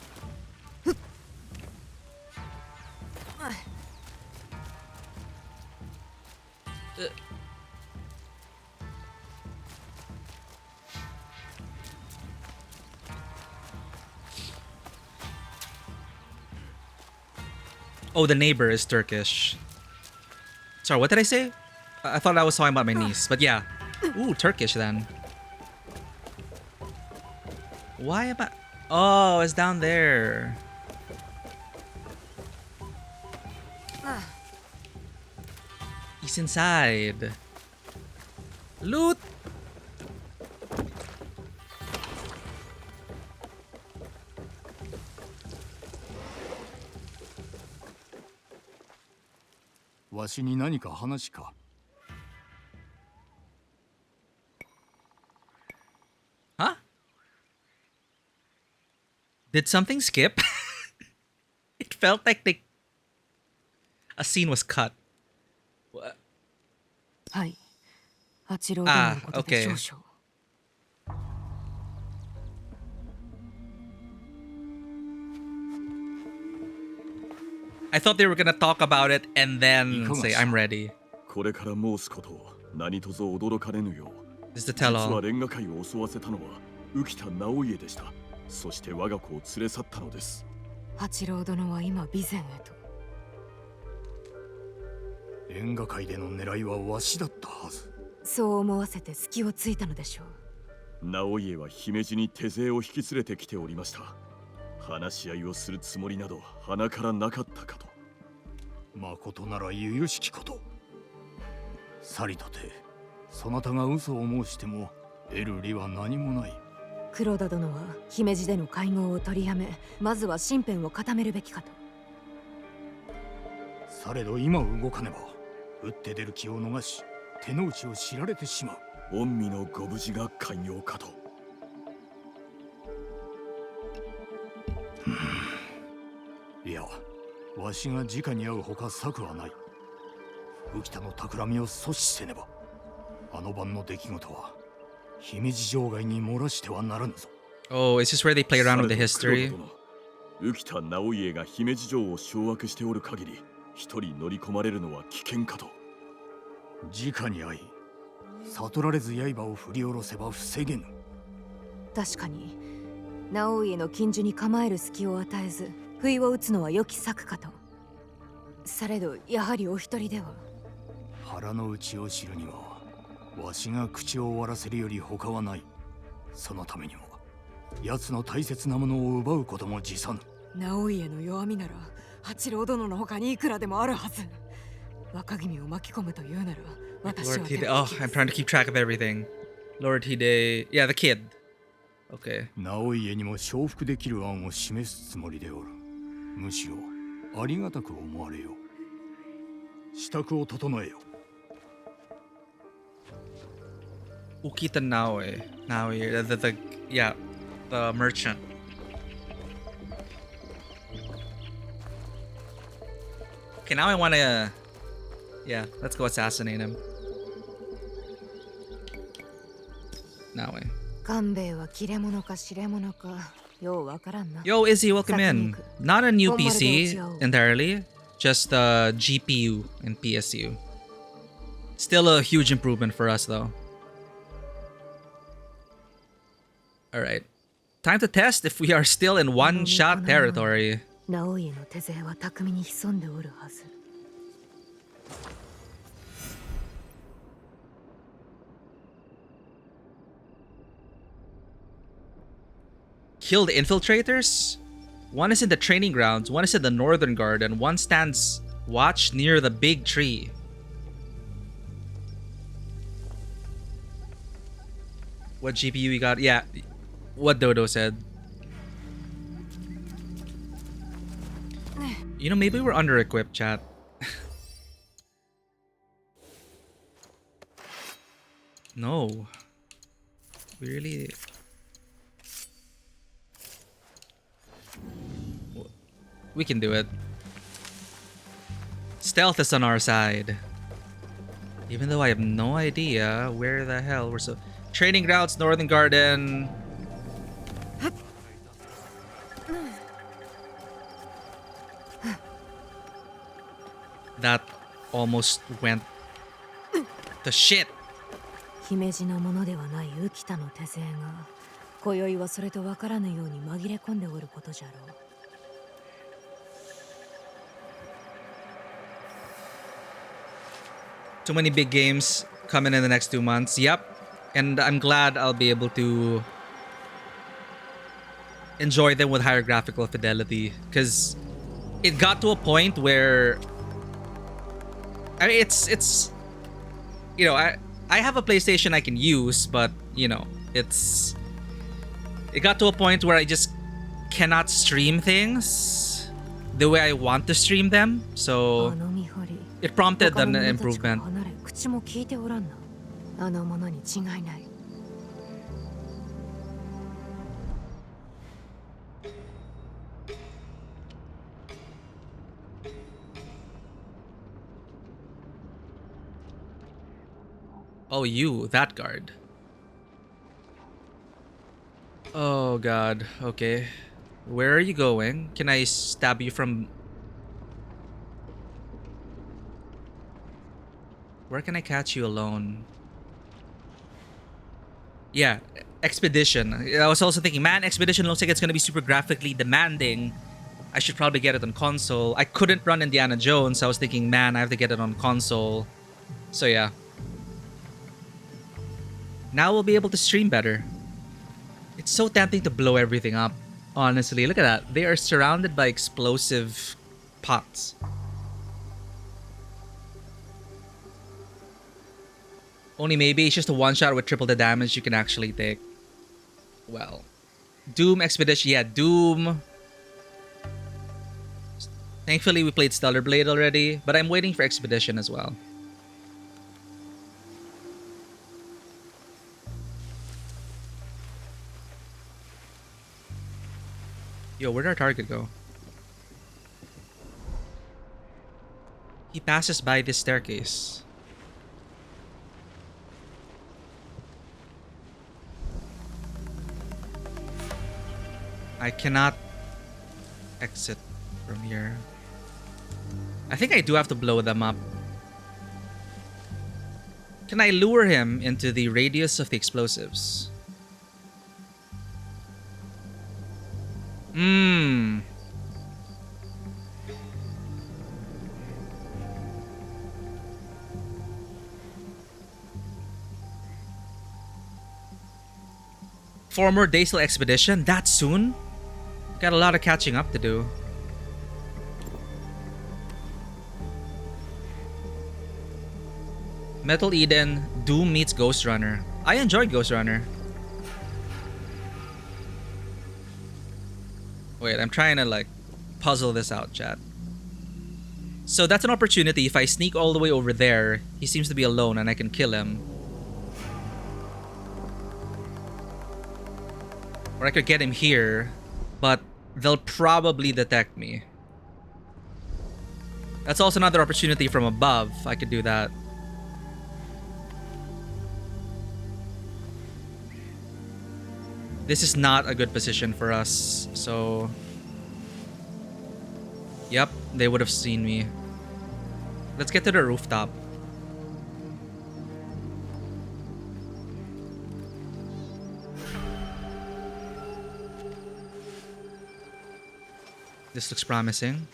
Oh, the neighbor is Turkish. Sorry, what did I say? I thought I was talking about my niece, but yeah. Ooh, Turkish then. Why am I... Oh, it's down there. He's inside. Loot! Huh? Did something skip? It felt like a scene was cut. What? Ah, okay. I thought they were gonna talk about it and then say, I'm ready. This is the tell-all. そして我が子を連れ去ったのです。八郎殿は今備前へと。レンガ界での狙いはわしだったはず。そう思わせて隙をついたのでしょう。直家は姫路に手勢を引き連れてきておりました。話し合いをするつもりなど鼻からなかったかと。まことなら由々しきこと。さりたて、そなたが嘘を申しても得る利は何もない。黒田殿は姫路での会合を取りやめ、まずは身辺を固めるべきかと。されど今動かねば打って出る気を逃し手の内を知られてしまう。御身のご無事が寛容かと。いや、わしが直に会うほか策はない。浮田の企みを阻止せねば。あの晩の出来事は姫路城外に漏らしてはならぬぞ。Oh, is this where they play around with the history? 浮田直家が姫路城を掌握しておる限り、一人乗り込まれるのは危険かと。直に会い、悟られず刃を振り下ろせば防げぬ。確かに、直家の近所に構える隙を与えず、不意を打つのは良き策かと。されど、やはりお一人では。腹の内を知るには。わしが口を割らせるより他はない。そのためには奴の大切なものを奪うことも辞さぬ。直家の弱みなら八郎殿の他にいくらでもあるはず。若君を巻き込むというなら私は Oh, I'm trying to keep track of everything. Lord Hide, yeah, the kid. Okay. 直家にも承服できる案を示すつもりでおる。むしろありがたく思われよう。支度を整えよ。Ukita Naoe, yeah, the merchant. Okay, now I want to, yeah, let's go assassinate him. that way. Yo, Izzy, welcome in. Not a new PC entirely, just GPU and PSU. Still a huge improvement for us though. Alright. Time to test if we are still in one-shot territory. Kill the infiltrators? One is in the training grounds, one is in the northern guard, and one stands watch near the big tree. What GPU you got? Yeah, what Dodo said. You know, maybe we're under-equipped, chat. No. We really... We can do it. Stealth is on our side. Even though I have no idea where the hell we're so... Training grounds, Northern Garden. That almost went to shit. 姫路のものではない浮田の手勢が今宵はそれと分からぬように紛れ込んでおることじゃろう。Too many big games coming in the next 2 months. Yep. And I'm glad I'll be able to enjoy them with higher graphical fidelity. Because it got to a point where... I mean, it's... You know, I have a PlayStation I can use, but, you know, it's... It got to a point where I just cannot stream things the way I want to stream them. So... It prompted an improvement. Oh, you, that guard. Oh god, okay. Where are you going? Can I stab you from... Where can I catch you alone? Yeah, Expedition. I was also thinking, man, Expedition looks like it's gonna be super graphically demanding. I should probably get it on console. I couldn't run Indiana Jones, so I was thinking, man, I have to get it on console. So yeah. Now we'll be able to stream better. It's so tempting to blow everything up. Honestly, look at that. They are surrounded by explosive pots. Only maybe it's just a one-shot with triple the damage you can actually take. Well, Doom Expedition. Yeah, Doom. Thankfully, we played Stellar Blade already, but I'm waiting for Expedition as well. Yo, where'd our target go? He passes by this staircase. I cannot exit from here. I think I do have to blow them up. Can I lure him into the radius of the explosives? Former Daysel Expedition? That soon? Got a lot of catching up to do. Metal Eden, Doom meets Ghost Runner. I enjoyed Ghost Runner. Wait, I'm trying to like puzzle this out, chat. So that's an opportunity. If I sneak all the way over there, he seems to be alone and I can kill him. Or I could get him here, but they'll probably detect me. That's also another opportunity from above. I could do that. This is not a good position for us, so... Yep, they would have seen me. Let's get to the rooftop. This looks promising.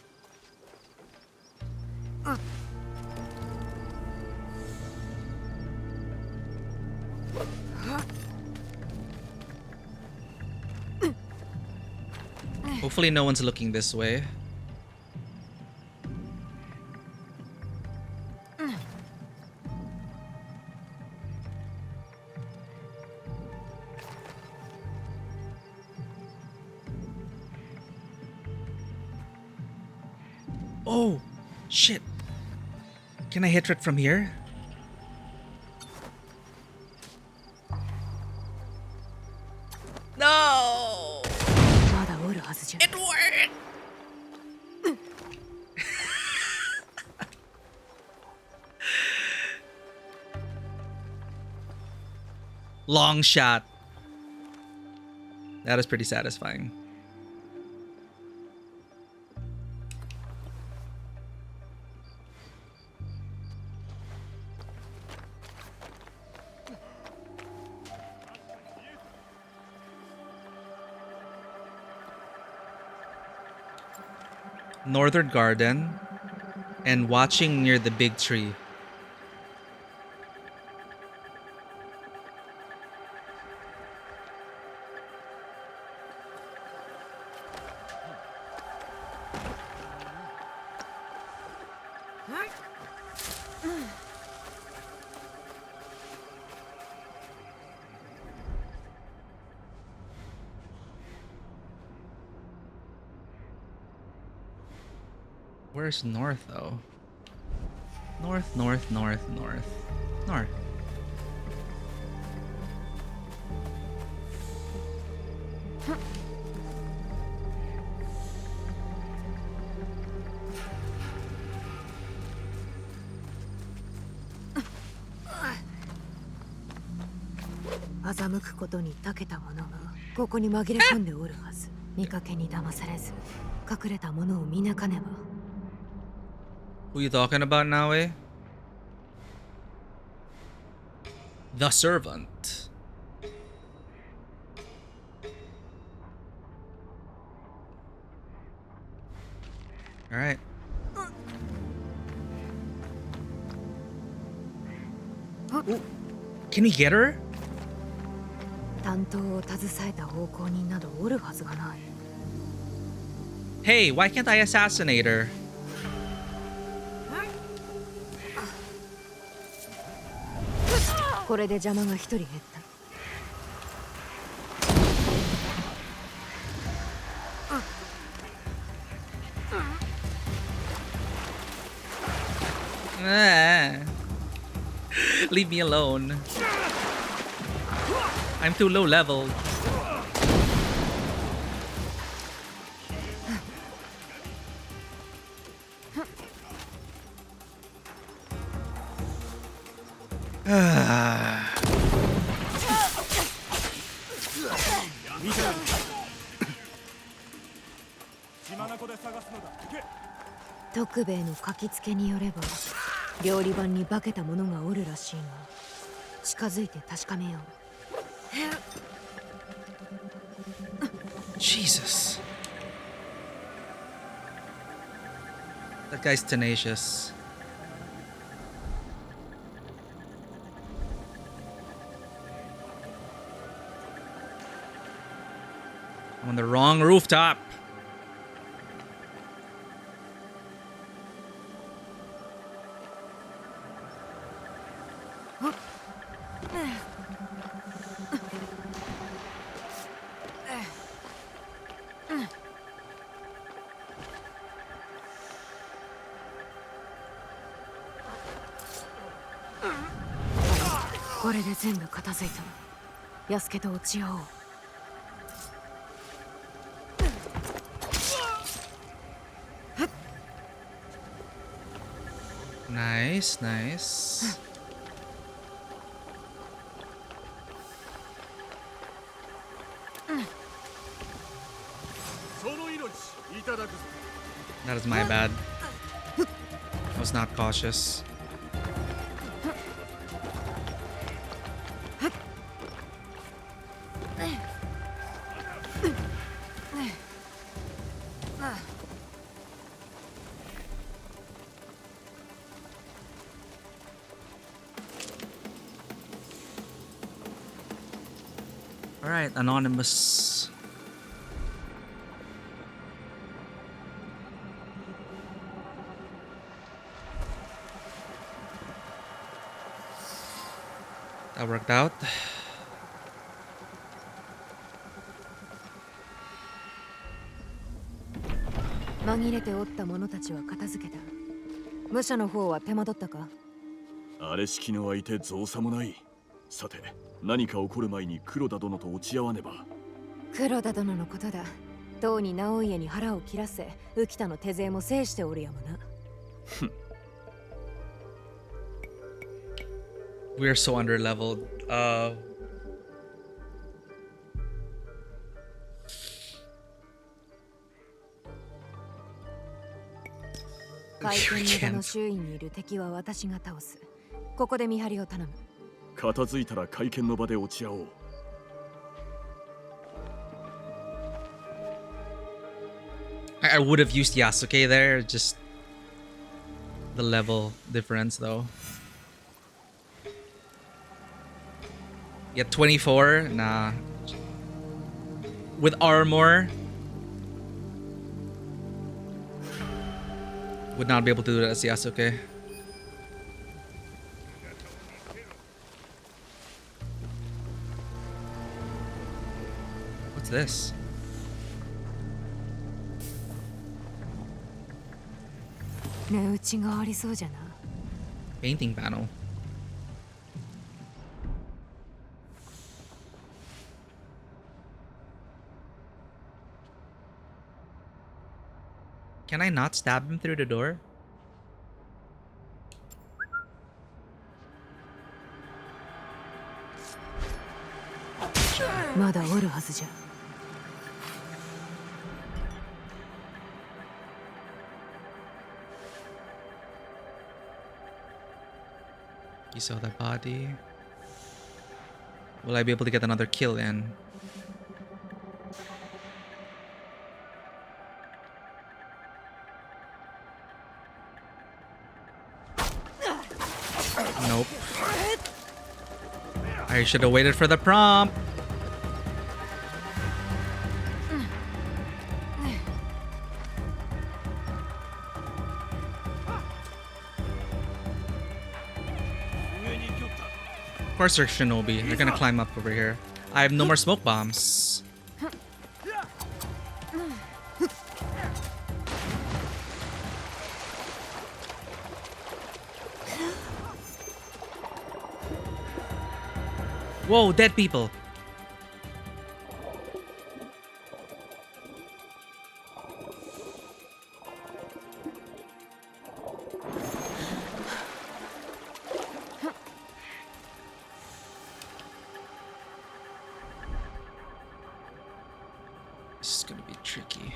Hopefully no one's looking this way. Oh, shit. Can I hit it from here? No! It worked! Long shot. That is pretty satisfying. Northern Garden and watching near the big tree. Where's north though? North, north, north, north, north.欺くことに長けた者がここに紛れ込んでおるはず。見かけに騙されず隠れたものを見抜かねば。Who you talking about now, eh? The servant. All right. Ooh. Can we get her? 担当を携えた奉公人などおるはずがない。Hey, why can't I assassinate her?これで邪魔が一人減った。Leave me alone. I'm too low level.徳兵衛の書きつけによれば料理番に化けた者がおるらしいが近づいて確かめよう。Jesus. That guy's tenacious. I'm on the wrong rooftop.これで全部片付いた。安家と落ち合おう。Nice, nice. That is my bad. I was not cautious. Alright, anonymous. That worked out. 紛れておった者たちは片付けた。武者の方は手間取ったか？あれ式の相手造作もない。さて、何か起こる前に黒田殿と落ち合わねば。黒田殿のことだ。とうに直家に腹を切らせ、浮田の手勢も制しておるやもな。We are so underleveled. 回転の場の周囲にいる敵は私が倒す。ここで見張りを頼む。片付いたら会見の場で落ち合おう。I would have used Yasuke there, just the level difference though. Yeah, 24? Nah. With armor, would not be able to do that as Yasuke. What's this? Painting panel. Can I not stab him through the door? You saw the body. Will I be able to get another kill in? Nope. I should have waited for the prompt. Of course they're shinobi. They're gonna climb up over here. I have no more smoke bombs. Whoa, dead people. This is gonna be tricky.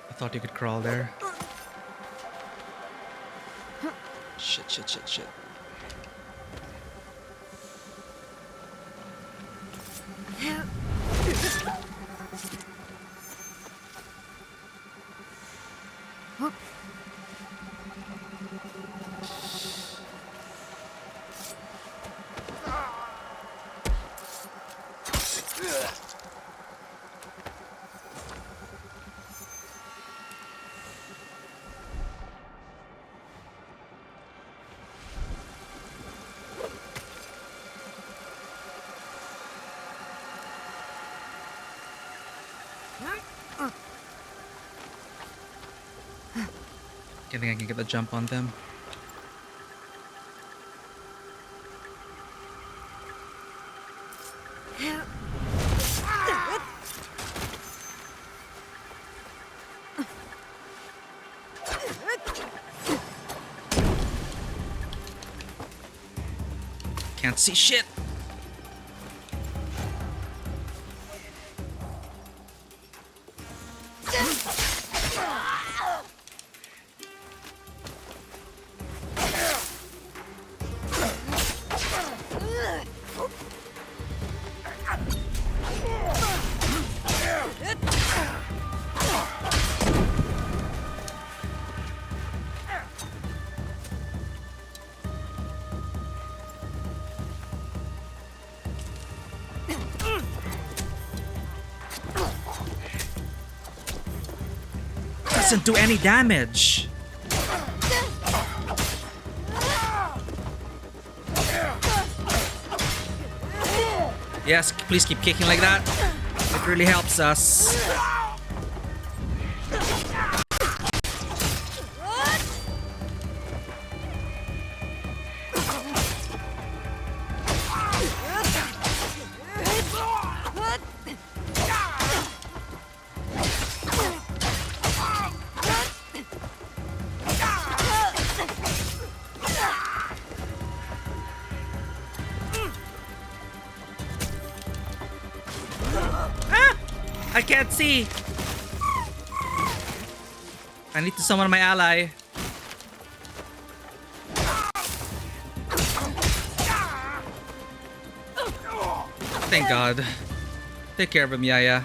I thought you could crawl there. Shit, shit, shit, shit. I think I can get the jump on them. Can't see shit. Doesn't do any damage. Yes, please keep kicking like that. It really helps us. I can't see. I need to summon my ally. Thank God. Take care of him, Yaya.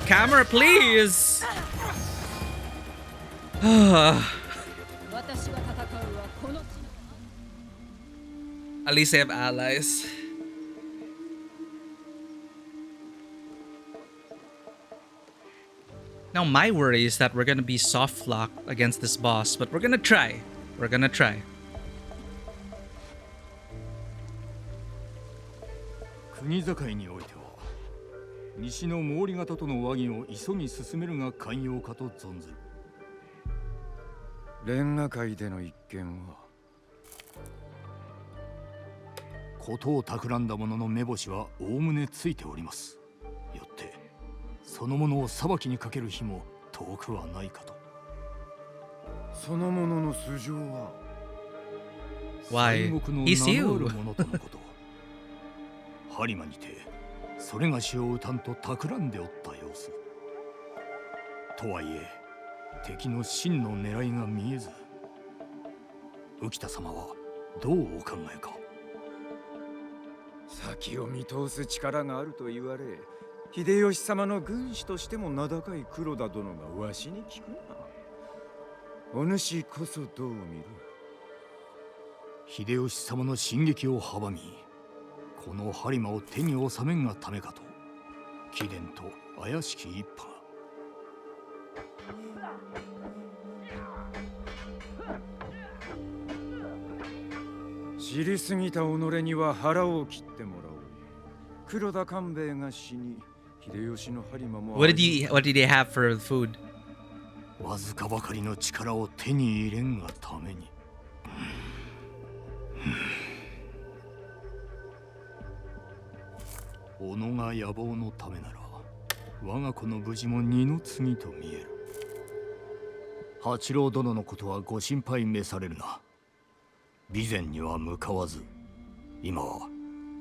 Camera, please. At least I have allies. Now my worry is that we're gonna be soft locked against this boss, but we're gonna try. We're gonna try. 国境においては西の毛利方との和議を急ぎ進めるが寛容かと存ずる。レンガ界での一件は事を企んだ者の目星はおおむねついております。よってその者を裁きにかける日も遠くはないかと。その者の素性は Why? He's you. 播磨にてそれがしを討たんと企んでおった様子。とはいえ敵の真の狙いが見えず、浮田様はどうお考えか。先を見通す力があると言われ、秀吉様の軍師としても名高い黒田殿がわしに聞くな。お主こそどう見る？秀吉様の進撃を阻み、この播磨を手に収めんがためかと、貴殿と怪しき一派が。知りすぎた己には腹を切ってもらおう。黒田官兵衛が死に、秀吉の播磨も。What did they have for food? わずかばかりの力を手に入れんがために。己が野望のためなら、我が子の無事も二の次と見える。八郎殿のことはご心配召されるな。備前には向かわず、今は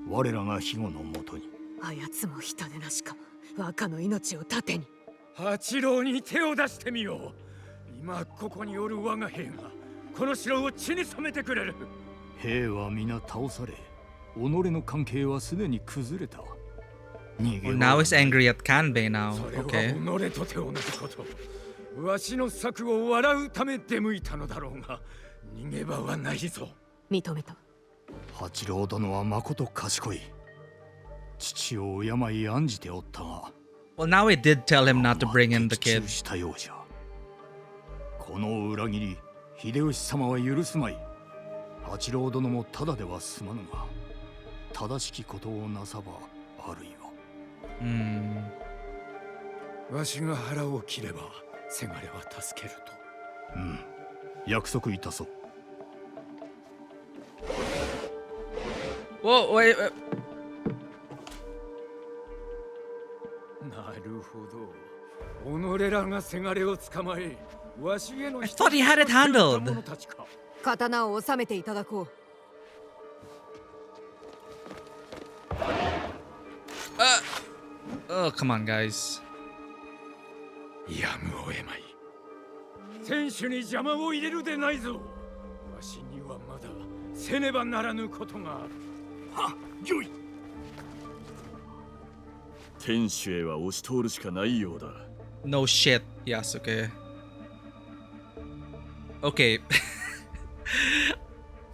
我らが庇護のもとに。あやつも人でなしか、若の命を盾に。八郎に手を出してみよう。今ここにおる我が兵がこの城を血に染めてくれる。兵は皆倒され、己の関係はすでに崩れた。Well, now he's angry at Kanbei now. それは Okay. 己とて同じこと。わしの策を笑うため出向いたのだろうが、逃げ場はないぞ。認めた。八郎殿はまこと賢い。父を敬い案じておったが。Well, now he did tell him not to bring in the kid. したようじゃ。この裏切り、秀吉様は許すまい。八郎殿もただでは済まぬが、正しきことをなさばあるいは。わしが腹を切れば、せがれは助けると。約束いたそう。Whoa, wait. なるほど。己らがせがれを捕まえ、わしへの。I thought he had it handled. 刀を収めていただこう。Oh, come on, guys. やむを得まい。選手に邪魔を入れるでないぞ。わしにはまだせねばならぬことがある。はっ、よい。天守へは押し通るしかないようだ。No shit, Yasuke. Okay.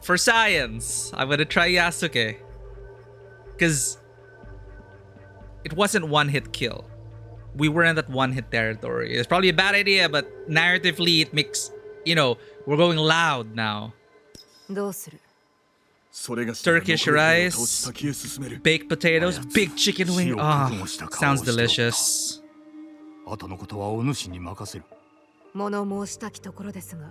For science, I'm gonna try Yasuke. Because it wasn't one-hit kill. We were in that one-hit territory. It's probably a bad idea, but narratively it makes, you know, we're going loud now. どうする? Turkish rice, baked potatoes, big chicken wing. Ah, sounds delicious. 後のことはお主に任せる。物申したきところですが。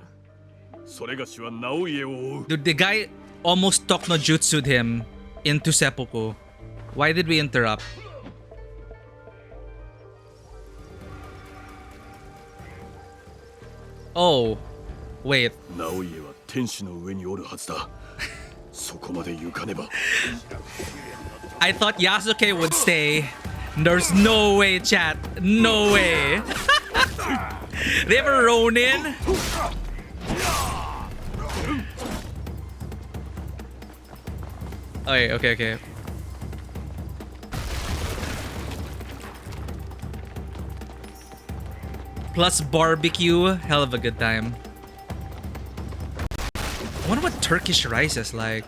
それがしは直家を追う。Dude, the guy almost Tokno Jutsu'd him into seppuku. Why did we interrupt? Oh, wait. 直家は天守の上におるはずだ。そこまで行かねば。I thought Yasuke would stay. There's no way, chat. No way. They have a Ronin? Okay, okay, okay. Plus barbecue, hell of a good time. I wonder what Turkish rice is like.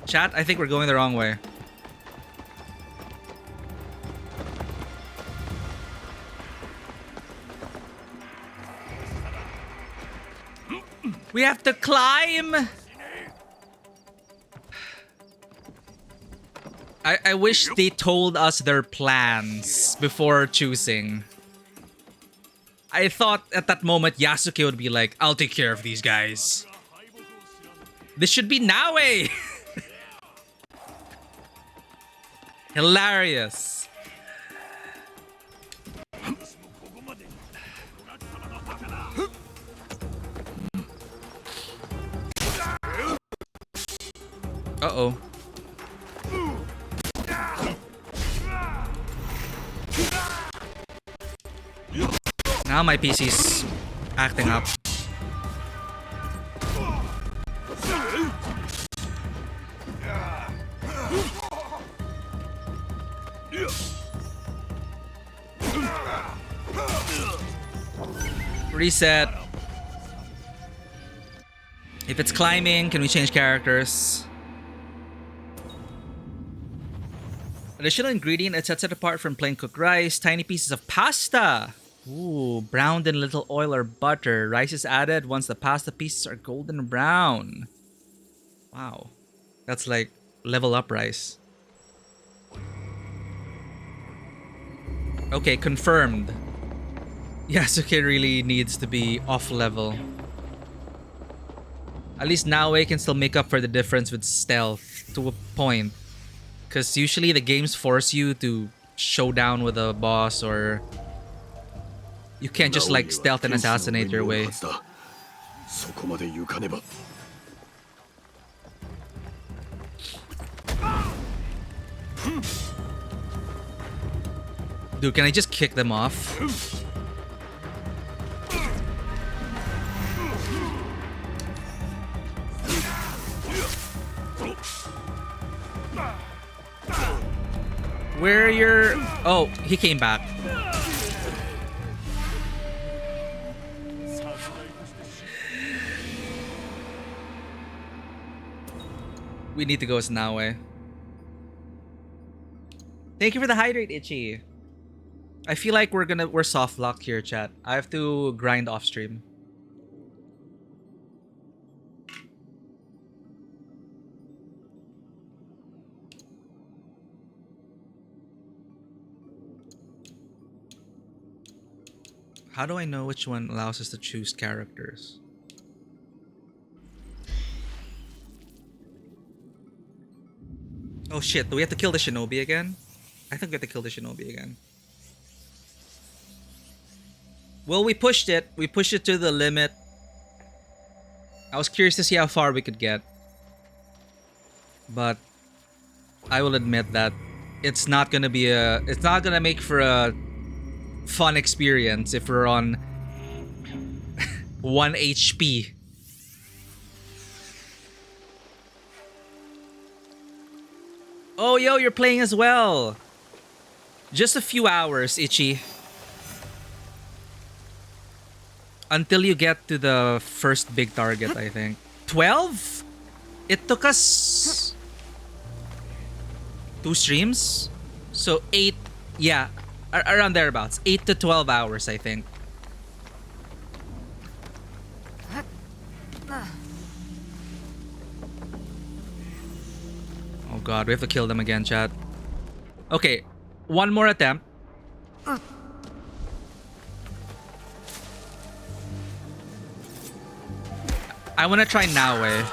Chat, I think we're going the wrong way. We have to climb! I wish they told us their plans before choosing. I thought at that moment Yasuke would be like, I'll take care of these guys. This should be Naue! Hilarious. Uh-oh. Now my PC's acting up. Reset. If it's climbing, can we change characters? Additional ingredient that sets it apart from plain cooked rice. Tiny pieces of pasta. Ooh, browned in little oil or butter. Rice is added once the pasta pieces are golden brown. Wow. That's like level up rice. Okay, confirmed. Yasuke really needs to be off level. At least Naue can still make up for the difference with stealth to a point. Because usually the games force you to show down with a boss, or you can't just like stealth and assassinate your way. Dude, can I just kick them off? Where are your... Oh, he came back. We need to go as Naue. Thank you for the hydrate, Itchy. I feel like we're soft locked here, chat. I have to grind off stream. How do I know which one allows us to choose characters? Oh shit, do we have to kill the shinobi again? I think we have to kill the shinobi again. Well, we pushed it. We pushed it to the limit. I was curious to see how far we could get. But I will admit that it's not gonna make for a fun experience if we're on 1 HP. Oh, yo, you're playing as well. Just a few hours, Ichi. Until you get to the first big target, I think. 12? It took us 2 streams? So 8, yeah, around thereabouts. 8 to 12 hours, I think. Oh god, we have to kill them again, chat. Okay, one more attempt. I wanna try now, eh?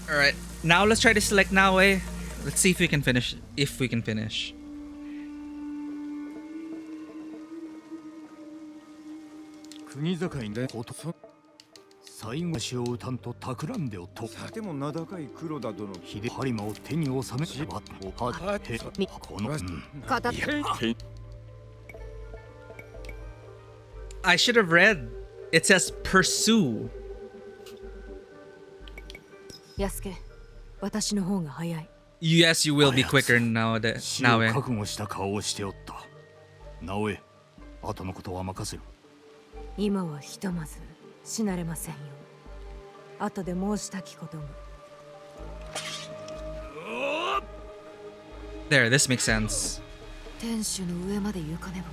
Alright, now let's try to select now, eh? Let's see if we can finish. If we can finish. I should have read. It says pursue. Yasuke, 私の方が早い。 Yes, you will be quicker now, eh? 覚悟した顔をしておった。直江、後のことは任せる。今はひとまず死なれませんよ。後で申したきことも。There, this makes sense. 天守の上まで行かね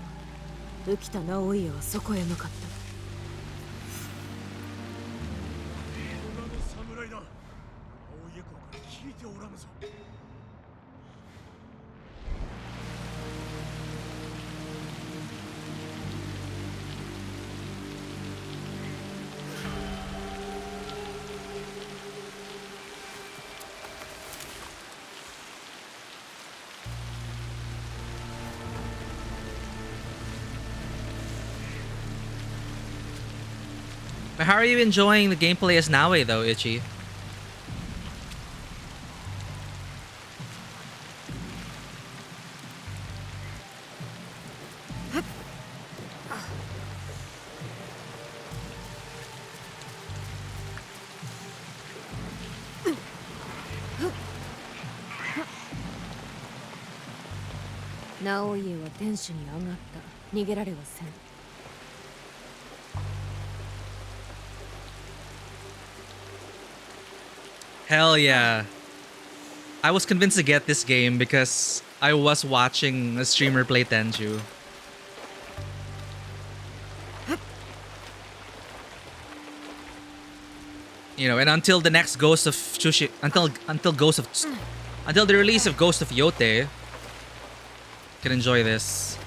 ば。浮田直家はそこへ向かった。 But how are you enjoying the gameplay as Naue though, Ichi? Naoye は天守に上がった。逃げられはせん。 Hell yeah. I was convinced to get this game because I was watching a streamer play Tenchu. You know, and until the next Ghost of Tsushi, until the release of Ghost of Yote, can enjoy this.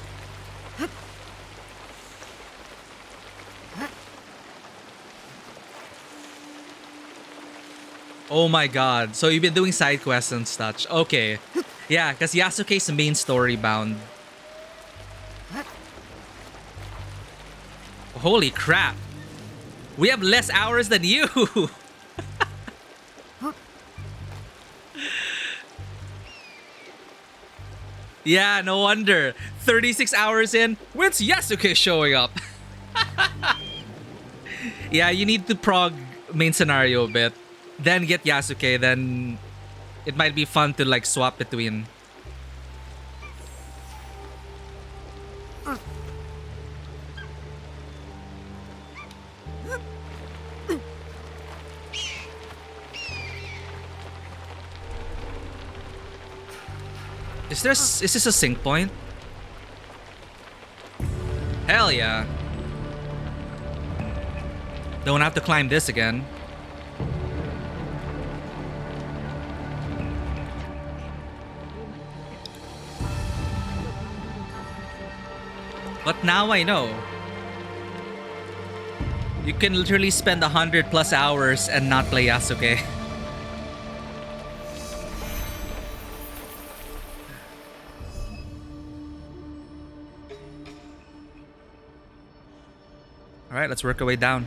Oh my god. So you've been doing side quests and such. Okay. Yeah, because Yasuke's main story bound. Holy crap. We have less hours than you. Yeah, no wonder. 36 hours in. When's Yasuke showing up? Yeah, you need to prog main scenario a bit. Then get Yasuke, then it might be fun to like swap between. Is this a sync point? Hell yeah. Don't have to climb this again. But now I know. You can literally spend 100+ hours and not play Yasuke. Alright, let's work our way down.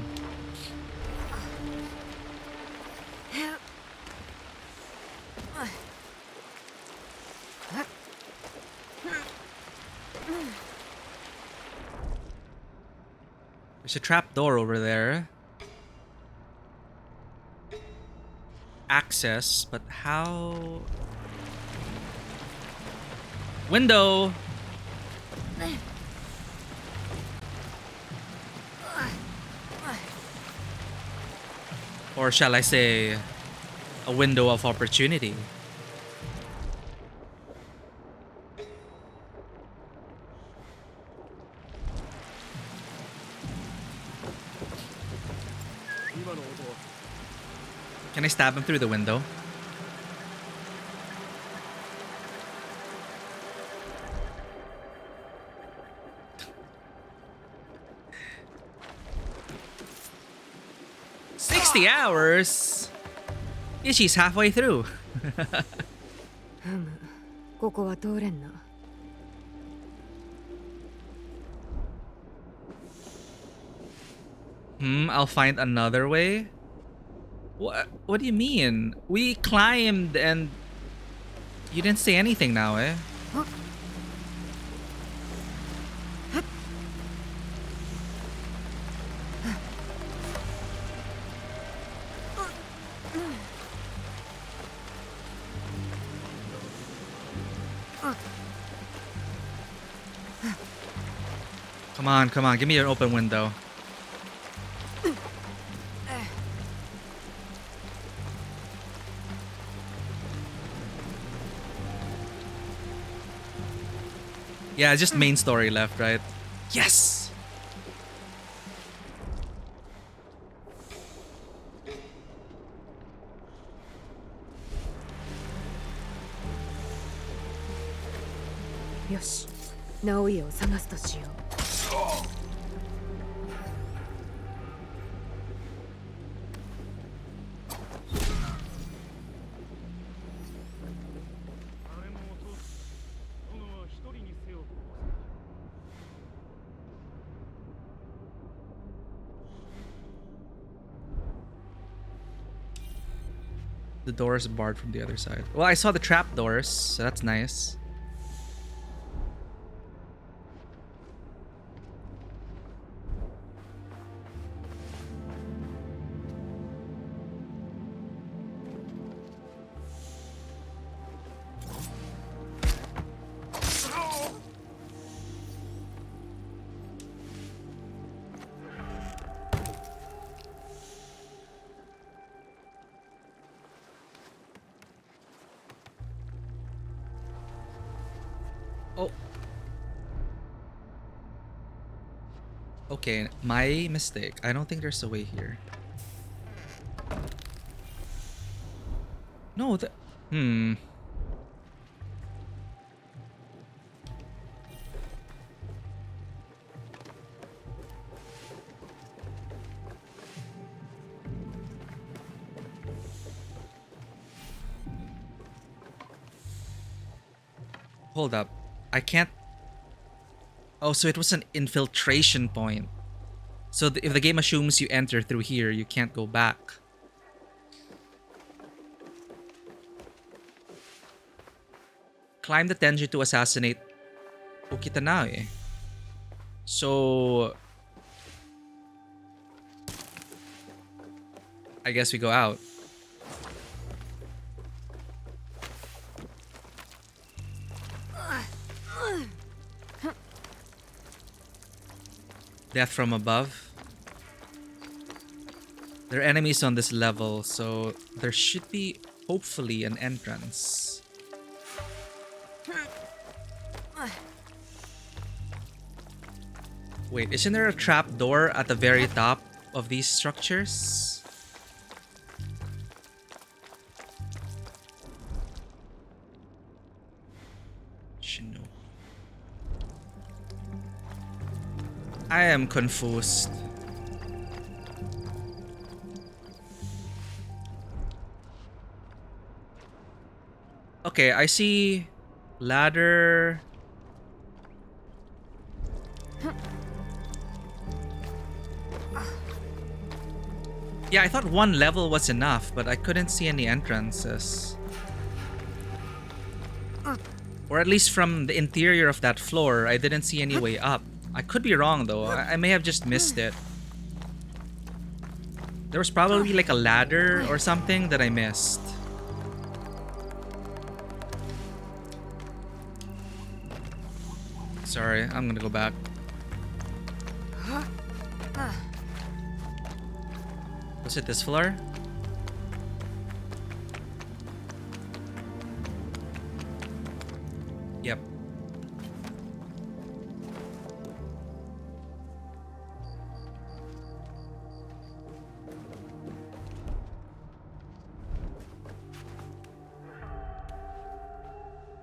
There's a trap door over there. Access, but how? Window! Or shall I say, a window of opportunity? Can I stab him through the window? $60? Yeah, she's halfway through. ここは通れんな。I'll find another way? What do you mean? We climbed and you didn't say anything now, eh? Come on, give me an open window. Yeah, just main story left, right? Yes! Yoshi, 直家を探すとしよう。The door is barred from the other side. Well, I saw the trap doors, so that's nice. Oh. Okay, my mistake. I don't think there's a way here. No, Hold up. I can't... Oh, so it was an infiltration point. So if the game assumes you enter through here, you can't go back. Climb the Tenji to assassinate Ukitanae. So... I guess we go out. Death from above. There are enemies on this level, so there should be, hopefully, an entrance. Wait, isn't there a trap door at the very top of these structures? Shino. I am confused. Okay, I see ladder. Yeah, I thought one level was enough, but I couldn't see any entrances. Or at least from the interior of that floor, I didn't see any way up. I could be wrong though, I may have just missed it. There was probably like a ladder or something that I missed. Sorry, I'm gonna go back. Was it this floor? Yep.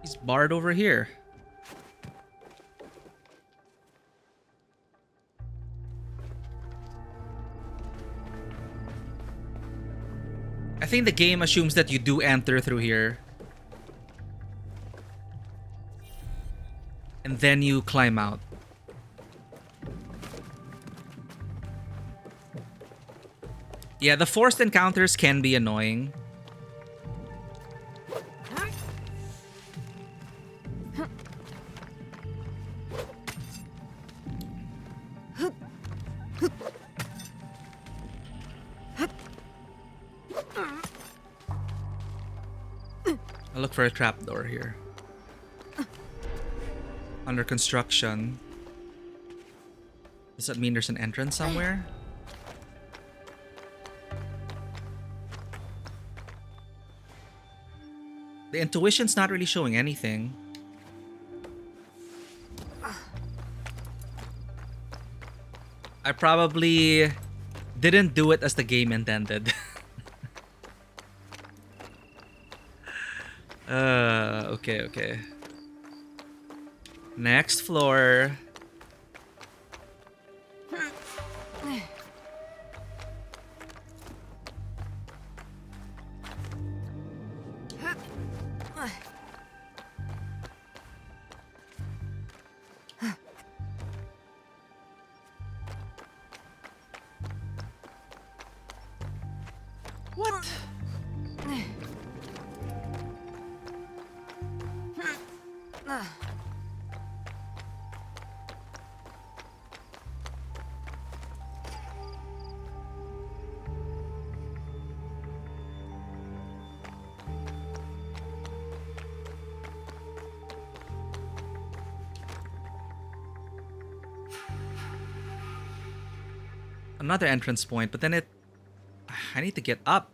He's barred over here. I think the game assumes that you do enter through here. And then you climb out. Yeah, the forced encounters can be annoying. I'll look for a trapdoor here. Under construction. Does that mean there's an entrance somewhere? The intuition's not really showing anything. I probably didn't do it as the game intended. Okay. Next floor. What? Another entrance point, but then I need to get up.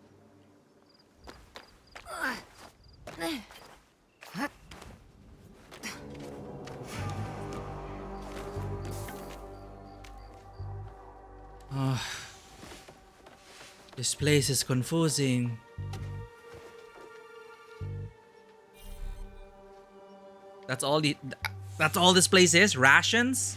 This place is confusing. That's all this place is? Rations?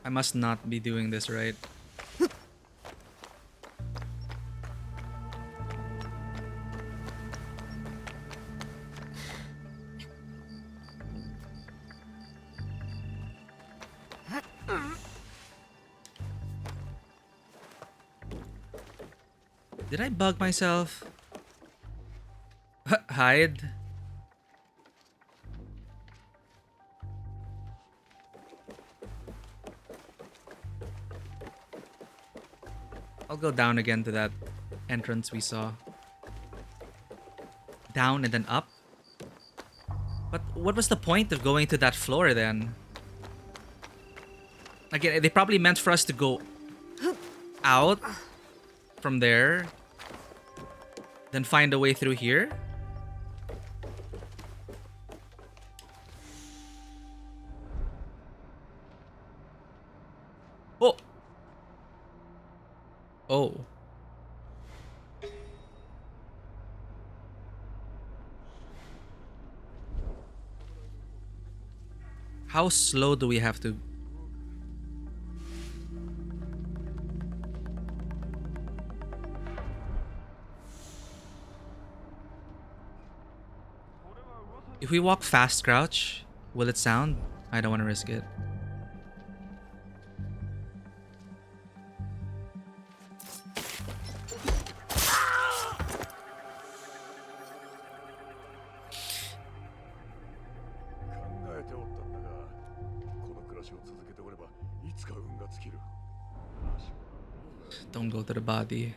I must not be doing this right. Did I bug myself? Hide? I'll go down again to that entrance we saw. down and then up. But what was the point of going to that floor then? Again, they probably meant for us to go out from there, then find a way through here. Oh. Oh. How slow do we have to? If we walk fast crouch, will it sound? I don't want to risk it. Don't go to the body.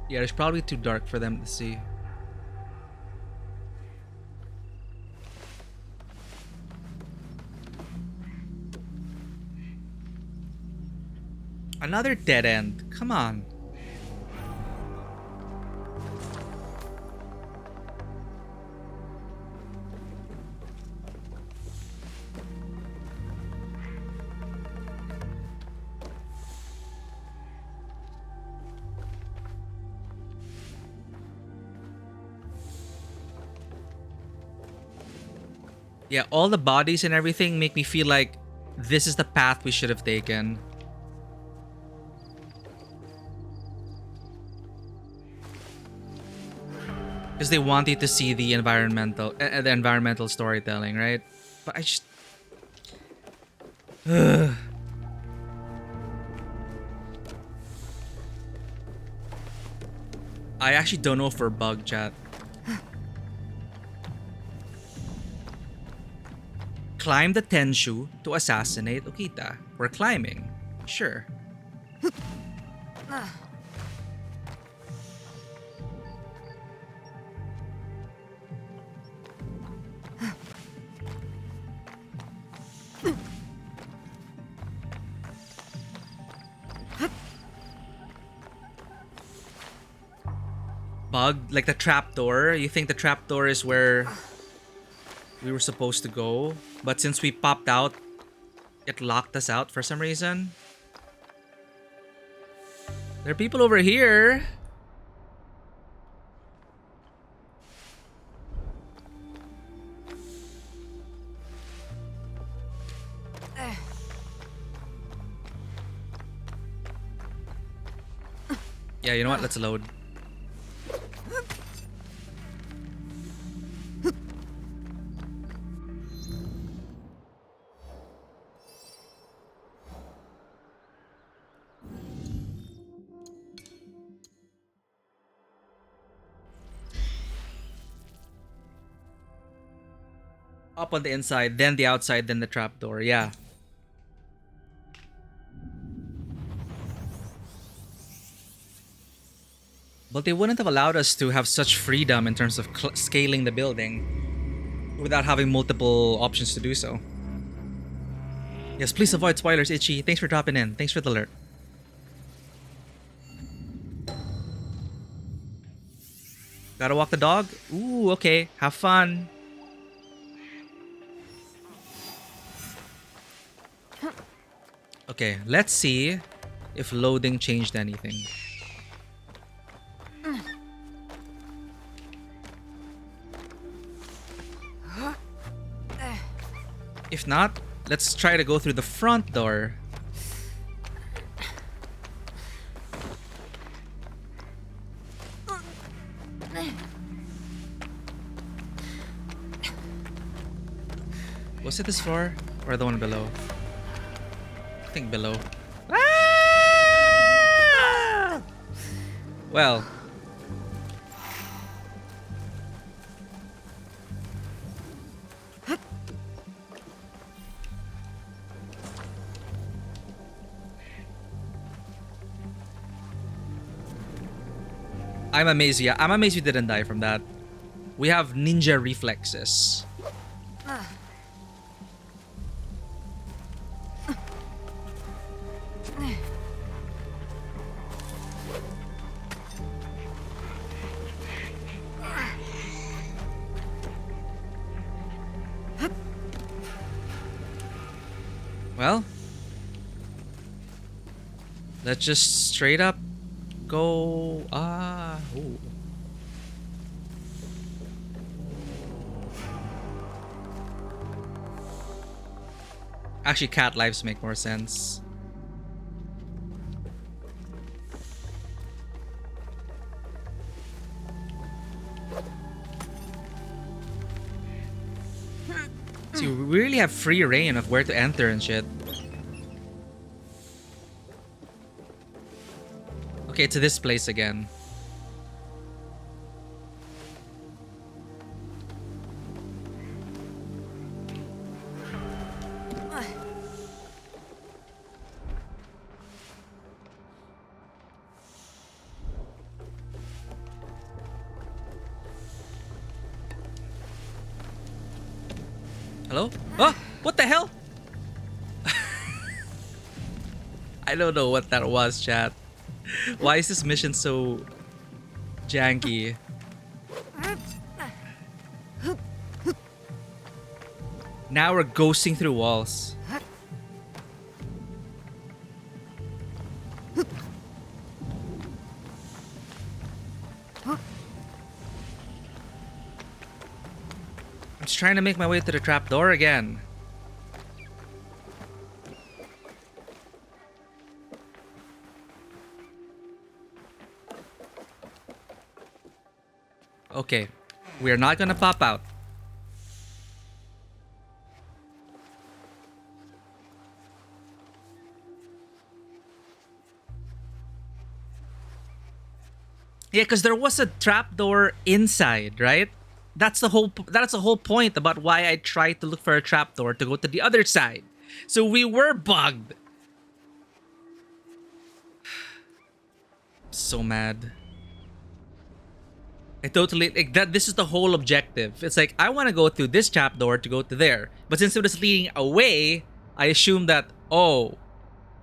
Yeah, it's probably too dark for them to see. Another dead end. Come on. Yeah, all the bodies and everything make me feel like this is the path we should have taken. Because they want you to see the environmental storytelling, right? But I just... I actually don't know if we're bugged, chat. Climb the Tenshu to assassinate Okita. We're climbing. Sure. Bugged? Like the trapdoor? You think the trapdoor is where we were supposed to go? But since we popped out, it locked us out for some reason? There are people over here. Yeah, you know what? Let's load. Up on the inside, then the outside, then the trapdoor. Yeah. But they wouldn't have allowed us to have such freedom in terms of scaling the building without having multiple options to do so. Yes, please avoid spoilers, Itchy. Thanks for dropping in. Thanks for the alert. Gotta walk the dog? Ooh, okay. Have fun. Okay, let's see if loading changed anything. If not, let's try to go through the front door. Was it this floor or the one below? I think below. Ah! Well. I'm amazed. Yeah, I'm amazed we didn't die from that. We have ninja reflexes. Well, let's just straight up go. Ooh. Actually, cat lives make more sense. See, we really have free reign of where to enter and shit. Okay, to this place again. Hello? Oh, what the hell? I don't know what that was, chat. Why is this mission so janky? Now we're ghosting through walls. I'm just trying to make my way to the trapdoor again. Okay, we are not gonna pop out. Yeah, because there was a trapdoor inside, right? That's the whole point about why I tried to look for a trapdoor to go to the other side. So we were bugged. So mad. I totally like that. This is the whole objective. It's like I want to go through this trapdoor to go to there, but since it was leading away, I assumed that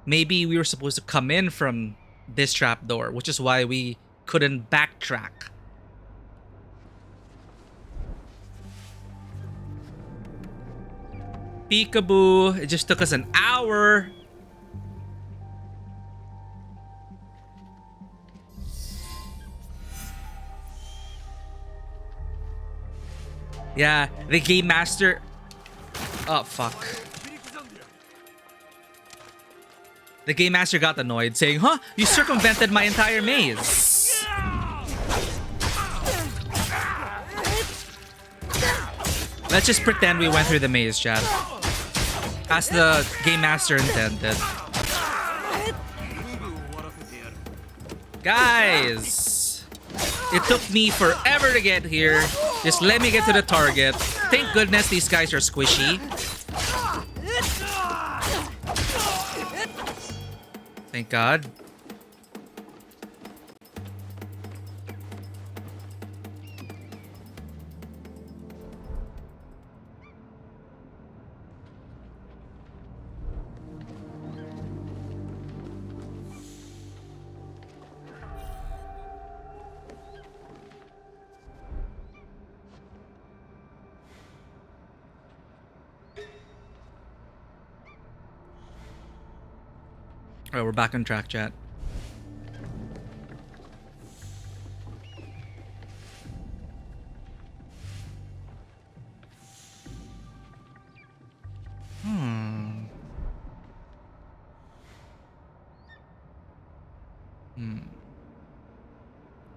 maybe we were supposed to come in from this trapdoor, which is why we couldn't backtrack. Peekaboo! It just took us an hour. Yeah, the game master. Oh, fuck. The game master got annoyed, saying, "Huh? You circumvented my entire maze." Let's just pretend we went through the maze, chat. As the game master intended. Guys! It took me forever to get here. Just let me get to the target. Thank goodness these guys are squishy. Thank God. Alright, we're back on track, chat.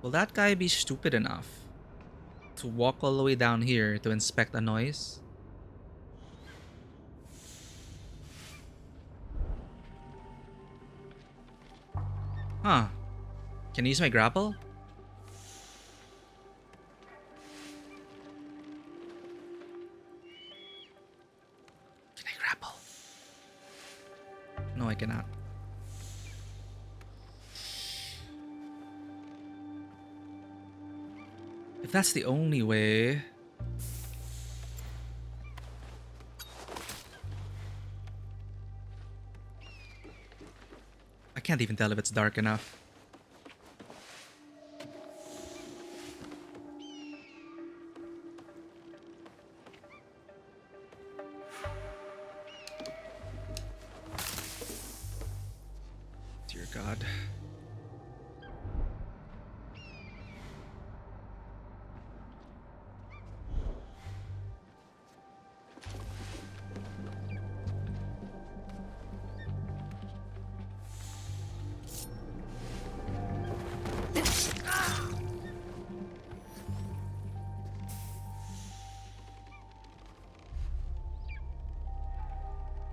Will that guy be stupid enough to walk all the way down here to inspect a noise? Huh. Can I use my grapple? Can I grapple? No, I cannot. If that's the only way... I can't even tell if it's dark enough. Dear God.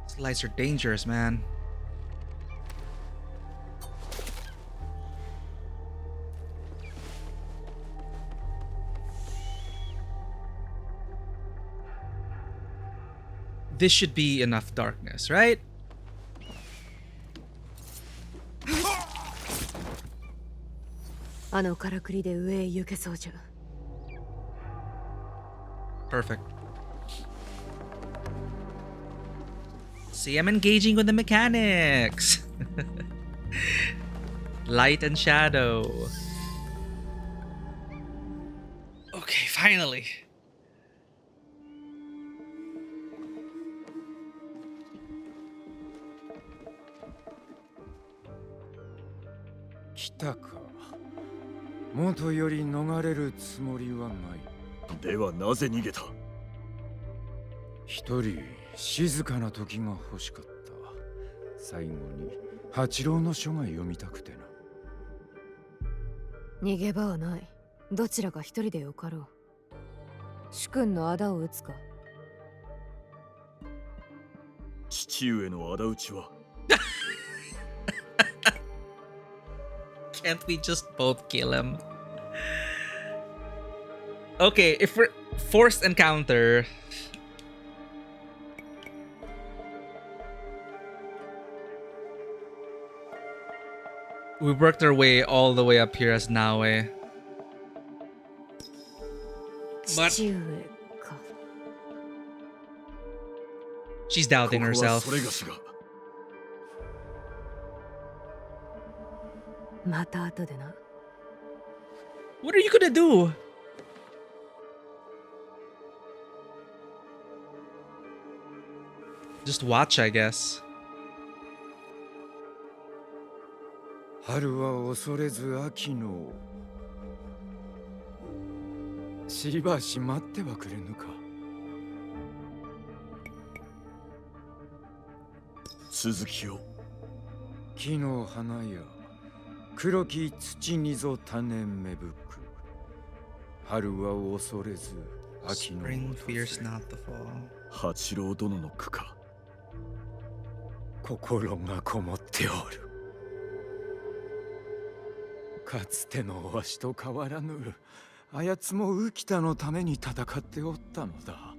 These lights are dangerous, man. This should be enough darkness, right? Perfect. See, I'm engaging with the mechanics. Light and shadow. Okay, finally.来たか。元より逃れるつもりはない。ではなぜ逃げた？一人静かな時が欲しかった。最後に八郎の書が読みたくてな。逃げ場はない。どちらか一人でよかろう。主君の仇を討つか。父上の仇討ちはCan't we just both kill him? Okay, if we're forced encounter. We worked our way all the way up here as Naue. But she's doubting herself. What are you gonna do? Just watch, I guess. 春は恐れず秋の。しばし待ってはくれぬか。続きを。木の花や黒き土にぞ種芽吹く。春は恐れず秋の。Spring fears not the fall. 八郎殿の句か。心がこもっておる。かつてのわしと変わらぬ。あやつも浮田のために戦っておったのだ。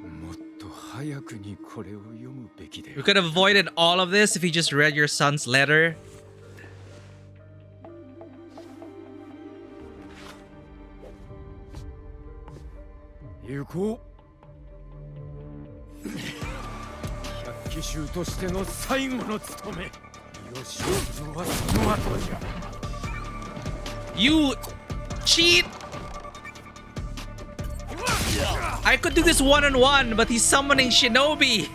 もっと早くにこれを読むべきで。We could have avoided all of this if you just read your son's letter. 行こう。百騎衆としての最後の務め。吉尾はその後じゃ。You cheat! I could do this one-on-one, but he's summoning Shinobi!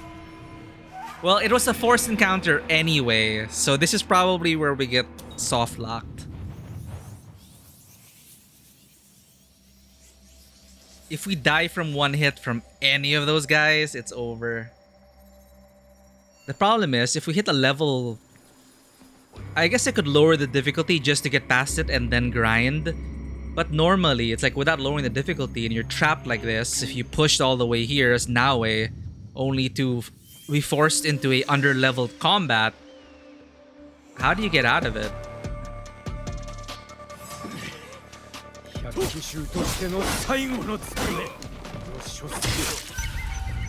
Well, it was a forced encounter anyway, so this is probably where we get soft-locked. If we die from one hit from any of those guys, it's over. The problem is, if we hit a level... I guess I could lower the difficulty just to get past it and then grind. But normally, it's like without lowering the difficulty and you're trapped like this, if you pushed all the way here as Naue, only to be forced into a under-leveled combat, how do you get out of it?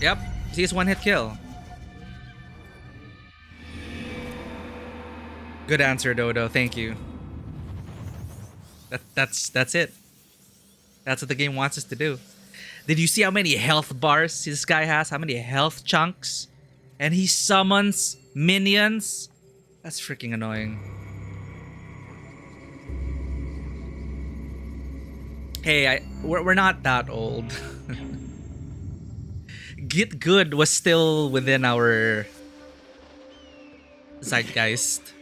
Yep, see, it's one-hit kill. Good answer, Dodo. Thank you. That's it. That's what the game wants us to do. Did you see how many health bars this guy has? How many health chunks? And he summons minions? That's freaking annoying. Hey, we're not that old. Get Good was still within our zeitgeist.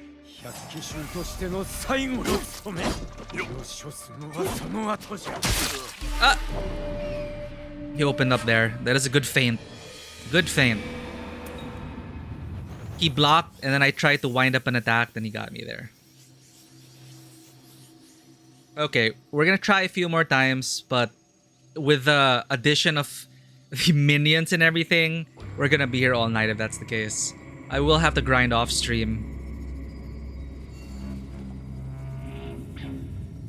He opened up there. That is a good feint. Good feint. He blocked, and then I tried to wind up an attack, then he got me there. Okay, we're gonna try a few more times, but with the addition of the minions and everything, we're gonna be here all night if that's the case. I will have to grind off stream.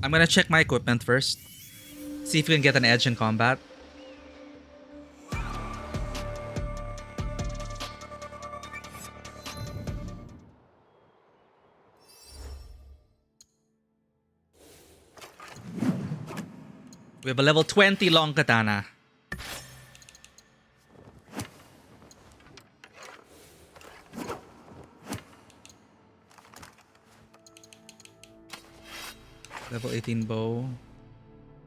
I'm gonna check my equipment first. See if we can get an edge in combat. We have a level 20 long katana. Level 18 bow.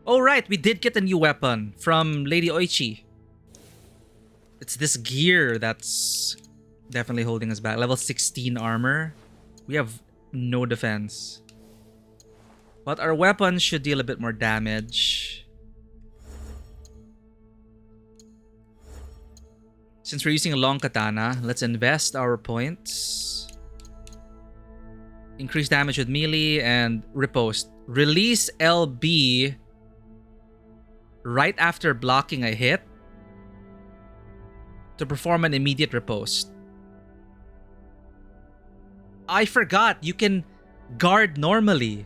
Oh right, we did get a new weapon from Lady Oichi. It's this gear that's definitely holding us back. Level 16 armor. We have no defense. But our weapons should deal a bit more damage. Since we're using a long katana, let's invest our points. Increase damage with melee and riposte. Release LB right after blocking a hit to perform an immediate riposte. I forgot you can guard normally.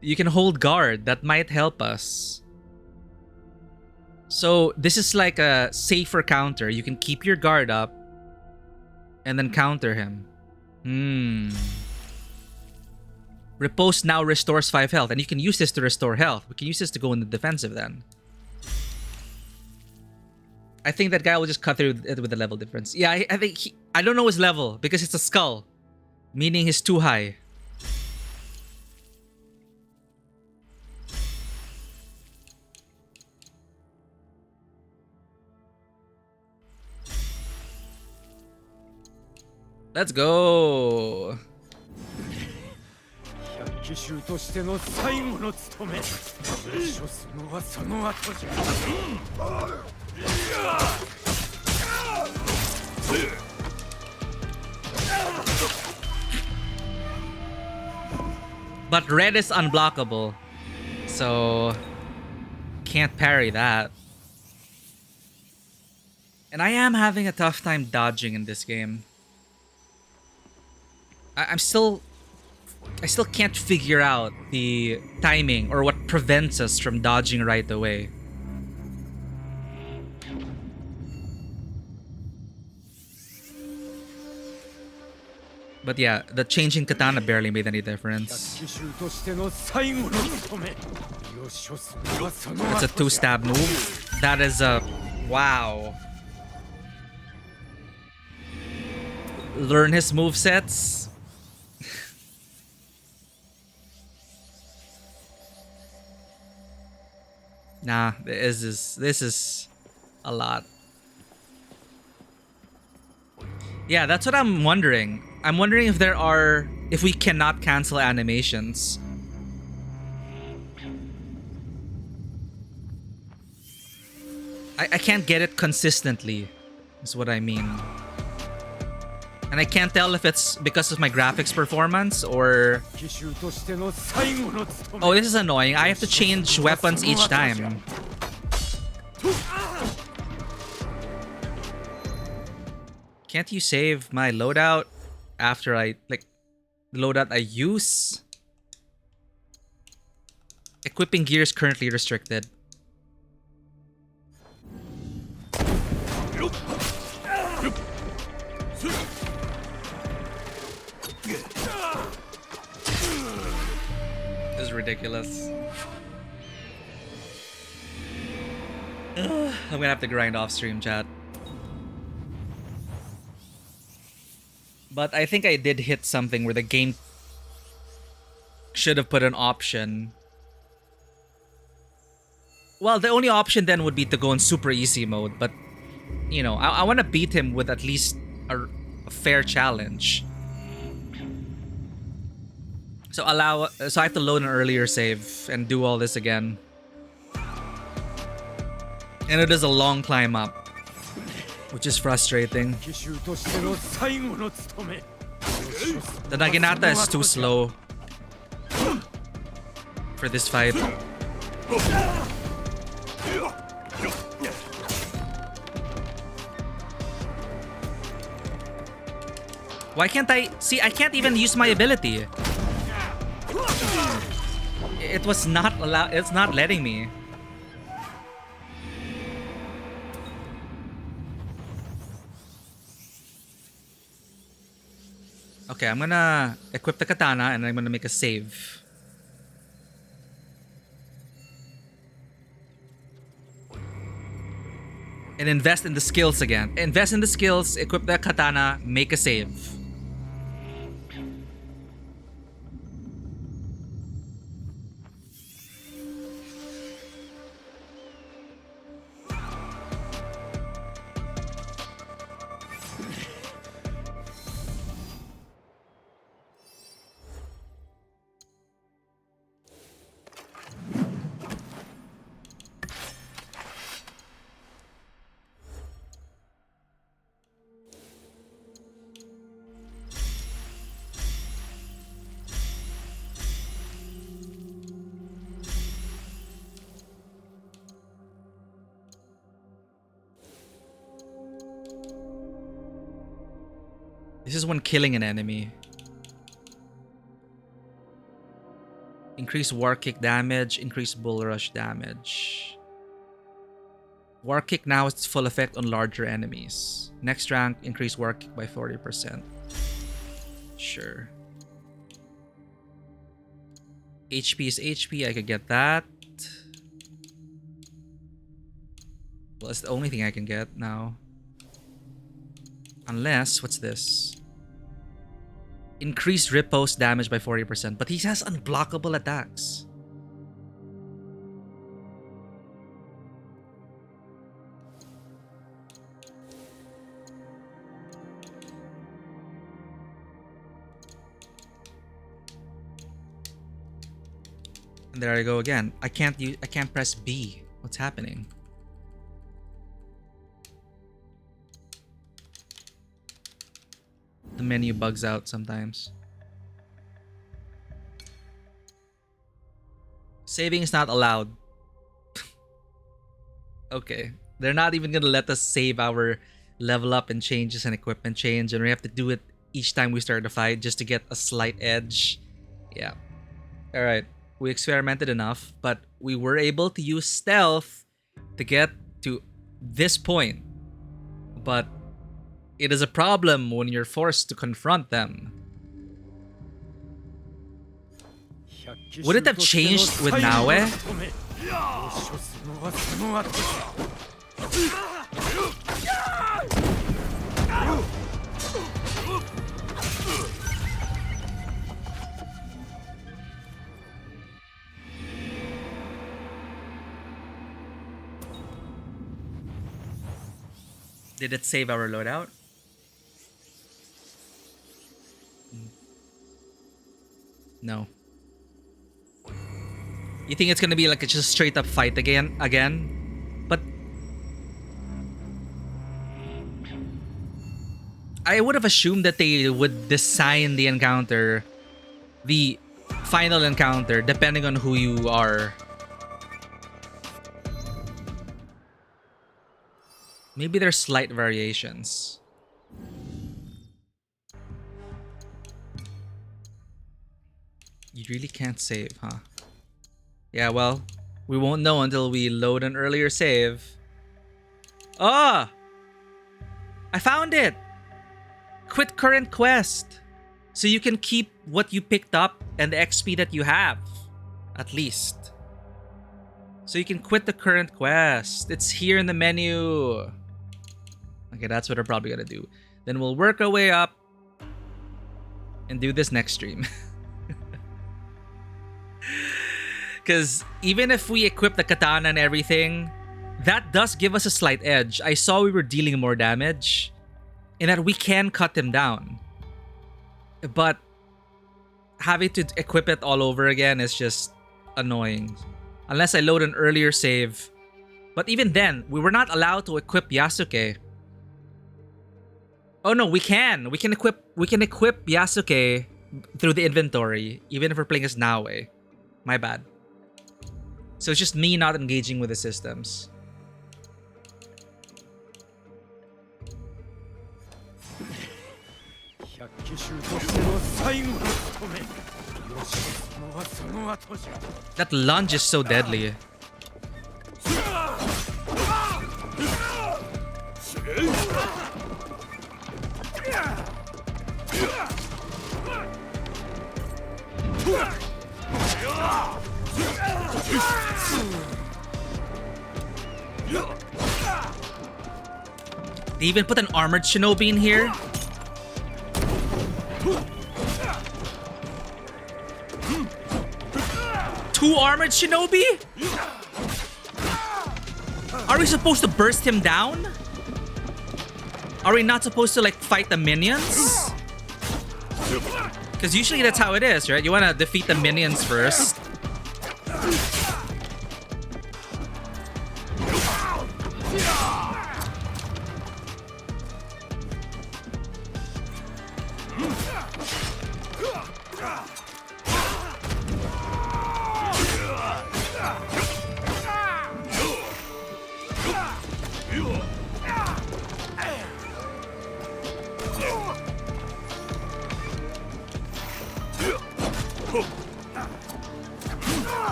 You can hold guard. That might help us. So this is like a safer counter. You can keep your guard up and then counter him. Riposte now restores 5 health. And you can use this to restore health. We can use this to go in the defensive then. I think that guy will just cut through it with the level difference. Yeah, I think I don't know his level because it's a skull. Meaning he's too high. Let's go. But red is unblockable, so can't parry that. And I am having a tough time dodging in this game. I still can't figure out the timing or what prevents us from dodging right away. But yeah, the change in katana barely made any difference. That's a 2-stab move. That is a... wow. Learn his movesets. Nah, this is a lot. Yeah, that's what I'm wondering. I'm wondering if we cannot cancel animations. I can't get it consistently, is what I mean. And I can't tell if it's because of my graphics performance or... Oh, this is annoying. I have to change weapons each time. Can't you save my loadout after I... like, the loadout I use? Equipping gear is currently restricted. ridiculous. I'm gonna have to grind off stream, chat. But I think I did hit something where the game should have put an option. Well, the only option then would be to go in super easy mode, but you know, I want to beat him with at least a fair challenge. So I have to load an earlier save and do all this again. And it is a long climb up, which is frustrating. The Naginata is too slow for this fight. Why can't I... See, I can't even use my ability. It was not allowed... It's not letting me. Okay, I'm gonna equip the katana and I'm gonna make a save. And invest in the skills again. Invest in the skills, equip the katana, make a save. This is when killing an enemy. Increase war kick damage, increase bull rush damage. War kick now is full effect on larger enemies. Next rank, increase war kick by 40%. Sure. HP is HP, I could get that. Well, that's the only thing I can get now. Unless, what's this? Increased riposte damage by 40%, but he has unblockable attacks. And there I go again. I can't press B. What's happening? The menu bugs out sometimes. Saving is not allowed. Okay. They're not even gonna let us save our level up and changes and equipment change, and we have to do it each time we start a fight just to get a slight edge. Yeah. Alright. We experimented enough, but we were able to use stealth to get to this point. But it is a problem when you're forced to confront them. Would it have changed with Naue? Did it save our loadout? No. You think it's gonna be like a just straight up fight again? But I would have assumed that they would design the encounter, the final encounter, depending on who you are. Maybe there's slight variations. You really can't save, huh? Yeah, well, we won't know until we load an earlier save. Ah! I found it! Quit current quest. So you can keep what you picked up and the XP that you have. At least. So you can quit the current quest. It's here in the menu. Okay, that's what I'm probably gonna do. Then we'll work our way up and do this next stream. Because even if we equip the katana and everything, that does give us a slight edge. I saw we were dealing more damage and that we can cut him down. But having to equip it all over again is just annoying. Unless I load an earlier save. But even then, we were not allowed to equip Yasuke. Oh no, we can. We can equip Yasuke through the inventory, even if we're playing as Naoe. My bad. So it's just me not engaging with the systems. That lunge is so deadly. They even put an armored shinobi in here. Two armored shinobi? Are we supposed to burst him down? Are we not supposed to like fight the minions? Because usually that's how it is, right? You want to defeat the minions first.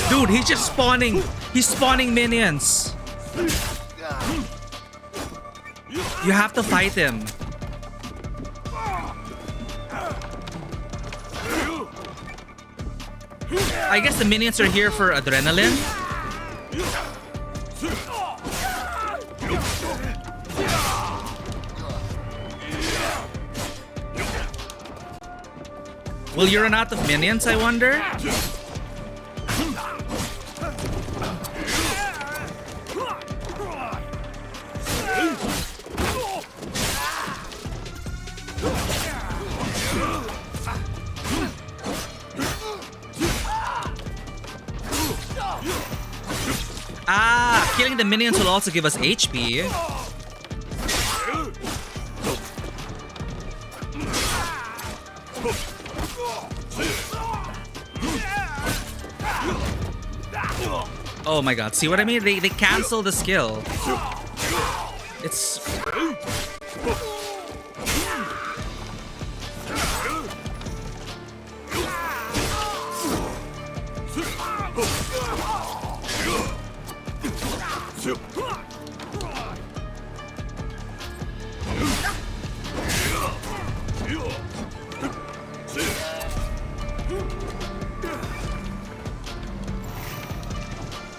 Dude, he's just spawning. He's spawning minions. You have to fight him. I guess the minions are here for adrenaline. Will you run out of minions, I wonder? Ah, killing the minions will also give us HP. Oh my god, see what I mean? They cancel the skill. It's...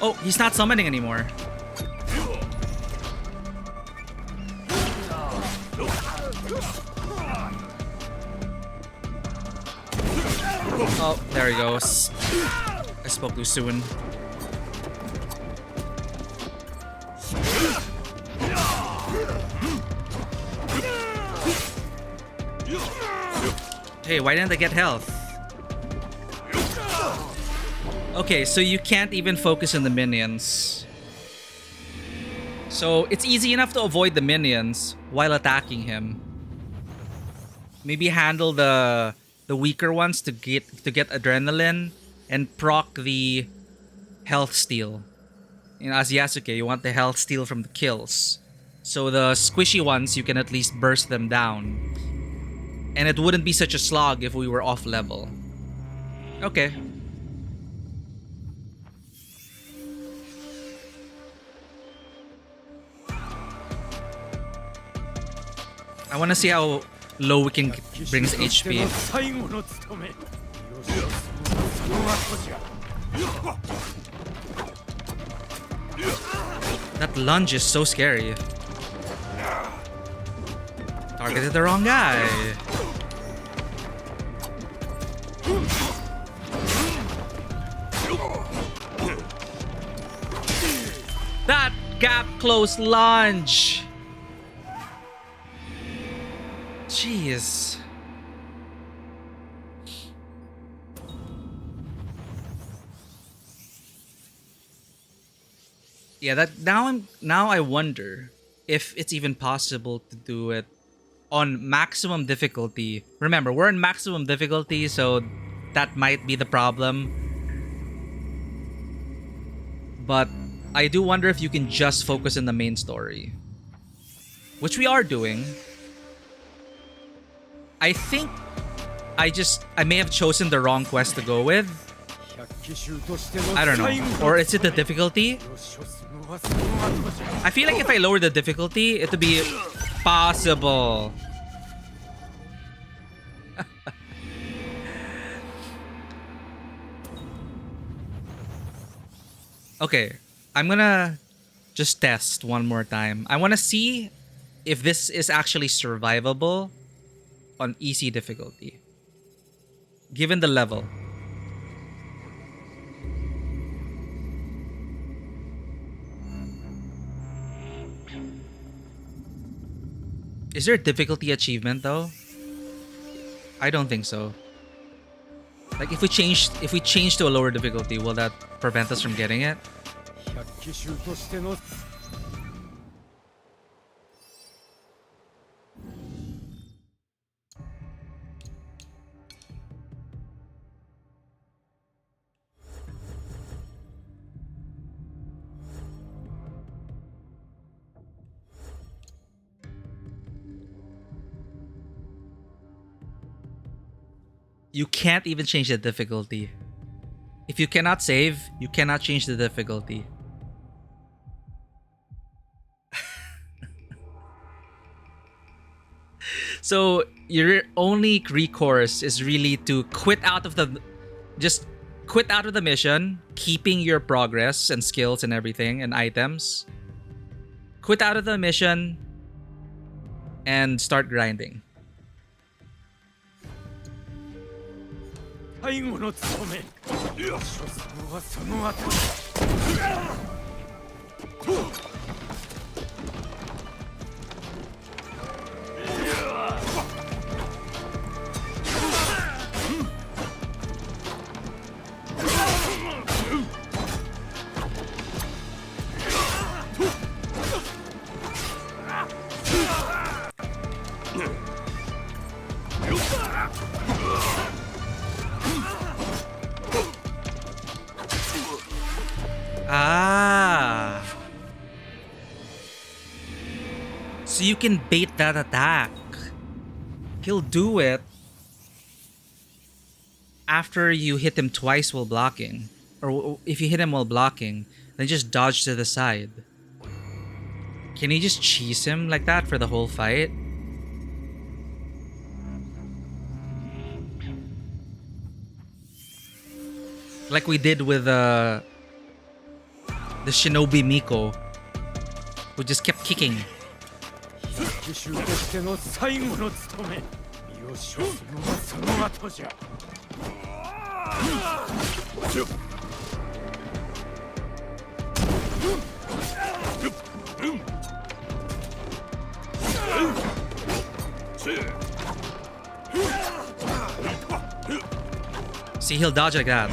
Oh, he's not summoning anymore. Oh, there he goes. I spoke too soon. Hey, why didn't I get health? Okay, so you can't even focus on the minions. So it's easy enough to avoid the minions while attacking him. Maybe handle the weaker ones to get adrenaline and proc the health steal. You know, as Yasuke, you want the health steal from the kills. So the squishy ones, you can at least burst them down. And it wouldn't be such a slog if we were off level. Okay. I want to see how low we can bring his HP. That lunge is so scary. Targeted the wrong guy. That gap close lunge. Jeez. Yeah, that now I wonder if it's even possible to do it on maximum difficulty. Remember, we're in maximum difficulty, so that might be the problem. But I do wonder if you can just focus on the main story, which we are doing. I think I may have chosen the wrong quest to go with. I don't know. Or is it the difficulty? I feel like if I lower the difficulty, it would be possible. Okay, I'm gonna just test one more time. I want to see if this is actually survivable on easy difficulty, given the level. Is there a difficulty achievement though? I don't think so. Like if we change to a lower difficulty, will that prevent us from getting it? You can't even change the difficulty. If you cannot save, you cannot change the difficulty. So your only recourse is really to quit out of the mission, keeping your progress and skills and everything and items. Quit out of the mission and start grinding. Ah. So you can bait that attack. He'll do it after you hit him twice while blocking. Or if you hit him while blocking, then just dodge to the side. Can you just cheese him like that for the whole fight? Like we did with the Shinobi Miko, who just kept kicking. See, he'll dodge like that.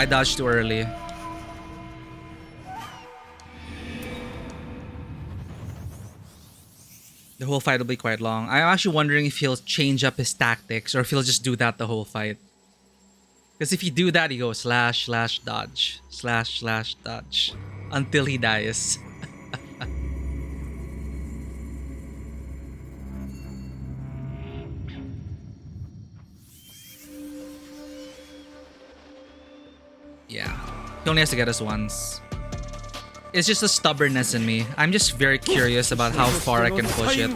I dodged too early. The whole fight will be quite long. I'm actually wondering if he'll change up his tactics or if he'll just do that the whole fight. Because if you do that, he goes slash slash dodge, slash slash dodge until he dies. Yeah, he only has to get us once. It's just a stubbornness in me. I'm just very curious about how far I can push it.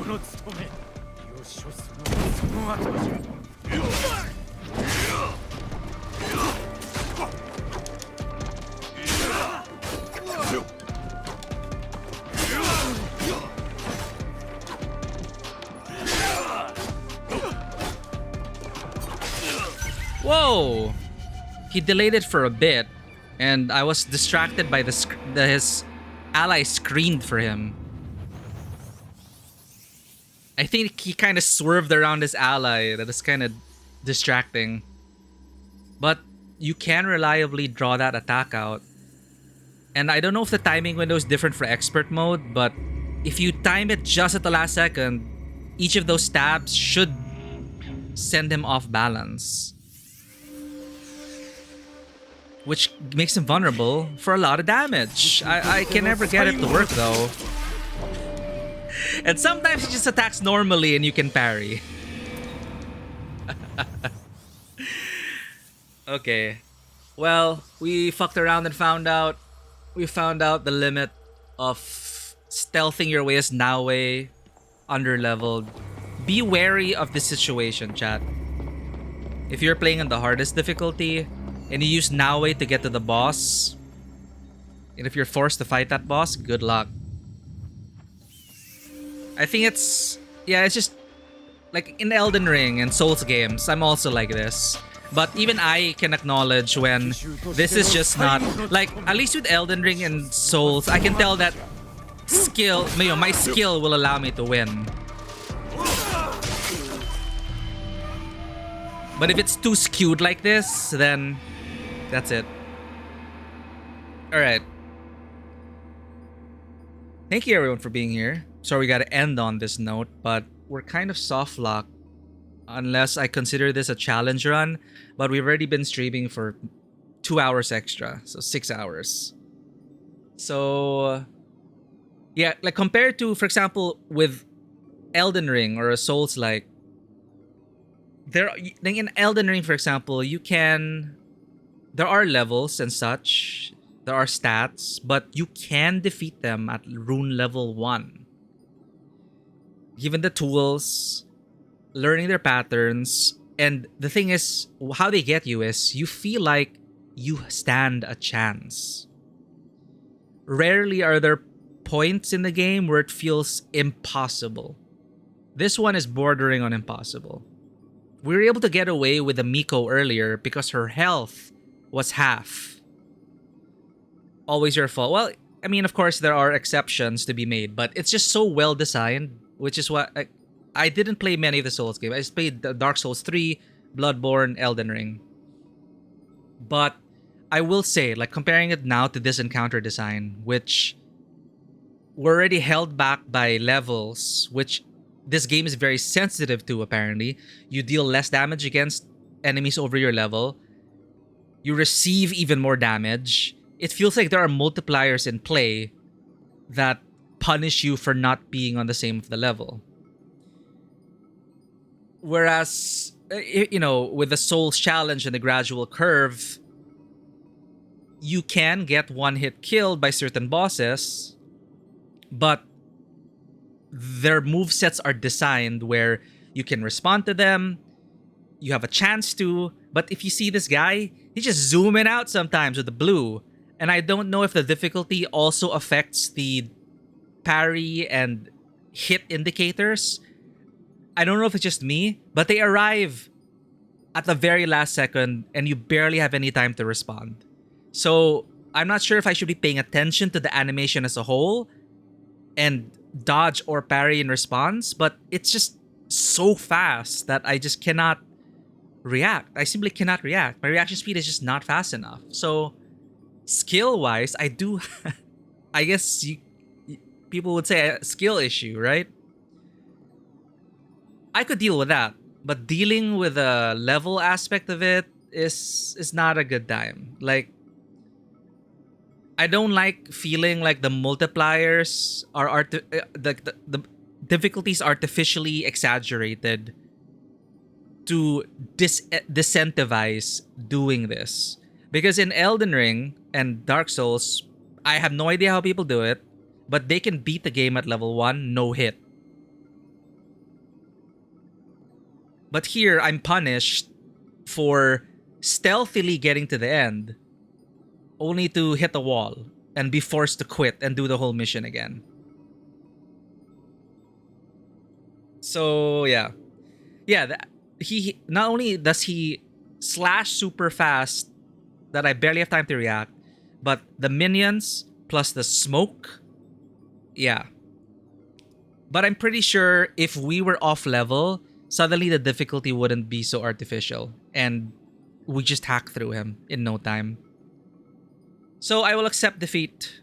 Whoa! He delayed it for a bit, and I was distracted by his ally screamed for him. I think he kind of swerved around his ally. That is kind of distracting. But you can reliably draw that attack out. And I don't know if the timing window is different for expert mode, but if you time it just at the last second, each of those stabs should send him off balance. Which makes him vulnerable for a lot of damage. I can never get it to work though. And sometimes he just attacks normally and you can parry. Okay. Well, we fucked around and found out. We found out the limit of stealthing your way as Naue underleveled. Be wary of this situation, chat. If you're playing on the hardest difficulty, and you use Naue to get to the boss, and if you're forced to fight that boss, good luck. I think it's just like in Elden Ring and Souls games, I'm also like this. But even I can acknowledge when this is just not, like, at least with Elden Ring and Souls, I can tell that my skill will allow me to win. But if it's too skewed like this, then that's it. Alright. Thank you everyone for being here. Sorry we gotta end on this note, but we're kind of soft locked unless I consider this a challenge run. But we've already been streaming for 2 hours extra, so 6 hours. So yeah, like compared to, for example, with Elden Ring or a Souls-like, in Elden Ring, for example, there are levels and such, there are stats, but you can defeat them at rune level 1. Given the tools, learning their patterns, and the thing is, how they get you is, you feel like you stand a chance. Rarely are there points in the game where it feels impossible. This one is bordering on impossible. We were able to get away with the Miko earlier because her health was half. Always your fault. Well, I mean, of course, there are exceptions to be made, but it's just so well designed, which is what I didn't play many of the Souls games. I just played Dark Souls 3, Bloodborne, Elden Ring. But I will say, like, comparing it now to this encounter design, which were already held back by levels, which this game is very sensitive to, apparently. You deal less damage against enemies over your level. You receive even more damage. It feels like there are multipliers in play that punish you for not being on the same of the level. Whereas, you know, with the Souls challenge and the gradual curve, you can get one-hit killed by certain bosses, but their movesets are designed where you can respond to them, you have a chance to, but if you see this guy, he's just zooming out sometimes with the blue. And I don't know if the difficulty also affects the parry and hit indicators. I don't know if it's just me, but they arrive at the very last second and you barely have any time to respond. So I'm not sure if I should be paying attention to the animation as a whole and dodge or parry in response, but it's just so fast that I just cannot react. I simply cannot react. My reaction speed is just not fast enough. So skill-wise, I do... I guess people would say a skill issue, right? I could deal with that, but dealing with the level aspect of it is not a good time. Like, I don't like feeling like the multipliers are the difficulties artificially exaggerated to disincentivize doing this. Because in Elden Ring and Dark Souls, I have no idea how people do it, but they can beat the game at level 1, no hit. But here, I'm punished for stealthily getting to the end, only to hit a wall and be forced to quit and do the whole mission again. So, yeah. Yeah, he not only does he slash super fast that I barely have time to react, but the minions plus the smoke, yeah. But I'm pretty sure if we were off level, suddenly the difficulty wouldn't be so artificial and we just hack through him in no time. So I will accept defeat.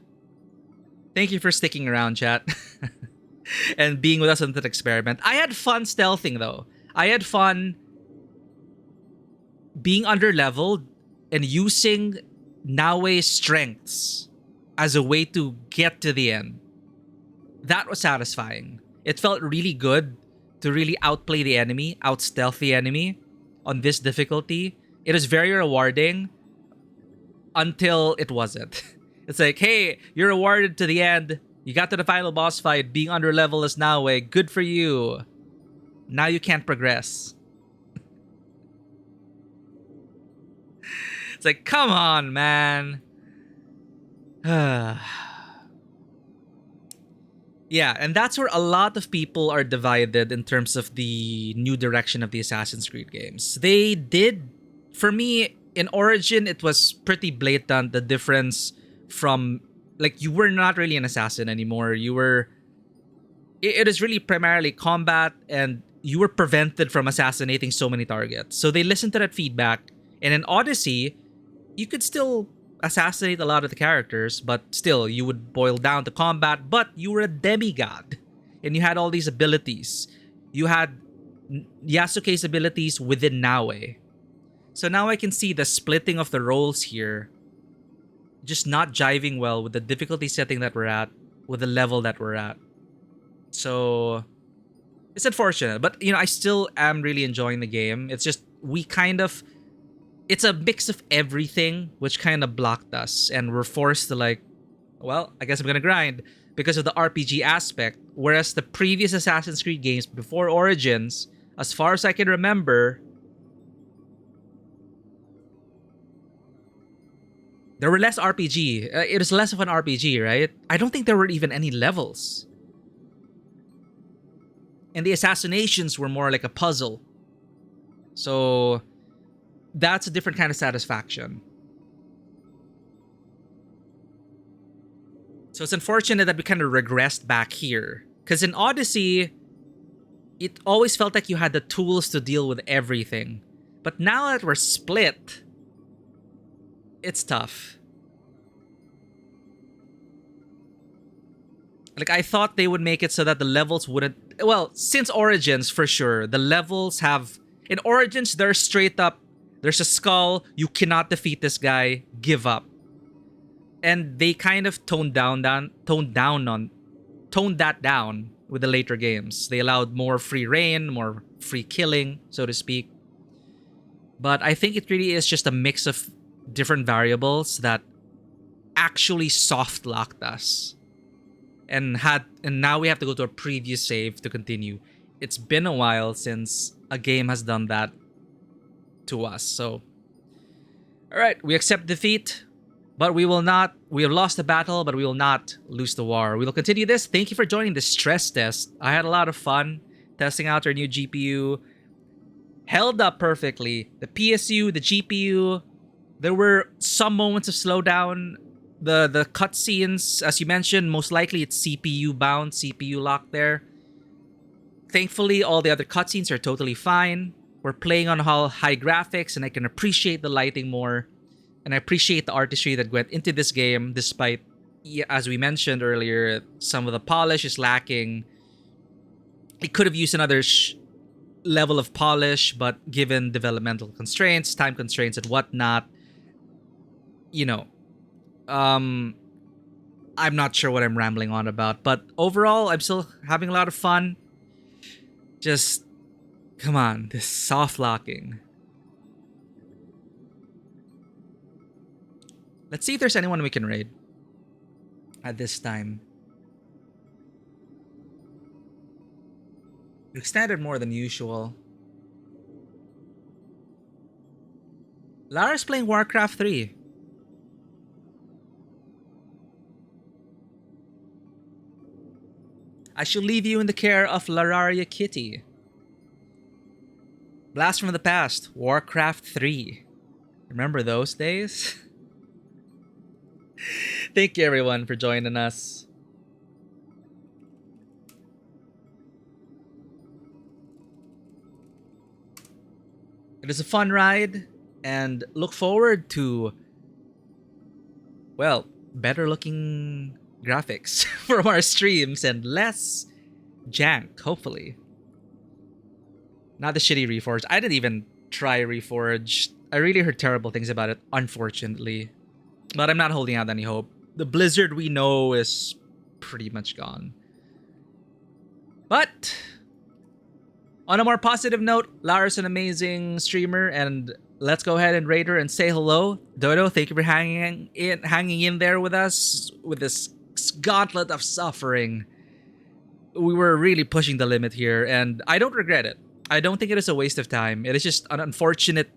Thank you for sticking around, chat. And being with us on that experiment. I had fun stealthing though. I had fun being under-leveled and using Naoe's strengths as a way to get to the end. That was satisfying. It felt really good to really outplay the enemy, out-stealth the enemy on this difficulty. It is very rewarding until it wasn't. It's like, hey, you're rewarded to the end. You got to the final boss fight, being under level as Naoe. Good for you. Now you can't progress. It's like, come on, man. Yeah, and that's where a lot of people are divided in terms of the new direction of the Assassin's Creed games. They did, for me, in Origin, it was pretty blatant, the difference from, like, you were not really an assassin anymore. You were, it is really primarily combat, and you were prevented from assassinating so many targets. So they listened to that feedback, and in Odyssey, you could still assassinate a lot of the characters, but still, you would boil down to combat, but you were a demigod, and you had all these abilities. You had Yasuke's abilities within Naoe. So now I can see the splitting of the roles here just not jiving well with the difficulty setting that we're at, with the level that we're at. So it's unfortunate, but you know, I still am really enjoying the game. It's just it's a mix of everything which kind of blocked us, and we're forced to, like, well, I guess I'm gonna grind because of the RPG aspect. Whereas the previous Assassin's Creed games before Origins, as far as I can remember, there were less RPG. It is less of an RPG, right? I don't think there were even any levels. And the assassinations were more like a puzzle. So that's a different kind of satisfaction. So it's unfortunate that we kind of regressed back here. Because in Odyssey, it always felt like you had the tools to deal with everything. But now that we're split, it's tough. Like, I thought they would make it so that the levels wouldn't... Well, since Origins, for sure, the levels have... In Origins, they're straight up, there's a skull, you cannot defeat this guy, give up. And they kind of toned that down with the later games. They allowed more free reign, more free killing, so to speak. But I think it really is just a mix of different variables that actually soft locked us. And now we have to go to a previous save to continue. It's been a while since a game has done that to us. So, all right, we accept defeat, but we will not. We have lost the battle, but we will not lose the war. We will continue this. Thank you for joining the stress test. I had a lot of fun testing out our new GPU. Held up perfectly. The PSU, the GPU. There were some moments of slowdown. The cutscenes, as you mentioned, most likely it's CPU bound, CPU locked there. Thankfully, all the other cutscenes are totally fine. We're playing on high graphics, and I can appreciate the lighting more. And I appreciate the artistry that went into this game, despite, as we mentioned earlier, some of the polish is lacking. It could have used another level of polish, but given developmental constraints, time constraints, and whatnot, you know, I'm not sure what I'm rambling on about, but overall, I'm still having a lot of fun. Just, come on, this soft locking. Let's see if there's anyone we can raid. at this time. We extended more than usual. Lara's playing Warcraft 3. I shall leave you in the care of Lararia Kitty. Blast from the past, Warcraft 3. Remember those days? Thank you everyone for joining us. It is a fun ride, and look forward to, well, better looking graphics from our streams and less jank, hopefully. Not the shitty Reforged. I didn't even try Reforged. I really heard terrible things about it, unfortunately. But I'm not holding out any hope. The Blizzard we know is pretty much gone. But on a more positive note, Lara's an amazing streamer, and let's go ahead and rate her and say hello. Dodo, thank you for hanging in there with us with this gauntlet of suffering. We were really pushing the limit here, and I don't regret it. I don't think it is a waste of time. It is just an unfortunate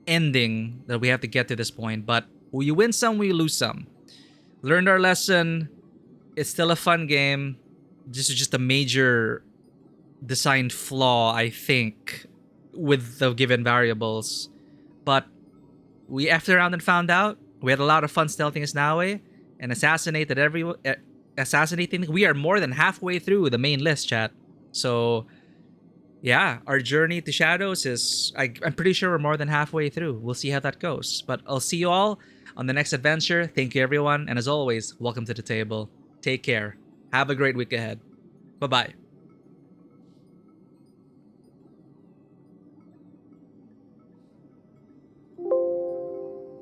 ending that we have to get to this point, but we win some, we lose some. Learned our lesson. It's still a fun game. This is just a major design flaw, I think, with the given variables. But we effed around and found out. We had a lot of fun stealthing as Naue and assassinating. We are more than halfway through the main list, chat. So yeah, our journey to Shadows is, I'm pretty sure we're more than halfway through. We'll see how that goes. But I'll see you all on the next adventure. Thank you, everyone. And as always, welcome to the table. Take care. Have a great week ahead. Bye-bye.